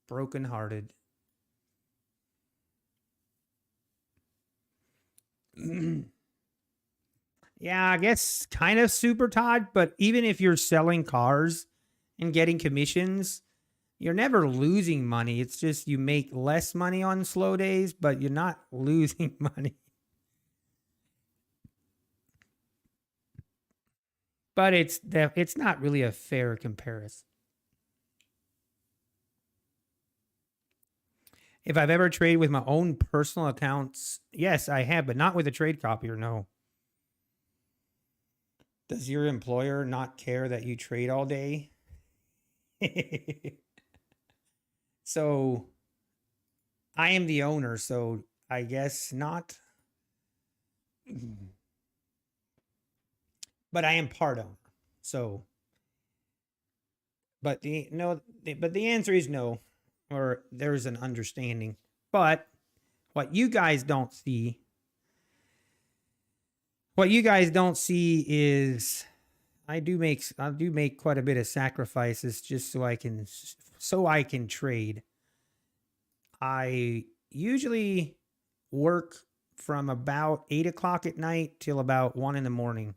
Brokenhearted. Yeah, I guess kind of super Todd, but even if you're selling cars and getting commissions, you're never losing money. It's just you make less money on slow days, but you're not losing money. But it's not really a fair comparison. If I've ever traded with my own personal accounts, yes, I have, but not with a trade copier, no. Does your employer not care that you trade all day? So I am the owner, so I guess not. But I am part owner. So but the answer is no, or there's an understanding. But what you guys don't see is I do make quite a bit of sacrifices just so I can trade. I usually work from about 8 o'clock at night till about 1 in the morning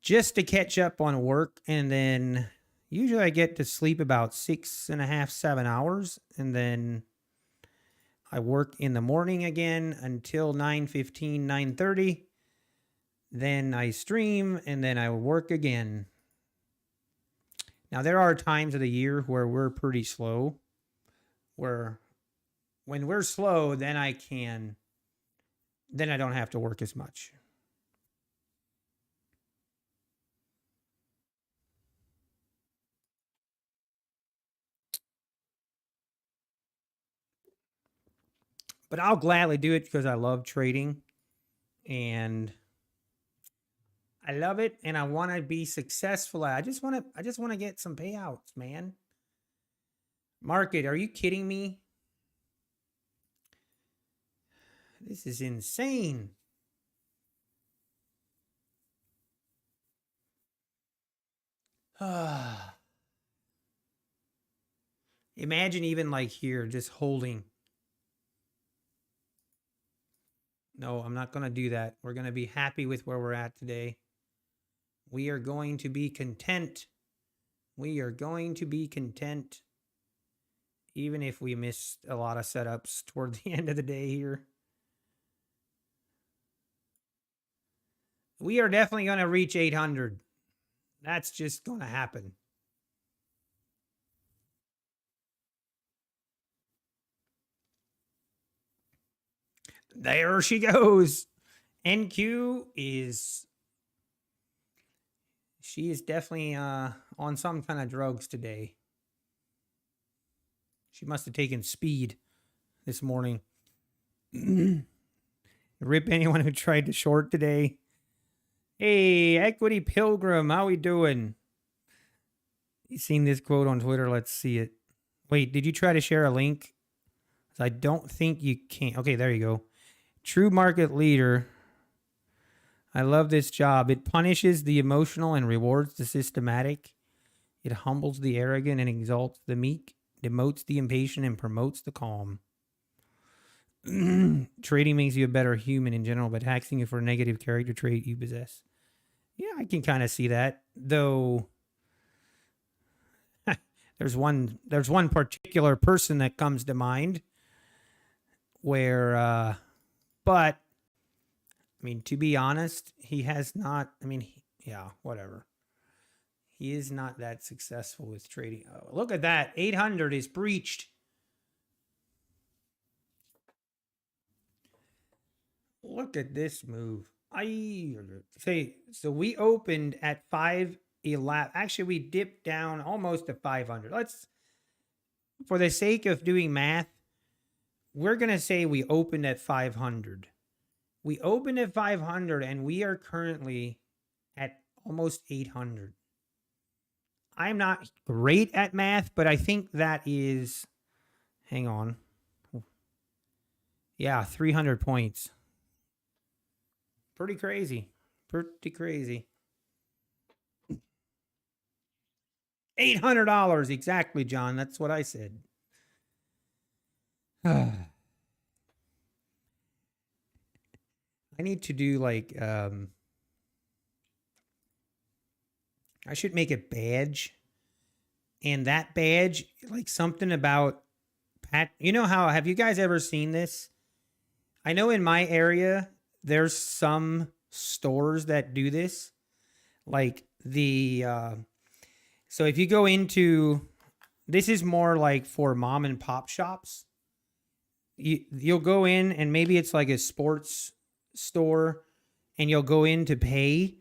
just to catch up on work. And then usually I get to sleep about 6.5, 7 hours. And then I work in the morning again until 9:15, 9:30. Then I stream and then I work again. Now, there are times of the year where we're pretty slow, where when we're slow, then I don't have to work as much. But I'll gladly do it because I love trading and I love it and I want to be successful. I just want to get some payouts, man. Market, are you kidding me? This is insane. Imagine even like here, just holding. No, I'm not going to do that. We're going to be happy with where we're at today. We are going to be content. We are going to be content. Even if we miss a lot of setups toward the end of the day here. We are definitely going to reach 800. That's just going to happen. There she goes. NQ is... She is definitely on some kind of drugs today. She must have taken speed this morning. Rip anyone who tried to short today. Hey, Equity Pilgrim, how we doing? You seen this quote on Twitter? Let's see it. Wait, did you try to share a link? So I don't think you can. Okay, there you go. True market leader. I love this job. It punishes the emotional and rewards the systematic. It humbles the arrogant and exalts the meek, demotes the impatient and promotes the calm. Trading makes you a better human in general, but taxing you for a negative character trait you possess. Yeah, I can kind of see that. Though there's one particular person that comes to mind where but I mean, to be honest, he has not, I mean, yeah, whatever. He is not that successful with trading. Oh, look at that. 800 is breached. Look at this move. I say, so we opened at 511. Actually, we dipped down almost to 500. Let's, for the sake of doing math, we're going to say we opened at 500. We opened at 500 and we are currently at almost 800. I'm not great at math, but I think that is, hang on. Yeah, 300 points. Pretty crazy. Pretty crazy. $800 exactly, John. That's what I said. I need to do like I should make a badge, and that badge, like something about Pat. You know how, have you guys ever seen this? I know in my area there's some stores that do this, like the so if you go into, this is more like for mom and pop shops. You'll go in and maybe it's like a sports store, and you'll go in to pay,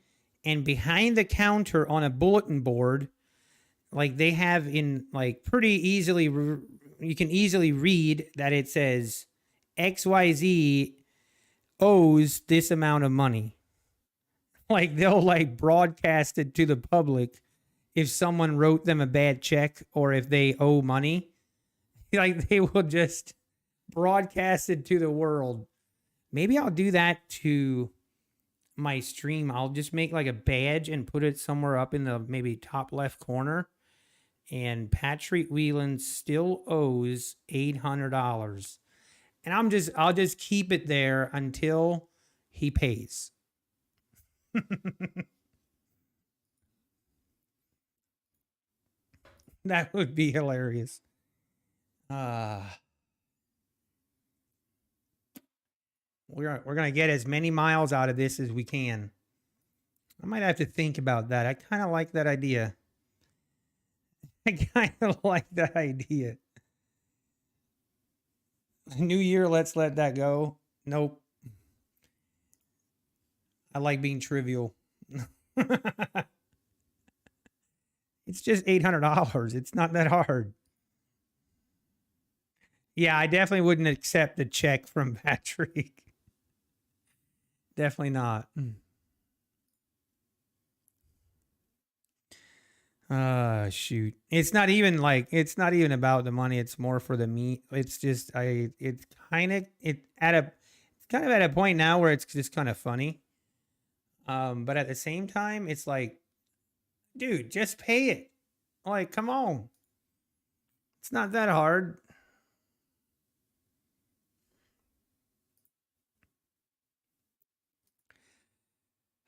and behind the counter on a bulletin board, like they have in like pretty easily, you can easily read that it says XYZ owes this amount of money. Like they'll like broadcast it to the public if someone wrote them a bad check or if they owe money. Like they will just broadcast it to the world. Maybe I'll do that to my stream. I'll just make like a badge and put it somewhere up in the maybe top left corner. And Patrick Whelan still owes $800. And I'll just keep it there until he pays. That would be hilarious. We're gonna get as many miles out of this as we can. I might have to think about that. I kind of like that idea. I kind of like that idea. New year, let's let that go. Nope. I like being trivial. It's just $800. It's not that hard. Yeah, I definitely wouldn't accept a check from Patrick. Definitely not. Shoot. It's not even about the money. It's more for the meat. It's just it's kind of at a point now where it's just kind of funny. But at the same time, it's like, dude, just pay it. Like, come on. It's not that hard.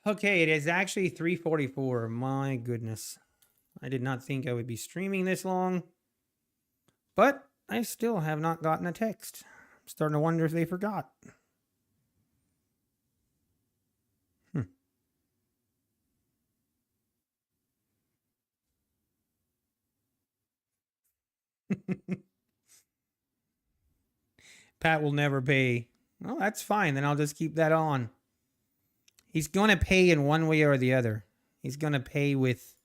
Okay, it is actually 3:44. My goodness. I did not think I would be streaming this long. But I still have not gotten a text. I'm starting to wonder if they forgot. Pat will never pay. Well, that's fine. Then I'll just keep that on. He's going to pay in one way or the other. He's going to pay with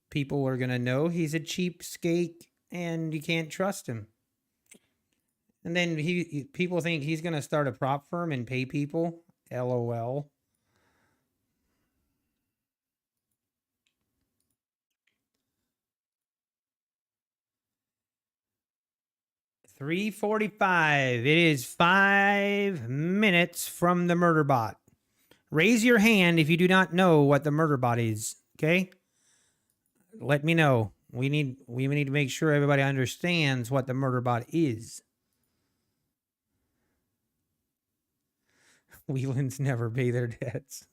people are going to know he's a cheapskate and you can't trust him. And then people think he's going to start a prop firm and pay people. LOL. 3:45. It is 5 minutes from the murder bot. Raise your hand if you do not know what the murder bot is, okay? Let me know. We need to make sure everybody understands what the murder bot is. Whelan's never pay their debts.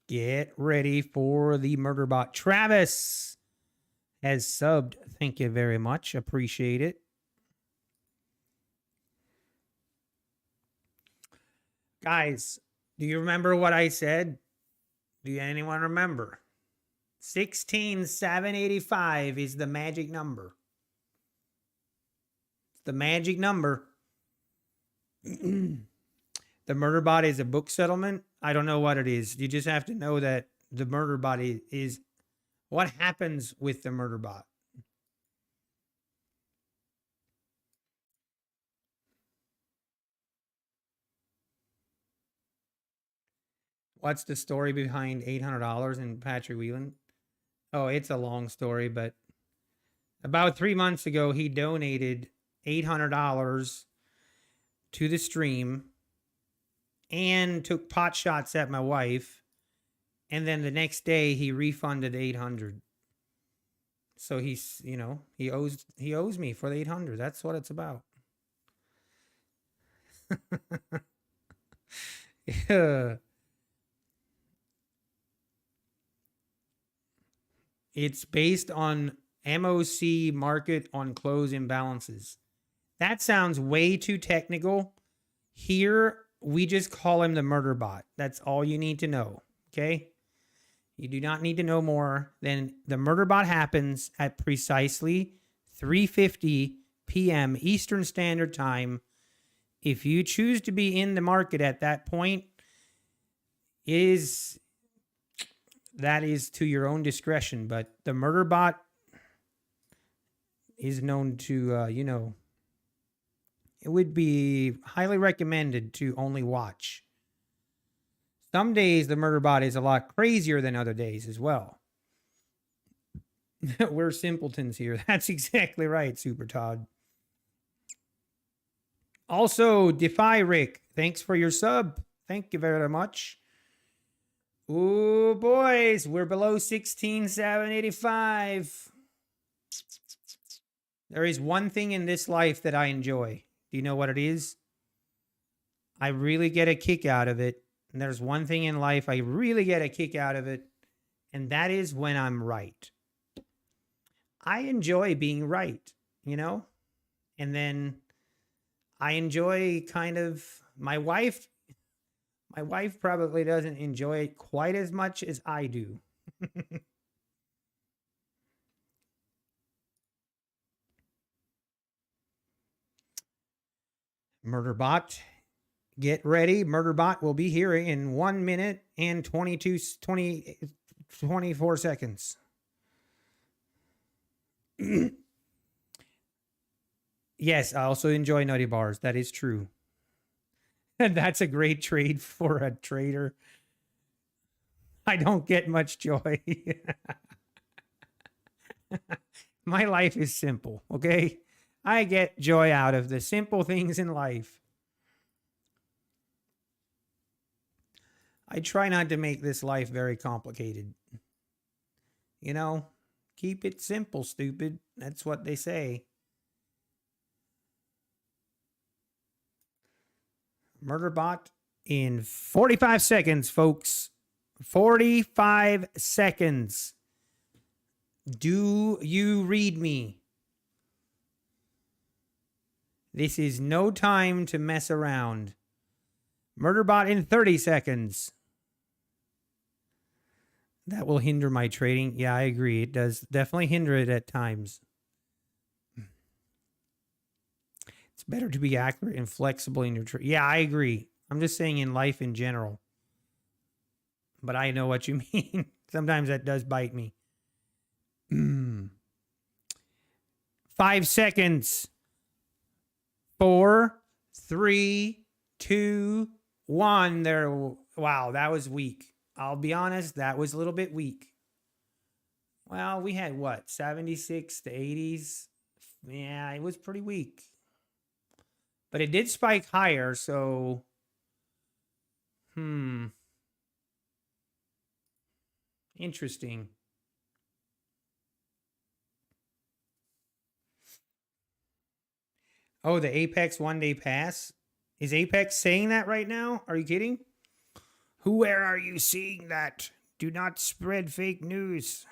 Get ready for the murder bot. Travis has subbed. Thank you very much. Appreciate it. Guys, do you remember what I said? Do anyone remember? 16,785 is the magic number. The magic number. The murder bot is a book settlement. I don't know what it is. You just have to know that the murder bot is what happens with the murder bot. What's the story behind $800 in Patrick Whelan? Oh, it's a long story, but about 3 months ago, he donated $800 to the stream and took pot shots at my wife. And then the next day he refunded 800. So he's, you know, he owes me for the 800. That's what it's about. Yeah. It's based on MOC market on close imbalances. That sounds way too technical. Here, we just call him the murder bot. That's all you need to know, okay? You do not need to know more than the murder bot happens at precisely 3:50 p.m. Eastern Standard Time. If you choose to be in the market at that point, that is to your own discretion, but the murder bot is known to, you know, it would be highly recommended to only watch. Some days the murder bot is a lot crazier than other days as well. We're simpletons here. That's exactly right, Super Todd. Also, Defy Rick, thanks for your sub. Thank you very much. Ooh, boys, we're below 16,785. There is one thing in this life that I enjoy. Do you know what it is? I really get a kick out of it. And there's one thing in life I really get a kick out of it, and that is when I'm right. I enjoy being right, you know? And then I enjoy kind of my wife probably doesn't enjoy it quite as much as I do. Murderbot, get ready. Murderbot will be here in 1 minute and 24 seconds. Yes, I also enjoy nutty bars. That is true. And that's a great trade for a trader. I don't get much joy. My life is simple, okay? I get joy out of the simple things in life. I try not to make this life very complicated. You know, keep it simple, stupid. That's what they say. Murderbot in 45 seconds, folks. 45 seconds. Do you read me? This is no time to mess around. Murderbot in 30 seconds. That will hinder my trading. Yeah, I agree. It does definitely hinder it at times. It's better to be accurate and flexible in your trade. Yeah, I agree. I'm just saying in life in general. But I know what you mean. Sometimes that does bite me. 5 seconds. 4, 3, 2, 1. There. Wow, that was weak. I'll be honest, that was a little bit weak. Well, we had what, 76 to 80s? Yeah, it was pretty weak. But it did spike higher, so interesting. Oh, the Apex 1-day pass? Is Apex saying that right now? Are you kidding? Where are you seeing that? Do not spread fake news.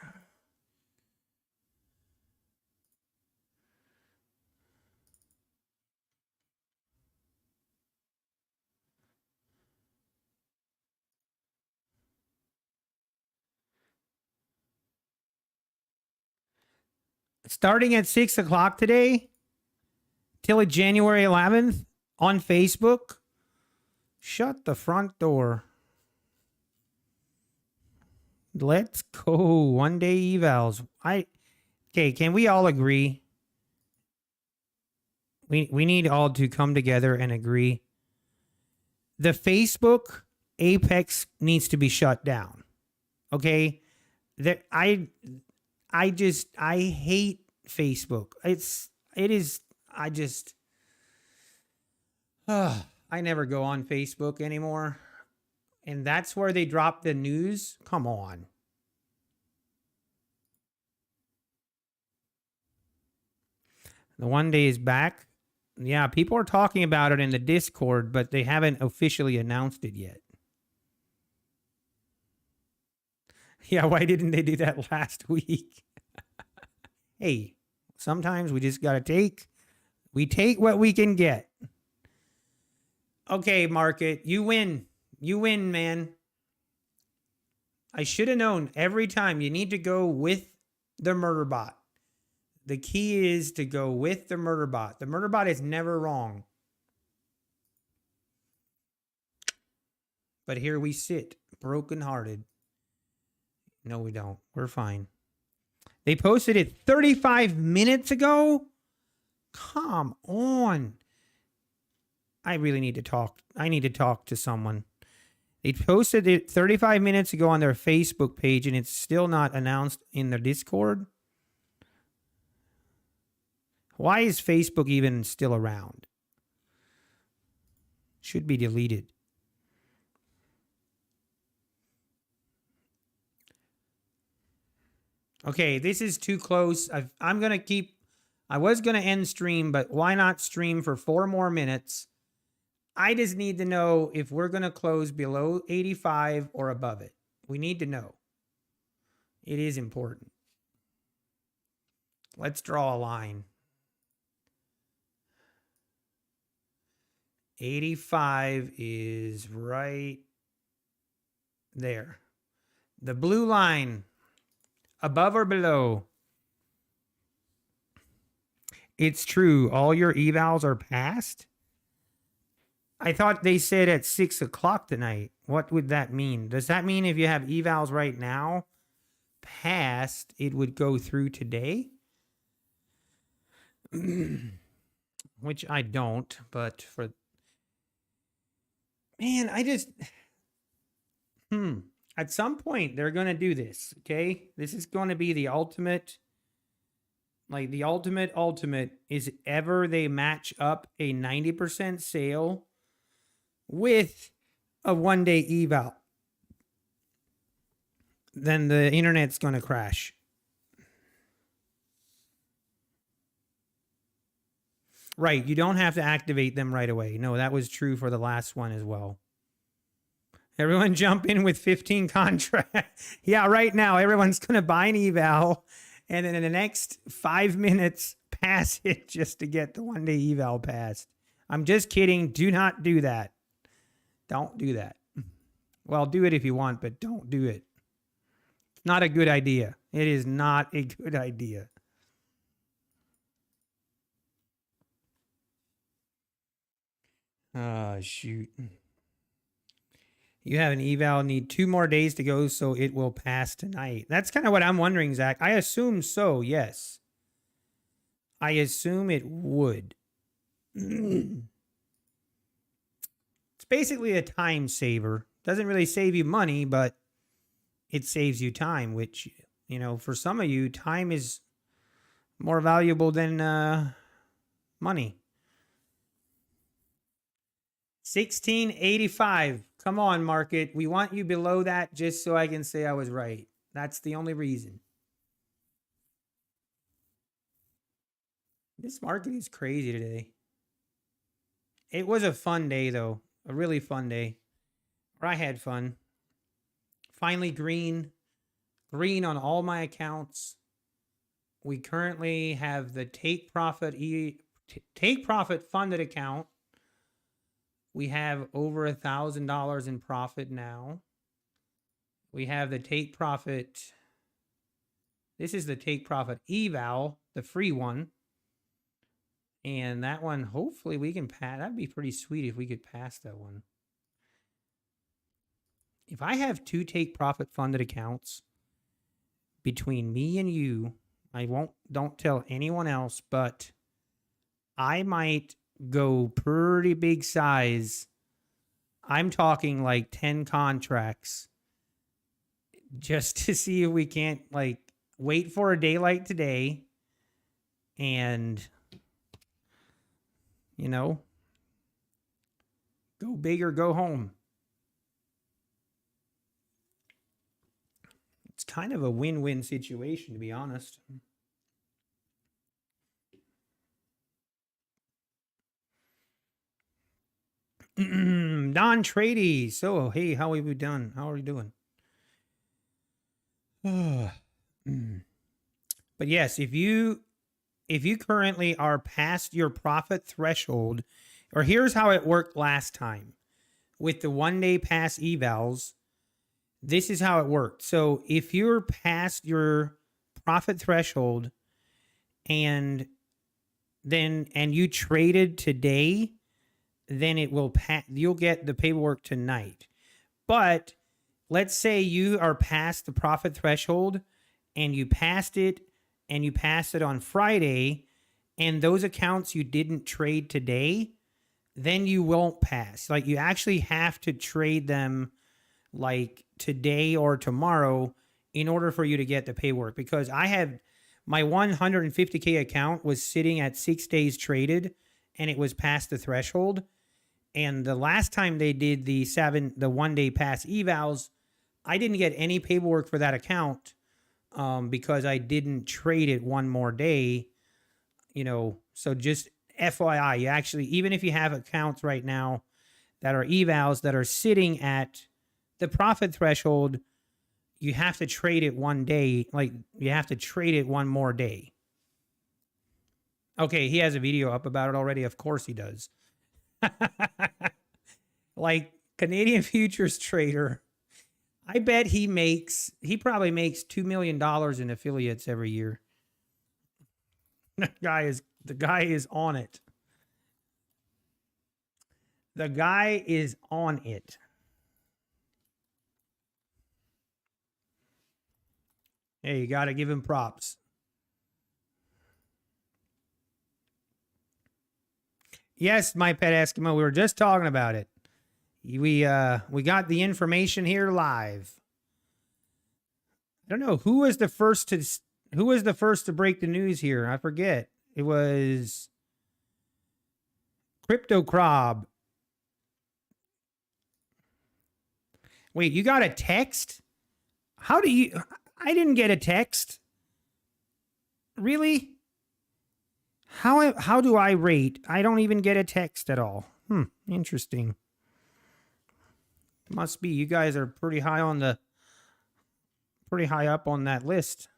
Starting at 6 o'clock today till January 11th on Facebook. Shut the front door. Let's go. 1-day evals. Okay, can we all agree? We need all to come together and agree. The Facebook Apex needs to be shut down. Okay? That I hate Facebook. I never go on Facebook anymore. And that's where they drop the news. Come on. The 1-day is back. Yeah, people are talking about it in the Discord, but they haven't officially announced it yet. Yeah, why didn't they do that last week? Hey, sometimes we just got to take what we can get. Okay, market, you win. You win, man. I should have known every time you need to go with the murder bot. The key is to go with the murder bot. The murder bot is never wrong. But here we sit, brokenhearted. No, we don't. We're fine. They posted it 35 minutes ago? Come on. I really need to talk. I need to talk to someone. They posted it 35 minutes ago on their Facebook page, and it's still not announced in their Discord. Why is Facebook even still around? Should be deleted. Okay, this is too close. I'm going to keep... I was going to end stream, but why not stream for 4 more minutes? I just need to know if we're going to close below 85 or above it. We need to know. It is important. Let's draw a line. 85 is right there. The blue line, above or below? It's true. All your evals are passed? I thought they said at 6 o'clock tonight. What would that mean? Does that mean if you have evals right now passed, it would go through today? Which I don't, but for... Man, I just... At some point, they're going to do this, okay? This is going to be the ultimate... Like, the ultimate is ever they match up a 90% sale with a 1-day eval, then the internet's going to crash. Right, you don't have to activate them right away. No, that was true for the last one as well. Everyone jump in with 15 contracts. Yeah, right now, everyone's going to buy an eval, and then in the next 5 minutes, pass it just to get the 1-day eval passed. I'm just kidding. Do not do that. Don't do that. Well, do it if you want, but don't do it. It's not a good idea. It is not a good idea. Ah, shoot. You have an eval, need 2 more days to go, so it will pass tonight. That's kind of what I'm wondering, Zach. I assume so, yes. I assume it would. It's basically a time saver. Doesn't really save you money, but it saves you time, which You know, for some of you, time is more valuable than money. 1685. Come on, market. We want you below that just so I can say I was right. That's the only reason. This market is crazy today. It was a fun day, though. A really fun day. Or I had fun. Finally, green on all my accounts. We currently have the take profit funded account. We have over $1,000 in profit now. We have the take profit. This is the take profit eval, the free one. And that one, hopefully we can pass. That'd be pretty sweet if we could pass that one. If I have 2 take profit funded accounts between me and you, don't tell anyone else, but I might go pretty big size. I'm talking like 10 contracts just to see if we can't like wait for a day like today and, you know, go big or go home. It's kind of a win-win situation, to be honest. Don Trady. So, hey, how have you done? How are you doing? But yes, if you currently are past your profit threshold, or here's how it worked last time with the 1-day pass evals. This is how it worked. So if you're past your profit threshold and you traded today, then it will you'll get the paperwork tonight. But let's say you are past the profit threshold and you passed it on Friday, and those accounts you didn't trade today, then you won't pass. Like, you actually have to trade them like today or tomorrow in order for you to get the paperwork, because I have my 150K account was sitting at 6 days traded and it was past the threshold. And the last time they did the 1-day pass evals, I didn't get any paperwork for that account because I didn't trade it one more day, you know. So just FYI, you actually, even if you have accounts right now that are evals that are sitting at the profit threshold, you have to trade it one day. Like, you have to trade it one more day. Okay, he has a video up about it already. Of course he does. Like, Canadian futures trader, I bet he probably makes $2 million in affiliates every year. The guy is on it. The guy is on it. Hey, you got to give him props. Yes, my pet Eskimo, we were just talking about it. We got the information here live. I don't know who was the first to break the news here. I forget. It was Crypto Crob. Wait, you got a text? How do you? I didn't get a text. Really? How do I rate? I don't even get a text at all. Interesting. Must be you guys are pretty high up on that list.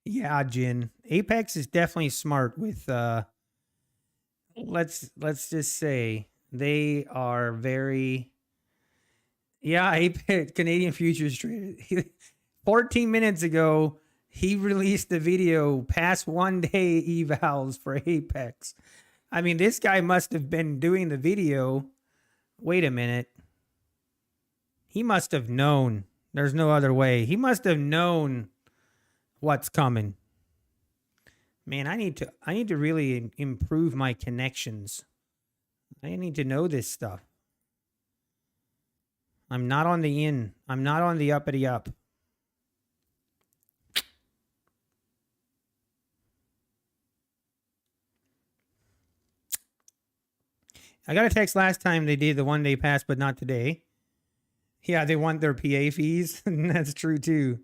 Yeah, Jin. Apex is definitely smart with let's just say they are very, yeah, Apex Canadian futures traded. 14 minutes ago, he released the video past 1-day evals for Apex. I mean, this guy must have been doing the video. Wait a minute. He must have known. There's no other way. He must have known what's coming. Man, I need to really improve my connections. I need to know this stuff. I'm not on the in. I'm not on the uppity up. I got a text last time they did the 1 day pass, but not today. Yeah, they want their PA fees. That's true too.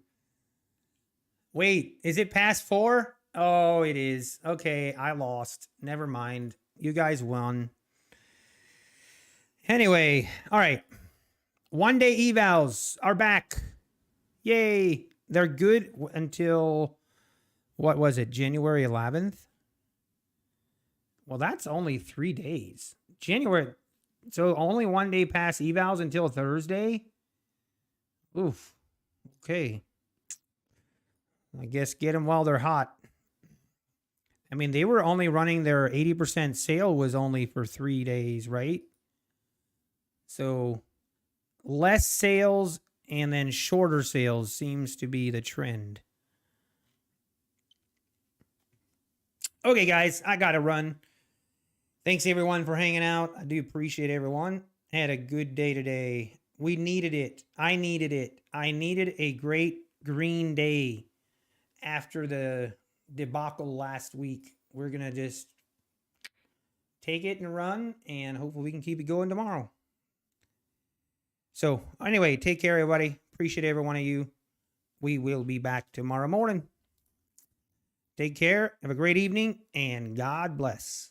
Wait, is it past 4? Oh, it is. Okay, I lost. Never mind. You guys won. Anyway, all right. 1 day evals are back. Yay. They're good until, what was it, January 11th? Well, that's only 3 days. January. So only 1 day pass evals until Thursday? Oof. Okay. I guess get them while they're hot. I mean, they were only running their 80% sale was only for 3 days, right? So less sales and then shorter sales seems to be the trend. Okay, guys, I got to run. Thanks, everyone, for hanging out. I do appreciate everyone. Had a good day today. We needed it. I needed it. I needed a great green day after the debacle last week. We're going to just take it and run, and hopefully we can keep it going tomorrow. So anyway, take care, everybody. Appreciate every one of you. We will be back tomorrow morning. Take care. Have a great evening, and God bless.